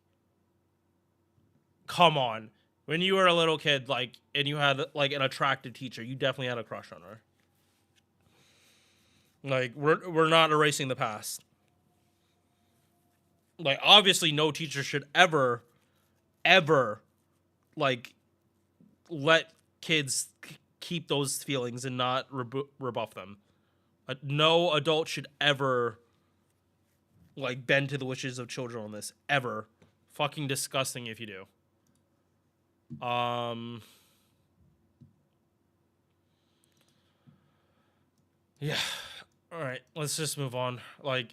come on, when you were a little kid, like, and you had like an attractive teacher, you definitely had a crush on her. Like, we're not erasing the past. Like, obviously, no teacher should ever, like, let kids keep those feelings and not rebuff them. No adult should ever, like, bend to the wishes of children on this. Ever. Fucking disgusting if you do. Yeah. Alright, let's just move on. Like,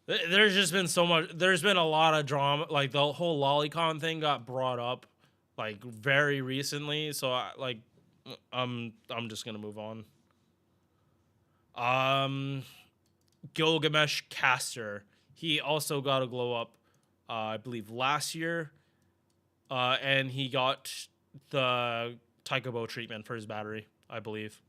there's just been so much. There's been a lot of drama. Like, the whole Lolicon thing got brought up, like, very recently. So, I'm just gonna move on. Gilgamesh Caster. He also got a glow up, I believe, last year. And he got the Taikobo treatment for his battery, I believe.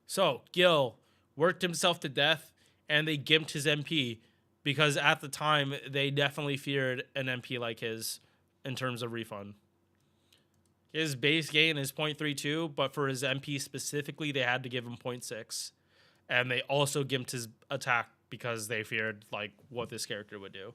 So, Gil worked himself to death and they gimped his MP because at the time they definitely feared an MP like his in terms of refund. His base gain is 0.32, but for his MP specifically, they had to give him 0.6. And they also gimped his attack because they feared like what this character would do.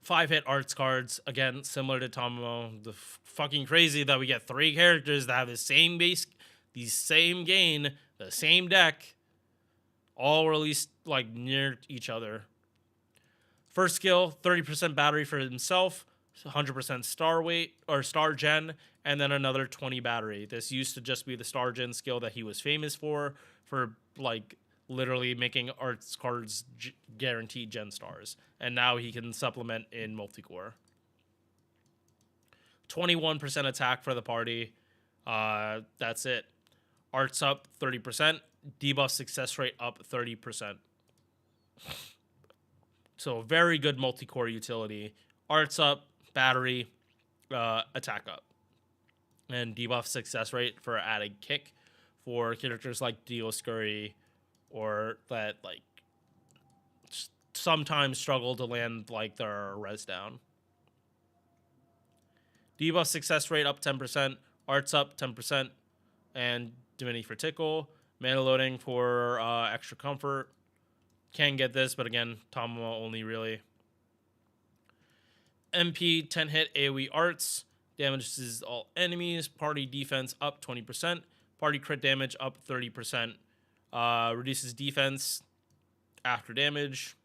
Five-hit arts cards, again, similar to Tomomo. The fucking crazy that we get 3 characters that have the same base, the same gain, the same deck, all released like near each other. First skill, 30% battery for himself, 100% star weight or star gen, and then another 20 battery. This used to just be the star gen skill that he was famous for like literally making arts cards guaranteed gen stars. And now he can supplement in multicore. 21% attack for the party. That's it. Arts up 30%. Debuff success rate up 30%. So very good multi-core utility. Arts up, battery, attack up. And debuff success rate for adding kick for characters like Dioscuri or that like sometimes struggle to land like their res down. Debuff success rate up 10%, arts up 10%, and Divinity for tickle. Mana loading for extra comfort. Can get this, but again, Tomomo only really. MP 10 hit AoE arts. Damages all enemies. Party defense up 20%. Party crit damage up 30%. Reduces defense after damage.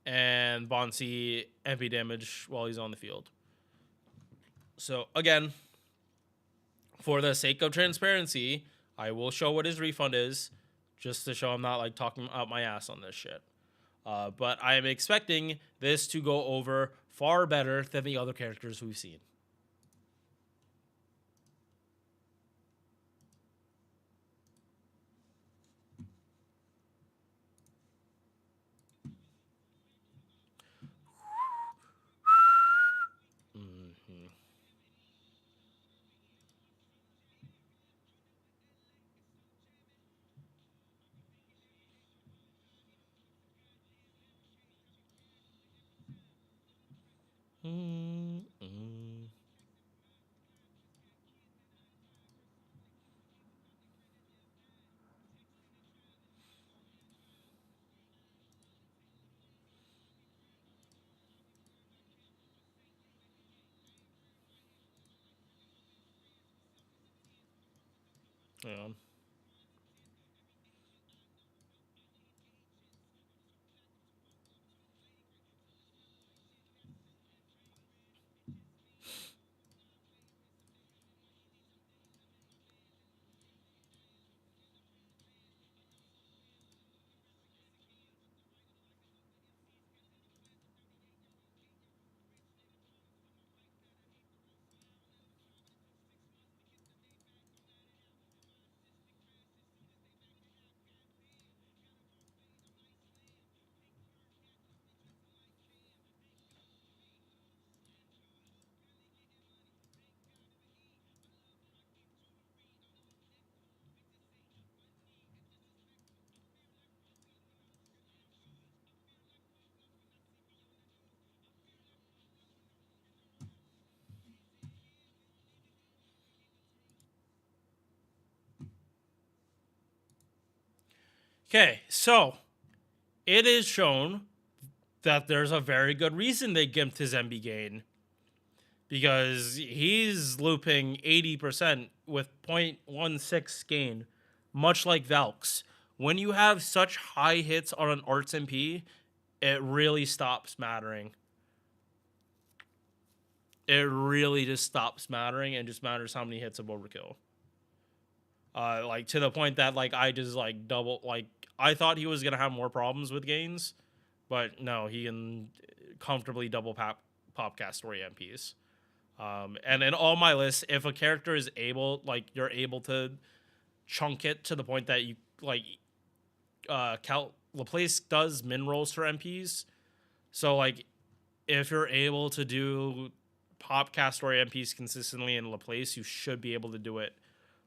And Bonsi MP damage while he's on the field. So again, for the sake of transparency, I will show what his refund is, just to show I'm not like talking out my ass on this shit. But I am expecting this to go over far better than the other characters we've seen. Yeah. Okay, so it is shown that there's a very good reason they gimped his MB gain. Because he's looping 80% with 0.16 gain, much like Valks. When you have such high hits on an Arts MP, it really stops mattering. It really just stops mattering and just matters how many hits of overkill. Like to the point that like I just like double like I thought he was gonna have more problems with gains, but no, he can comfortably double popcast story MPs. And in all my lists, if a character is able, like you're able to chunk it to the point that you like, Laplace does min rolls for MPs. So like, if you're able to do pop Castoria MPs consistently in Laplace, you should be able to do it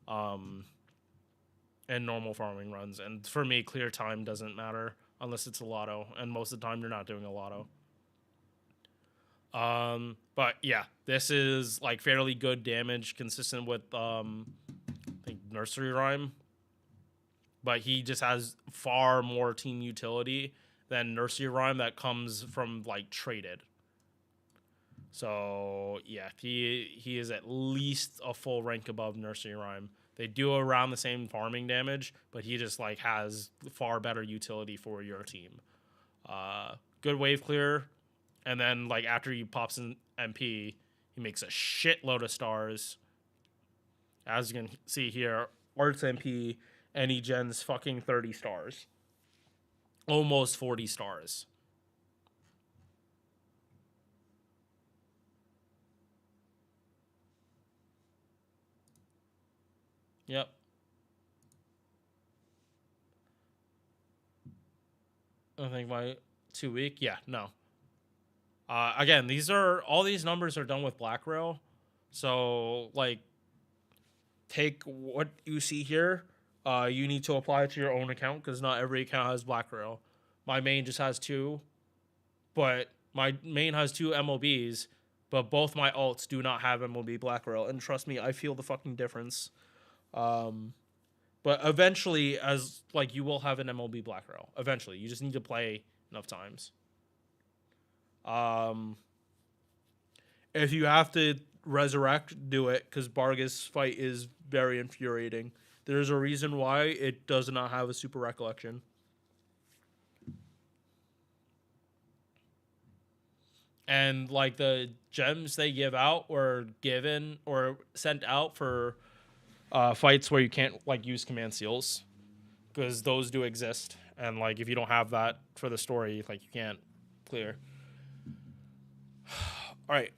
in normal farming runs. And for me, clear time doesn't matter unless it's a lotto, and most of the time you're not doing a lotto. But yeah, this is like fairly good damage, consistent with I think Nursery Rhyme. But he just has far more team utility than Nursery Rhyme that comes from like traded. So yeah, he is at least a full rank above Nursery Rhyme. They do around the same farming damage, but he just like has far better utility for your team. Good wave clear, and then like after he pops in MP, he makes a shitload of stars. As you can see here, Arts MP, and he gens fucking 30 stars. Almost 40 stars. Yep. I think my 2 week. Yeah, no. Again, all these numbers are done with Black Rail. So like take what you see here. You need to apply it to your own account because not every account has Black Rail. My main just has 2, but my main has 2 MOBs, but both my alts do not have MOB Black Rail. And trust me, I feel the fucking difference. But eventually, as like you will have an MLB Black Rail. Eventually, you just need to play enough times. If you have to resurrect, do it, because Bargus fight is very infuriating. There's a reason why it does not have a super recollection. And like the gems they give out or given or sent out for fights where you can't like use command seals, because those do exist, and like if you don't have that for the story, like you can't clear. All right,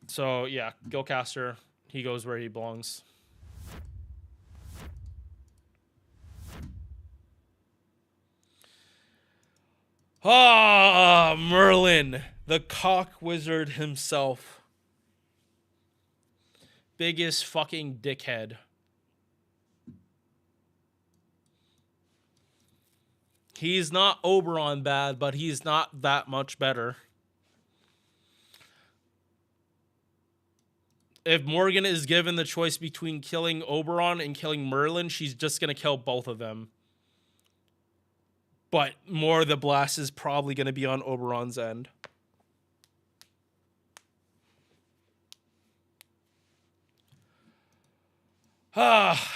so yeah, Gilcaster, he goes where he belongs. Merlin, the cock wizard himself. Biggest fucking dickhead. He's not Oberon bad, but he's not that much better. If Morgan is given the choice between killing Oberon and killing Merlin, she's just going to kill both of them. But more of the blast is probably going to be on Oberon's end.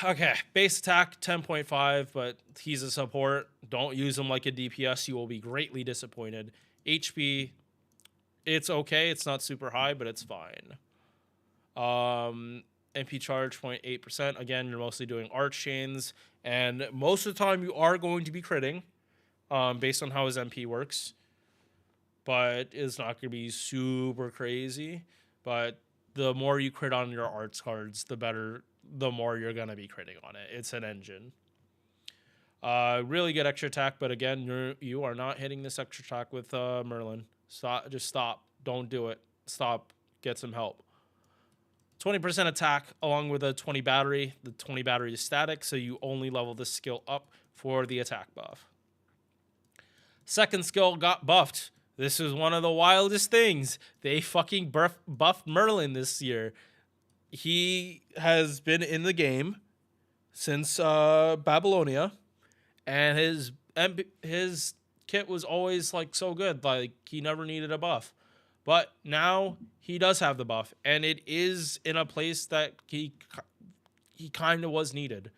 Okay. Base attack 10.5, but he's a support. Don't use him like a DPS. You will be greatly disappointed. HP, it's okay. It's not super high, but it's fine. MP charge 0.8%. Again, you're mostly doing arch chains, and most of the time you are going to be critting, based on how his MP works. But it's not going to be super crazy. But the more you crit on your arts cards, the better, the more you're going to be critting on it. It's an engine. Really good extra attack, but again, you are not hitting this extra attack with Merlin. Stop, just stop. Don't do it. Stop. Get some help. 20% attack along with a 20 battery. The 20 battery is static, so you only level this skill up for the attack buff. Second skill got buffed. This is one of the wildest things. They fucking buffed Merlin this year. He has been in the game since Babylonia, and his kit was always like so good. Like he never needed a buff. But now he does have the buff, and it is in a place that he kind of was needed.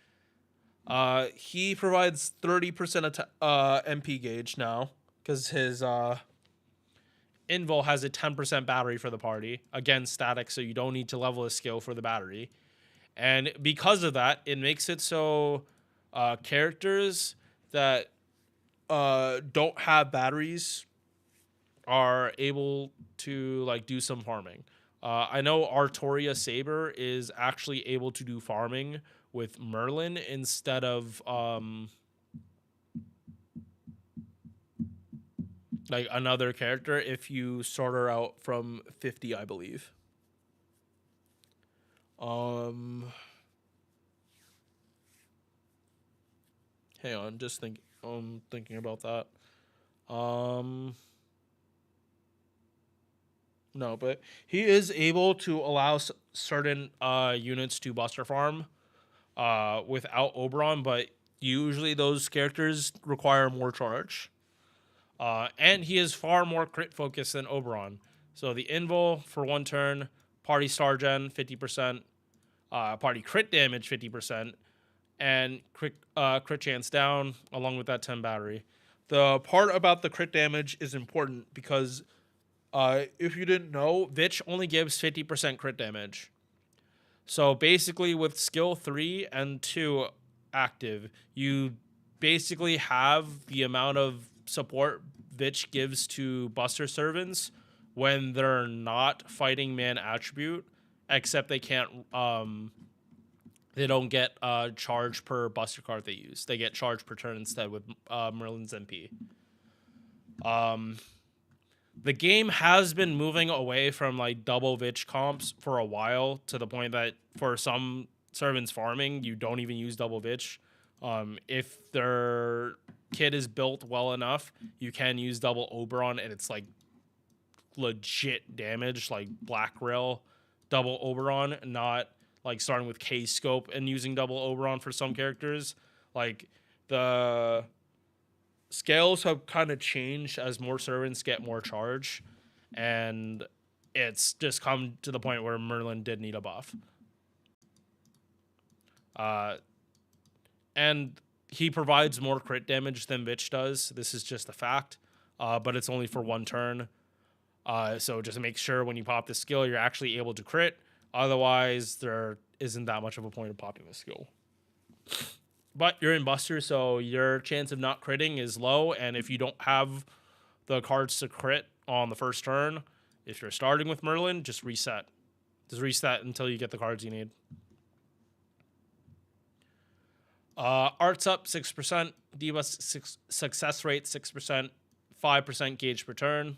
He provides 30% MP gauge now, because his Invul has a 10% battery for the party. Again, static, so you don't need to level a skill for the battery. And because of that, it makes it so characters that don't have batteries are able to like do some farming. I know Artoria Saber is actually able to do farming with Merlin instead of like another character if you sort her out from 50, I believe. Hang on, just thinking about that. No, but he is able to allow certain units to Buster Farm without Oberon, but usually those characters require more charge. And he is far more crit focused than Oberon. So the Invul for 1 turn, party star gen 50%, party crit damage 50%, and crit chance down along with that 10 battery. The part about the crit damage is important because if you didn't know, Vitch only gives 50% crit damage. So basically with skill 3 and 2 active, you basically have the amount of support Vitch gives to Buster Servants when they're not fighting man attribute, except they can't they don't get charge per Buster card they use. They get charge per turn instead with Merlin's MP. The game has been moving away from like double Vitch comps for a while, to the point that for some servants farming, you don't even use double Vitch. If their kit is built well enough, you can use double Oberon, and it's like legit damage, like Black Rail double Oberon, not like starting with K scope and using double Oberon for some characters. Like the scales have kind of changed as more servants get more charge, and it's just come to the point where Merlin did need a buff. And he provides more crit damage than Vitch does. This is just a fact, but it's only for 1 turn. So just make sure when you pop this skill, you're actually able to crit. Otherwise, there isn't that much of a point of popping this skill. But you're in Buster, so your chance of not critting is low. And if you don't have the cards to crit on the first turn, if you're starting with Merlin, just reset. Just reset until you get the cards you need. Art's up 6%, debuff success rate 6%, 5% gauge per turn.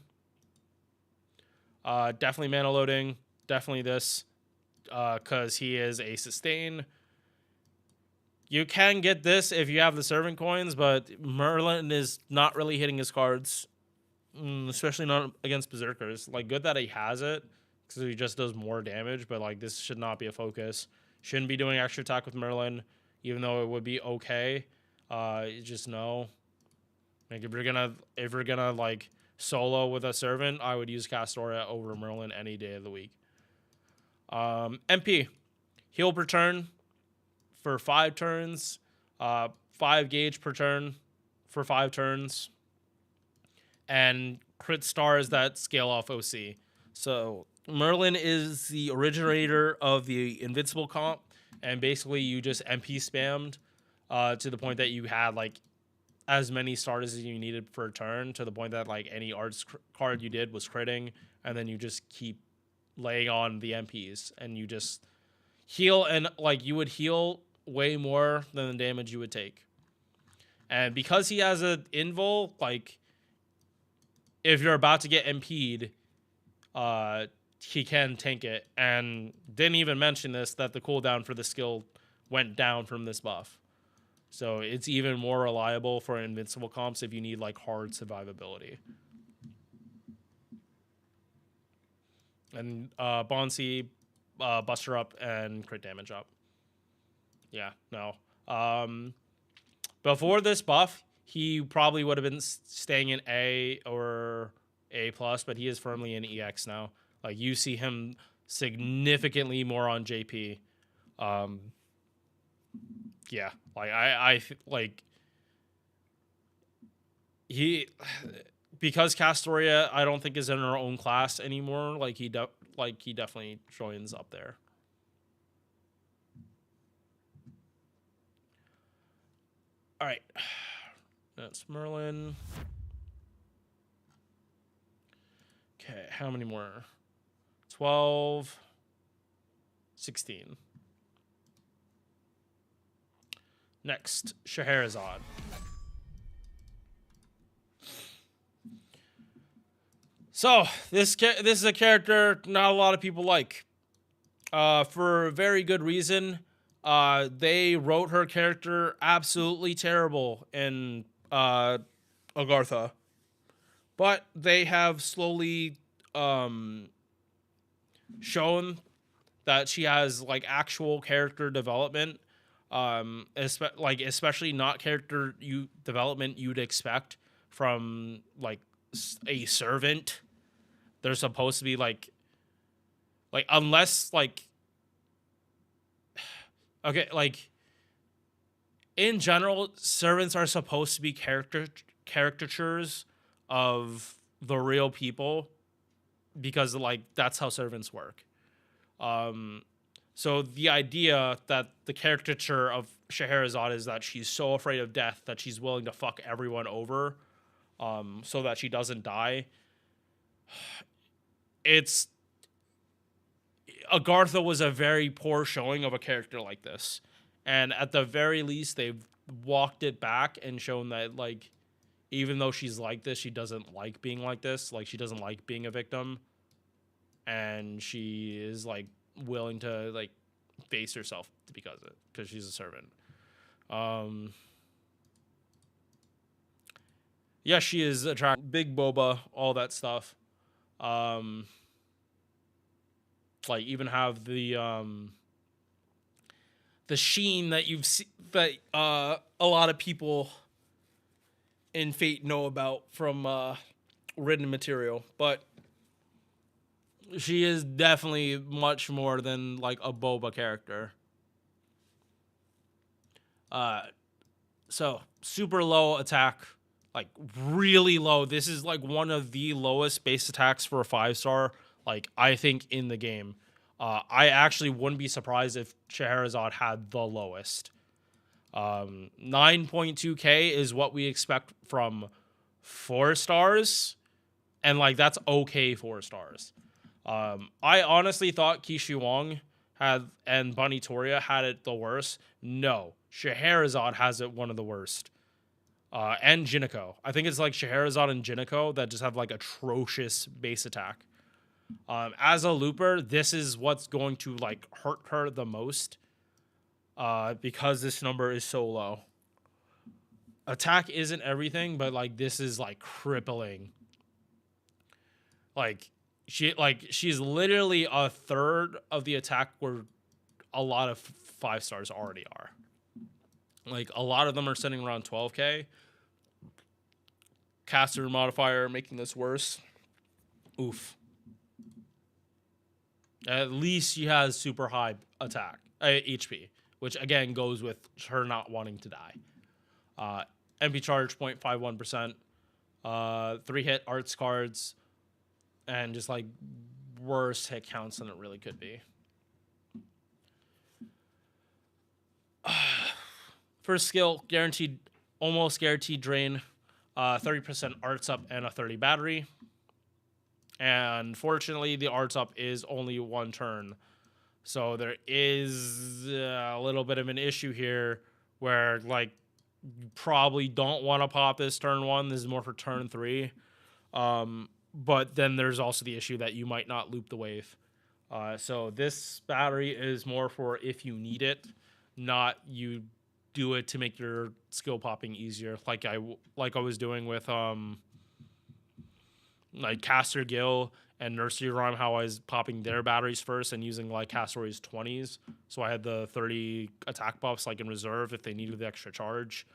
Definitely mana loading, definitely this, because he is a sustain. You can get this if you have the servant coins, but Merlin is not really hitting his cards, especially not against Berserkers. Like, good that he has it, because he just does more damage, but like this should not be a focus. Shouldn't be doing extra attack with Merlin, even though it would be okay. Just know, like if you're gonna like solo with a servant, I would use Castoria over Merlin any day of the week. MP, heal per turn for 5 turns, 5 gauge per turn for 5 turns, and crit stars that scale off OC. So Merlin is the originator of the Invincible comp, and basically you just MP spammed to the point that you had like as many stars as you needed for a turn, to the point that like any arts card you did was critting, and then you just keep laying on the MPs, and you just heal, and like you would heal way more than the damage you would take. And because he has an invul, like if you're about to get MP'd, he can tank it. And didn't even mention this, that the cooldown for the skill went down from this buff. So it's even more reliable for invincible comps if you need like hard survivability. And Bonsi, Buster up and crit damage up. Yeah, no. Before this buff, he probably would have been staying in A or A+, but he is firmly in EX now. Like, you see him significantly more on JP. Yeah, like, I like, because Castoria, I don't think is in her own class anymore. Like, he definitely joins up there. All right, that's Merlin. Okay, how many more? 12, 16. Next, Scheherazade. So this is a character not a lot of people like, for a very good reason. They wrote her character absolutely terrible in Agartha, but they have slowly shown that she has like actual character development, especially not character development you'd expect from like a servant. They're supposed to be like unless like okay, like in general, servants are supposed to be caricatures of the real people because like that's how servants work. So the idea that the caricature of Scheherazade is that she's so afraid of death that she's willing to fuck everyone over, so that she doesn't die. Agartha was a very poor showing of a character like this. And at the very least, they've walked it back and shown that, like, even though she's like this, she doesn't like being like this. Like, she doesn't like being a victim. And she is, like, willing to, like, face herself because she's a servant. Yeah, she is attractive. Big boba, all that stuff. Like even have the sheen that you've seen that a lot of people in Fate know about from written material, but she is definitely much more than like a boba character. So super low attack, like really low. This is like one of the lowest base attacks for a 5-star. Like, I think in the game. I actually wouldn't be surprised if Scheherazade had the lowest. 9.2k is what we expect from 4 stars. And, like, that's okay 4 stars. I honestly thought Kishu Wong and Bunny Toria had it the worst. No. Scheherazade has it one of the worst. And Jinako. I think it's, like, Scheherazade and Jinako that just have, like, atrocious base attack. As a looper, this is what's going to like hurt her the most, because this number is so low. Attack isn't everything, but like this is like crippling. Like she's literally a third of the attack where a lot of 5 stars already are. Like a lot of them are sitting around 12k. Caster modifier making this worse. Oof. At least she has super high attack, HP, which again goes with her not wanting to die. MP charge 0.51%, 3-hit arts cards, and just like worse hit counts than it really could be. First skill, almost guaranteed drain, 30% arts up and a 30 battery. And fortunately, the arts up is only 1 turn. So there is a little bit of an issue here where, like, you probably don't want to pop this turn 1. This is more for turn 3. But then there's also the issue that you might not loop the wave. So this battery is more for if you need it, not you do it to make your skill popping easier. Like I was doing with like Caster Gill and Nursery Rhyme, how I was popping their batteries first and using like Castor's 20s. So I had the 30 attack buffs like in reserve if they needed the extra charge.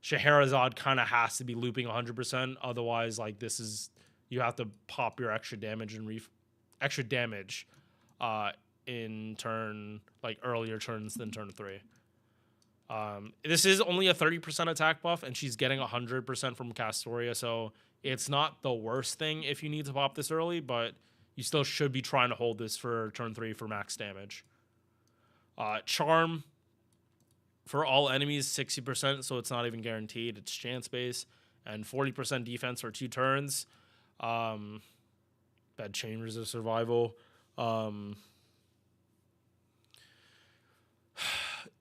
Scheherazade kind of has to be looping 100%. Otherwise, like this is, you have to pop your extra damage and extra damage in turn, like earlier turns than turn 3. This is only a 30% attack buff, and she's getting 100% from Castoria, so it's not the worst thing if you need to pop this early, but you still should be trying to hold this for turn 3 for max damage. Charm for all enemies, 60%, so it's not even guaranteed. It's chance-based, and 40% defense for 2 turns. Bad Chambers of Survival.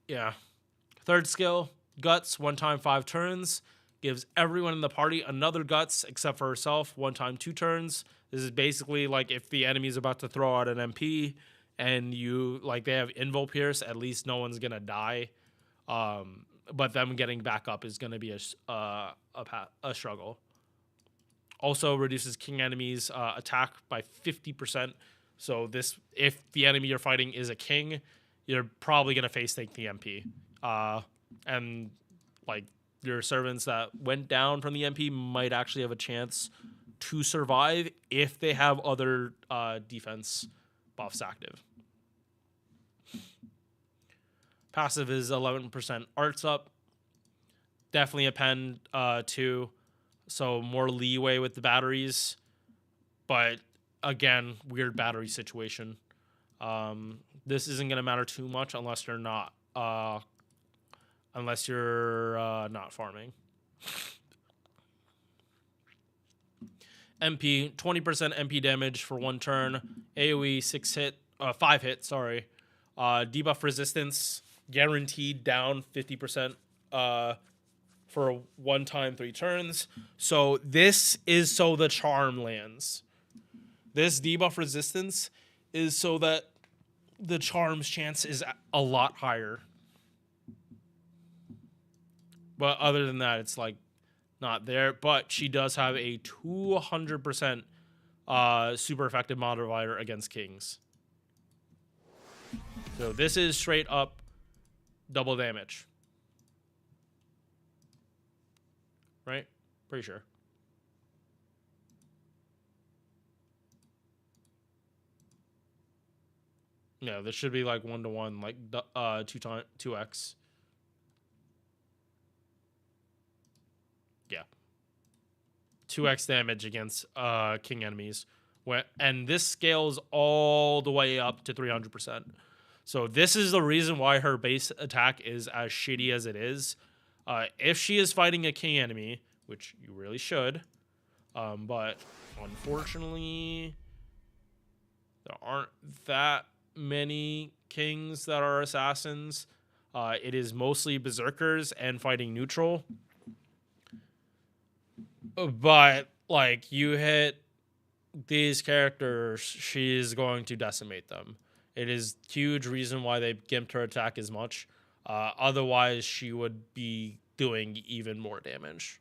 Yeah. Third skill, Guts, 1 time 5 turns. gives everyone in the party another guts except for herself, 1 time 2 turns. This is basically like if the enemy is about to throw out an MP and you like they have Invo Pierce, at least no one's gonna die. But them getting back up is gonna be a struggle. Also reduces king enemies attack by 50%. So this, if the enemy you're fighting is a king, you're probably gonna face tank the MP. And like your servants that went down from the MP might actually have a chance to survive if they have other defense buffs active. Passive is 11% arts up. Definitely a pen too. So more leeway with the batteries. But again, weird battery situation. This isn't going to matter too much unless you're not not farming. MP, 20% MP damage for 1 turn. AoE 5 hit, sorry. Debuff resistance guaranteed down 50% for 1 time 3 turns. So this is so the charm lands. This debuff resistance is so that the charm's chance is a lot higher. But other than that, it's like not there. But she does have a 200% super effective modifier against kings. So this is straight up double damage. Right? Pretty sure. Yeah, this should be like 1-to-1, like 2x. Yeah. 2x damage against king enemies. And this scales all the way up to 300%. So this is the reason why her base attack is as shitty as it is. If she is fighting a king enemy, which you really should, but unfortunately, there aren't that many kings that are assassins. It is mostly berserkers and fighting neutral. But, like, you hit these characters, she's going to decimate them. It is huge reason why they gimped her attack as much. Otherwise, she would be doing even more damage.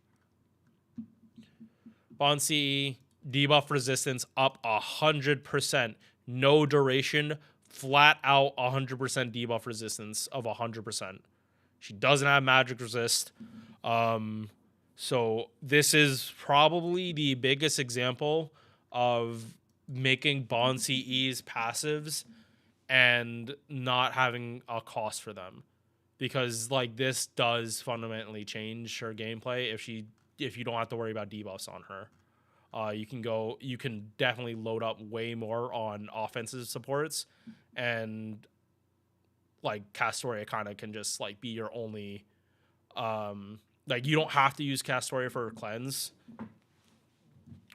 Bond CE, debuff resistance up 100%. No duration, flat out 100% debuff resistance of 100%. She doesn't have magic resist. So this is probably the biggest example of making Bond CE's passives and not having a cost for them, because like this does fundamentally change her gameplay if you don't have to worry about debuffs on her. You can definitely load up way more on offensive supports, and like Castoria kind of can just like be your only like you don't have to use Castoria for cleanse,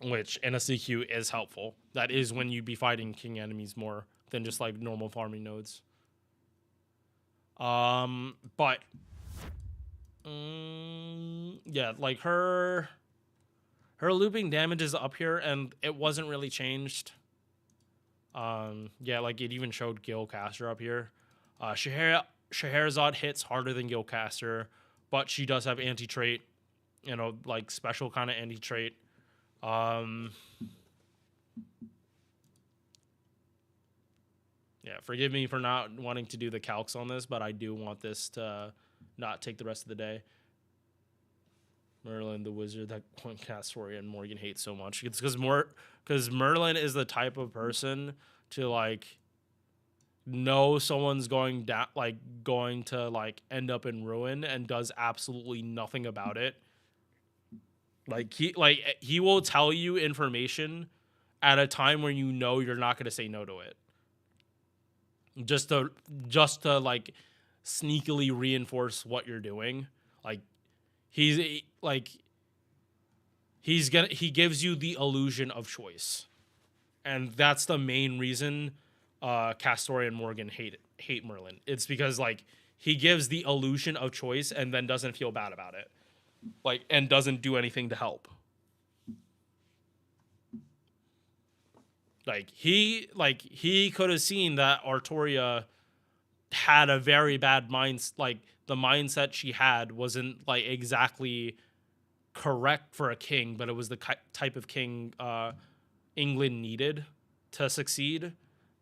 which in a CQ is helpful. That is when you'd be fighting king enemies more than just like normal farming nodes. But yeah, like her looping damage is up here and it wasn't really changed. Yeah, like it even showed Gilcaster up here. Scheherazade hits harder than Gilcaster, but she does have anti-trait, you know, like special kind of anti-trait. Yeah, forgive me for not wanting to do the calcs on this, but I do want this to not take the rest of the day. Merlin, the wizard that Castoria and Morgan hate so much. It's because Merlin is the type of person to like know someone's going down, like going to like end up in ruin, and does absolutely nothing about it. Like he will tell you information at a time where you know you're not going to say no to it. Just to like sneakily reinforce what you're doing. Like he gives you the illusion of choice. And that's the main reason Castoria and Morgan hate Merlin. It's because like he gives the illusion of choice and then doesn't feel bad about it. like, and doesn't do anything to help. He could have seen that Artoria had a very bad mind, like the mindset she had wasn't like exactly correct for a king, but it was the type of king England needed to succeed,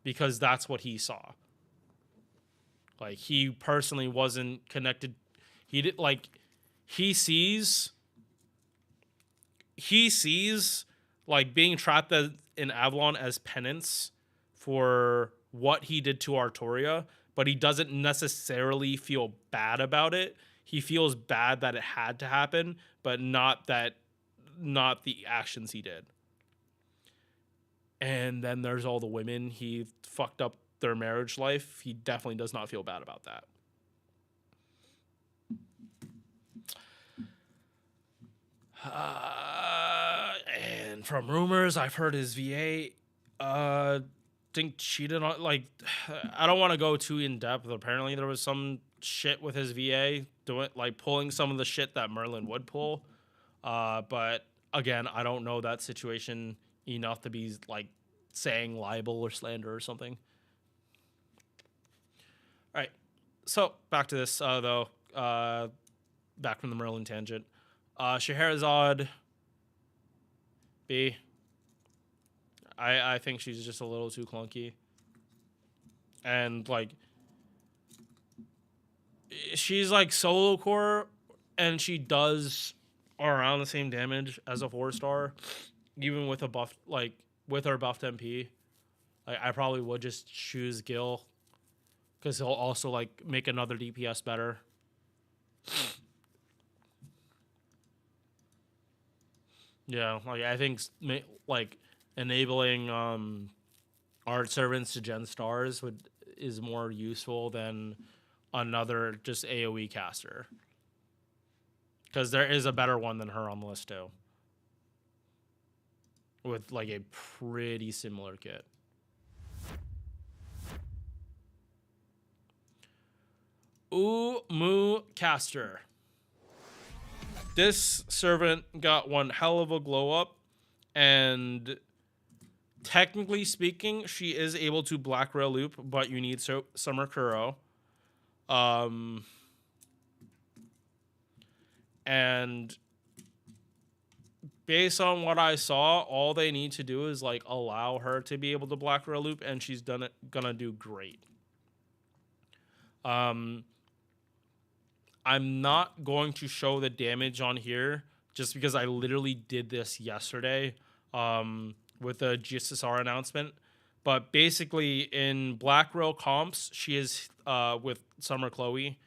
because that's what he saw. Like, he personally wasn't connected. He did like he sees like being trapped in Avalon as penance for what he did to Artoria, but he doesn't necessarily feel bad about it. He feels bad that it had to happen, but not the actions he did. And then there's all the women he fucked up their marriage life. He definitely does not feel bad about that. And from rumors, I've heard his VA think cheated on, like, I don't want to go too in depth, but apparently there was some shit with his VA doing, like, pulling some of the shit that Merlin would pull. But again, I don't know that situation enough to be like saying libel or slander or something. All right, so back to this though. Back from the Merlin tangent. Scheherazade B. I think she's just a little too clunky. And like, she's like solo core, and she does around the same damage as a 4-star, even with a buff, like with her buffed MP. Like, I probably would just choose Gil, because he'll also like make another DPS better. Yeah, like I think like enabling art servants to gen stars is more useful than another just AoE caster, because there is a better one than her on the list too, with like a pretty similar kit. Umu caster. This servant got one hell of a glow up, and technically speaking, she is able to Black Rail loop, but you need Summer Kuro. And based on what I saw, all they need to do is like allow her to be able to Black Rail loop, and she's gonna do great. I'm not going to show the damage on here just because I literally did this yesterday with the GSSR announcement. But basically, in Black Rail comps, she is with Summer Chloe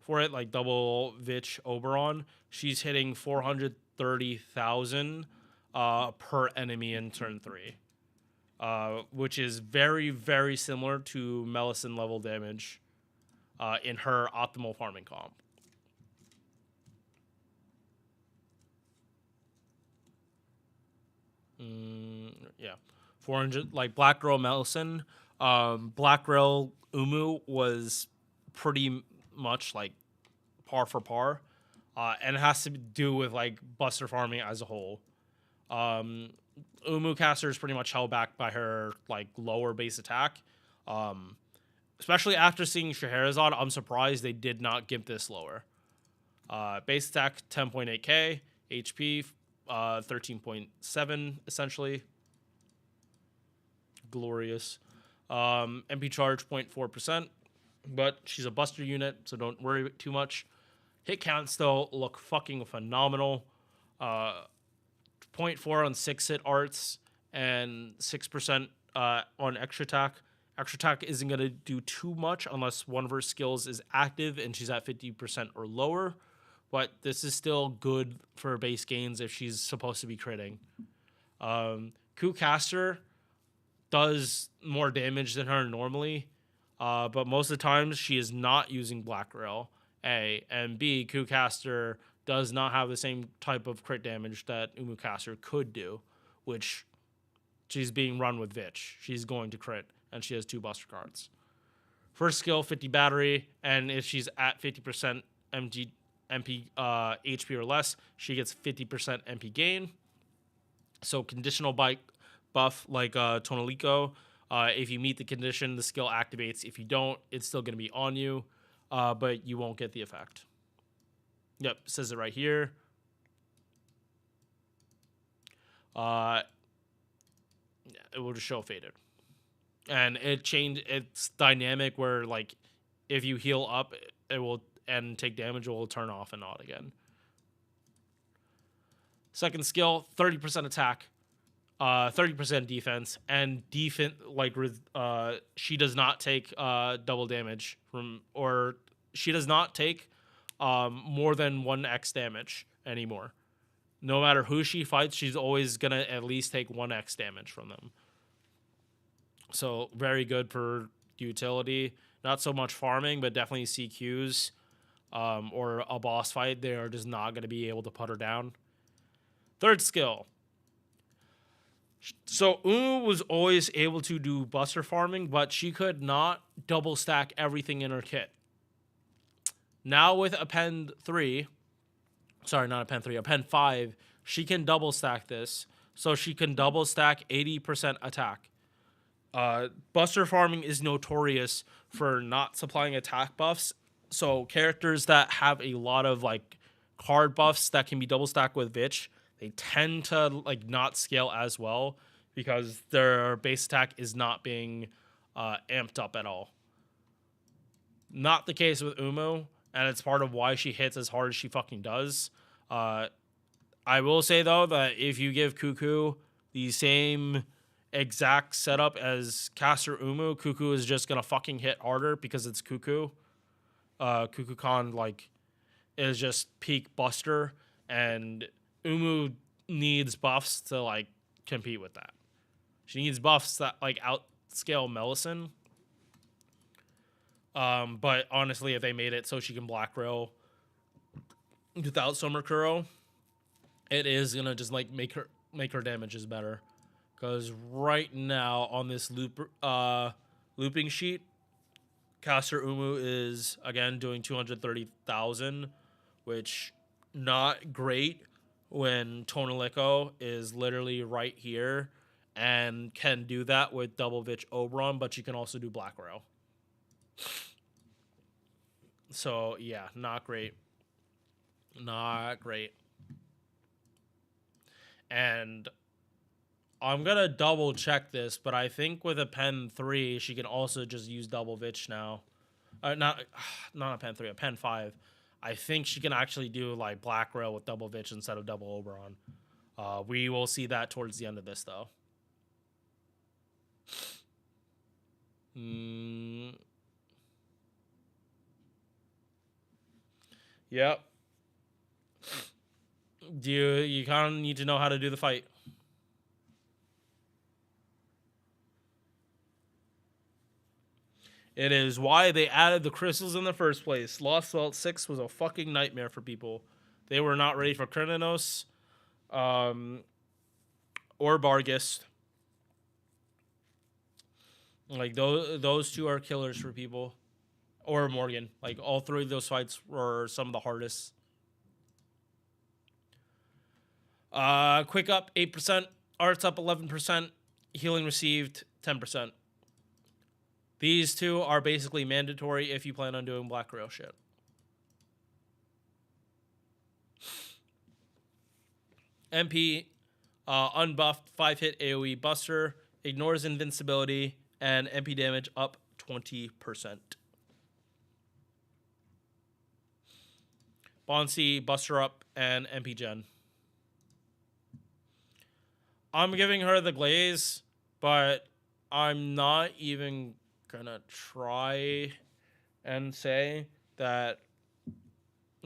for it, like double Vich Oberon. She's hitting 430,000 per enemy in turn 3, which is very, very similar to Melisande level damage in her optimal farming comp. Yeah, 400, like Black Girl Melisande. Black Girl Umu was pretty much like par for par, and it has to do with like buster farming as a whole. Umu caster is pretty much held back by her like lower base attack. Especially after seeing Scheherazade, I'm surprised they did not give this lower. Base attack 10.8k, HP 13.7 essentially. Glorious. MP charge 0.4%, but she's a buster unit, so don't worry too much. Hit counts though look fucking phenomenal. 0.4 on 6-hit arts and 6% on extra attack. Extra attack isn't going to do too much unless one of her skills is active and she's at 50% or lower, but this is still good for base gains if she's supposed to be critting. Coup caster does more damage than her normally, but most of the times she is not using Black Rail, A, and B, Coup caster does not have the same type of crit damage that Umu caster could do, which she's being run with Vich. She's going to crit, and she has 2 buster cards. First skill, 50 battery, and if she's at 50% MP HP or less, she gets 50% MP gain. So conditional buff like Tonalico. If you meet the condition, the skill activates. If you don't, it's still going to be on you, but you won't get the effect. Yep, says it right here. It will just show faded. And it's dynamic where, like, if you heal up, it will, and take damage, it will turn off and on again. Second skill, 30% attack, 30% defense, and she does not take double damage or she does not take more than 1x damage anymore. No matter who she fights, she's always gonna at least take 1x damage from them. So very good for utility. Not so much farming, but definitely CQs or a boss fight. They are just not going to be able to put her down. Third skill. So Umu was always able to do buster farming, but she could not double stack everything in her kit. Now with a pen 3, sorry, not a pen 3, a pen 5, she can double stack this. So she can double stack 80% attack. Buster farming is notorious for not supplying attack buffs. So characters that have a lot of like card buffs that can be double stacked with Vitch, they tend to like not scale as well because their base attack is not being amped up at all. Not the case with Umu, and it's part of why she hits as hard as she fucking does. I will say though that if you give Cuckoo the same exact setup as caster Umu, Cuckoo is just gonna fucking hit harder because it's Cuckoo. Cuckoo-Con like is just peak buster, and Umu needs buffs to like compete with that. She needs buffs that like outscale Melisyn. But honestly, if they made it so she can black rail without Summer Kuro, it is gonna just like make her damages better. Because right now on this looping sheet, caster Umu is again doing 230,000, which not great when Tonalico is literally right here and can do that with double Vitch Oberon, but you can also do black rail. So yeah, not great. Not great. And I'm gonna double check this, but I think with a pen 3, she can also just use double Vitch now. Not a pen 3, a pen 5. I think she can actually do like black rail with double Vitch instead of double Oberon. We will see that towards the end of this though. Yep. You kind of need to know how to do the fight. It is why they added the crystals in the first place. Lost Vault 6 was a fucking nightmare for people. They were not ready for Karnamas or Bargus. Like those two are killers for people. Or Morgan. Like all three of those fights were some of the hardest. Quick up 8%, arts up 11%, healing received 10%. These two are basically mandatory if you plan on doing black rail shit. MP, unbuffed 5-hit AoE buster, ignores invincibility, and MP damage up 20%. Bonsi, buster up, and MP gen. I'm giving her the glaze, but I'm not even gonna try and say that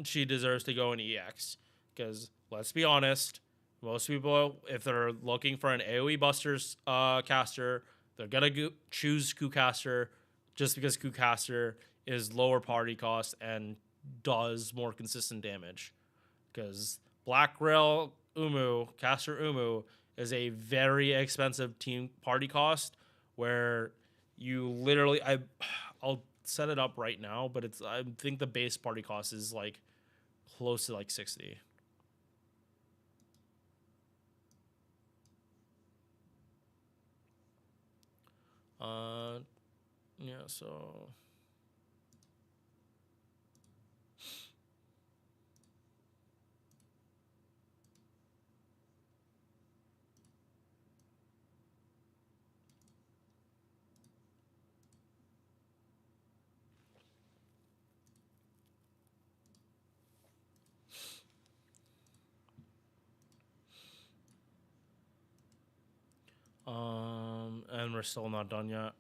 she deserves to go in EX. Because let's be honest, most people, if they're looking for an AoE busters caster, they're gonna choose Kucaster just because Kucaster is lower party cost and does more consistent damage. Because Black Rail Umu, caster Umu, is a very expensive team party cost where you literally, I'll set it up right now, but I think the base party cost is like close to like 60. Yeah, so and we're still not done yet.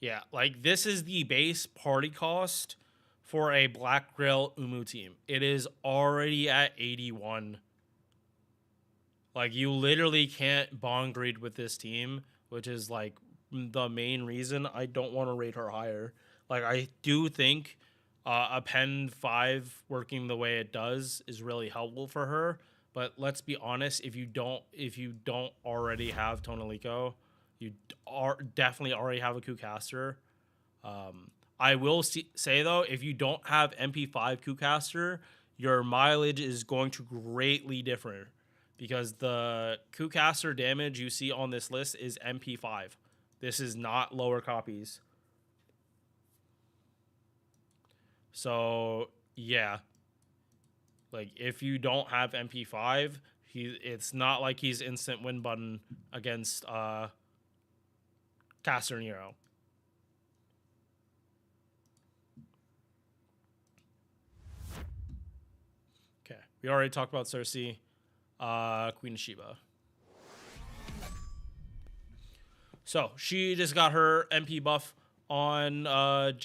Yeah, like this is the base party cost for a Black Grill Umu team. It is already at 81. Like you literally can't bond greed with this team, which is like the main reason I don't want to rate her higher. Like I do think a Pen 5 working the way it does is really helpful for her, but let's be honest, if you don't already have Tonalico, you are definitely already have a Kucaster. I will say though, if you don't have MP5 Kucaster, your mileage is going to greatly differ because the Kucaster damage you see on this list is MP5. This is not lower copies. So yeah, like if you don't have MP5, it's not like he's instant win button against Caster Nero. Okay, we already talked about Cersei, Queen of Sheba. So she just got her MP buff on NA.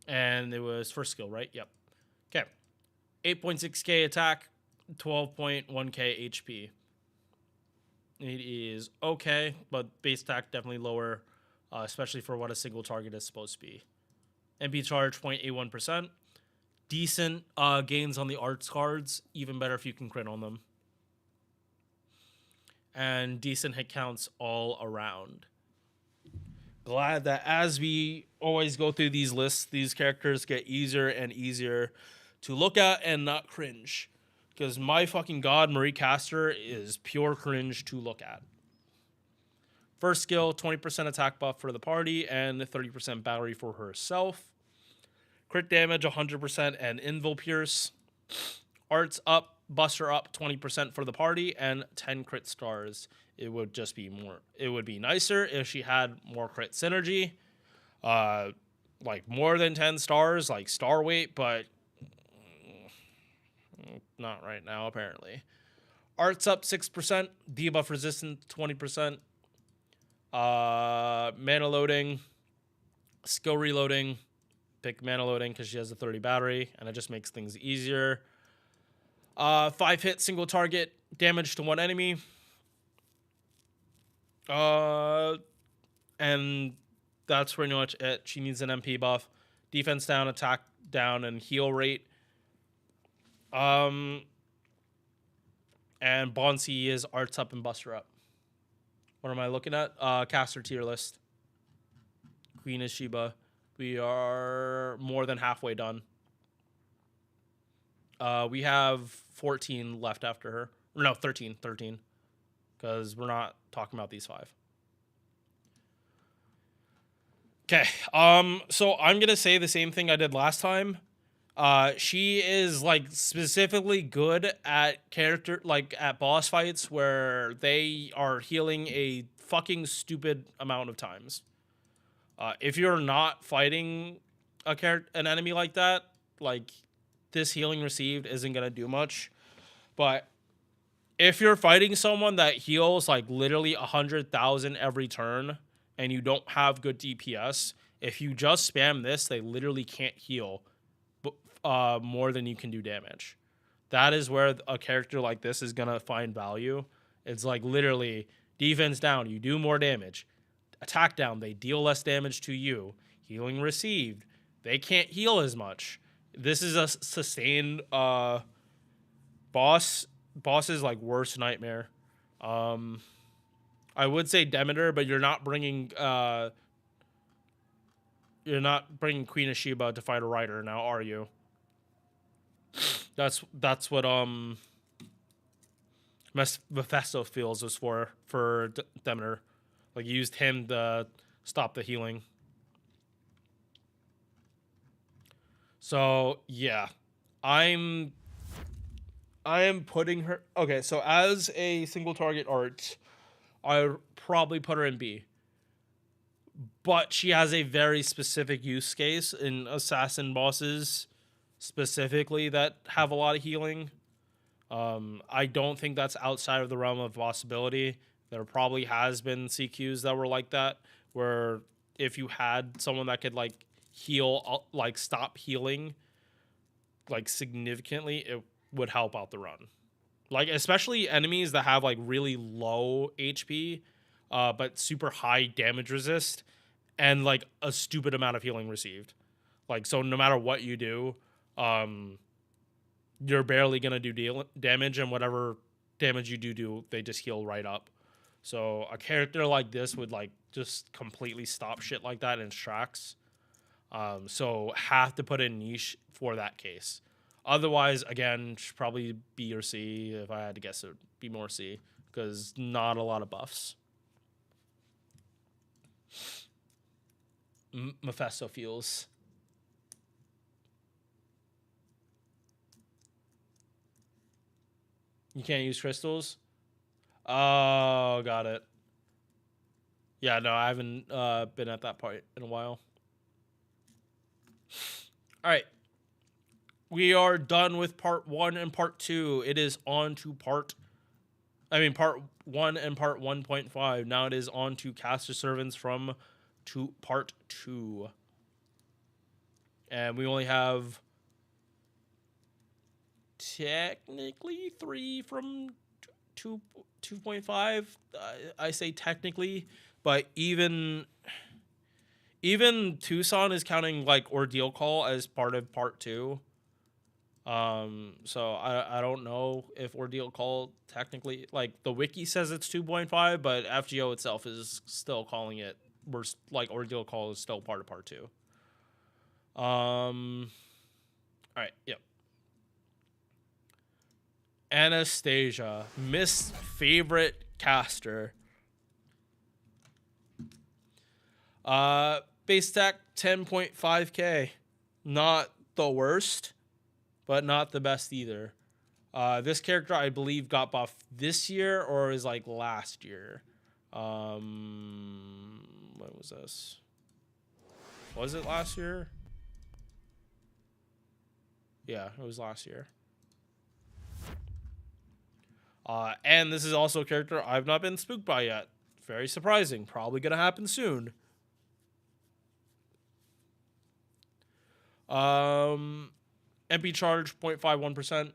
And it was first skill, right? Yep. Okay. 8.6k attack, 12.1k HP. It is okay, but base attack definitely lower, especially for what a single target is supposed to be. MP charge 0.81%. Decent gains on the arts cards, even better if you can crit on them. And decent hit counts all around. Glad that as we always go through these lists, these characters get easier and easier to look at and not cringe. Because my fucking god, Marie Caster is pure cringe to look at. First skill, 20% attack buff for the party and 30% battery for herself. Crit damage, 100% and Invul Pierce. Arts up, Buster up 20% for the party and 10 crit stars. It would just be more. It would be nicer if she had more crit synergy, like more than 10 stars, like star weight, but not right now apparently. Arts up 6%, debuff resistance 20%, mana loading, skill reloading. Pick mana loading because she has a 30 battery, and it just makes things easier. 5 hit, single target, damage to one enemy. And that's pretty much it. She needs an MP buff. Defense down, attack down, and heal rate. And Bond C is arts up and buster up. What am I looking at? Caster tier list. Queen of Sheba. We are more than halfway done. We have 14 left after her. No, 13. Because we're not talking about these 5. Okay. So I'm going to say the same thing I did last time. She is like specifically good at at boss fights where they are healing a fucking stupid amount of times. If you're not fighting an enemy like that, like this healing received isn't gonna do much. But if you're fighting someone that heals like literally 100,000 every turn and you don't have good DPS, if you just spam this, they literally can't heal more than you can do damage. That is where a character like this is gonna find value. It's like literally defense down, you do more damage. Attack down, they deal less damage to you. Healing received, they can't heal as much. This is a sustained boss boss's like worst nightmare. I would say Demeter, but you're not bringing Queen of Sheba to fight a rider now, are you? That's what Mephisto feels was for Demeter. Like, you used him to stop the healing. So yeah, I am putting her. Okay, so as a single target art, I would probably put her in B. But she has a very specific use case in assassin bosses, specifically, that have a lot of healing. I don't think that's outside of the realm of possibility. There probably has been CQs that were like that, where if you had someone that could like heal, like stop healing, like significantly, it would help out the run. Like, especially enemies that have like really low HP, but super high damage resist, and like a stupid amount of healing received. Like, so no matter what you do, you're barely gonna do damage, and whatever damage you do, they just heal right up. So a character like this would like just completely stop shit like that in its tracks. So have to put in niche for that case. Otherwise, again, should probably B or C. If I had to guess, it would be more C, because not a lot of buffs. Mephisto feels. You can't use crystals? Oh, got it. Yeah, no, I haven't been at that part in a while. All right. We are done with part 1 and part 2. It is on to part 1 and part 1.5. Now it is on to Caster Servants from part 2. And we only have technically 3 from 2.5. I say technically, but even Tucson is counting like Ordeal Call as part of part 2. So I don't know if Ordeal Call technically, like, the wiki says it's 2.5, but FGO itself is still calling it, like, Ordeal Call is still part of part 2. All right, yep. Anastasia, Miss Favorite Caster. Base stack 10.5k. Not the worst, but not the best either. This character, I believe, got buffed this year or is like last year. When was this? Was it last year? Yeah, it was last year. And this is also a character I've not been spooked by yet. Very surprising. Probably gonna happen soon. MP charge 0.51%.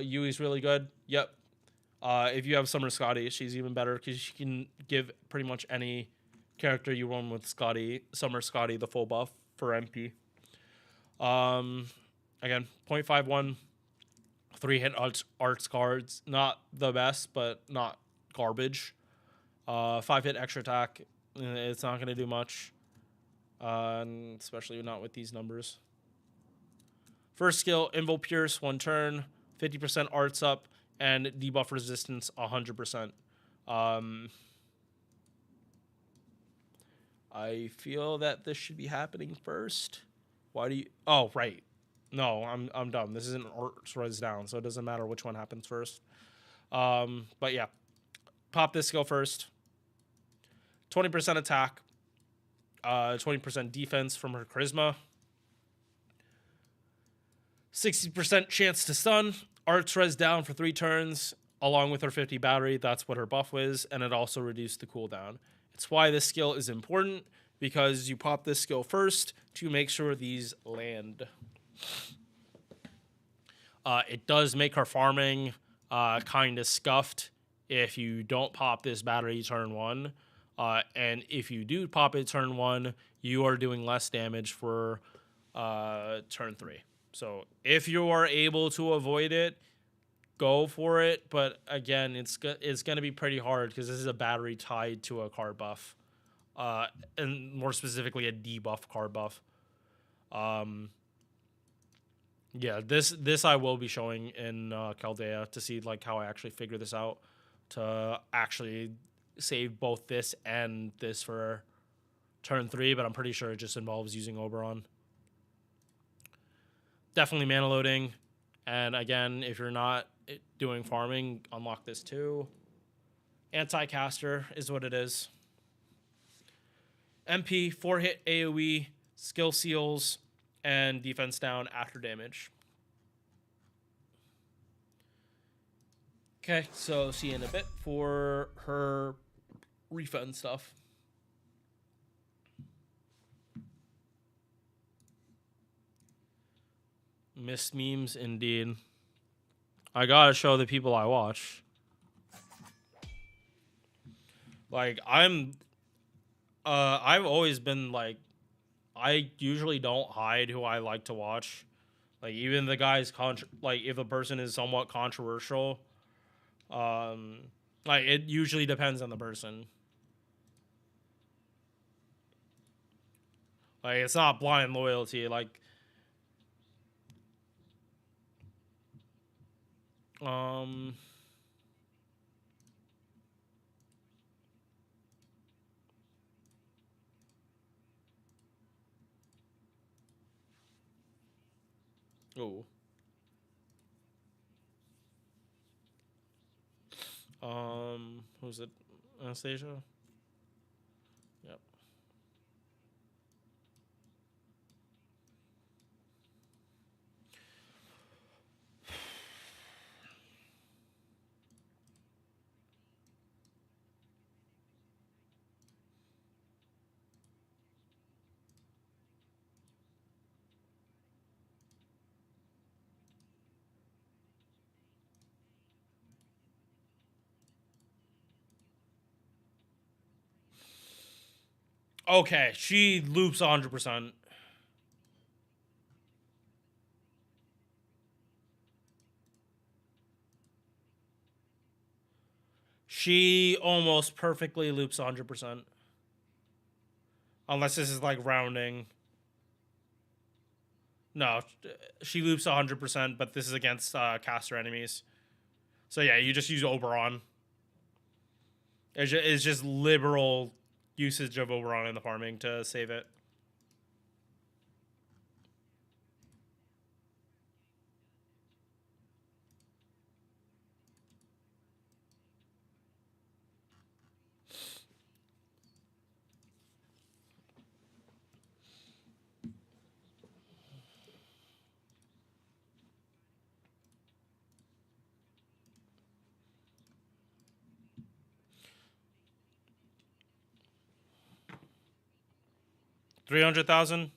Yui's really good. Yep. If you have Summer Scotty, she's even better because she can give pretty much any character you run with Summer Scotty, the full buff for MP. Again, 0.51. 3-hit arts cards. Not the best, but not garbage. 5-hit extra attack. It's not going to do much. Especially not with these numbers. First skill, Invo Pierce, 1 turn. 50% arts up. And debuff resistance, 100%. I feel that this should be happening first. Why do you... Oh, right. No, I'm dumb. This isn't arts res down, so it doesn't matter which one happens first. But yeah. Pop this skill first. 20% attack. 20% defense from her charisma. 60% chance to stun. Arts res down for 3 turns, along with her 50 battery. That's what her buff was, and it also reduced the cooldown. It's why this skill is important, because you pop this skill first to make sure these land. It does make her farming kind of scuffed if you don't pop this battery turn 1. And if you do pop it turn 1, you are doing less damage for turn 3. So if you are able to avoid it, go for it, but again, it's going to be pretty hard because this is a battery tied to a card buff, and more specifically a debuff card buff. Yeah, this I will be showing in Chaldea to see like how I actually figure this out to actually save both this and this for turn 3, but I'm pretty sure it just involves using Oberon. Definitely mana loading, and again, if you're not doing farming, unlock this too. Anti-caster is what it is. MP, 4-hit AoE, skill seals, and defense down after damage. Okay, so see you in a bit for her refund stuff. Missed memes, indeed. I gotta show the people I watch. Like, I've always been like, I usually don't hide who I like to watch. Like, even the guys, like, if a person is somewhat controversial, like, it usually depends on the person. Like, it's not blind loyalty. Like, oh. Who's it? Anastasia? Yep. Okay, she loops 100%. She almost perfectly loops 100%. Unless this is like rounding. No, she loops 100%, but this is against caster enemies. So yeah, you just use Oberon. It's just liberal usage of Oberon in the farming to save it. $300,000.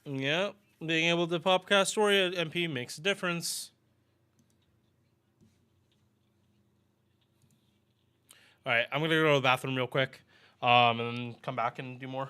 Yeah, being able to pop cast story at MP makes a difference. All right, I'm gonna go to the bathroom real quick, and then come back and do more.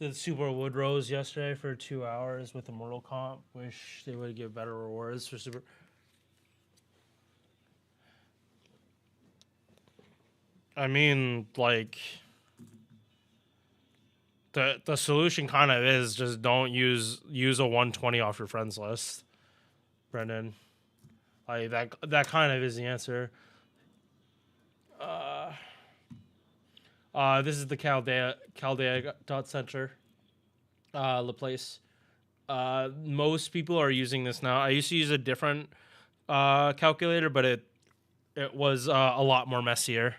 the Super Woodrows yesterday for 2 hours with the Mortal Comp. Wish they would give better rewards for Super. I mean, like, the solution kind of is just don't use a 120 off your friends list, Brendan. Like that kind of is the answer. This is the Chaldea dot center, Laplace. Most people are using this now. I used to use a different calculator, but it was a lot more messier,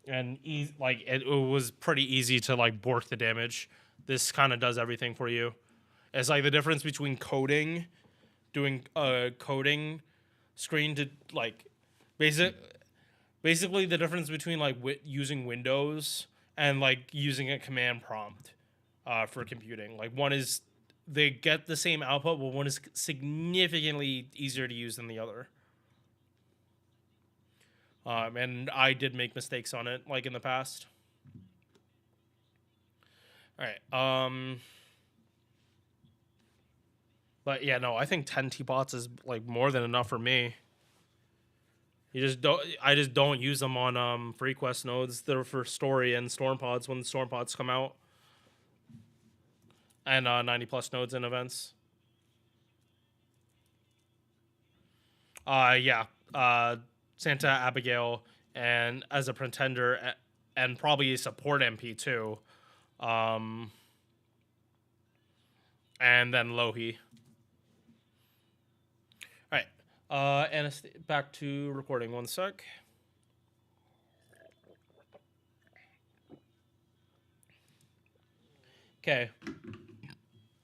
and it was pretty easy to like bork the damage. This kind of does everything for you. It's like the difference between doing a coding screen to like basically the difference between like using Windows and like using a command prompt for computing. Like one is they get the same output, but one is significantly easier to use than the other. And I did make mistakes on it, like in the past. All right. But yeah, no, I think 10 T-bots is like more than enough for me. I just don't use them on free quest nodes. They're for story and storm pods when the storm pods come out. And 90 plus nodes and events. Yeah. Santa Abigail and as a pretender and probably a support MP too. And then Lohi. All right. And back to recording 1 sec. Okay.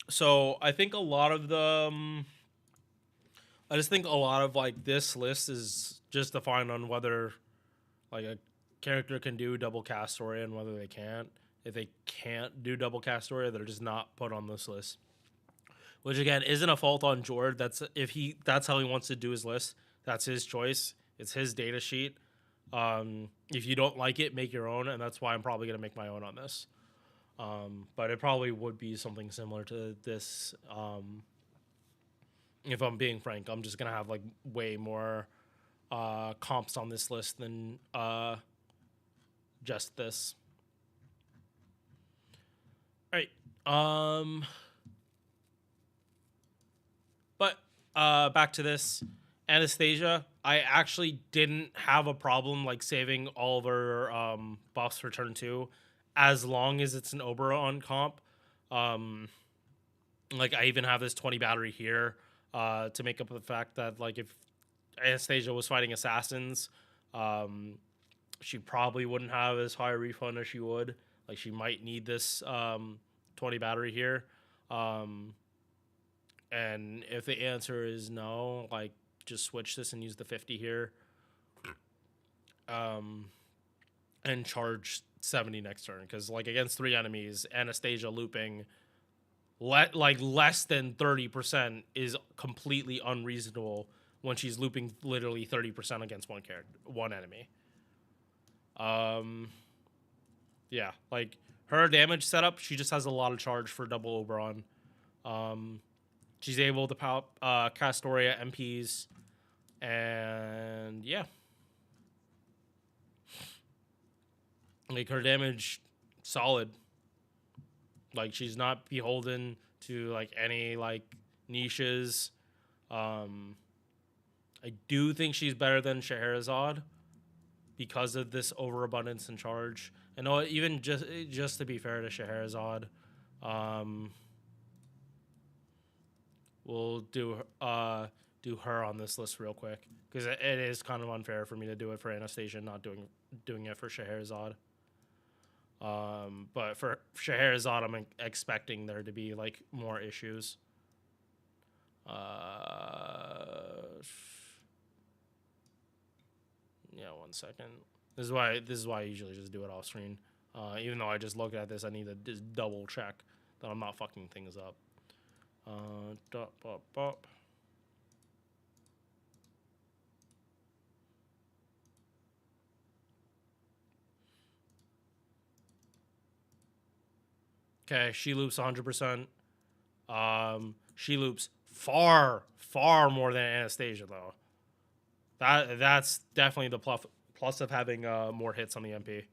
So I think a lot of I just think a lot of like this list is just defined on whether like a character can do double cast story and whether they can't. If they can't do double cast story, they're just not put on this list. Which again isn't a fault on Jord. That's how he wants to do his list. That's his choice. It's his data sheet. If you don't like it, make your own, and that's why I'm probably gonna make my own on this. But it probably would be something similar to this. If I'm being frank, I'm just gonna have like way more comps on this list than just this. All right. But back to this. Anastasia, I actually didn't have a problem like saving all of her buffs for turn 2, as long as it's an Oberon comp. Like I even have this 20 battery here to make up for the fact that like if Anastasia was fighting assassins, she probably wouldn't have as high a refund as she would. Like she might need this 20 battery here. And if the answer is no, like just switch this and use the 50 here. And charge 70 next turn, because like against 3 enemies, Anastasia looping less than 30% is completely unreasonable when she's looping literally 30% against one enemy. Yeah, like her damage setup, she just has a lot of charge for double Oberon. She's able to cast Doria MPs, and yeah. Like her damage, solid. Like she's not beholden to like any like niches. I do think she's better than Scheherazade because of this overabundance and charge. I know even just to be fair to Scheherazade, we'll do her on this list real quick, because it is kind of unfair for me to do it for Anastasia, not doing it for Scheherazade. But for Scheherazade, I'm expecting there to be like more issues. Yeah, 1 second. This is why I usually just do it off screen. Even though I just look at this, I need to just double check that I'm not fucking things up. Okay, she loops 100%. She loops far more than Anastasia though. That's definitely the plus of having more hits on the MP.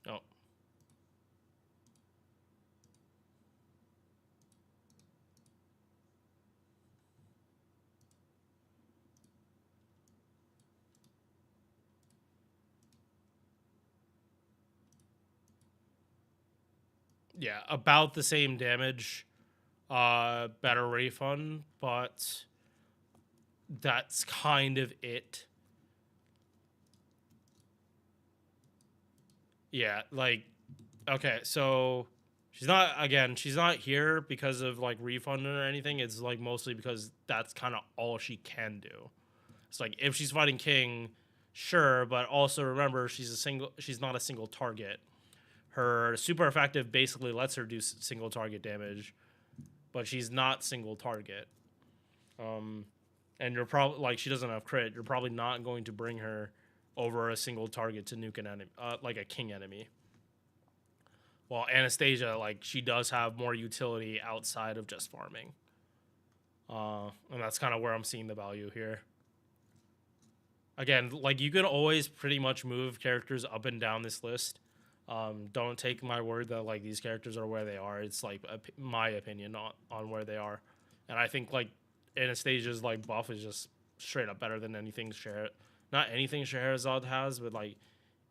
Oh. Yeah, about the same damage, better refund, but that's kind of it. Yeah, like, okay, so she's not here because of like refund or anything. It's like mostly because that's kind of all she can do. It's like if she's fighting King, sure, but also remember she's not a single target. Her super effective basically lets her do single target damage, but she's not single target. And you're probably like she doesn't have crit. You're probably not going to bring her over a single target to nuke an enemy, like a King enemy. While Anastasia, like she does have more utility outside of just farming, and that's kind of where I'm seeing the value here. Again, like you can always pretty much move characters up and down this list. Don't take my word that like these characters are where they are. It's like my opinion on where they are, and I think like Anastasia's like buff is just straight up better than anything not anything Scheherazade has, but like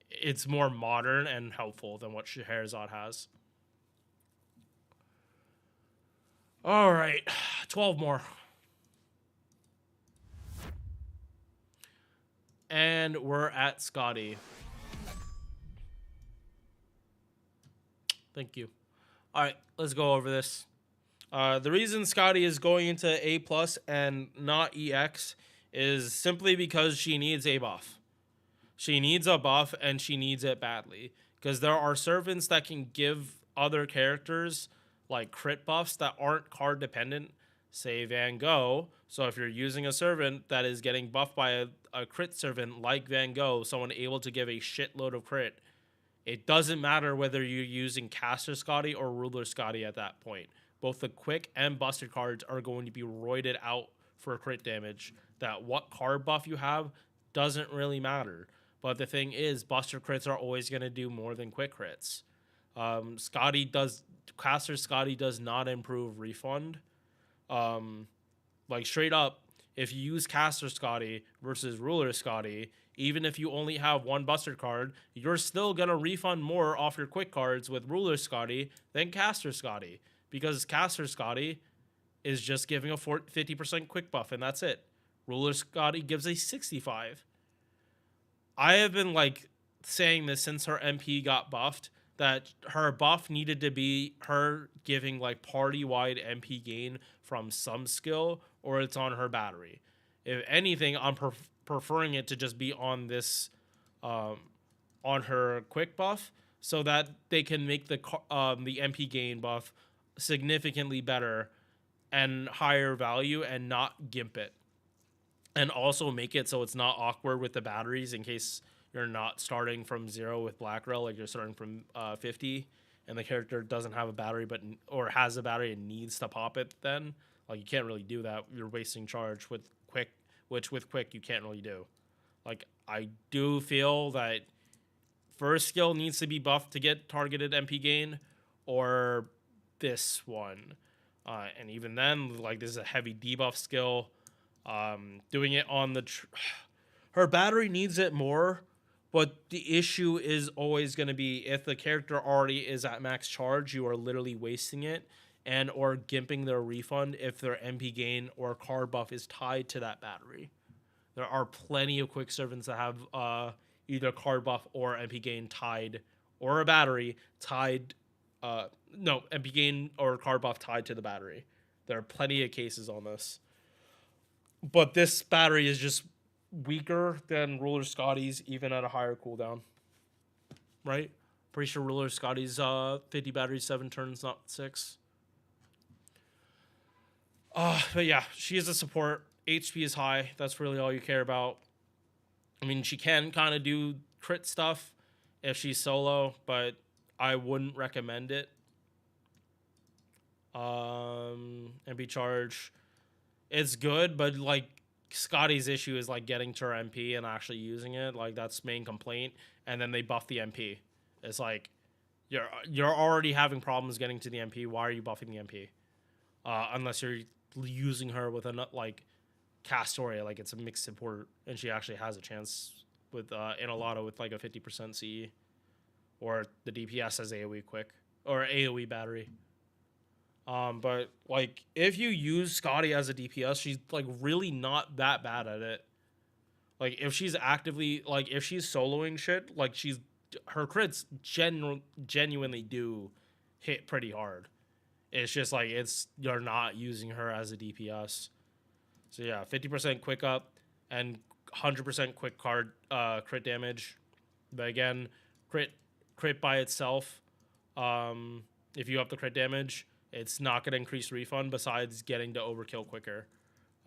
it's more modern and helpful than what Scheherazade has. All right, 12 more. And we're at Scotty. Thank you. All right, let's go over this. The reason Scotty is going into A+ and not EX is simply because she needs a buff. She needs a buff and she needs it badly. Because there are servants that can give other characters like crit buffs that aren't card dependent, say Van Gogh. So if you're using a servant that is getting buffed by a crit servant like Van Gogh, someone able to give a shitload of crit, it doesn't matter whether you're using Caster Scotty or Ruler Scotty at that point. Both the quick and buster cards are going to be roided out for crit damage. That what card buff you have doesn't really matter. But the thing is, buster crits are always going to do more than quick crits. Caster Scotty does not improve refund. Like straight up, if you use Caster Scotty versus Ruler Scotty, even if you only have one buster card, you're still going to refund more off your quick cards with Ruler Scotty than Caster Scotty. Because Caster Scotty is just giving a 50% quick buff, and that's it. Ruler Scotty gives a 65. I have been like saying this since her MP got buffed, that her buff needed to be her giving like party-wide MP gain from some skill, or it's on her battery. If anything, I'm preferring it to just be on this, on her quick buff, so that they can make the MP gain buff significantly better and higher value and not gimp it. And also make it so it's not awkward with the batteries in case you're not starting from 0 with Black Rail, like you're starting from 50 and the character doesn't have a battery or has a battery and needs to pop it then. Like you can't really do that. You're wasting charge with quick, which with quick you can't really do. Like I do feel that first skill needs to be buffed to get targeted MP gain, or this one. And even then, like this is a heavy debuff skill. Doing it on the her battery needs it more, but the issue is always going to be if the character already is at max charge, you are literally wasting it and or gimping their refund if their MP gain or card buff is tied to that battery. There are plenty of quick servants that have either card buff or MP gain tied, or a battery tied. No, MP gain or card buff tied to the battery. There are plenty of cases on this. But this battery is just weaker than Ruler Scotty's, even at a higher cooldown. Right? Pretty sure Ruler Scotty's 50 batteries, 7 turns, not 6. But yeah, she is a support. HP is high. That's really all you care about. I mean, she can kind of do crit stuff if she's solo, but I wouldn't recommend it. MP charge, it's good, but like Scotty's issue is like getting to her MP and actually using it. Like that's main complaint. And then they buff the MP. It's like you're already having problems getting to the MP. Why are you buffing the MP? Unless you're using her with a like Castoria, like it's a mixed support, and she actually has a chance with Inalata with like a 50% CE, or the DPS has AoE quick or AoE battery. But like if you use Scotty as a DPS, she's like really not that bad at it. Like if she's actively, like if she's soloing shit, like her crits genuinely do hit pretty hard. It's just like you're not using her as a DPS. So yeah, 50% quick up and 100% quick crit damage. But again, crit by itself, if you up the crit damage, it's not going to increase refund besides getting to overkill quicker.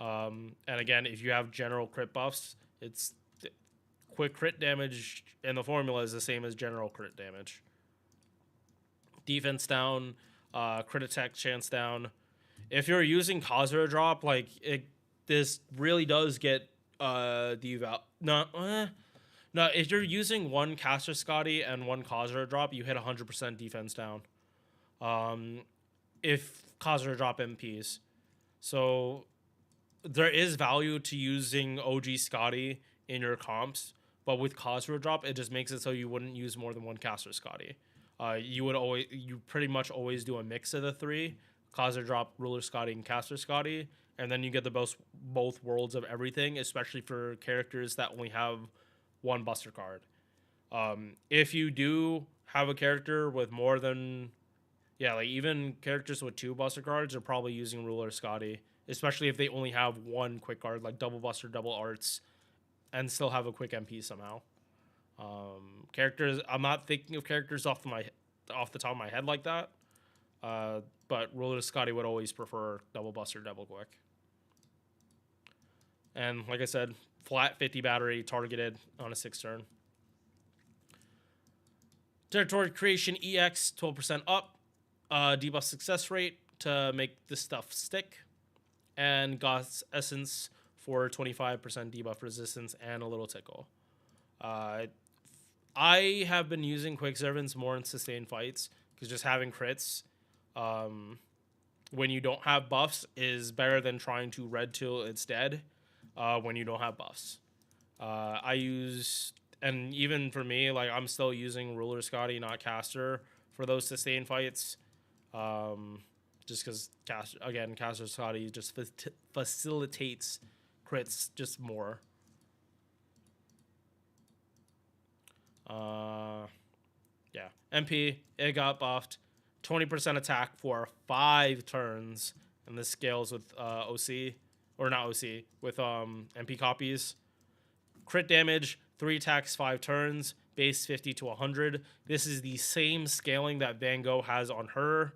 And again, if you have general crit buffs, it's quick crit damage in the formula is the same as general crit damage. Defense down, crit attack chance down. If you're using Khazra drop, like this really does get deval. No, if you're using one Caster Scotty and one Khazra drop, you hit 100% defense down. If Khazra drop MPs, so there is value to using OG Scotty in your comps, but with Khazra drop, it just makes it so you wouldn't use more than one Caster Scotty. You pretty much always do a mix of the 3, Khazra drop, Ruler Scotty, and Caster Scotty, and then you get the both worlds of everything, especially for characters that only have one Buster card. If you do have a character with more than, like even characters with 2 Buster cards are probably using Ruler Scotty, especially if they only have one quick card, like double Buster, double Arts, and still have a quick MP somehow. Characters, I'm not thinking of characters off the top of my head like that, but Ruler Scotty would always prefer double Buster, double quick. And like I said, flat 50 battery targeted on a 6 turn. Territory creation EX 12% up, debuff success rate to make this stuff stick, and Goth's Essence for 25% debuff resistance and a little tickle. I have been using Quick Servants more in sustained fights because just having crits when you don't have buffs is better than trying to red till it's dead when you don't have buffs. And even for me, like I'm still using Ruler Scotty, not Caster, for those sustained fights. Just because Caster Scotty just facilitates crits just more. MP, it got buffed. 20% attack for 5 turns, and this scales with OC, or not OC, with MP copies. Crit damage, 3 attacks, 5 turns, base 50 to 100. This is the same scaling that Van Gogh has on her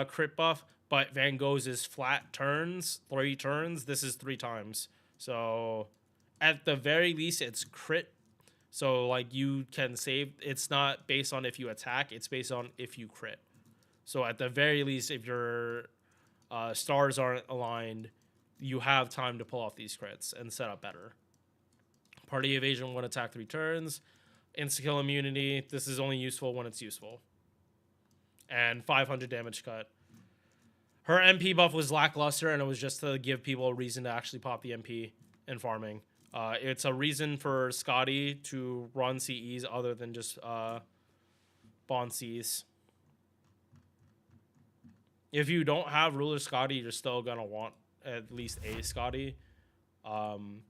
crit buff, but Van Gogh's is flat turns, 3 turns. This is 3 times. So at the very least, it's crit. So like you can save. It's not based on if you attack. It's based on if you crit. So at the very least, if your stars aren't aligned, you have time to pull off these crits and set up better. Party evasion, 1 attack, 3 turns. Insta-kill immunity. This is only useful when it's useful. And 500 damage cut. Her MP buff was lackluster, and it was just to give people a reason to actually pop the MP in farming. It's a reason for Scotty to run CEs other than just Bond Cs. If you don't have Ruler Scotty, you're still going to want at least a Scotty. And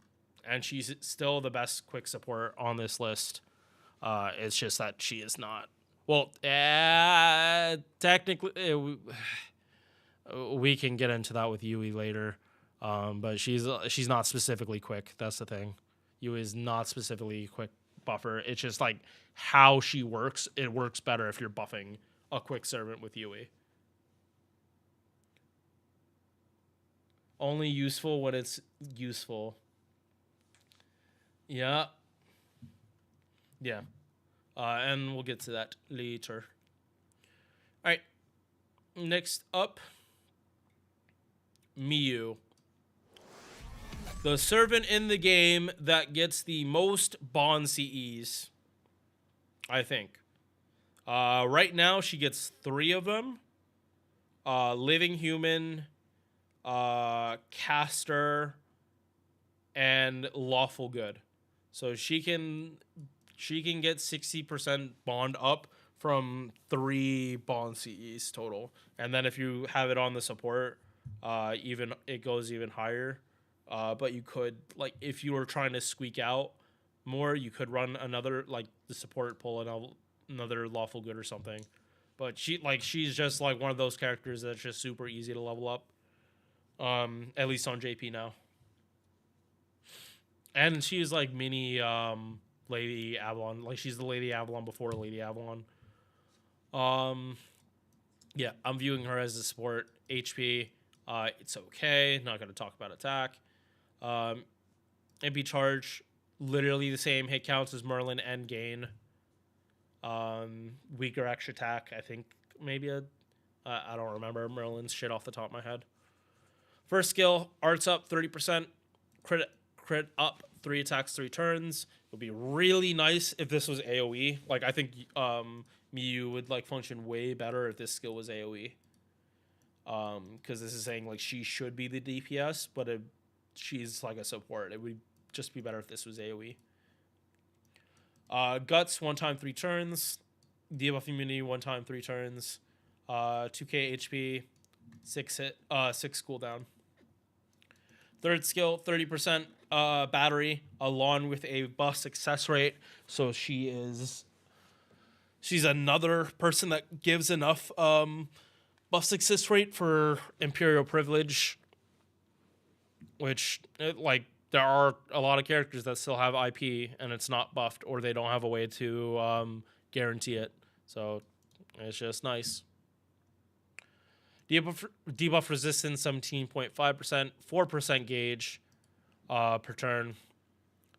she's still the best quick support on this list. It's just that she is not. Well, technically, we can get into that with Yui later. But she's not specifically quick. That's the thing. Yui is not specifically quick buffer. It's just like how she works. It works better if you're buffing a quick servant with Yui. Only useful when it's useful. Yeah. Yeah. And we'll get to that later. All right. Next up, Miyu. The servant in the game that gets the most bond CEs, I think. Right now, she gets 3 of them. Living Human, Caster, and Lawful Good. So she can get 60% bond up from 3 bond CEs total. And then if you have it on the support, it goes even higher. But you could, like, if you were trying to squeak out more, you could run another, like, the support pull another Lawful Good or something. But she's just like one of those characters that's just super easy to level up. At least on JP now. And she's like mini Lady Avalon. Like, she's the Lady Avalon before Lady Avalon. Yeah, I'm viewing her as a support. HP, it's okay. Not going to talk about attack. MP charge, literally the same hit counts as Merlin and gain. Weaker extra attack, I think maybe I don't remember Merlin's shit off the top of my head. First skill, arts up 30%, crit up 3 attacks 3 turns. It would be really nice if this was AoE. Like, I think Miyu would like function way better if this skill was AoE. Because this is saying like she should be the DPS, but she's like a support. It would just be better if this was AoE. Guts 1 time 3 turns. Debuff immunity 1 time 3 turns. 2k HP, 6 cooldown. Third skill, 30% battery, along with a buff success rate. So she's another person that gives enough buff success rate for Imperial privilege, which there are a lot of characters that still have IP and it's not buffed, or they don't have a way to guarantee it. So it's just nice. Debuff resistance 17.5%, 4% gauge per turn.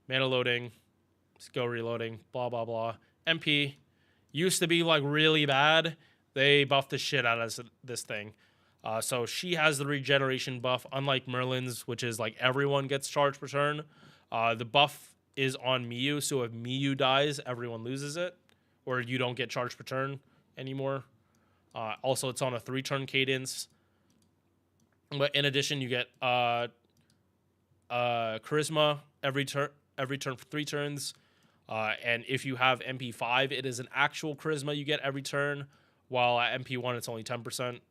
Mana loading, skill reloading, blah blah blah. MP used to be like really bad. They buffed the shit out of this thing. So she has the regeneration buff, unlike Merlin's, which is like everyone gets charged per turn. The buff is on Miyu, so if Miyu dies, everyone loses it, or you don't get charged per turn anymore. Also, it's on a 3-turn cadence. But in addition, you get charisma every turn for 3 turns. And if you have MP5, it is an actual charisma you get every turn. While at MP1, it's only 10%.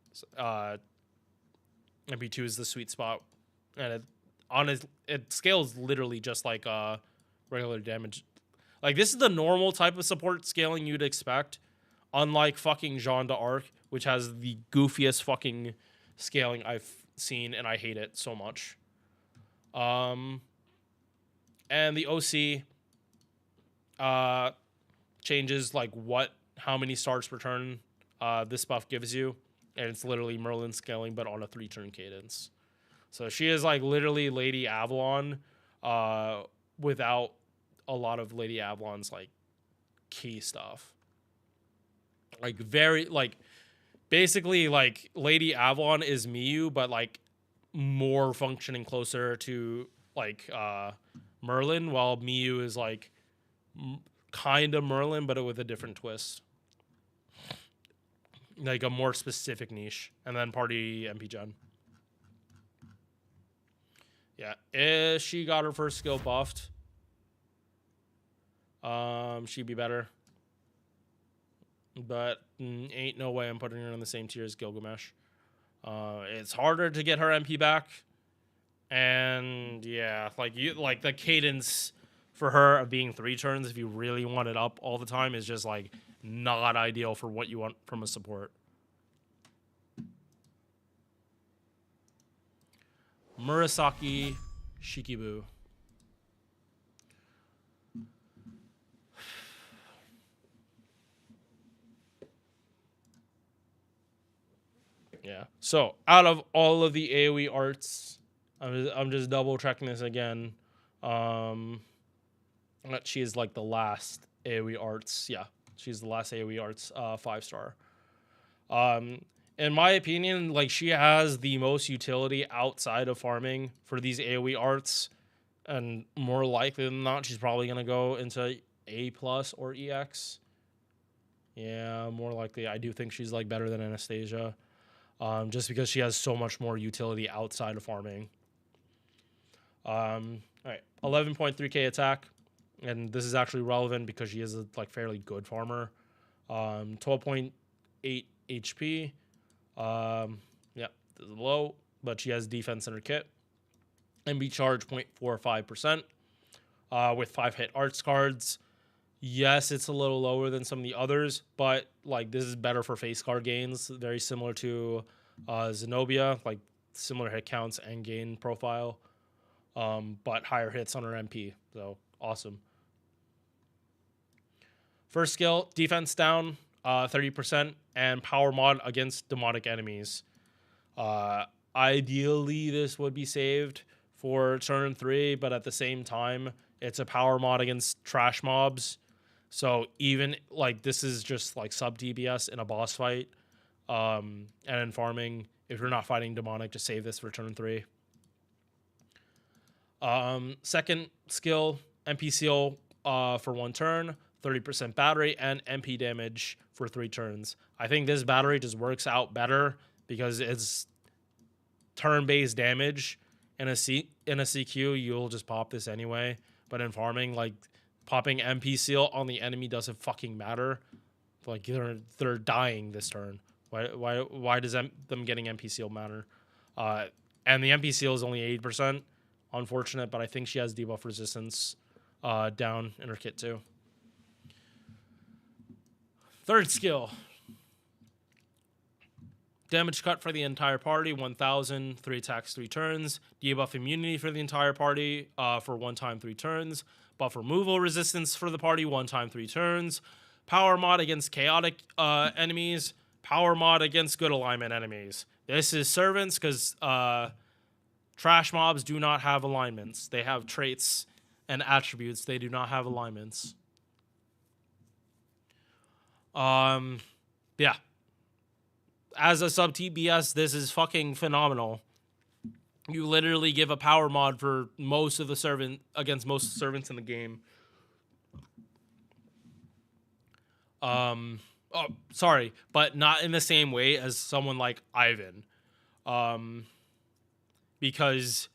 MP2 is the sweet spot, and it scales literally just like regular damage. Like, this is the normal type of support scaling you'd expect. Unlike fucking Jeanne d'Arc, which has the goofiest fucking scaling I've seen, and I hate it so much. And the OC changes like how many stars per turn this buff gives you, and it's literally Merlin scaling, but on a 3-turn cadence. So she is like literally Lady Avalon, without a lot of Lady Avalon's like key stuff. Like basically like Lady Avalon is Miyu, but like more functioning closer to like Merlin, while Miyu is like kind of Merlin, but with a different twist. Like a more specific niche. And then party MP Gen. Yeah, she got her first skill buffed. She'd be better. But ain't no way I'm putting her on the same tier as Gilgamesh. It's harder to get her MP back. And yeah, like the cadence for her of being 3 turns, if you really want it up all the time, is just like not ideal for what you want from a support. Murasaki Shikibu. Yeah. So out of all of the AoE arts, I'm just double checking this again. She is like the last AoE arts. Yeah, she's the last AoE arts 5-star. In my opinion, like she has the most utility outside of farming for these AoE arts, and more likely than not, she's probably gonna go into A+ or EX. Yeah, more likely. I do think she's like better than Anastasia, just because she has so much more utility outside of farming. All right, 11.3k attack, and this is actually relevant because she is a like fairly good farmer. 12.8 HP. Yeah, this is low, but she has defense in her kit. MB charge 0.45%. With 5 hit arts cards. Yes, it's a little lower than some of the others, but like this is better for face card gains. Very similar to Zenobia, like similar hit counts and gain profile, but higher hits on her MP. So awesome. First skill, defense down 30%, and power mod against demonic enemies. Ideally, this would be saved for turn 3, but at the same time, it's a power mod against trash mobs. So even like this is just like sub DBS in a boss fight, and in farming, if you're not fighting demonic, just save this for turn 3. Second skill, MP seal for 1 turn, 30% battery, and MP damage for 3 turns. I think this battery just works out better because it's turn-based damage. In a CQ, you'll just pop this anyway. But in farming, like popping MP seal on the enemy doesn't fucking matter. Like they're dying this turn. Why does them getting MP seal matter? And the MP seal is only 80%. Unfortunate, but I think she has debuff resistance down in her kit too. Third skill. Damage cut for the entire party, 1,000, 3 attacks, 3 turns. Debuff immunity for the entire party for 1 time, 3 turns. Buff removal resistance for the party, 1 time, 3 turns. Power mod against chaotic enemies. Power mod against good alignment enemies. This is servants because trash mobs do not have alignments. They have traits and attributes. They do not have alignments. Yeah. As a sub TBS, this is fucking phenomenal. You literally give a power mod for most of the against most servants in the game. Oh, sorry, but not in the same way as someone like Ivan. Because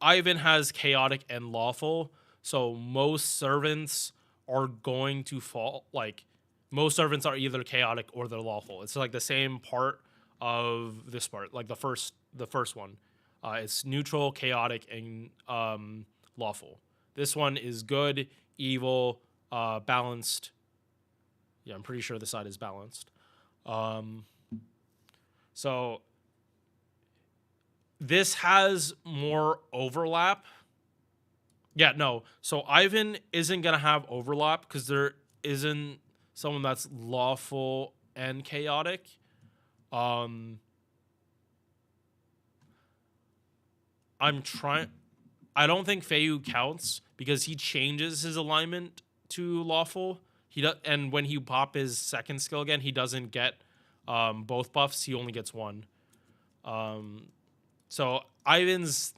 Ivan has chaotic and lawful, so most servants are going to fall. Like most servants are either chaotic or they're lawful. It's like the same part of this part, like the first one. It's neutral, chaotic, and lawful. This one is good, evil, balanced. Yeah, I'm pretty sure the side is balanced. So this has more overlap. Yeah, no. So Ivan isn't going to have overlap because there isn't someone that's lawful and chaotic. I don't think Feiyu counts because he changes his alignment to lawful. And when he pop his second skill again, he doesn't get both buffs. He only gets one. So Ivan's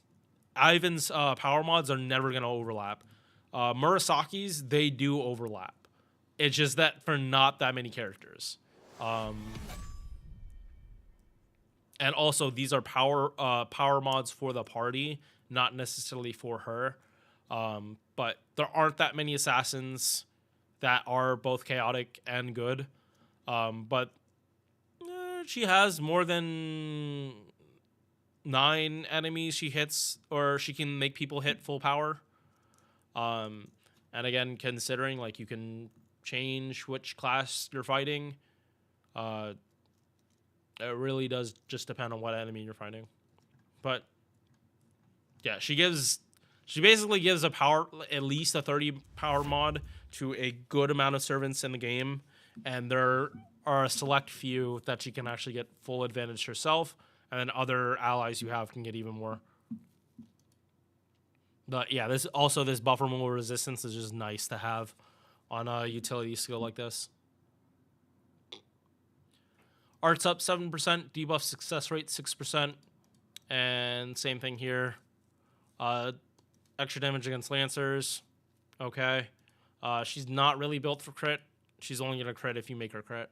power mods are never going to overlap. Murasaki's, they do overlap. It's just that for not that many characters. And also, these are power mods for the party, not necessarily for her. But there aren't that many assassins that are both chaotic and good. But she has more than 9 enemies she hits, or she can make people hit full power. And again, considering like you can change which class you're fighting, it really does just depend on what enemy you're fighting. But yeah, she basically gives at least a 30 power mod to a good amount of servants in the game, and they're are a select few that she can actually get full advantage herself, and then other allies you have can get even more. But yeah, this buff removal resistance is just nice to have on a utility skill like this. Art's up 7%, debuff success rate 6%, and same thing here. Extra damage against Lancers. Okay. She's not really built for crit. She's only going to crit if you make her crit.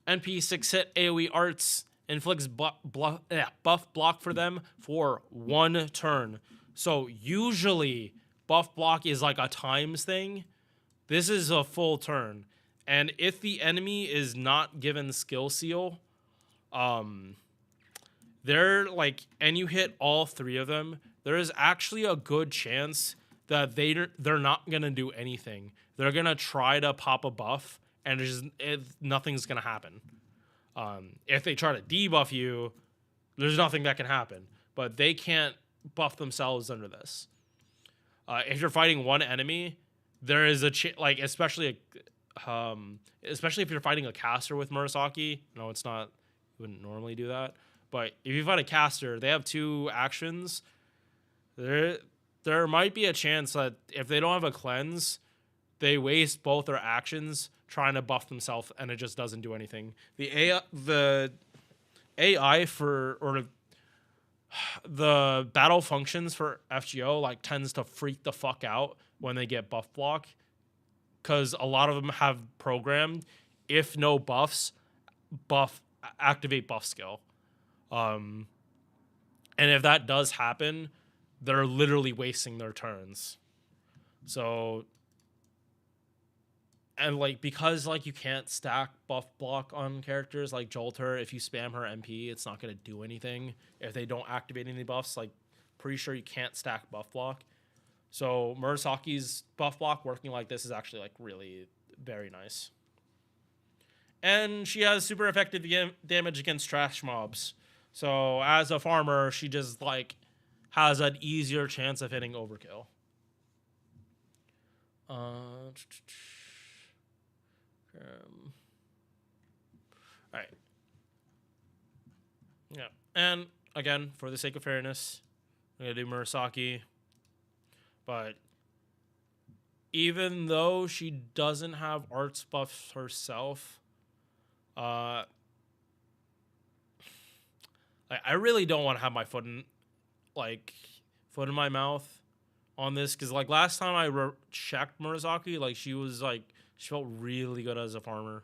NP 6-hit AoE arts inflicts buff block for them for 1 turn. So usually buff block is like a times thing. This is a full turn. And if the enemy is not given skill seal, they're like, and you hit all 3 of them, there is actually a good chance that they're not gonna do anything. They're gonna try to pop a buff, and nothing's gonna happen. If they try to debuff you, there's nothing that can happen. But they can't buff themselves under this. If you're fighting one enemy, there is a like, especially if you're fighting a caster with Murasaki. No, it's not. You wouldn't normally do that. But if you fight a caster, they have 2 actions. There might be a chance that if they don't have a cleanse, they waste both their actions trying to buff themselves, and it just doesn't do anything. The AI or the battle functions for FGO like tends to freak the fuck out when they get buff block, because a lot of them have programmed, if no buffs, activate buff skill. And if that does happen, they're literally wasting their turns. So, and like, because like you can't stack buff block on characters like Jolter, if you spam her MP, it's not going to do anything. If they don't activate any buffs, like, pretty sure you can't stack buff block. So Murasaki's buff block working like this is actually like really very nice. And she has super effective damage against trash mobs. So as a farmer, she just like has an easier chance of hitting overkill. Alright. Yeah. And again, for the sake of fairness, I'm going to do Murasaki. But even though she doesn't have arts buffs herself, I really don't want to have my foot in my mouth on this, because like last time I checked Murasaki, like she felt really good as a farmer,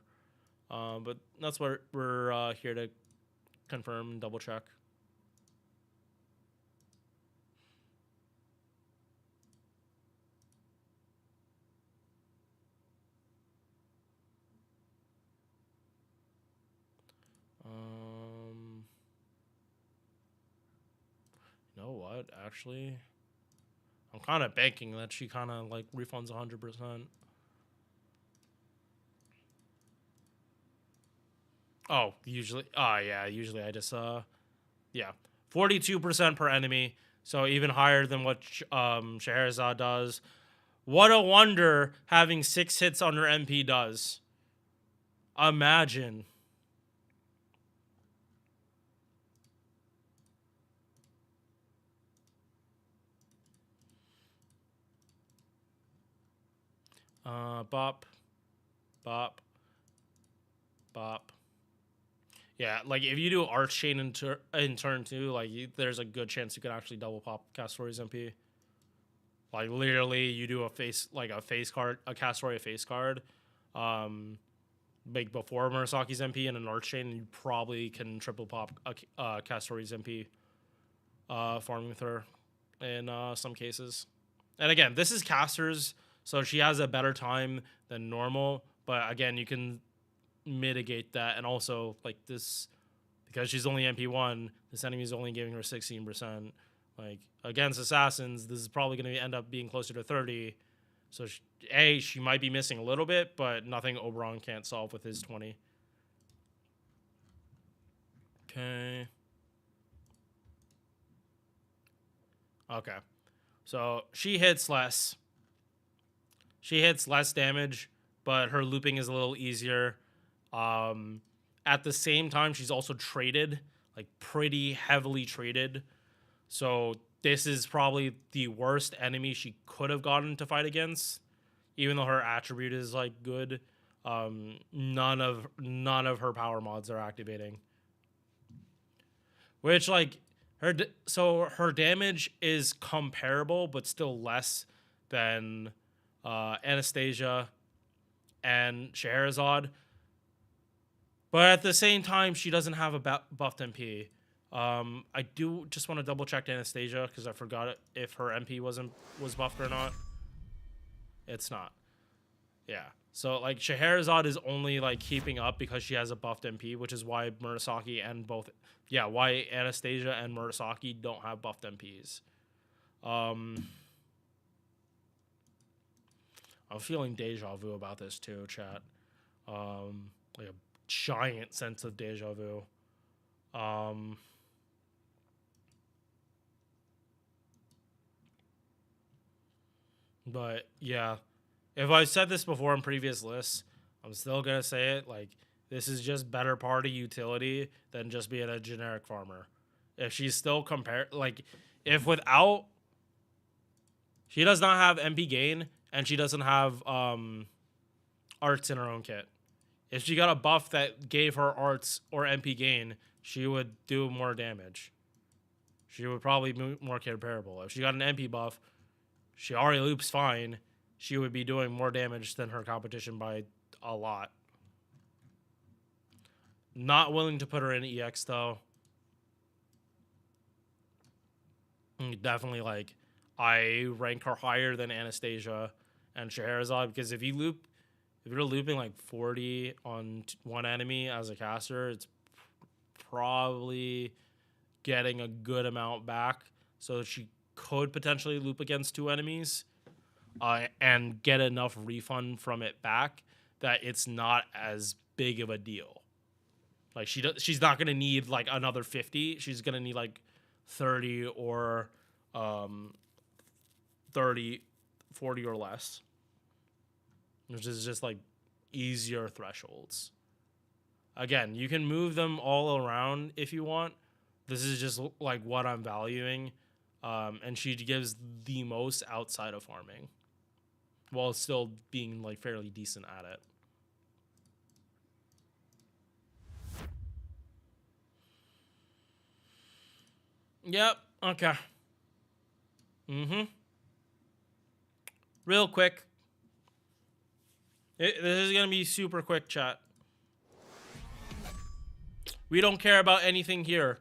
but that's what we're here to confirm and double check. You know what? Actually, I'm kind of banking that she kind of like refunds 100%. Oh, usually. Yeah. Usually I just 42% per enemy. So even higher than what Scheherazade does. What a wonder having 6 hits on her MP does. Imagine. Bop. Bop. Bop. Yeah, like if you do Arch Chain in turn 2, like there's a good chance you can actually double pop Castori's MP. Like literally, you do a face card, a Castoria face card, like before Murasaki's MP and an Arch Chain, and you probably can triple pop Castori's MP, farming with her in some cases. And again, this is casters, so she has a better time than normal. But again, you can mitigate that, and also like this, because she's only MP1, this enemy is only giving her 16%. Like against assassins, this is probably going to end up being closer to 30. So she might be missing a little bit, but nothing Oberon can't solve with his 20. Okay. So she hits less. She hits less damage, but her looping is a little easier. At the same time, she's also traded, like pretty heavily traded. So this is probably the worst enemy she could have gotten to fight against, even though her attribute is like good. None of her power mods are activating, which like her damage is comparable but still less than Anastasia and Scheherazade. But at the same time, she doesn't have a buffed MP. I do just want to double check Anastasia because I forgot if her MP was buffed or not. It's not. Yeah. So like Scheherazade is only like keeping up because she has a buffed MP, which is why Murasaki and why Anastasia and Murasaki don't have buffed MPs. I'm feeling deja vu about this too, chat. Like a giant sense of deja vu. But yeah, if I said this before in previous lists, I'm still gonna say it. Like, this is just better party utility than just being a generic farmer. If she's still if without, she does not have MP gain and she doesn't have arts in her own kit. If she got a buff that gave her arts or MP gain, she would do more damage. She would probably be more comparable. If she got an MP buff, she already loops fine. She would be doing more damage than her competition by a lot. Not willing to put her in EX though. Definitely like I rank her higher than Anastasia and Scheherazade because if you're looping like 40 on one enemy as a caster, it's probably getting a good amount back. So she could potentially loop against 2 enemies and get enough refund from it back that it's not as big of a deal. Like she's not gonna need like another 50. She's gonna need like 30 or 30, 40 or less, which is just like easier thresholds. Again, you can move them all around if you want. This is just like what I'm valuing. And she gives the most outside of farming while still being like fairly decent at it. Yep. Okay. Real quick. This is going to be super quick, chat. We don't care about anything here.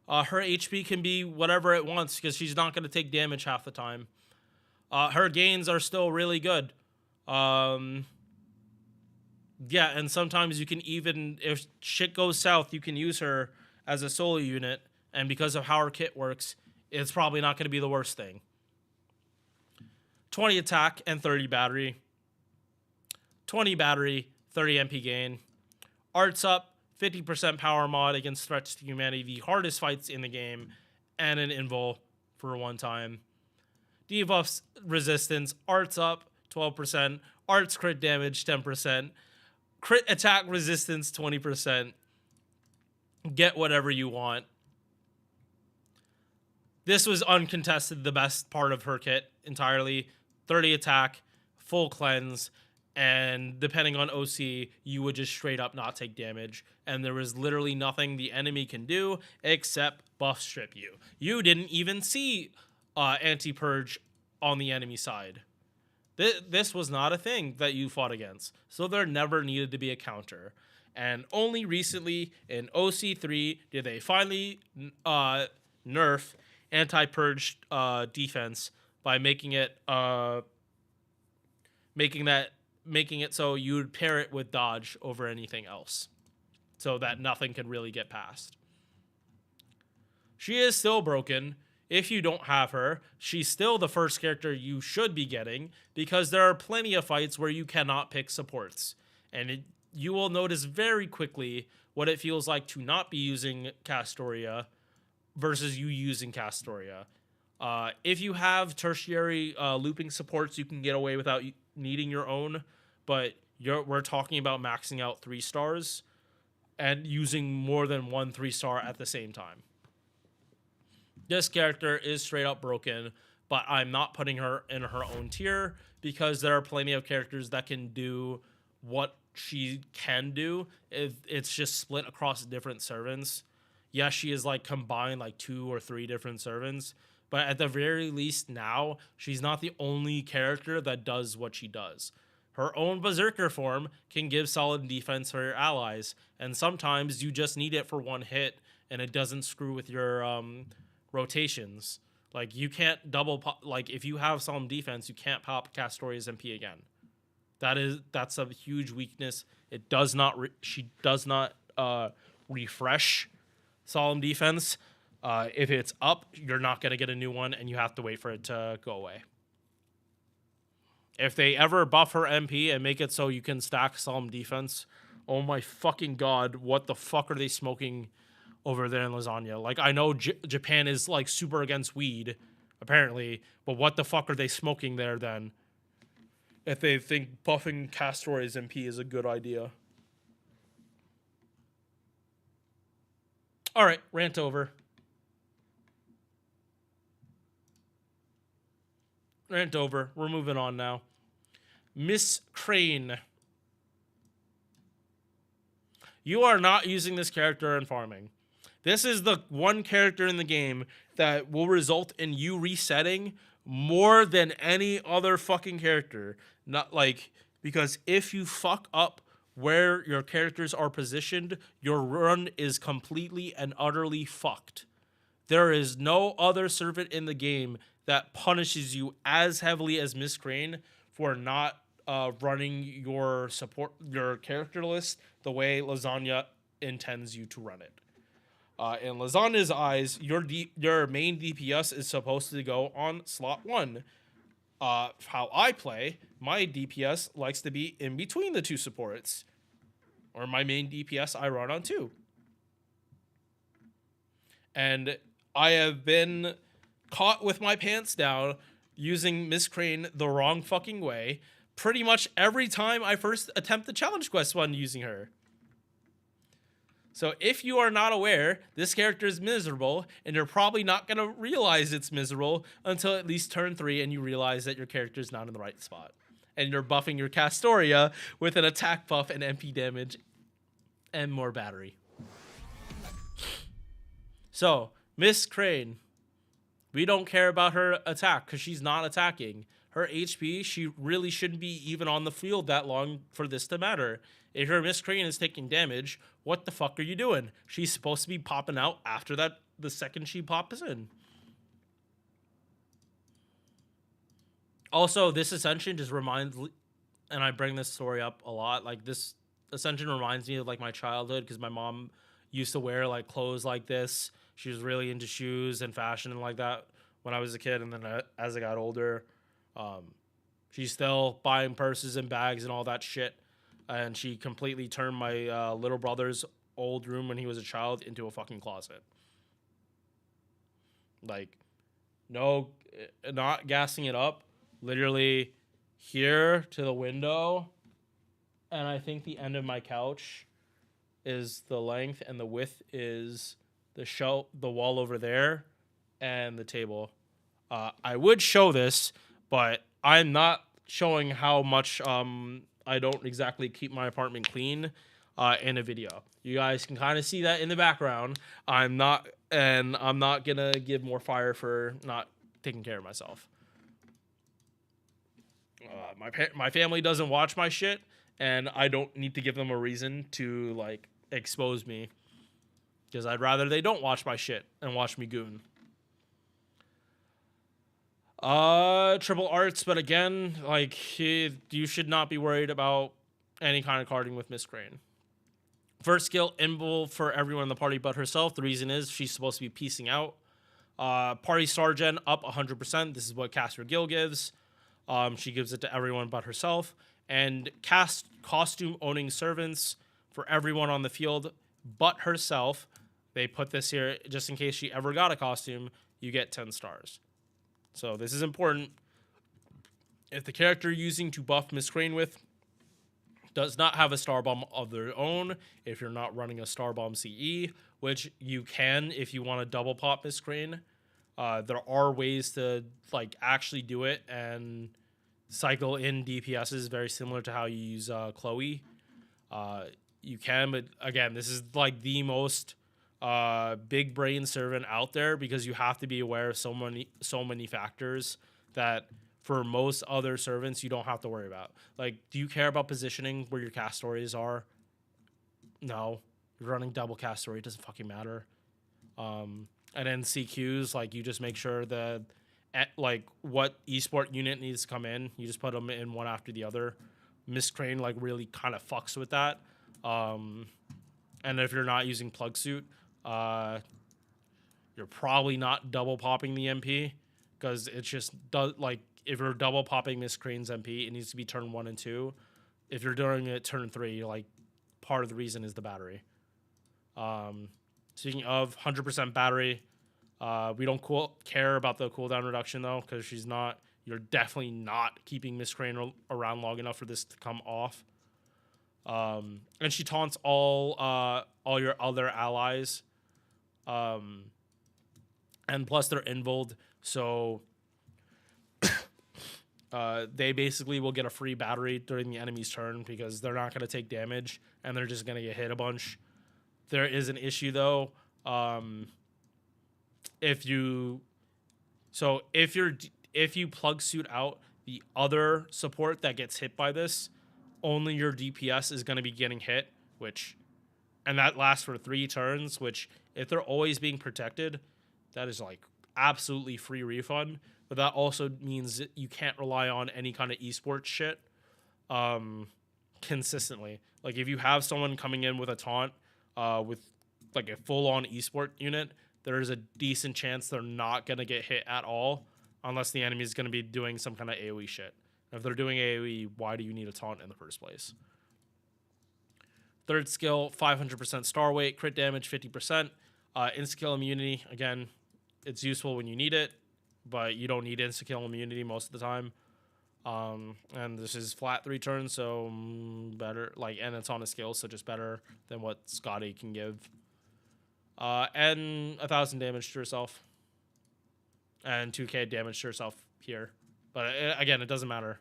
Her HP can be whatever it wants because she's not going to take damage half the time. Her gains are still really good. Yeah, and sometimes you can even, if shit goes south, you can use her as a solo unit. And because of how her kit works, it's probably not going to be the worst thing. 20 attack and 30 battery. 20 battery, 30 MP gain. Arts up, 50% power mod against threats to humanity, the hardest fights in the game, and an invul for one time. Debuffs resistance, arts up, 12%. Arts crit damage, 10%. Crit attack resistance, 20%. Get whatever you want. This was uncontested the best part of her kit entirely. 30 attack, full cleanse, and depending on OC, you would just straight up not take damage. And there was literally nothing the enemy can do except buff strip you. You didn't even see anti-purge on the enemy side. This was not a thing that you fought against. So there never needed to be a counter. And only recently in OC3 did they finally nerf anti-purge defense by making it so you'd pair it with dodge over anything else, so that nothing can really get past. She is still broken. If you don't have her, she's still the first character you should be getting because there are plenty of fights where you cannot pick supports, and you will notice very quickly what it feels like to not be using Castoria versus you using Castoria. If you have tertiary looping supports, you can get away without needing your own, but we're talking about maxing out 3 stars and using more than 1 3-star at the same time. This character is straight up broken, but I'm not putting her in her own tier because there are plenty of characters that can do what she can do if it's just split across different servants. Yes, she is like combined like 2 or 3 different servants, but at the very least now, she's not the only character that does what she does. Her own Berserker form can give solid defense for your allies, and sometimes you just need it for 1 hit and it doesn't screw with your rotations. Like, you can't double pop, like, if you have Solemn Defense, you can't pop Castoria's MP again. That's a huge weakness. It does not, she does not refresh Solemn Defense. If it's up, you're not going to get a new one, and you have to wait for it to go away. If they ever buff her MP and make it so you can stack Solemn Defense, oh my fucking god, what the fuck are they smoking over there in Lasagna? Like, I know Japan is, like, super against weed, apparently, but what the fuck are they smoking there then? If they think buffing Castoria's MP is a good idea. Alright, rant over. Rant over. We're moving on now. Miss Crane. You are not using this character in farming. This is the one character in the game that will result in you resetting more than any other fucking character. Not like, because if you fuck up where your characters are positioned, your run is completely and utterly fucked. There is no other servant in the game that punishes you as heavily as Miss Crane for not running your character list the way Lasagna intends you to run it. In Lasagna's eyes, your main DPS is supposed to go on slot 1. How I play, my DPS likes to be in between the 2 supports. Or my main DPS I run on 2. And I have been caught with my pants down using Miss Crane the wrong fucking way pretty much every time I first attempt the challenge quest one using her. So if you are not aware, this character is miserable, and you're probably not going to realize it's miserable until at least turn 3 and you realize that your character is not in the right spot. And you're buffing your Castoria with an attack buff and MP damage and more battery. So, Miss Crane. We don't care about her attack because she's not attacking. Her HP, she really shouldn't be even on the field that long for this to matter. If your Miss Crane is taking damage, what the fuck are you doing? She's supposed to be popping out after that, the second she pops in. Also, this Ascension just reminds, and I bring this story up a lot, like this Ascension reminds me of like my childhood because my mom used to wear like clothes like this. She was really into shoes and fashion and like that when I was a kid, and then as I got older, she's still buying purses and bags and all that shit. And she completely turned my little brother's old room when he was a child into a fucking closet. Like, no, not gassing it up. Literally here to the window, and I think the end of my couch is the length, and the width is the wall over there, and the table. I would show this, but I'm not showing how much I don't exactly keep my apartment clean in a video. You guys can kind of see that in the background. I'm not gonna give more fire for not taking care of myself. My family doesn't watch my shit, and I don't need to give them a reason to like expose me, because I'd rather they don't watch my shit and watch me goon. Triple arts, but again, like, you should not be worried about any kind of carding with Miss Crane. First skill, invul for everyone in the party but herself. The reason is she's supposed to be piecing out. Party star gen up 100%. This is what Caster Gil gives. She gives it to everyone but herself. And cast costume owning servants for everyone on the field but herself. They put this here just in case she ever got a costume. You get 10 stars. So this is important. If the character you're using to buff Miss Crane with does not have a star bomb of their own if you're not running a star bomb CE, which you can if you want to double pop Miss Crane. There are ways to like actually do it and cycle in DPSs very similar to how you use Chloe. You can, but again, this is like the most big brain servant out there because you have to be aware of so many factors that for most other servants you don't have to worry about. Like, do you care about positioning where your cast stories are? No. You're running double cast story, it doesn't fucking matter. And then CQs, like, you just make sure that like what esport unit needs to come in, you just put them in one after the other. Miss Crane like really kind of fucks with that. And if you're not using plug suit, you're probably not double popping the MP because it's just like if you're double popping Miss Crane's MP, it needs to be turn 1 and 2. If you're doing it turn 3, like part of the reason is the battery. Speaking of 100% battery, we don't care about the cooldown reduction though, because you're definitely not keeping Miss Crane around long enough for this to come off. And she taunts all your other allies. And plus they're invuled, so they basically will get a free battery during the enemy's turn because they're not going to take damage and they're just going to get hit a bunch. There is an issue though. If you plug suit out the other support that gets hit by this, only your DPS is going to be getting hit, and that lasts for 3 turns, which if they're always being protected, that is like absolutely free refund. But that also means that you can't rely on any kind of esports shit consistently. Like if you have someone coming in with a taunt with like a full-on esport unit, there is a decent chance they're not going to get hit at all unless the enemy is going to be doing some kind of AoE shit. If they're doing AoE, why do you need a taunt in the first place? Third skill, 500% star weight, crit damage 50%. Insta-kill immunity, again, it's useful when you need it, but you don't need insta-kill immunity most of the time. And this is flat 3 turns, so better. And it's on a skill, so just better than what Scotty can give. And 1,000 damage to herself. And 2k damage to herself here. But again, it doesn't matter.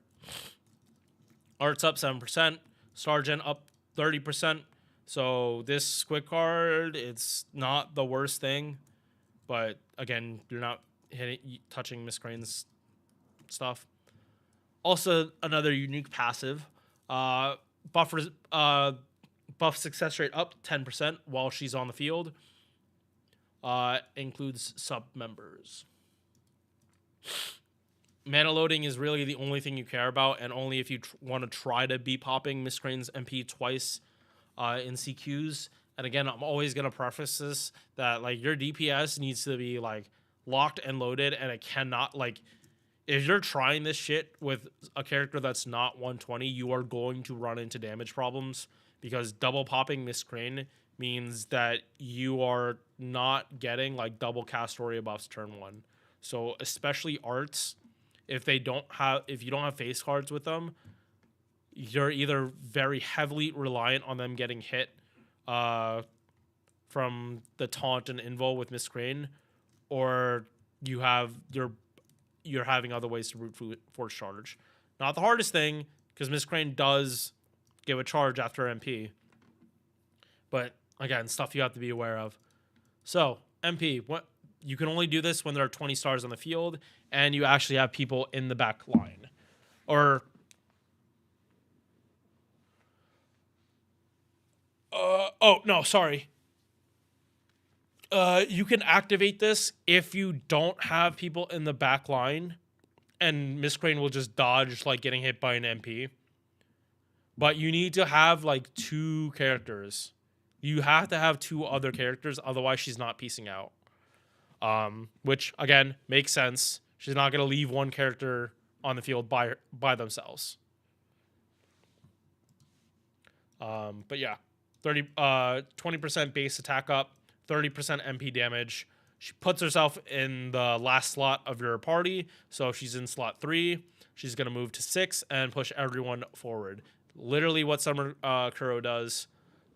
Art's up 7%. Sergeant up 30%. So this quick card, it's not the worst thing. But again, you're not touching Miss Crane's stuff. Also, another unique passive. Buff success rate up 10% while she's on the field. Includes sub members. Mana loading is really the only thing you care about, and only if you want to try to be popping Miss Crane's MP twice in CQs. And again, I'm always going to preface this that like your DPS needs to be like locked and loaded, and it cannot like if you're trying this shit with a character that's not 120, you are going to run into damage problems because double popping Miss Crane means that you are not getting like double cast Aurea buffs turn 1. So especially arts, if you don't have face cards with them, you're either very heavily reliant on them getting hit from the taunt and invul with Miss Crane, or you're having other ways to brute force charge. Not the hardest thing, because Miss Crane does give a charge after MP. But again, stuff you have to be aware of. So, MP, you can only do this when there are 20 stars on the field, and you actually have people in the back line. Or oh, no, sorry. You can activate this if you don't have people in the back line, and Miss Crane will just dodge like getting hit by an MP. But you need to have like 2 characters. You have to have 2 other characters, otherwise she's not piecing out. Which again makes sense. She's not gonna leave one character on the field by themselves. But yeah, 20% base attack up, 30% MP damage. She puts herself in the last slot of your party. So if she's in slot 3, she's going to move to 6 and push everyone forward. literally what Summer Kuro does,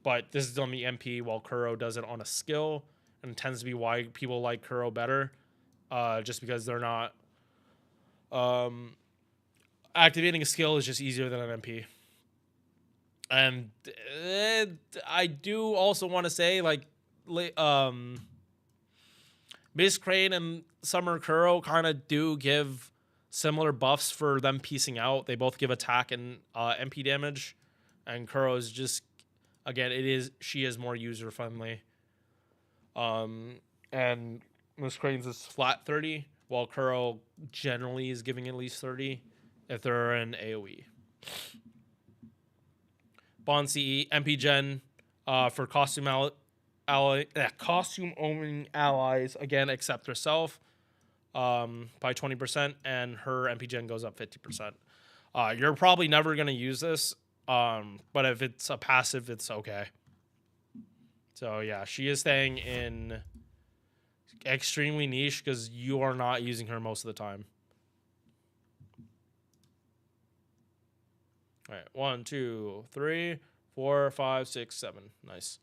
but this is on the MP while Kuro does it on a skill, and tends to be why people like Kuro better, just because they're not activating a skill is just easier than an MP. And I do also want to say, like, Miss Crane and Summer Kuro kind of do give similar buffs for them piecing out. They both give attack and MP damage, and Kuro is just, again, she is more user friendly. And Miss Crane's is flat 30, while Kuro generally is giving at least 30 if they're in AoE. Bond CE, MP Gen for costume owning allies, again, except herself, by 20%, and her MP Gen goes up 50%. You're probably never going to use this, but if it's a passive, it's okay. So yeah, she is staying in extremely niche because you are not using her most of the time. All right, 1, 2, 3, 4, 5, 6, 7. Nice.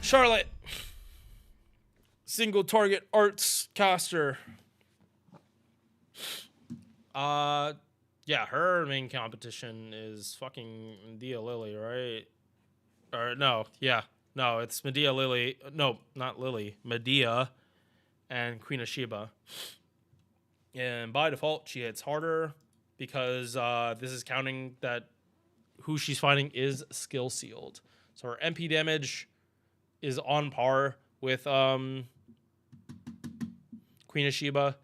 Charlotte, single target arts caster. Yeah, her main competition is fucking Medea Lily, right? Or no, yeah. No, it's Medea Lily. No, not Lily. Medea and Queen of Sheba. And by default, she hits harder because this is counting that who she's fighting is skill sealed. So her MP damage is on par with Queen of Sheba,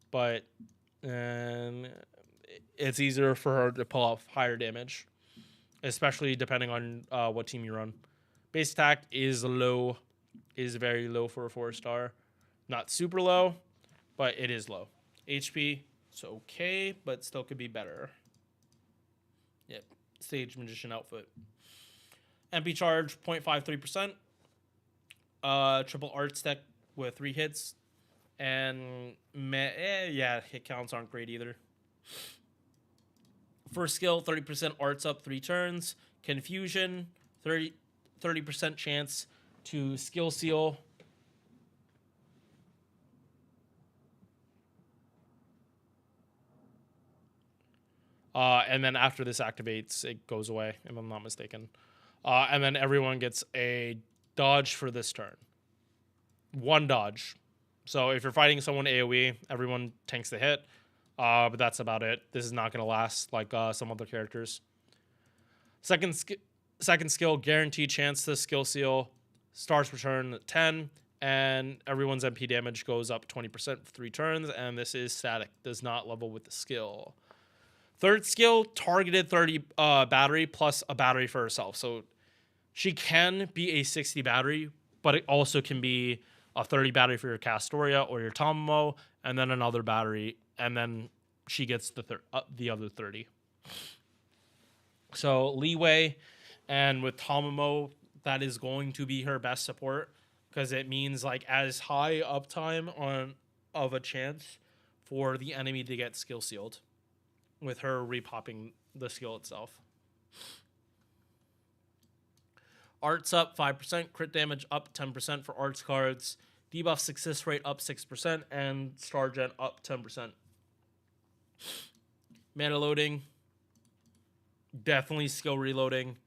but it's easier for her to pull off higher damage, especially depending on what team you run. Base attack is low, is very low for a 4-star. Not super low, but it is low. HP, it's okay, but still could be better. Yep, Sage Magician outfit. MP charge, 0.53%. Triple art stack with 3 hits. And, yeah, hit counts aren't great either. First skill, 30% arts up 3 turns. Confusion, 30% chance to skill seal. And then after this activates, it goes away, if I'm not mistaken. And then everyone gets a dodge for this turn. 1 dodge. So if you're fighting someone AoE, everyone tanks the hit. But that's about it. This is not going to last like some other characters. Second skill, guaranteed chance to skill seal. Stars return 10, and everyone's MP damage goes up 20% for 3 turns, and this is static. Does not level with the skill. Third skill, targeted 30 battery plus a battery for herself. So she can be a 60 battery, but it also can be a 30 battery for your Castoria or your Tamamo, and then another battery, and then she gets the other 30. So leeway, and with Tamamo, that is going to be her best support because it means like as high uptime of a chance for the enemy to get skill sealed with her repopping the skill itself. Arts up 5%, crit damage up 10% for arts cards, debuff success rate up 6%, and star gen up 10%. Mana loading, definitely skill reloading.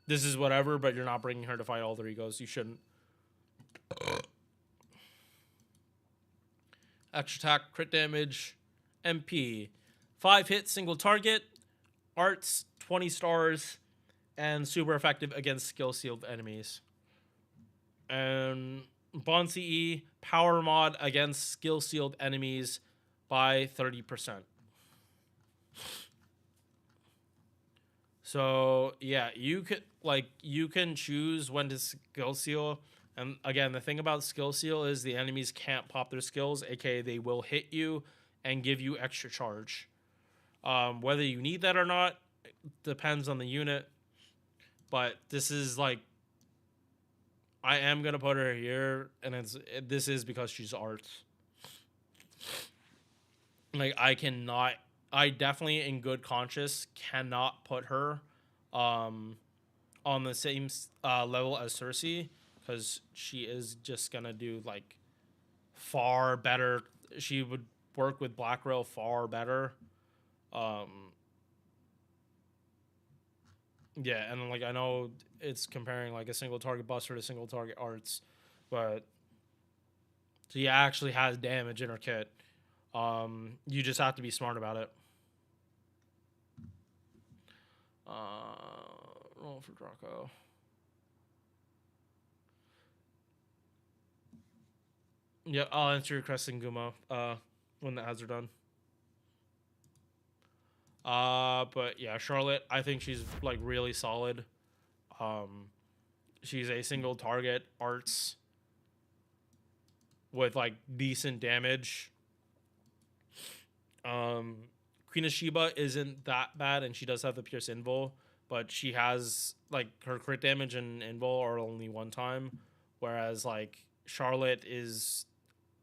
This is whatever, but you're not bringing her to fight alter egos. You shouldn't. Extra attack, crit damage, MP. 5 hits, single target. Arts, 20 stars, and super effective against skill sealed enemies. And Bond CE, power mod against skill sealed enemies by 30%. So yeah, you can choose when to skill seal. And again, the thing about skill seal is the enemies can't pop their skills, aka they will hit you and give you extra charge. Whether you need that or not depends on the unit. But this is like, I am gonna put her here, and this is because she's arts. Like, I definitely in good conscience cannot put her on the same level as Cersei, because she is just gonna do like far better. She would work with Black Rail far better. Yeah, and like I know it's comparing like a single target buster to single target arts, but she actually has damage in her kit. You just have to be smart about it. Roll for Draco. Yeah, I'll answer your question, Gumo, when the ads are done. But yeah, Charlotte, I think she's like really solid. She's a single target arts with like decent damage. Queen of Sheba isn't that bad, and she does have the Pierce Invul, but she has like her crit damage and Invul are only one time, whereas like Charlotte is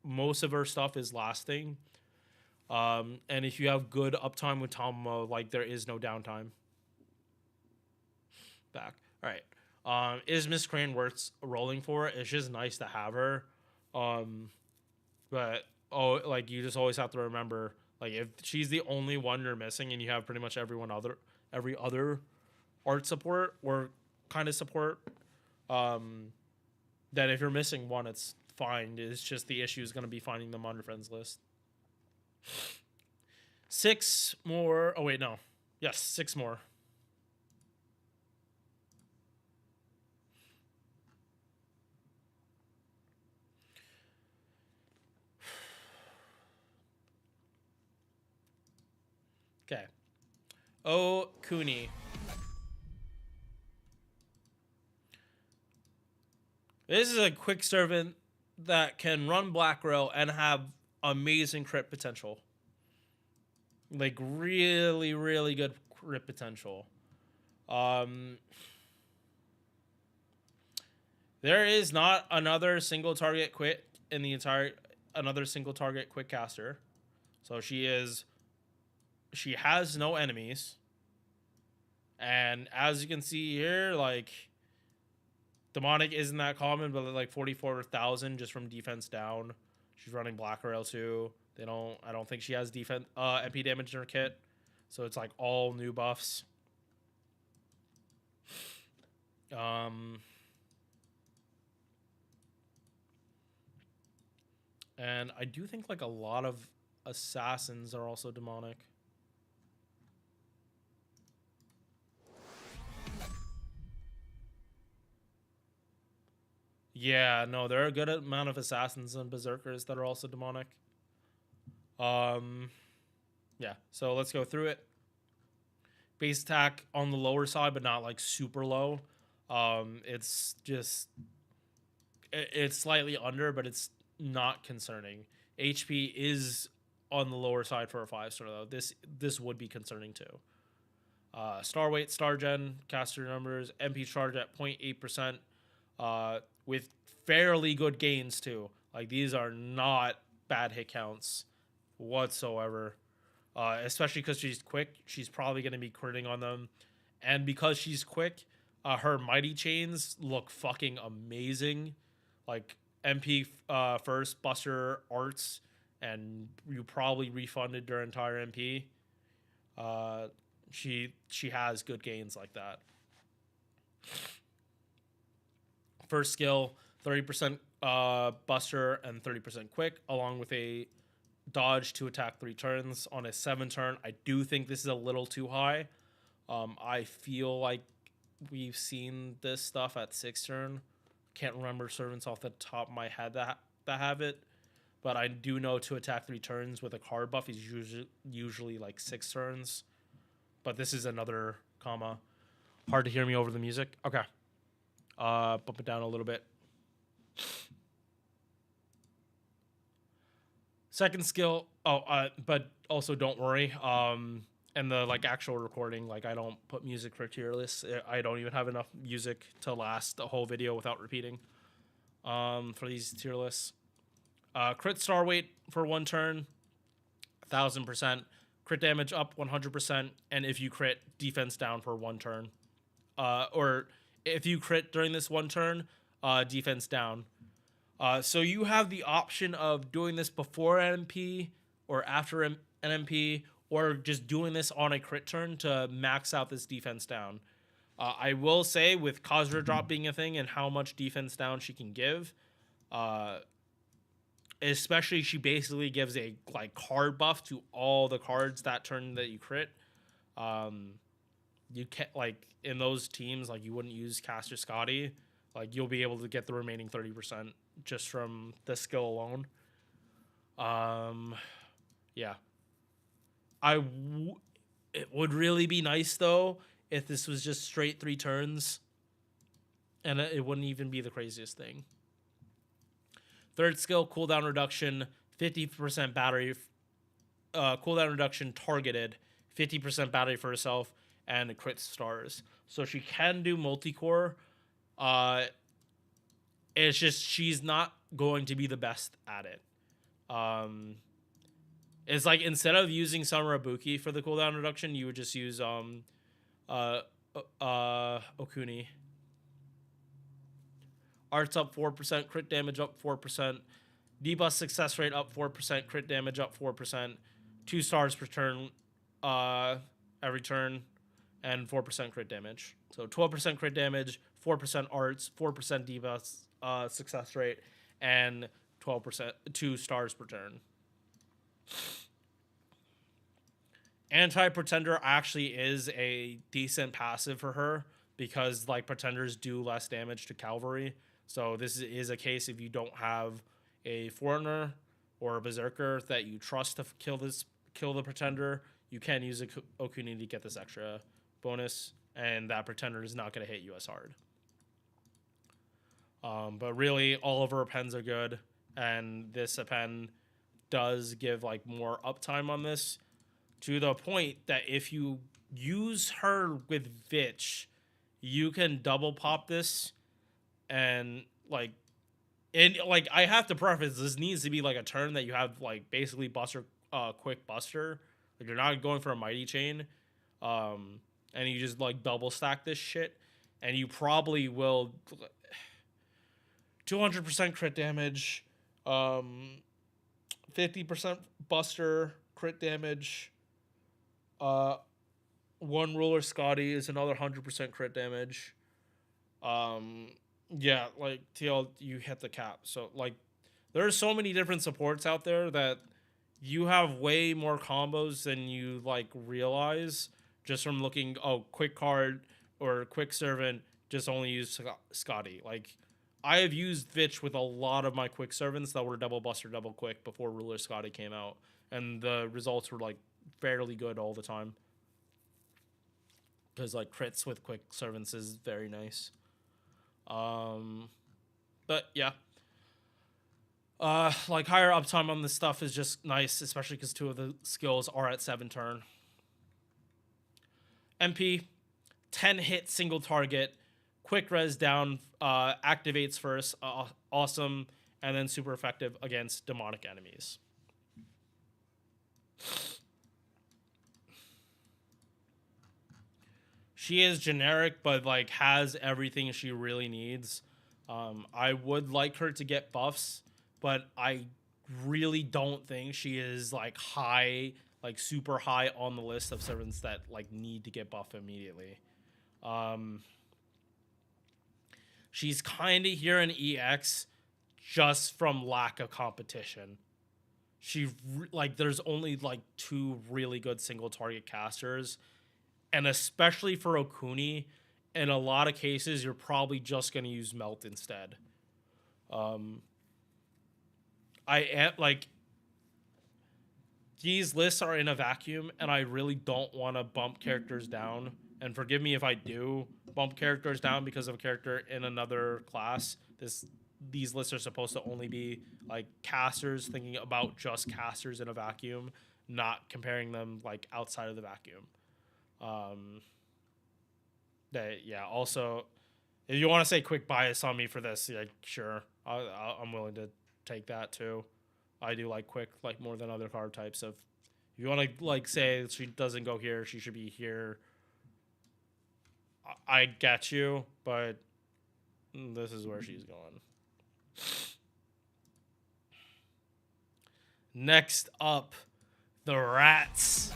most of her stuff is lasting. And if you have good uptime with Tomomo, like there is no downtime. Back. All right. Is Miss Crane worth rolling for? It's just nice to have her. But like you just always have to remember, like if she's the only one you're missing and you have pretty much every other art support or kind of support, then if you're missing one, it's fine. It's just the issue is going to be finding them on your friends list. 6 more. Oh wait, no. Yes, 6 more. Okay. Oh, Kuni. This is a quick servant that can run Black Rail and have amazing crit potential. Like really, really good crit potential. There is not another single target quit in the entire single target quick caster. So she has no enemies. And as you can see here, like Demonic isn't that common, but like 44,000 just from defense down. She's running Black Rail too. I don't think she has defense MP damage in her kit. So it's like all new buffs. And I do think like a lot of assassins are also demonic. Yeah, no, there are a good amount of assassins and berserkers that are also demonic. Yeah, so let's go through it. Base attack on the lower side, but not like super low. It's just it's slightly under, but it's not concerning. HP is on the lower side for a 5-star though. This would be concerning too. Star weight, star gen, caster numbers, MP charge at 0.8%. With fairly good gains too. Like these are not bad hit counts whatsoever. Especially because she's quick, she's probably going to be critting on them. And because she's quick, her mighty chains look fucking amazing. Like MP first, buster arts, and you probably refunded your entire MP. She has good gains like that. First skill, 30% buster and 30% quick, along with a dodge to attack 3 turns on a 7-turn. I do think this is a little too high. I feel like we've seen this stuff at 6-turn. Can't remember servants off the top of my head that have it, but I do know to attack 3 turns with a card buff is usually like 6 turns. But this is another comma. Hard to hear me over the music. Okay. Bump it down a little bit. Second skill. But also don't worry. And the like actual recording, like I don't put music for tier lists. I don't even have enough music to last the whole video without repeating. For these tier lists. Crit star weight for 1 turn. 1000%, crit damage up 100%, and if you crit, defense down for 1 turn. Or if you crit during this 1 turn, defense down. So you have the option of doing this before an MP or after an MP, or just doing this on a crit turn to max out this defense down. I will say, with Khazra drop being a thing and how much defense down she can give, especially she basically gives a like card buff to all the cards that turn that you crit. You can't, like, in those teams, like, you wouldn't use Caster Scotty. Like, you'll be able to get the remaining 30% just from the skill alone. Yeah. It would really be nice, though, if this was just straight 3 turns. And it wouldn't even be the craziest thing. Third skill, cooldown reduction, 50% battery. Cooldown reduction targeted, 50% battery for herself, and crit stars. So she can do multi-core. It's just she's not going to be the best at it. It's like, instead of using Summer Ibuki for the cooldown reduction, you would just use Okuni. Arts up 4%, crit damage up 4%, debuff success rate up 4%, crit damage up 4%, 2 stars per turn every turn, and 4% crit damage. So 12% crit damage, 4% arts, 4% debuff success rate, and 2 stars per turn. Anti-Pretender actually is a decent passive for her, because like pretenders do less damage to cavalry. So this is a case if you don't have a foreigner or a berserker that you trust to kill the pretender, you can use a Okuni to get this extra bonus, and that pretender is not going to hit you as hard. But really, all of her appends are good, and this append does give like more uptime on this, to the point that if you use her with Vitch, you can double pop this, and I have to preface, this needs to be like a turn that you have like basically buster, quick buster. Like, you're not going for a mighty chain, and you just like double stack this shit, and you probably will 200% crit damage, 50% buster crit damage. 1 ruler Scotty is another 100% crit damage. Yeah, like, TL, you hit the cap. So, like, there are so many different supports out there that you have way more combos than you, like, realize just from looking, quick card or quick servant, just only use Scotty. Like, I have used Vitch with a lot of my quick servants that were double buster, double quick before Ruler Scotty came out, and the results were, like, fairly good all the time. Because, like, crits with quick servants is very nice. But yeah, like, higher uptime on this stuff is just nice, especially because 2 of the skills are at 7 turn. MP, 10 hit single target, quick res down, activates first, awesome, and then super effective against demonic enemies. She is generic, but like has everything she really needs. I would like her to get buffs, but I really don't think she is like high, like super high on the list of servants that like need to get buffed immediately. She's kind of here in EX just from lack of competition. There's only like 2 really good single target casters. And especially for Okuni, in a lot of cases, you're probably just going to use Melt instead. These lists are in a vacuum, and I really don't want to bump characters down. And forgive me if I do bump characters down because of a character in another class. These lists are supposed to only be like casters, thinking about just casters in a vacuum, not comparing them like outside of the vacuum. Also, if you want to say quick bias on me for this, yeah, sure, I'm willing to take that too. I do like quick, like, more than other card types of If you want to like say she doesn't go here, she should be here. I get you, but this is where she's going. Next up, the rats.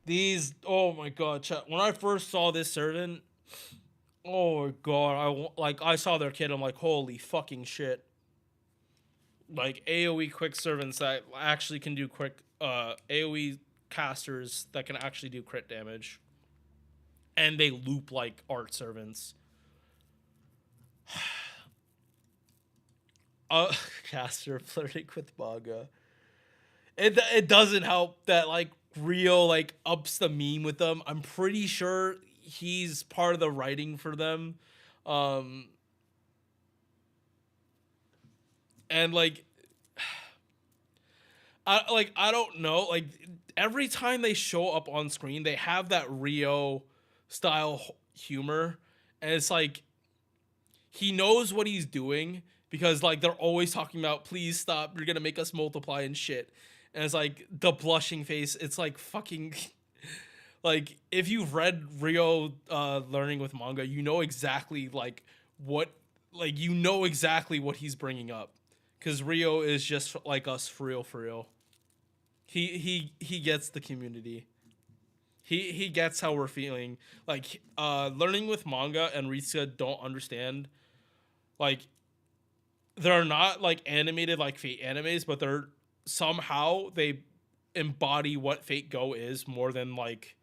These, oh my god, chat. When I first saw this servant, oh my god, I saw their kid, I'm like, holy fucking shit. Like AoE quick servants that actually can do quick AoE casters that can actually do crit damage. And they loop like art servants. Caster flirting with manga. It doesn't help that like Rio like ups the meme with them. I'm pretty sure he's part of the writing for them. And like I don't know, like every time they show up on screen, they have that Rio style humor, and it's like he knows what he's doing because like they're always talking about please stop, you're gonna make us multiply and shit, and it's like the blushing face. It's like fucking like if you've read Rio learning with manga, you know exactly like what he's bringing up, because Rio is just like us for real. He gets the community. He gets how we're feeling. Like learning with manga and Ritsuka don't understand. Like they're not like animated like Fate animes, but they're somehow they embody what Fate Go is more than like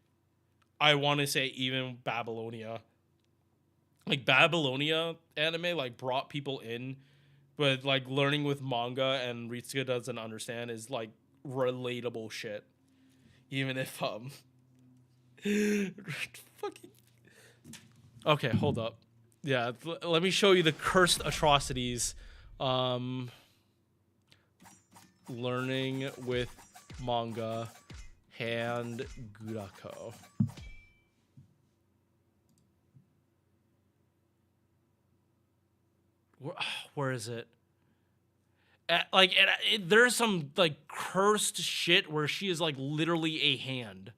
I want to say even Babylonia. Like Babylonia anime like brought people in, but like learning with manga and Ritsuka doesn't understand is like relatable shit. Even if fucking okay, hold up. Yeah, let me show you the cursed atrocities. Learning with manga hand Gurako. Where is it? There's some like cursed shit where she is like literally a hand.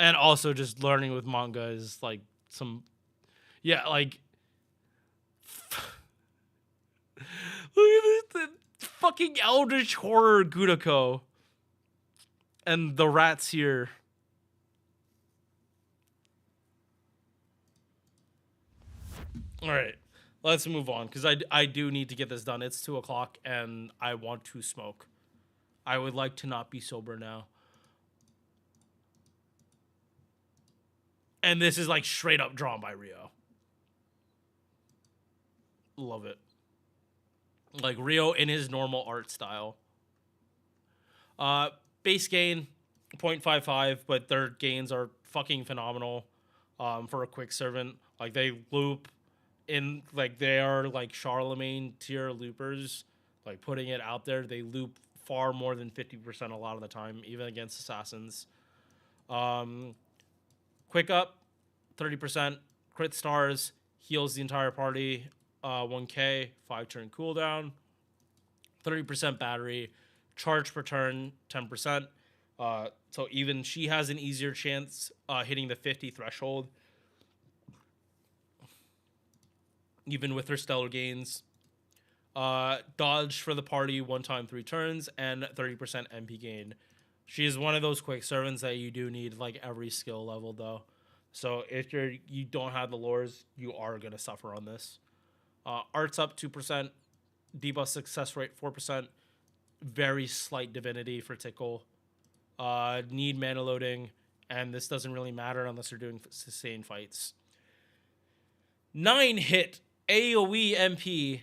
And also just learning with manga is like some, yeah, like look at the fucking eldritch horror Gurako. And the rats here. All right, let's move on because I do need to get this done. It's 2:00 and I want to smoke. I would like to not be sober now. And this is like straight up drawn by Rio. Love it. Like Rio in his normal art style. Base gain 0.55, but their gains are fucking phenomenal for a quick servant. Like they loop in, like they are like Charlemagne tier loopers. Like putting it out there, they loop far more than 50% a lot of the time, even against assassins. Quick up 30%, crit stars, heals the entire party 1k, 5 turn cooldown, 30% battery, charge per turn 10%. So even she has an easier chance hitting the 50 threshold, even with her stellar gains. Dodge for the party 1 time 3 turns, and 30% MP gain. She is one of those quick servants that you do need like every skill level though. So if you don't have the lures, you are gonna suffer on this. Arts up 2%, debuff success rate 4%, very slight divinity for Tickle. Need mana loading, and this doesn't really matter unless you're doing sustained fights. 9 hit AoE MP,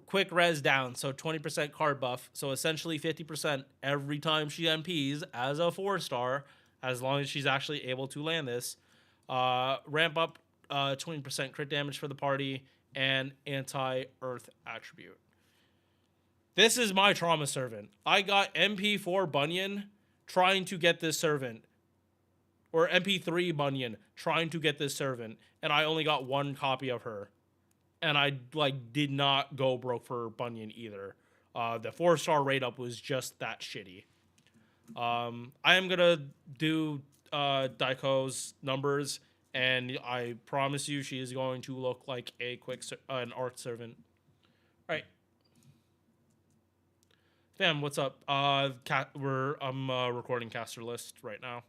quick res down, so 20% card buff, so essentially 50% every time she MPs as a 4-star, as long as she's actually able to land this. Ramp up 20% crit damage for the party, and anti-earth attribute. This is my trauma servant. I got MP4 Bunyan trying to get this servant. or MP3 Bunyan trying to get this servant, and I only got one copy of her. And I like did not go broke for Bunyan either. The 4-star rate up was just that shitty. I am gonna do Daiko's numbers, and I promise you she is going to look like a an arc servant. All right. Fam, what's up? I'm recording caster list right now.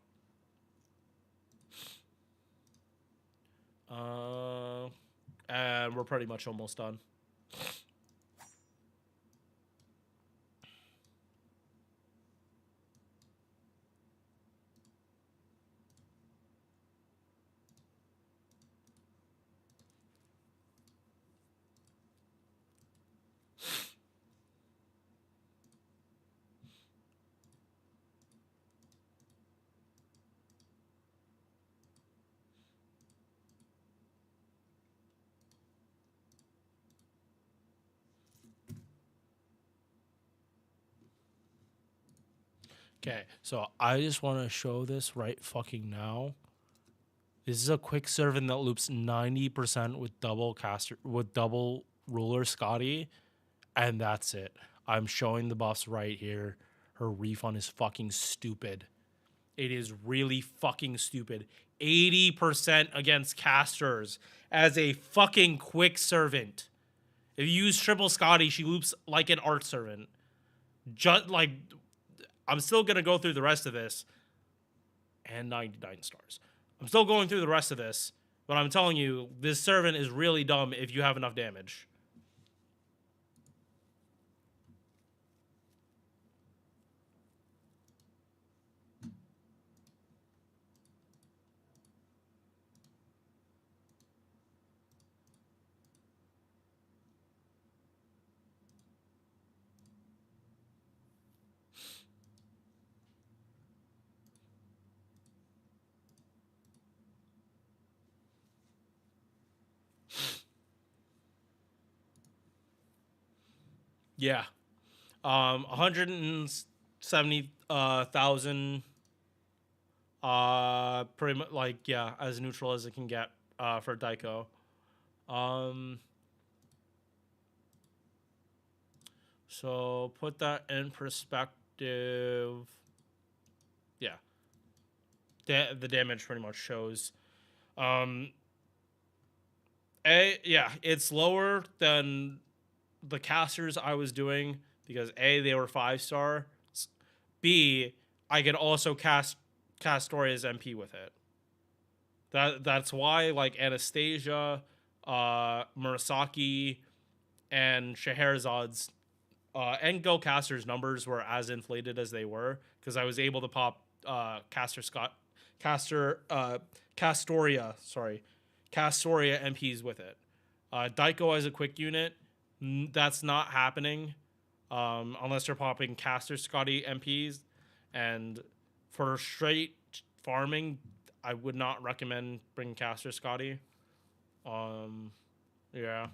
And we're pretty much almost done. Okay, so I just want to show this right fucking now. This is a quick servant that loops 90% with double ruler Scotty, and that's it. I'm showing the buffs right here. Her refund is fucking stupid. It is really fucking stupid. 80% against casters as a fucking quick servant. If you use triple Scotty, she loops like an art servant. Just like, I'm still gonna go through the rest of this, and 99 stars. I'm still going through the rest of this, but I'm telling you, this servant is really dumb if you have enough damage. Yeah. 170,000 pretty much like, yeah, as neutral as it can get for Daiko. So put that in perspective. Yeah. The damage pretty much shows. Yeah, it's lower than the casters I was doing because A, they were 5-star. B, I could also cast Story as MP with it. That's why like Anastasia, Murasaki, and Scheherazad's and Go Caster's numbers were as inflated as they were because I was able to pop Castoria MPs with it. Daiko as a quick unit, that's not happening unless you're popping Caster Scotty MPs. And for straight farming, I would not recommend bringing Caster Scotty. Yeah.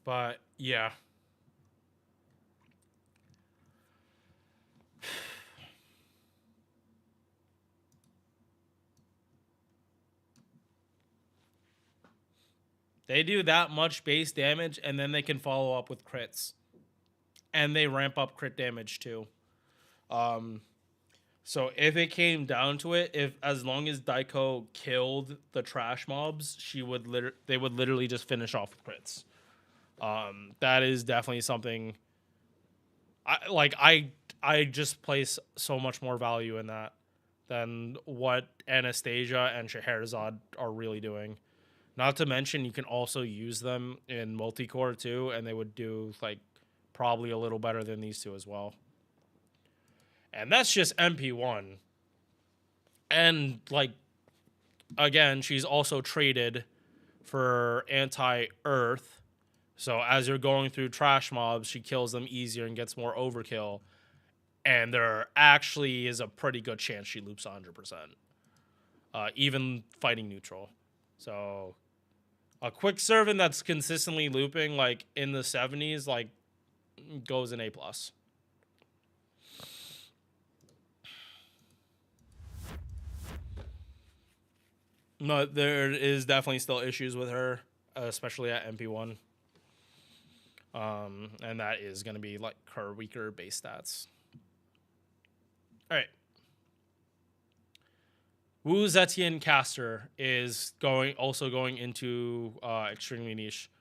But yeah. They do that much base damage, and then they can follow up with crits. And they ramp up crit damage, too. So if it came down to it, as long as Daiko killed the trash mobs, they would literally just finish off with crits. That is definitely something... I just place so much more value in that than what Anastasia and Scheherazade are really doing. Not to mention, you can also use them in multi-core too, and they would do like probably a little better than these two as well. And that's just MP1. And like, again, she's also traded for anti-earth. So as you're going through trash mobs, she kills them easier and gets more overkill. And there actually is a pretty good chance she loops 100%. Even fighting neutral. So a quick servant that's consistently looping like in the 70s, like goes in A+. No, there is definitely still issues with her, especially at MP1. And that is going to be like her weaker base stats. All right. Wu Zetian Caster is also going into extremely niche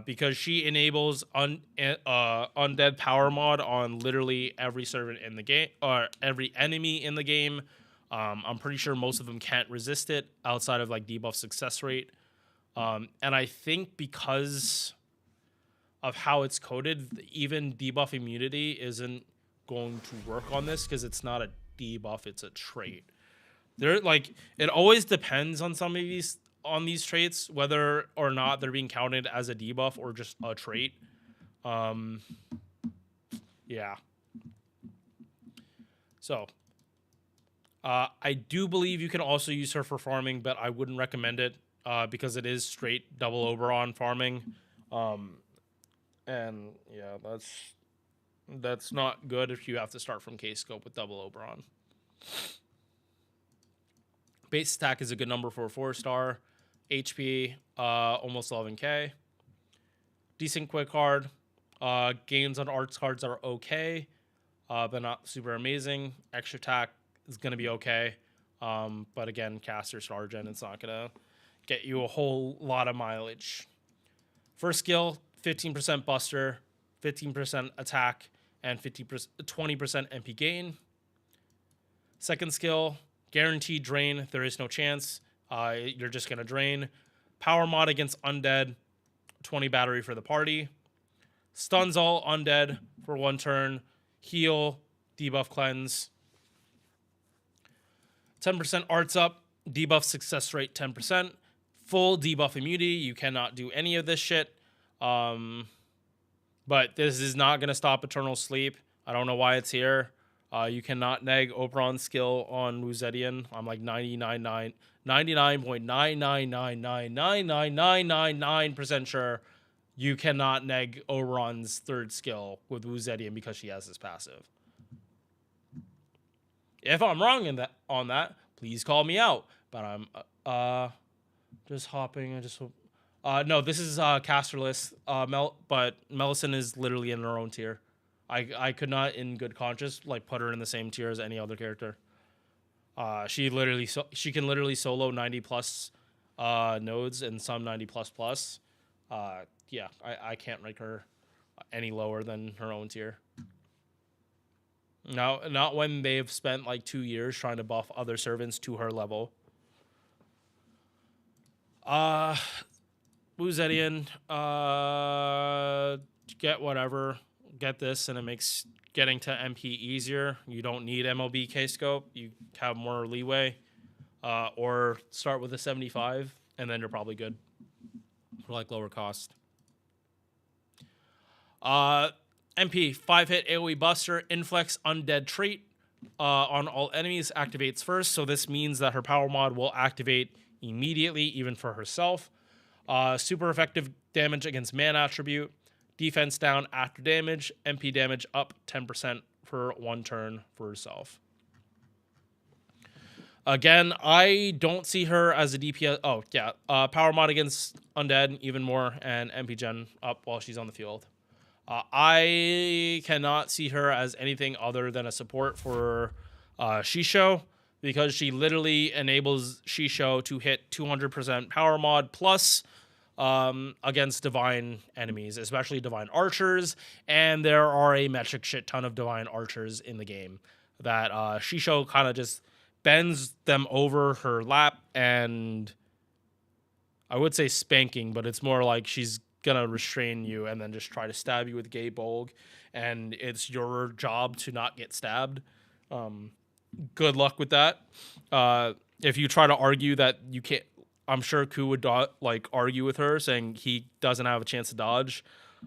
because she enables undead power mod on literally every servant in the game or every enemy in the game. I'm pretty sure most of them can't resist it outside of like debuff success rate. And I think because of how it's coded, even debuff immunity isn't going to work on this because it's not a debuff, it's a trait. They're like, it always depends on some of these traits, whether or not they're being counted as a debuff or just a trait. Yeah. So, I do believe you can also use her for farming, but I wouldn't recommend it because it is straight double Oberon farming. And yeah, that's not good if you have to start from K-Scope with double Oberon. Base attack is a good number for a 4-star. HP, almost 11k. Decent quick card. Gains on arts cards are okay, but not super amazing. Extra attack is going to be okay. But again, caster star gen, it's not going to get you a whole lot of mileage. First skill, 15% buster, 15% attack, and 20% MP gain. Second skill, guaranteed drain. There is no chance. You're just going to drain. Power mod against undead. 20 battery for the party. Stuns all undead for 1 turn. Heal. Debuff cleanse. 10% arts up. Debuff success rate 10%. Full debuff immunity. You cannot do any of this shit. But this is not going to stop Eternal Sleep. I don't know why it's here. You cannot neg Oberon's skill on Wu Zetian. I'm like 99.999999999% sure you cannot neg Oberon's third skill with Wu Zetian because she has this passive. If I'm wrong on that, please call me out. But I'm just hopping. No, this is casterless. But Melisande is literally in her own tier. I could not, in good conscience, like put her in the same tier as any other character. She can literally solo 90+ nodes and some 90++. Yeah, I can't rank her any lower than her own tier. No, not when they've spent like 2 years trying to buff other servants to her level. Wu Zetian, get whatever. Get this, and it makes getting to MP easier. You don't need MLB K-Scope. You have more leeway. Or start with a 75, and then you're probably good. For like lower cost. MP, 5-hit AoE Buster, Inflex Undead trait on all enemies activates first. So this means that her power mod will activate immediately, even for herself. Super effective damage against man attribute. Defense down after damage. MP damage up 10% for 1 turn for herself. Again, I don't see her as a DPS. Oh, yeah. Power mod against undead, even more, and MP gen up while she's on the field. I cannot see her as anything other than a support for Shisho, because she literally enables Shisho to hit 200% power mod plus against divine enemies, especially divine archers, and there are a metric shit ton of divine archers in the game that Shisho kind of just bends them over her lap, and I would say spanking, but it's more like she's gonna restrain you and then just try to stab you with Gay Bolg, and it's your job to not get stabbed. Good luck with that. If you try to argue that you can't, I'm sure Ku would argue with her, saying he doesn't have a chance to dodge.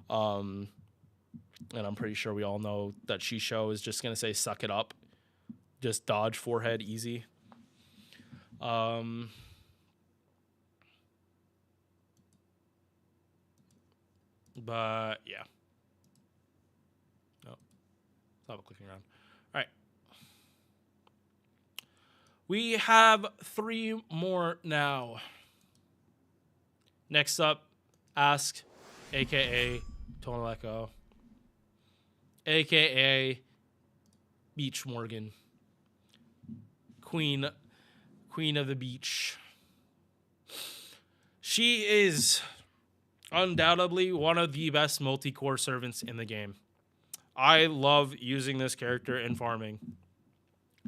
And I'm pretty sure we all know that Shisho is just gonna say suck it up. Just dodge forehead easy. But yeah. No. Stop clicking around. All right. We have 3 more now. Next up, Ask, aka Toneleko, aka Beach Morgan, Queen of the Beach. She is undoubtedly one of the best multi-core servants in the game. I love using this character in farming,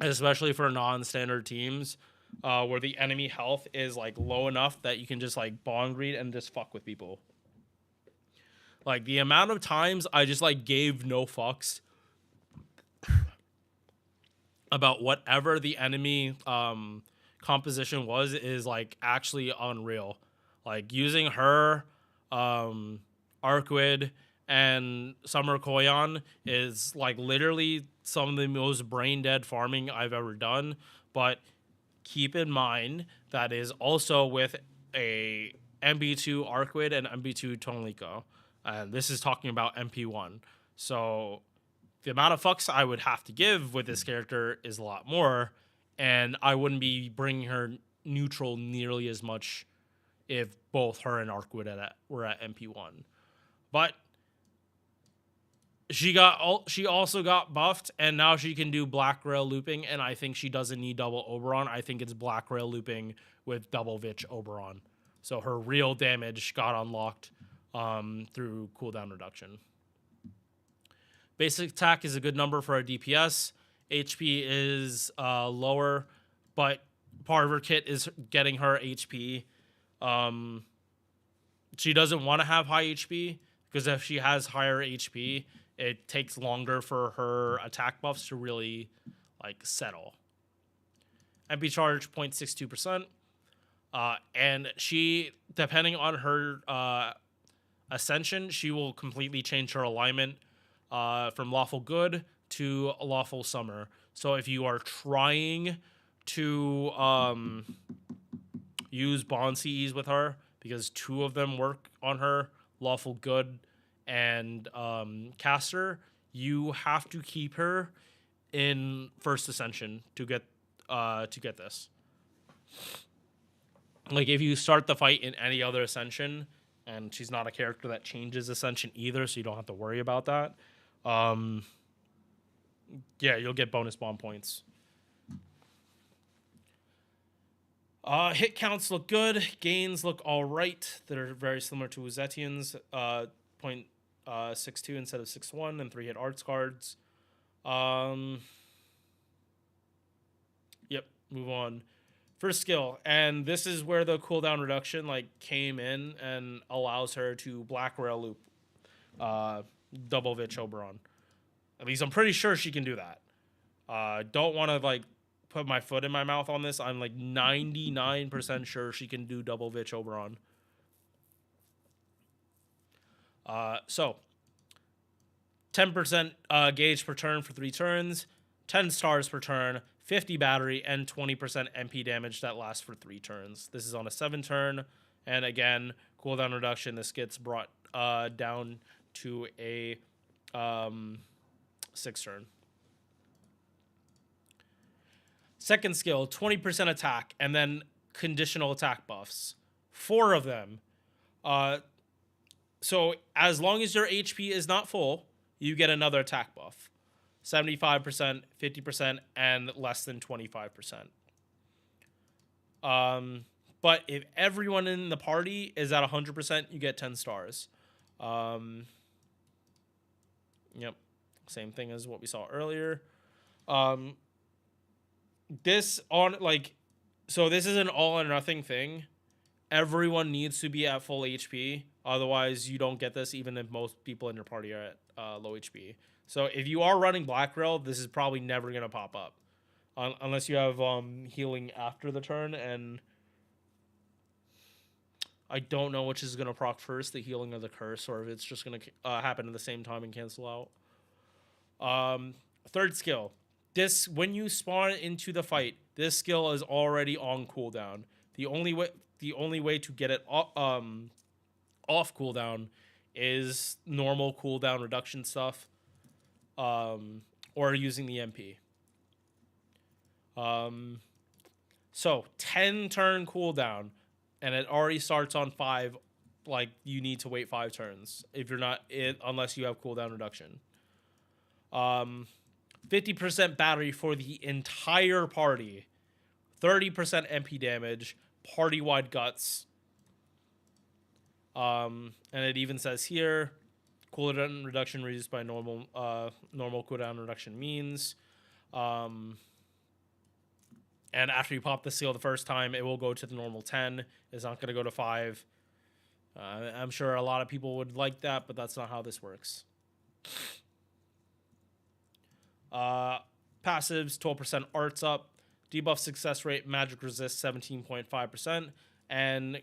especially for non-standard teams, where the enemy health is like low enough that you can just like bond read and just fuck with people. Like the amount of times I just like gave no fucks about whatever the enemy composition was is like actually unreal. Like using her, Arquid, and Summer Koyan is like literally some of the most brain dead farming I've ever done. But keep in mind that is also with a MP2 Arquid and MP2 Tonliko. And this is talking about MP1. So the amount of fucks I would have to give with this character is a lot more. And I wouldn't be bringing her neutral nearly as much if both her and Arquid were at MP1. But she also got buffed, and now she can do Black Rail looping, and I think she doesn't need double Oberon. I think it's Black Rail looping with double Vich Oberon. So her real damage got unlocked through cooldown reduction. Basic attack is a good number for a DPS. HP is lower, but part of her kit is getting her HP. She doesn't want to have high HP, because if she has higher HP, it takes longer for her attack buffs to really like settle. MP charge 0.62%. And she, depending on her ascension, she will completely change her alignment from lawful good to lawful summer. So if you are trying to use bond CEs with her, because 2 of them work on her, lawful good and caster, you have to keep her in first ascension to get this. Like if you start the fight in any other ascension, and she's not a character that changes ascension either, so you don't have to worry about that. Yeah, you'll get bonus bond points. Hit counts look good. Gains look all right. They're very similar to Uzetian's. 0.62 instead of 6.1 and 3 hit arts cards. Yep, move on. First skill, and this is where the cooldown reduction like came in and allows her to Black Rail loop double Vich Oberon. At least I'm pretty sure she can do that. Don't want to like put my foot in my mouth on this. I'm like 99% sure she can do double Vich Oberon. So 10% gauge per turn for 3 turns, 10 stars per turn, 50 battery, and 20% MP damage that lasts for 3 turns. This is on a 7 turn, and again, cooldown reduction. This gets brought down to a 6 turn. Second skill, 20% attack, and then conditional attack buffs. 4 of them. So as long as your HP is not full, you get another attack buff. 75%, 50%, and less than 25%. But if everyone in the party is at 100%, you get 10 stars. Yep. Same thing as what we saw earlier. This is an all or nothing thing. Everyone needs to be at full HP. Otherwise, you don't get this, even if most people in your party are at low HP. So if you are running Black Rail, this is probably never going to pop up. Unless you have healing after the turn. And I don't know which is going to proc first, the healing or the curse, or if it's just going to happen at the same time and cancel out. Third skill. This, when you spawn into the fight, this skill is already on cooldown. The only way to get it off cooldown is normal cooldown reduction stuff, or using the MP. So 10 turn cooldown, and it already starts on 5. Like, you need to wait 5 turns if you're not unless you have cooldown reduction. 50% battery for the entire party, 30% MP damage, party-wide guts. And it even says here, cooldown reduction reduced by normal cooldown reduction means. And after you pop the seal the first time, it will go to the normal 10. It's not going to go to 5. I'm sure a lot of people would like that, but that's not how this works. Passives, 12% arts up. Debuff success rate, magic resist 17.5%. And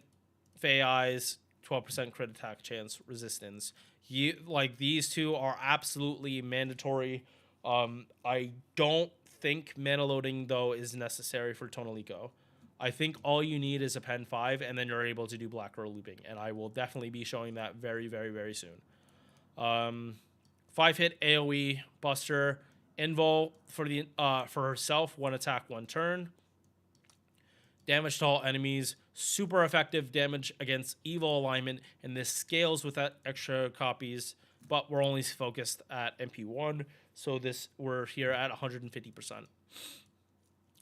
Fey Eyes, 12% crit attack chance resistance. These two are absolutely mandatory. I don't think mana loading, though, is necessary for Tonalico. I think all you need is a pen 5, and then you're able to do Black Girl looping, and I will definitely be showing that very, very, very soon. 5-hit AoE Buster, Invul for herself, 1 attack, 1 turn. Damage to all enemies, super effective damage against evil alignment, and this scales with that extra copies, but we're only focused at MP1, so we're here at 150%.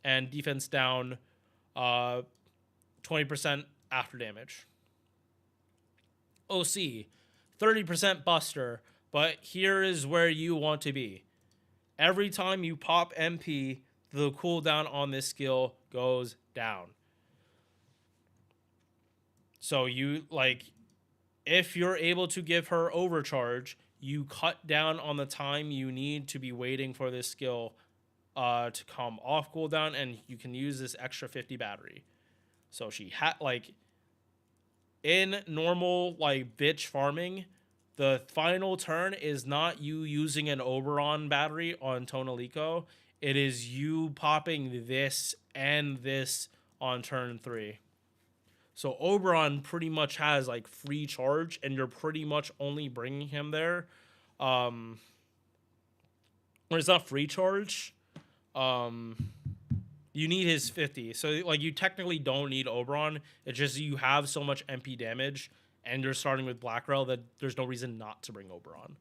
And defense down 20% after damage. OC, 30% Buster, but here is where you want to be. Every time you pop MP, the cooldown on this skill goes down. So if you're able to give her overcharge, you cut down on the time you need to be waiting for this skill to come off cooldown, and you can use this extra 50 battery. So she had in normal bitch farming, the final turn is not you using an Oberon battery on Tonalico. It is you popping this and this on turn 3. So Oberon pretty much has free charge, and you're pretty much only bringing him there. Or it's not free charge. You need his 50. So you technically don't need Oberon. It's just you have so much MP damage, and you're starting with Black Rail that there's no reason not to bring Oberon.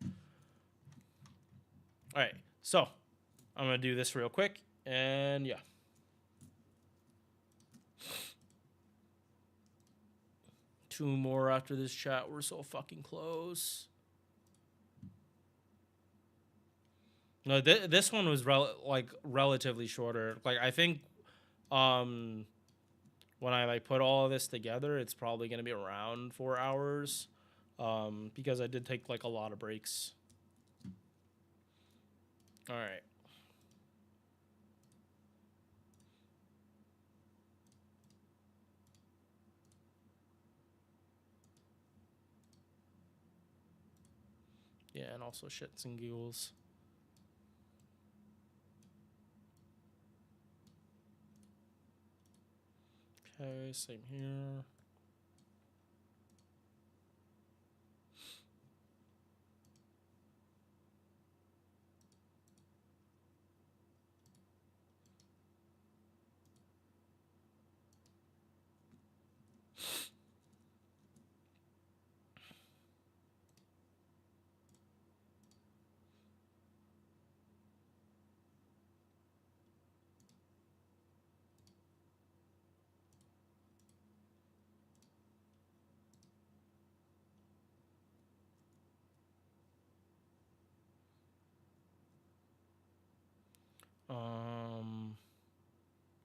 All right, so I'm gonna do this real quick, and yeah. 2 more after this chat. We're so fucking close. No, this one was relatively shorter. I think when I put all of this together, it's probably gonna be around 4 hours, because I did take a lot of breaks. All right. Yeah, and also shits and giggles. Okay, same here.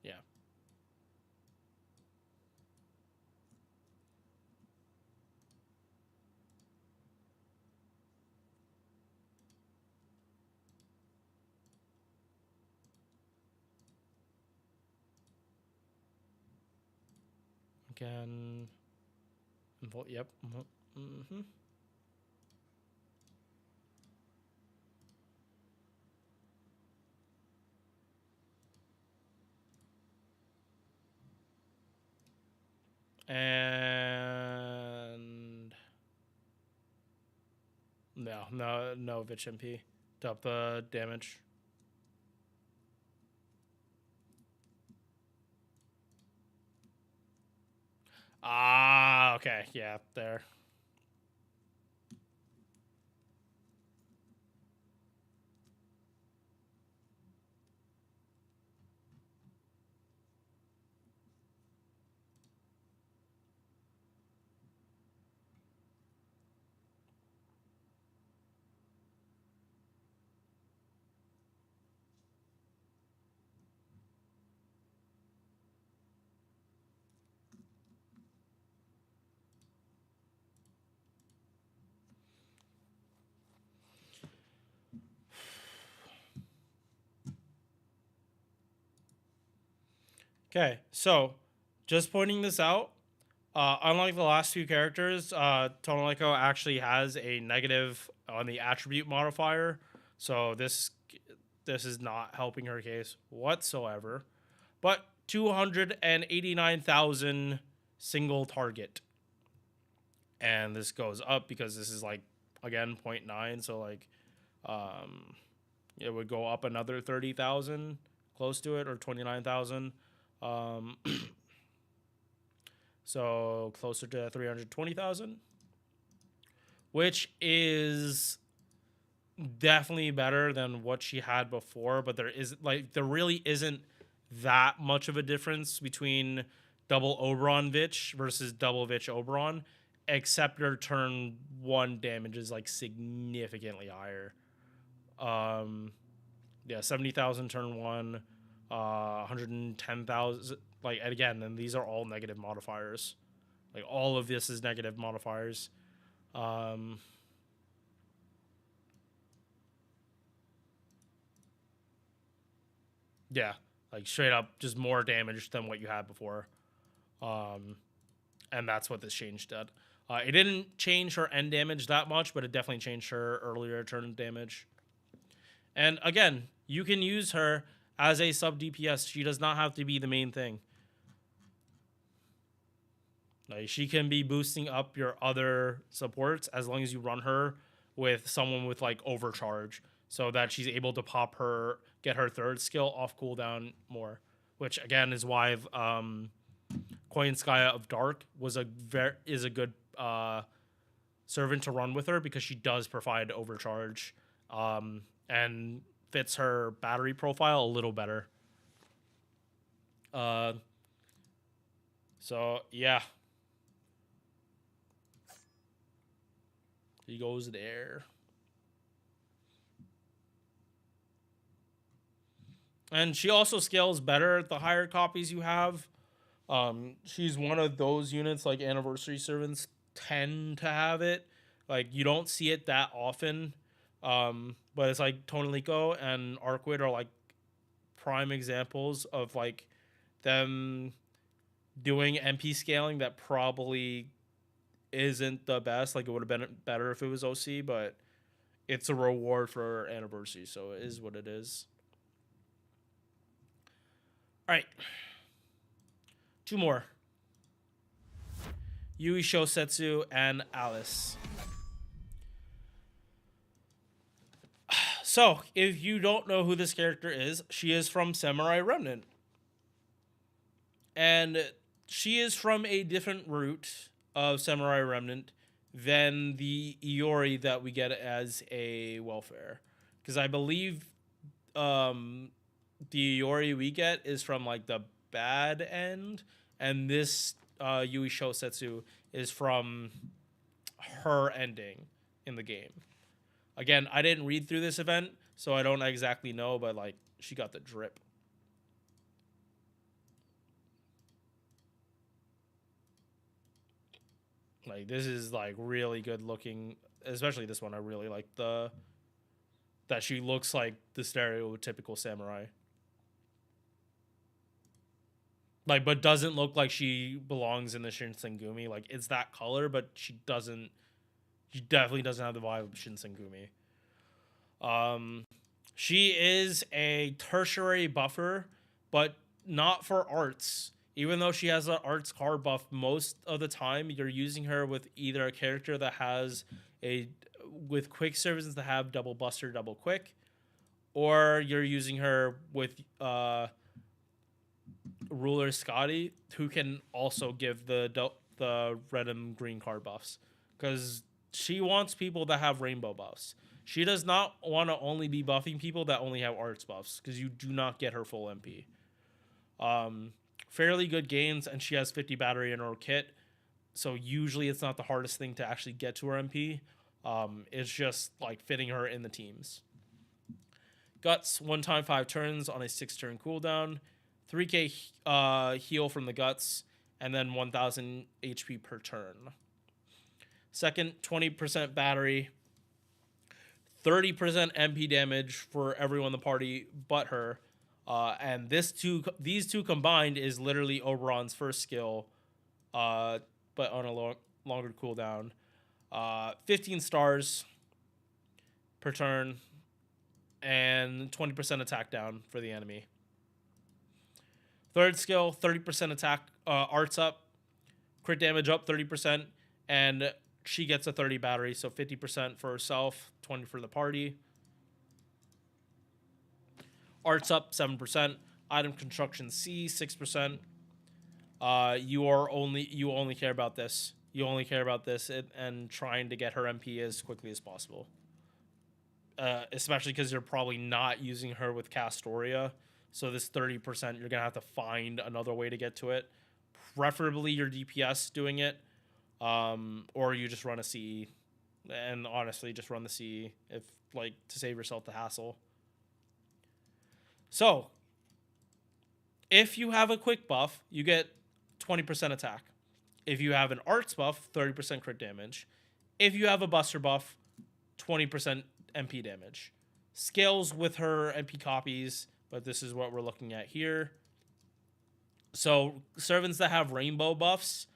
Yeah. Again. Yep. Mm-hmm. And no Vich MP to up the damage. Ah, okay. Yeah, there. Okay, so just pointing this out, unlike the last two characters, Tonalico actually has a negative on the attribute modifier, so this is not helping her case whatsoever. But 289,000 single target, and this goes up because this is like again 0.9, so like it would go up another 30,000, close to it, or 29,000. So closer to 320,000, which is definitely better than what she had before. But there really isn't that much of a difference between double Oberon Vich versus double Vich Oberon, except her turn 1 damage is like significantly higher. Yeah, 70,000 turn 1, 110,000. Like, again, and these are all negative modifiers. Like, all of this is negative modifiers. Yeah, like straight up just more damage than what you had before. And that's what this change did. It didn't change her end damage that much, but it definitely changed her earlier turn damage. And again, you can use her as a sub DPS. She does not have to be the main thing. Like, she can be boosting up your other supports as long as you run her with someone with like overcharge, so that she's able to get her third skill off cooldown more. Which again is why Koinskaya of Dark is a good servant to run with her, because she does provide overcharge and fits her battery profile a little better. So yeah. He goes there. And she also scales better the higher copies you have. She's one of those units, like Anniversary Servants tend to have it. Like, you don't see it that often. But it's like Tonalico and Arquid are like prime examples of like them doing MP scaling that probably isn't the best. Like, it would have been better if it was OC, but it's a reward for Anniversary, so it is what it is. All right, 2 more. Yui Shosetsu and Alice. So, if you don't know who this character is, she is from Samurai Remnant. And she is from a different route of Samurai Remnant than the Iori that we get as a welfare. Because I believe the Iori we get is from like the bad end, and this Yui Shosetsu is from her ending in the game. Again, I didn't read through this event, so I don't exactly know, but like, she got the drip. Like, this is like really good looking, especially this one. I really like that she looks like the stereotypical samurai. Like, but doesn't look like she belongs in the Shinsengumi. Like, it's that color, but she definitely doesn't have the vibe of Shinsengumi. She is a tertiary buffer, but not for arts. Even though she has an arts card buff, most of the time you're using her with either a character that has with quick services that have double buster, double quick, or you're using her with Ruler Scotty, who can also give the the red and green card buffs, because she wants people that have rainbow buffs. She does not want to only be buffing people that only have arts buffs, because you do not get her full MP. Fairly good gains, and she has 50 battery in her kit, so usually it's not the hardest thing to actually get to her MP. It's just like fitting her in the teams. Guts, 1 time 5 turns on a 6-turn cooldown, 3k heal from the guts, and then 1000 HP per turn. Second, 20% battery, 30% MP damage for everyone in the party but her. And these two combined is literally Oberon's first skill, but on a longer cooldown. 15 stars per turn, and 20% attack down for the enemy. Third skill, 30% attack, arts up, crit damage up 30%, and she gets a 30 battery, so 50% for herself, 20 for the party. Arts up 7%, item construction C 6%. You only care about this. You only care about this and trying to get her MP as quickly as possible. Especially because you're probably not using her with Castoria. So this 30%, you're going to have to find another way to get to it. Preferably your DPS doing it. Or you just run a CE. And honestly, just run the CE to save yourself the hassle. So, if you have a quick buff, you get 20% attack. If you have an arts buff, 30% crit damage. If you have a buster buff, 20% MP damage. Scales with her MP copies, but this is what we're looking at here. So, servants that have rainbow buffs,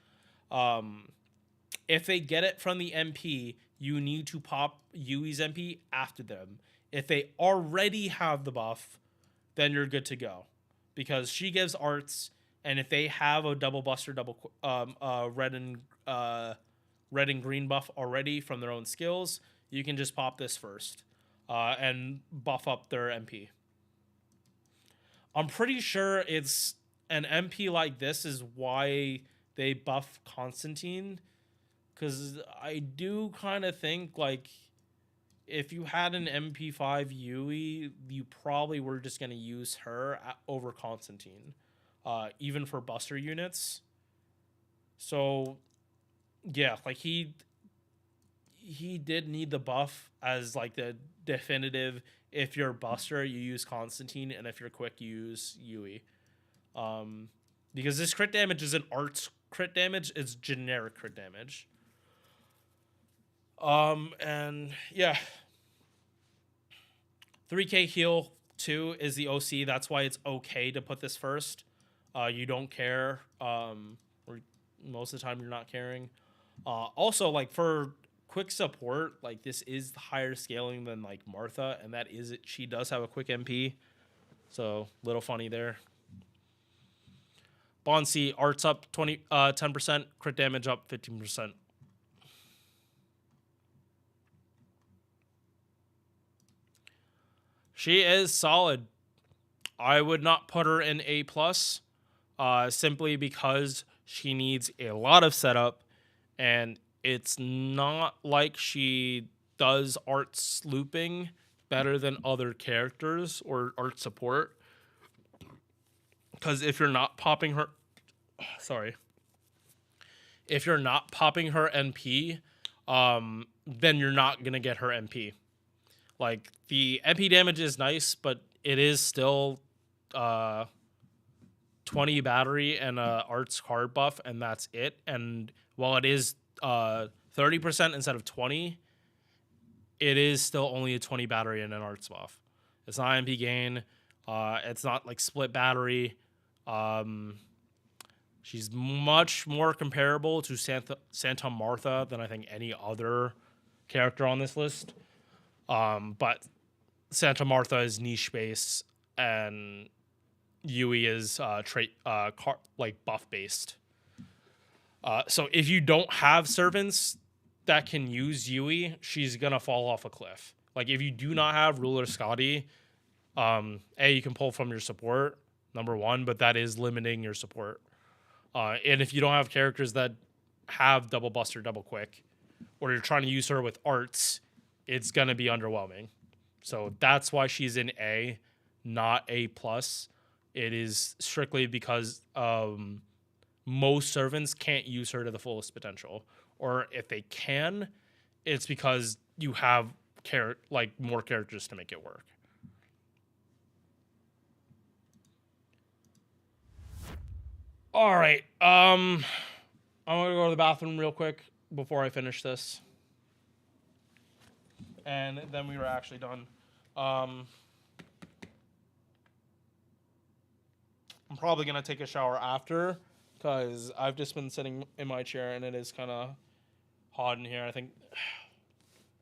if they get it from the MP, you need to pop Yui's MP after them. If they already have the buff, then you're good to go, because she gives arts, and if they have a double buster, red and green buff already from their own skills, you can just pop this first and buff up their MP. I'm pretty sure it's an MP like this is why they buff Constantine, because I do kind of think if you had an MP5 Yui, you probably were just going to use her over Constantine, even for buster units. So, yeah, he did need the buff as the definitive. If you're buster, you use Constantine, and if you're quick, you use Yui. Because this crit damage isn't arts crit damage; it's generic crit damage. And yeah, 3k heal 2 is the OC. That's why it's okay to put this first. You don't care. Or most of the time you're not caring. Also, for quick support, this is higher scaling than Martha, and that is it. She does have a quick MP, so little funny there. Bond C, arts up 10%, crit damage up 15%. She is solid. I would not put her in A+, simply because she needs a lot of setup, and it's not like she does arts looping better than other characters or art support. Because if you're not popping her... If you're not popping her MP, then you're not going to get her MP. The MP damage is nice, but it is still 20 battery and a arts card buff, and that's it. And while it is 30% instead of 20, it is still only a 20 battery and an arts buff. It's not MP gain. It's not split battery. She's much more comparable to Santa Martha than I think any other character on this list. But Santa Martha is niche based, and Yui is buff based. So if you don't have servants that can use Yui, she's gonna fall off a cliff. If you do not have Ruler Scotty, you can pull from your support, number one, but that is limiting your support. And if you don't have characters that have double buster, double quick, or you're trying to use her with arts, it's gonna be underwhelming. So that's why she's in A, not A plus. It is strictly because most servants can't use her to the fullest potential, or if they can, it's because you have more characters to make it work. All right. I'm gonna go to the bathroom real quick before I finish this, and then we were actually done. I'm probably gonna take a shower after, because I've just been sitting in my chair and it is kind of hot in here. I think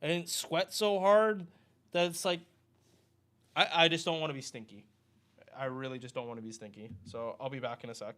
I didn't sweat so hard that it's like I just don't want to be stinky. I really just don't want to be stinky. So I'll be back in a sec.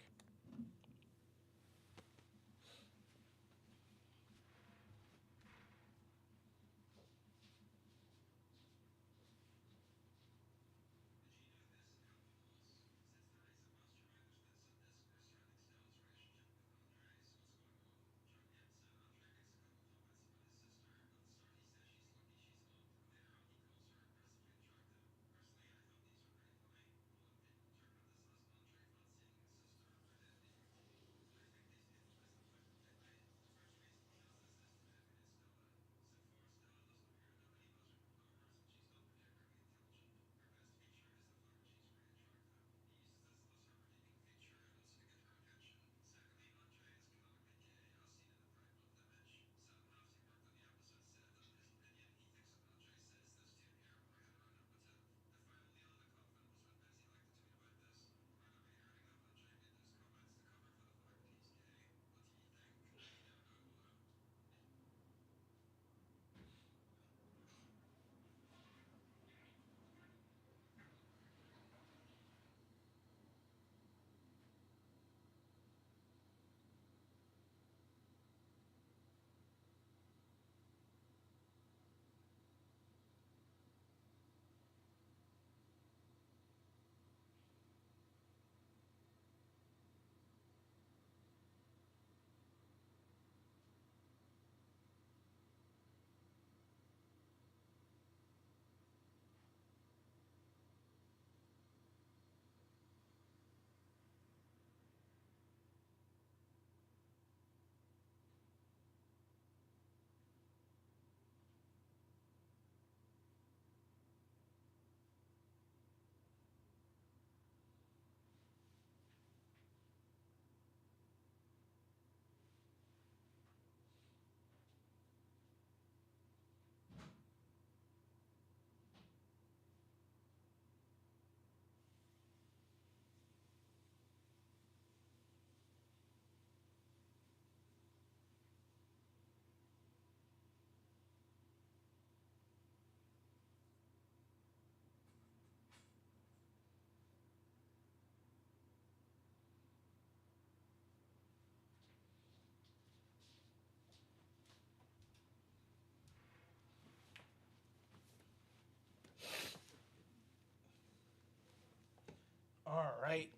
All right.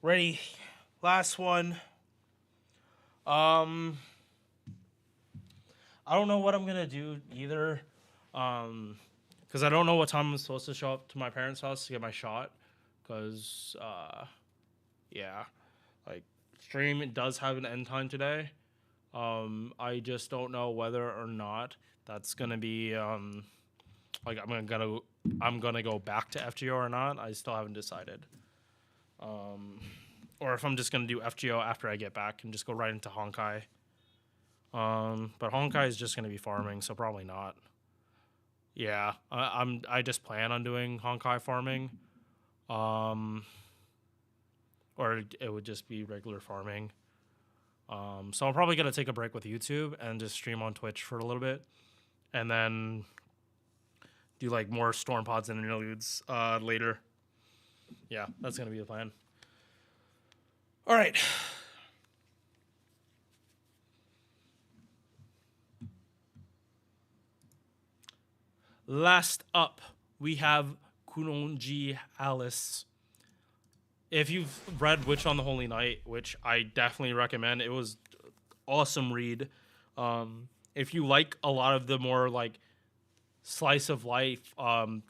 Ready. Last one. I don't know what I'm gonna do either. Because I don't know what time I'm supposed to show up to my parents' house to get my shot. Because yeah, like stream does have an end time today. I just don't know whether or not that's gonna be like I'm gonna go back to FGO or not. I still haven't decided. Or if I'm just gonna do FGO after I get back and just go right into Honkai. But Honkai is just gonna be farming, so probably not. Yeah, I just plan on doing Honkai farming. Or it would just be regular farming. So I'm probably gonna take a break with YouTube and just stream on Twitch for a little bit, and then do like more storm pods and interludes later. Yeah, that's gonna be the plan. All right. Last up, we have Kunonji Alice. if you've read Witch on the Holy Night, which I definitely recommend, it was awesome read. If you like a lot of the more like slice of life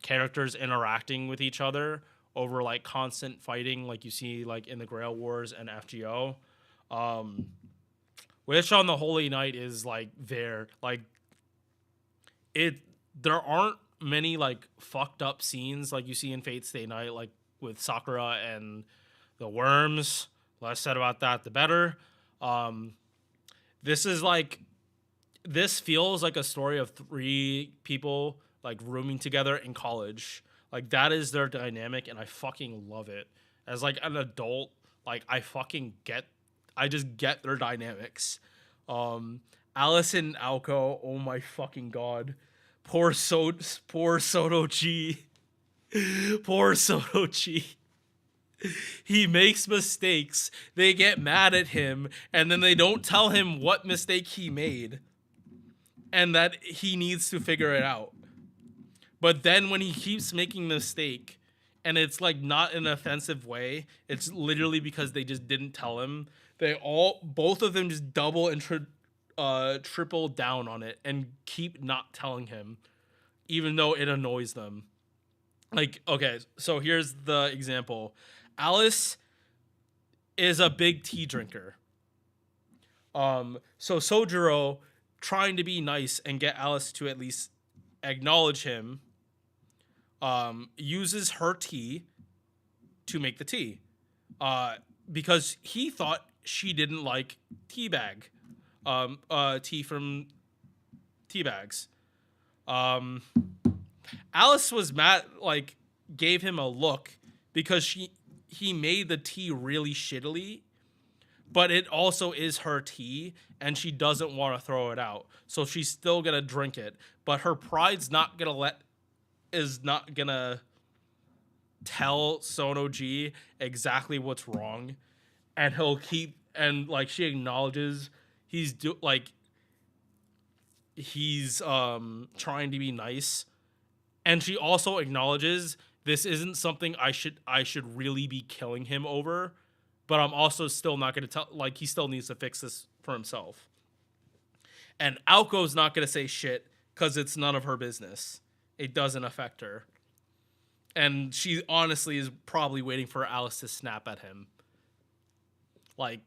characters interacting with each other over like constant fighting, like you see like in the Grail Wars and FGO, Witch on the Holy Night is like there. Like there aren't many like fucked up scenes like you see in Fate Stay Night, like with Sakura and the worms. Less said about that, the better. This feels like a story of 3 people like rooming together in college. Like that is their dynamic, and I fucking love it. As like an adult, like I just get their dynamics. Alice and Aoko, oh my fucking god. Poor Sotochi. Poor Sotochi. He makes mistakes. They get mad at him, and then they don't tell him what mistake he made and that he needs to figure it out. But then when he keeps making the mistake, and it's like not in an offensive way, it's literally because they just didn't tell him. Both of them just double and triple down on it and keep not telling him, even though it annoys them. Like, okay, so here's the example. Alice is a big tea drinker. So Sojiro, trying to be nice and get Alice to at least acknowledge him, uses her tea to make the tea. Because he thought she didn't like tea from tea bags. Alice was mad, like, gave him a look because he made the tea really shittily, but it also is her tea and she doesn't want to throw it out. So she's still going to drink it, but her pride's not going to tell Sonoji exactly what's wrong, and she acknowledges he's trying to be nice, and she also acknowledges this isn't something I should really be killing him over, but I'm also still not going to tell, like, he still needs to fix this for himself. And Aoko's not going to say shit because it's none of her business. It doesn't affect her. And she honestly is probably waiting for Alice to snap at him. Like,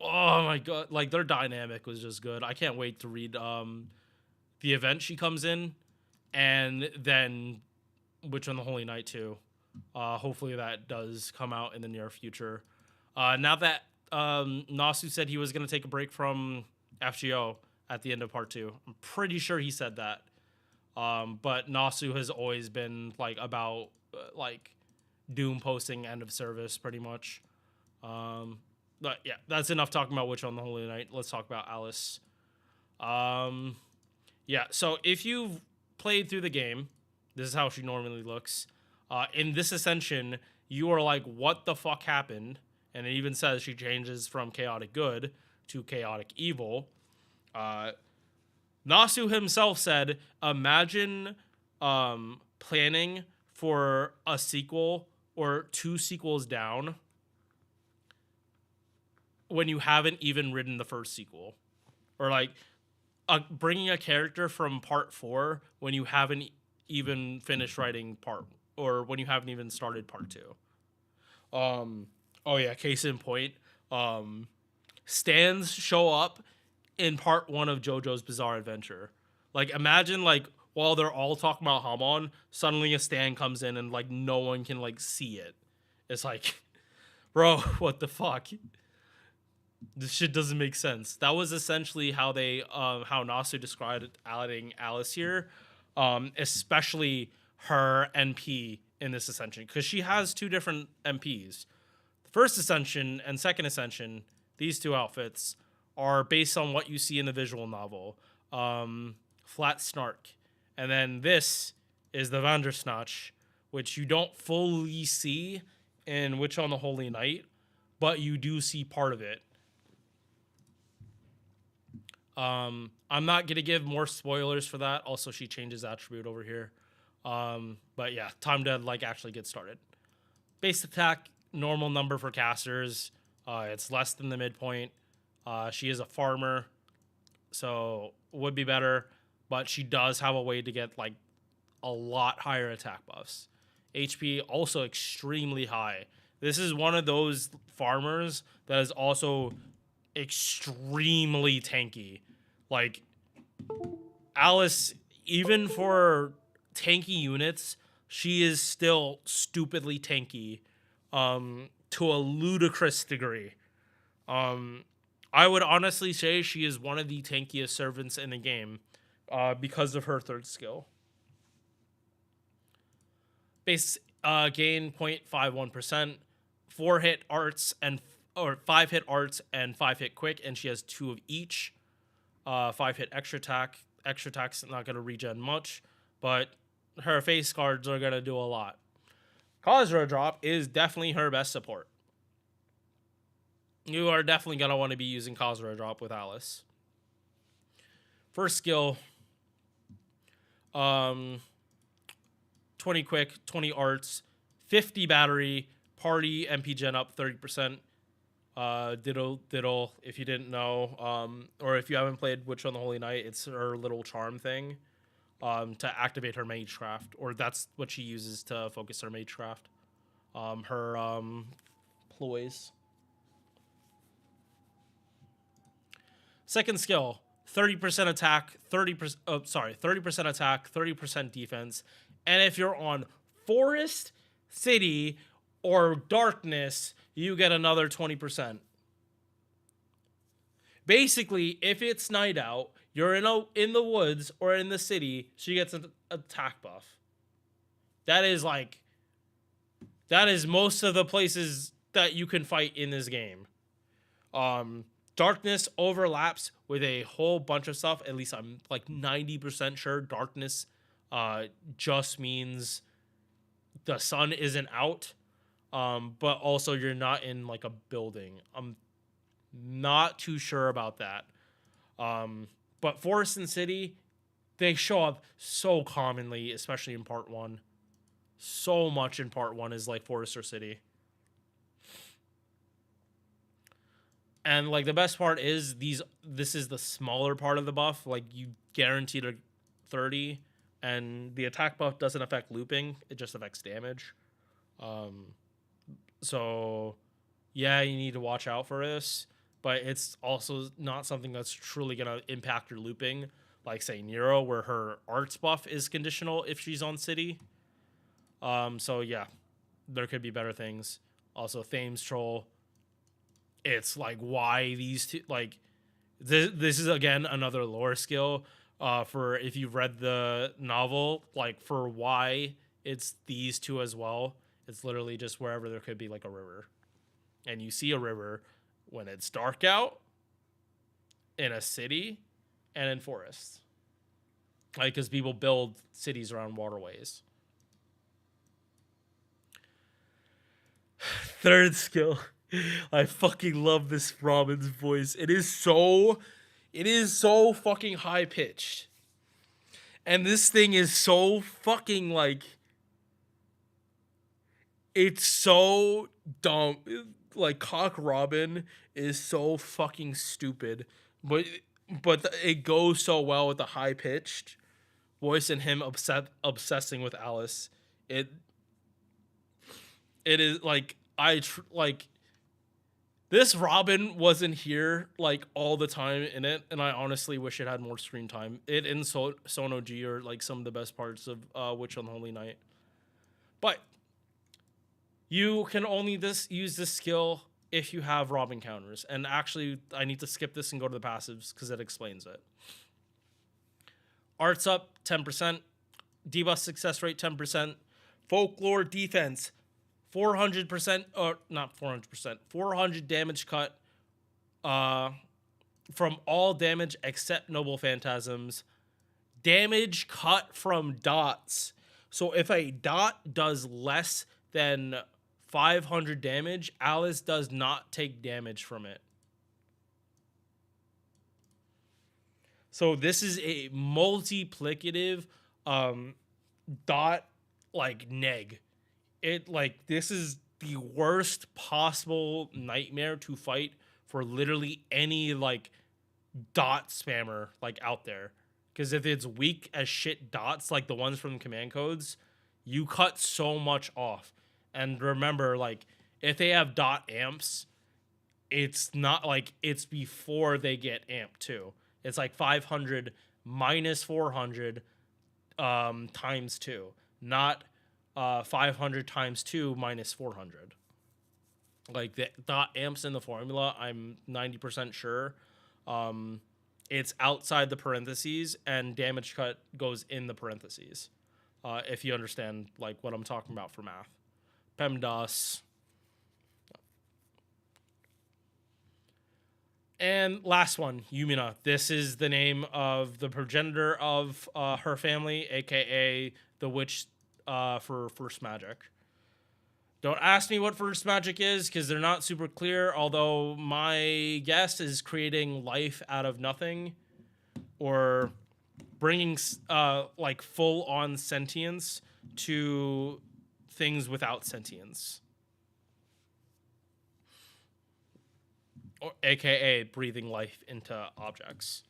oh my god, like their dynamic was just good. I can't wait to read the event she comes in, and then Witch on the Holy Night too. Hopefully that does come out in the near future. Now that Nasu said he was going to take a break from FGO at the end of part 2. I'm pretty sure he said that. But Nasu has always been like about like Doom posting end of service pretty much. But yeah, that's enough talking about Witch on the Holy Night. Let's talk about Alice. Yeah, so if you've played through the game, this is how she normally looks. In this ascension, you are like, what the fuck happened? And it even says she changes from chaotic good to chaotic evil. Nasu himself said, imagine planning for a sequel or 2 sequels down when you haven't even written the first sequel. Or like bringing a character from part 4 when you haven't even finished writing or when you haven't even started part 2. Oh yeah, case in point, stands show up in part 1 of JoJo's Bizarre Adventure. Like, imagine, like, while they're all talking about Hamon, suddenly a stand comes in and, like, no one can, like, see it. It's like, bro, what the fuck? This shit doesn't make sense. That was essentially how how Nasu described adding Alice here, especially her NP in this ascension, because she has 2 different NPs. The first ascension and second ascension, these 2 outfits, are based on what you see in the visual novel, Flat Snark. And then this is the Vandersnatch, which you don't fully see in Witch on the Holy Night, but you do see part of it. I'm not going to give more spoilers for that. Also, she changes attribute over here. But yeah, time to like actually get started. Base attack, normal number for casters. It's less than the midpoint. She is a farmer, so would be better, but she does have a way to get like a lot higher attack buffs. HP also extremely high. This is one of those farmers that is also extremely tanky. Like, Alice, even for tanky units, she is still stupidly tanky, to a ludicrous degree. I would honestly say she is one of the tankiest servants in the game, because of her third skill. Base gain 0.51%, 5 hit arts and 5 hit quick, and she has 2 of each. 5 hit extra attack. Extra attack's not gonna regen much, but her face cards are gonna do a lot. Khazra drop is definitely her best support. You are definitely gonna want to be using Khazra drop with Alice. First skill, 20 quick, 20 arts, 50 battery, party MP gen up 30%. Diddle, if you didn't know, or if you haven't played Witch on the Holy Night, it's her little charm thing, to activate her magecraft, or that's what she uses to focus her magecraft. Her ploys. Second skill, 30% attack, 30% attack, 30% defense. And if you're on Forest, City, or Darkness, you get another 20%. Basically, if it's night out, you're in the woods or in the city, she gets an attack buff. That is most of the places that you can fight in this game. Darkness overlaps with a whole bunch of stuff. At least I'm like 90% sure darkness just means the sun isn't out, but also you're not in like a building. I'm not too sure about that. But Forest and City, they show up so commonly, especially in part 1. So much in part 1 is like Forest or City. And like the best part is this is the smaller part of the buff. Like you guaranteed a 30, and the attack buff doesn't affect looping, it just affects damage. So yeah, you need to watch out for this, but it's also not something that's truly gonna impact your looping, like say Nero, where her arts buff is conditional if she's on City. So yeah, there could be better things. Also, Thames Troll. It's like why these two, like this is again another lore skill, for if you've read the novel, like for why it's these two as well. It's literally just wherever there could be like a river, and you see a river when it's dark out, in a city, and in forests, like because people build cities around waterways. Third skill. I fucking love this Robin's voice. It is so fucking high pitched. And this thing is so fucking like, it's so dumb. Like Cock Robin is so fucking stupid, but it goes so well with the high pitched voice and him obsessing with Alice. It is like this Robin wasn't here like all the time in it, and I honestly wish it had more screen time. It and Sono G are like some of the best parts of Witch on the Holy Night. But you can only use this skill if you have Robin counters. And actually, I need to skip this and go to the passives because it explains it. Arts up 10%, debuff success rate 10%, folklore defense 400%, or not 400%, 400 damage cut from all damage except noble phantasms. Damage cut from dots. So if a dot does less than 500 damage, Alice does not take damage from it. So this is a multiplicative dot like neg. It like this is the worst possible nightmare to fight for literally any like dot spammer like out there. Because if it's weak as shit dots like the ones from command codes, you cut so much off. And remember, like, if they have dot amps, it's not like it's before they get amped too. It's like 500 minus 400 times 2, not 500 times 2 minus 400. Like the dot amps in the formula, I'm 90% sure. It's outside the parentheses, and damage cut goes in the parentheses. If you understand like what I'm talking about for math. PEMDAS. And last one, Yumina. This is the name of the progenitor of her family, aka the witch for first magic. Don't ask me what first magic is, because they're not super clear, although my guess is creating life out of nothing, or bringing like full-on sentience to things without sentience. Or aka breathing life into objects.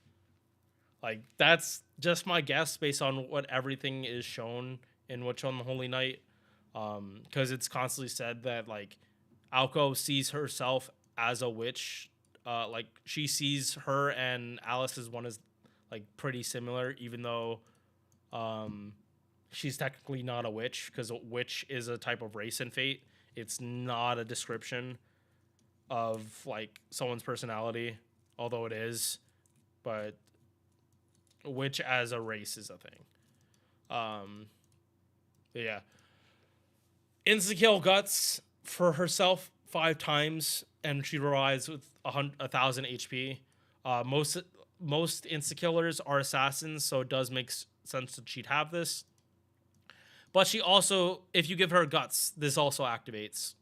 Like, that's just my guess based on what everything is shown in Witch on the Holy Night. Because it's constantly said that, like, Aoko sees herself as a witch. Like, she sees her and Alice as one as, like, pretty similar, even though she's technically not a witch, because a witch is a type of race in Fate. It's not a description of like someone's personality, although it is, but witch as a race is a thing. Yeah. Insta-kill Guts for herself 5 times, and she arrives with 1,000 HP. Most insta-killers are assassins, so it does make sense that she'd have this. But she also, if you give her Guts, this also activates.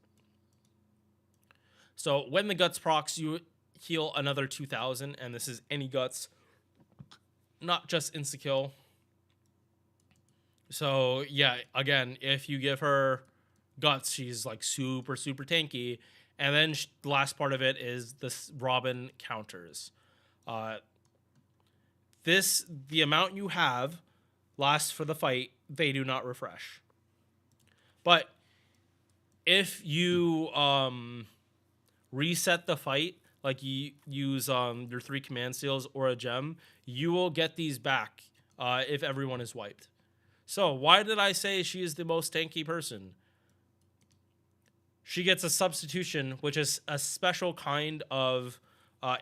So when the Guts procs, you heal another 2,000, and this is any Guts, not just insta-kill. So yeah, again, if you give her Guts, she's like super, super tanky. And then the last part of it is this Robin counters. The amount you have lasts for the fight. They do not refresh. But if you reset the fight, like you use your 3 command seals or a gem, you will get these back if everyone is wiped. So why did I say she is the most tanky person? She gets a substitution, which is a special kind of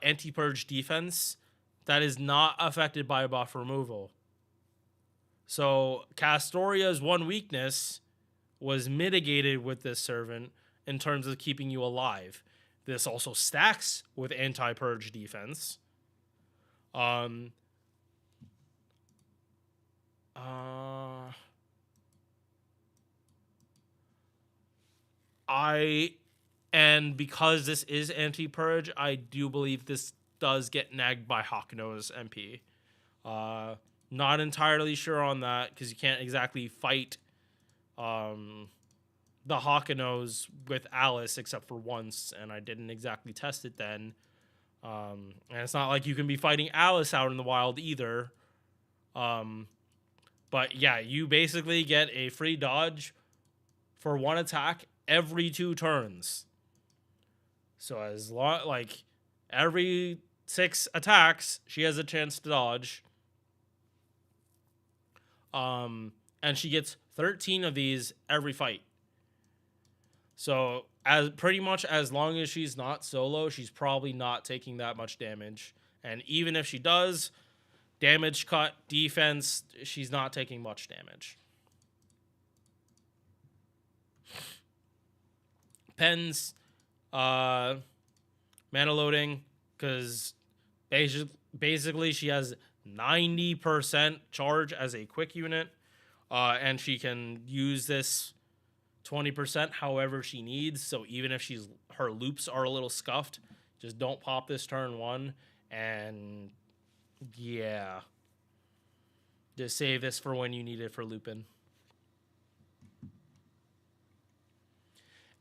anti-purge defense that is not affected by buff removal. So Castoria's one weakness was mitigated with this servant in terms of keeping you alive. This also stacks with anti-purge defense. And because this is anti-purge, I do believe this does get nagged by Hakuno's MP. Not entirely sure on that, because you can't exactly fight the Hakunos with Alice except for once, and I didn't exactly test it then. And it's not like you can be fighting Alice out in the wild either. But yeah, you basically get a free dodge for 1 attack every 2 turns. So as long, like, every 6 attacks, she has a chance to dodge. And she gets 13 of these every fight. So as pretty much as long as she's not solo, she's probably not taking that much damage. And even if she does, damage cut, defense, she's not taking much damage. Pens, mana loading, because basically she has 90% charge as a quick unit, and she can use this 20% however she needs. So even if her loops are a little scuffed, just don't pop this turn 1, and yeah, just save this for when you need it for looping.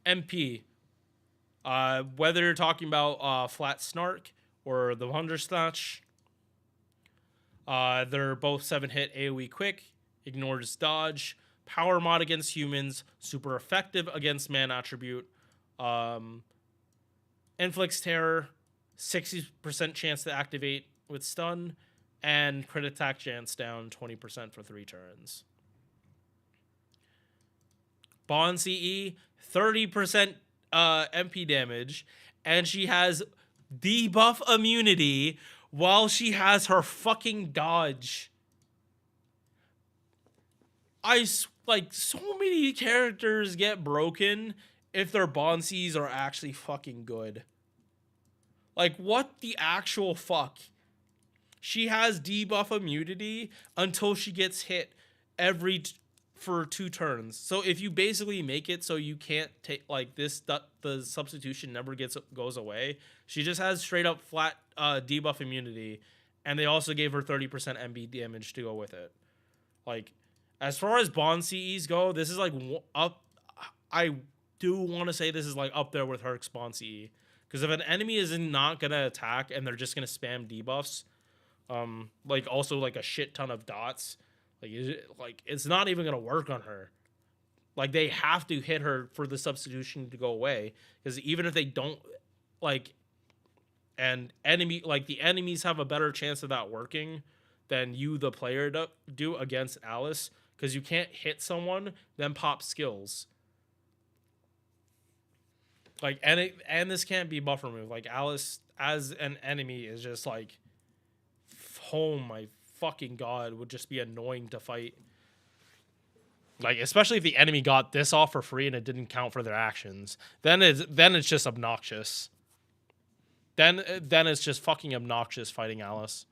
MP. Whether you're talking about Flat Snark or the Wonder Snatch, they're both 7-hit AoE quick, ignores dodge, power mod against humans, super effective against man attribute, inflicts terror, 60% chance to activate with stun, and crit attack chance down 20% for 3 turns. Bond CE, 30% MP damage, and she has debuff immunity while she has her fucking dodge. Like, so many characters get broken if their Bond CEs are actually fucking good. Like, what the actual fuck? She has debuff immunity until she gets hit for 2 turns. So if you basically make it so you can't take, like, the substitution never goes away, she just has straight up flat debuff immunity, and they also gave her 30% MB damage to go with it. Like, as far as Bond CEs go, this is like up. I do want to say this is like up there with Herc's Bond CE, because if an enemy is not gonna attack and they're just gonna spam debuffs, like also like a shit ton of dots, like it's not even gonna work on her. Like, they have to hit her for the substitution to go away, because even if they don't, like, and the enemies have a better chance of that working than you, the player, do against Alice, because you can't hit someone then pop skills. Like, and this can't be buffer move. Like, Alice as an enemy is just like, oh my fucking god, would just be annoying to fight. Like, especially if the enemy got this off for free and it didn't count for their actions, then it's just obnoxious. Then it's just fucking obnoxious fighting Alice.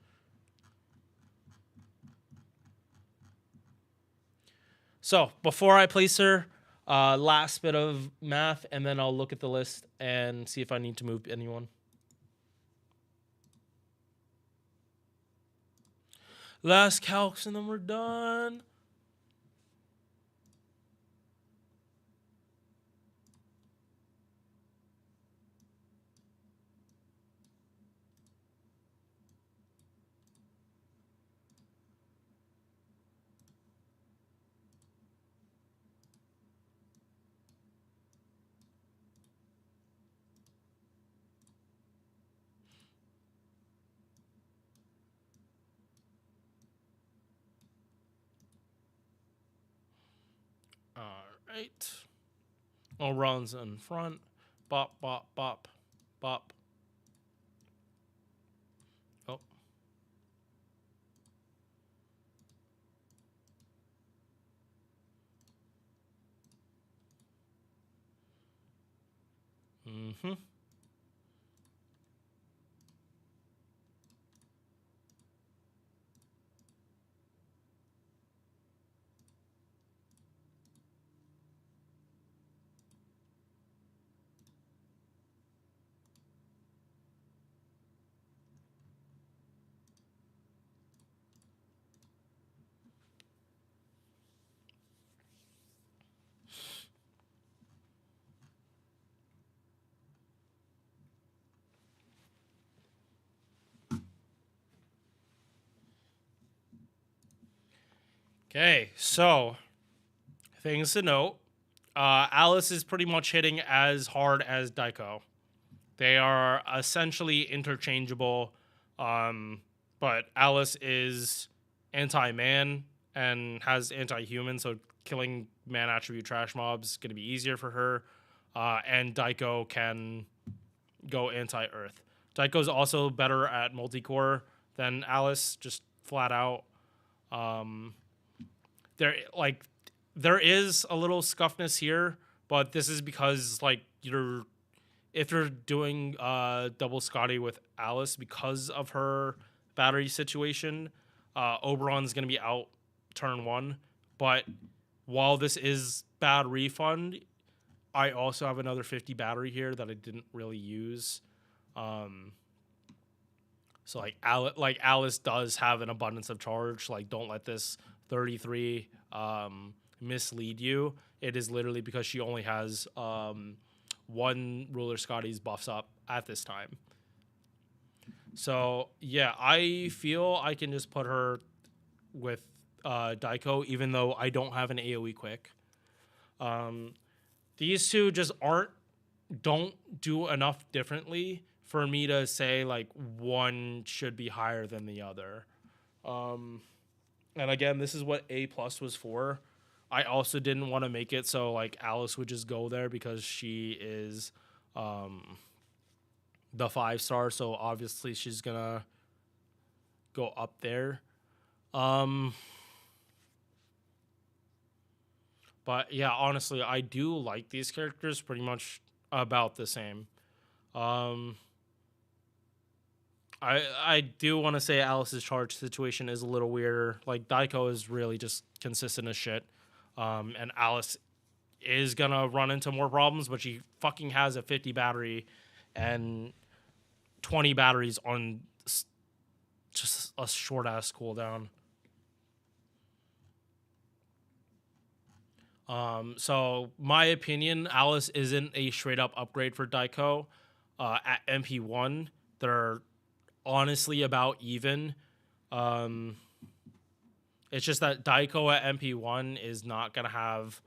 So before I place her, last bit of math, and then I'll look at the list and see if I need to move anyone. Last calcs, and then we're done. Alright. All runs in front. Bop, bop, bop, bop. Oh. Mm-hmm. Okay, so things to note. Alice is pretty much hitting as hard as Daiko. They are essentially interchangeable, but Alice is anti-man and has anti-human, so killing man attribute trash mobs is going to be easier for her. And Daiko can go anti-earth. Daiko's also better at multi-core than Alice, just flat out. There is a little scuffness here, but this is because, like, if you're doing double Scotty with Alice because of her battery situation, Oberon's gonna be out turn 1. But while this is bad refund, I also have another 50 battery here that I didn't really use. So like Alice does have an abundance of charge. Like, don't let this 33 mislead you. it is literally because she only has one Ruler Scotty's buffs up at this time. So yeah, I feel I can just put her with Daiko, even though I don't have an AoE quick. These two just don't do enough differently for me to say like one should be higher than the other. And again, this is what A+ was for. I also didn't want to make it so like Alice would just go there because she is the 5-star, so obviously she's gonna go up there. But yeah, honestly, I do like these characters pretty much about the same. I do want to say Alice's charge situation is a little weirder. Like, Daiko is really just consistent as shit. And Alice is gonna run into more problems, but she fucking has a 50 battery and 20 batteries on just a short-ass cooldown. So my opinion, Alice isn't a straight-up upgrade for Daiko. At MP1, they're honestly about even. It's just that Daiko at MP1 is not gonna have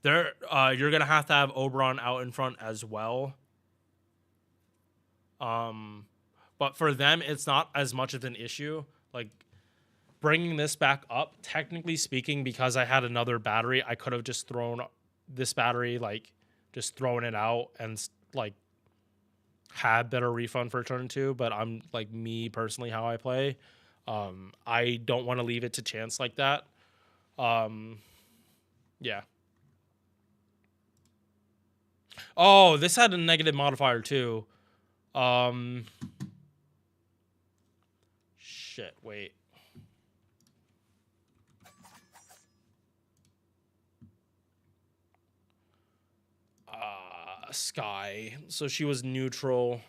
you're gonna have to have Oberon out in front as well. But for them, it's not as much of an issue. Like, bringing this back up, technically speaking, because I had another battery, I could have just thrown this battery, like, just throwing it out and, like, had better refund for turn 2. But I'm, like, me personally, how I play, I don't want to leave it to chance like that. Yeah. Oh, this had a negative modifier, too. Shit, wait. Sky. So she was neutral.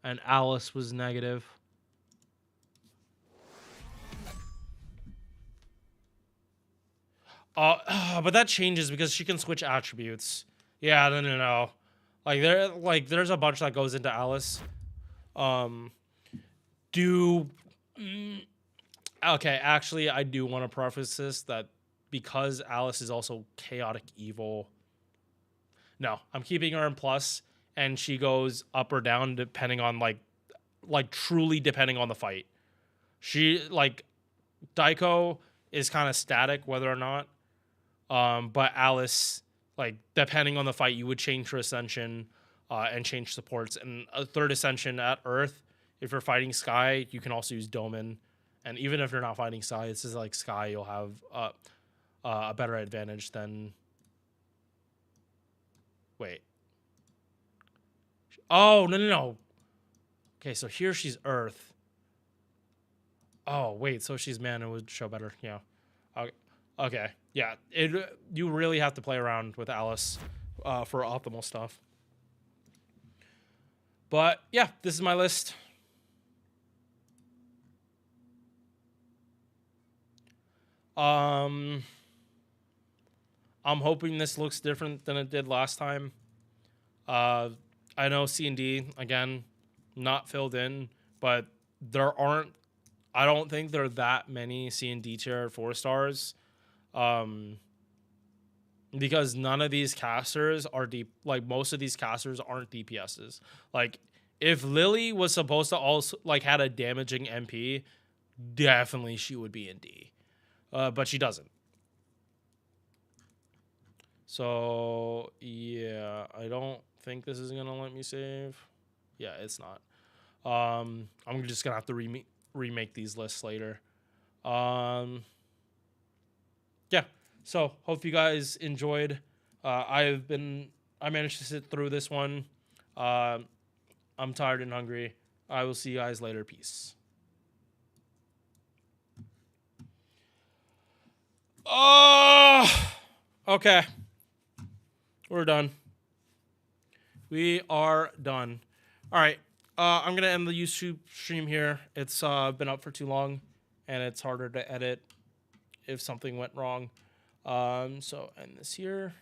And Alice was negative. But that changes because she can switch attributes. Yeah, no. There's a bunch that goes into Alice. Okay, actually, I do want to preface this that because Alice is also chaotic evil. No, I'm keeping her in plus, and she goes up or down depending on like truly depending on the fight. She Daiko is kind of static whether or not. But Alice, like, depending on the fight, you would change her ascension and change supports. And a third ascension at Earth, if you're fighting Sky, you can also use Doman. And even if you're not fighting Sky, this is like Sky, you'll have a better advantage than... Wait. Oh, no. Okay, so here she's Earth. Oh, wait, so she's Man, it would show better. Yeah. Okay. Yeah, you really have to play around with Alice for optimal stuff. But yeah, this is my list. I'm hoping this looks different than it did last time. I know C&D, again, not filled in, but I don't think there are that many C&D tier 4 stars. Because none of these casters are deep. Like, most of these casters aren't DPSs. Like, if Lily was supposed to also had a damaging MP, definitely she would be in D. But she doesn't. So yeah, I don't think this is gonna let me save. Yeah, it's not. I'm just gonna have to remake these lists later. Yeah, so hope you guys enjoyed. I managed to sit through this one. I'm tired and hungry. I will see you guys later. Peace. Okay. We're done. We are done. All right. I'm going to end the YouTube stream here. It's been up for too long, and it's harder to edit if something went wrong. So end this here.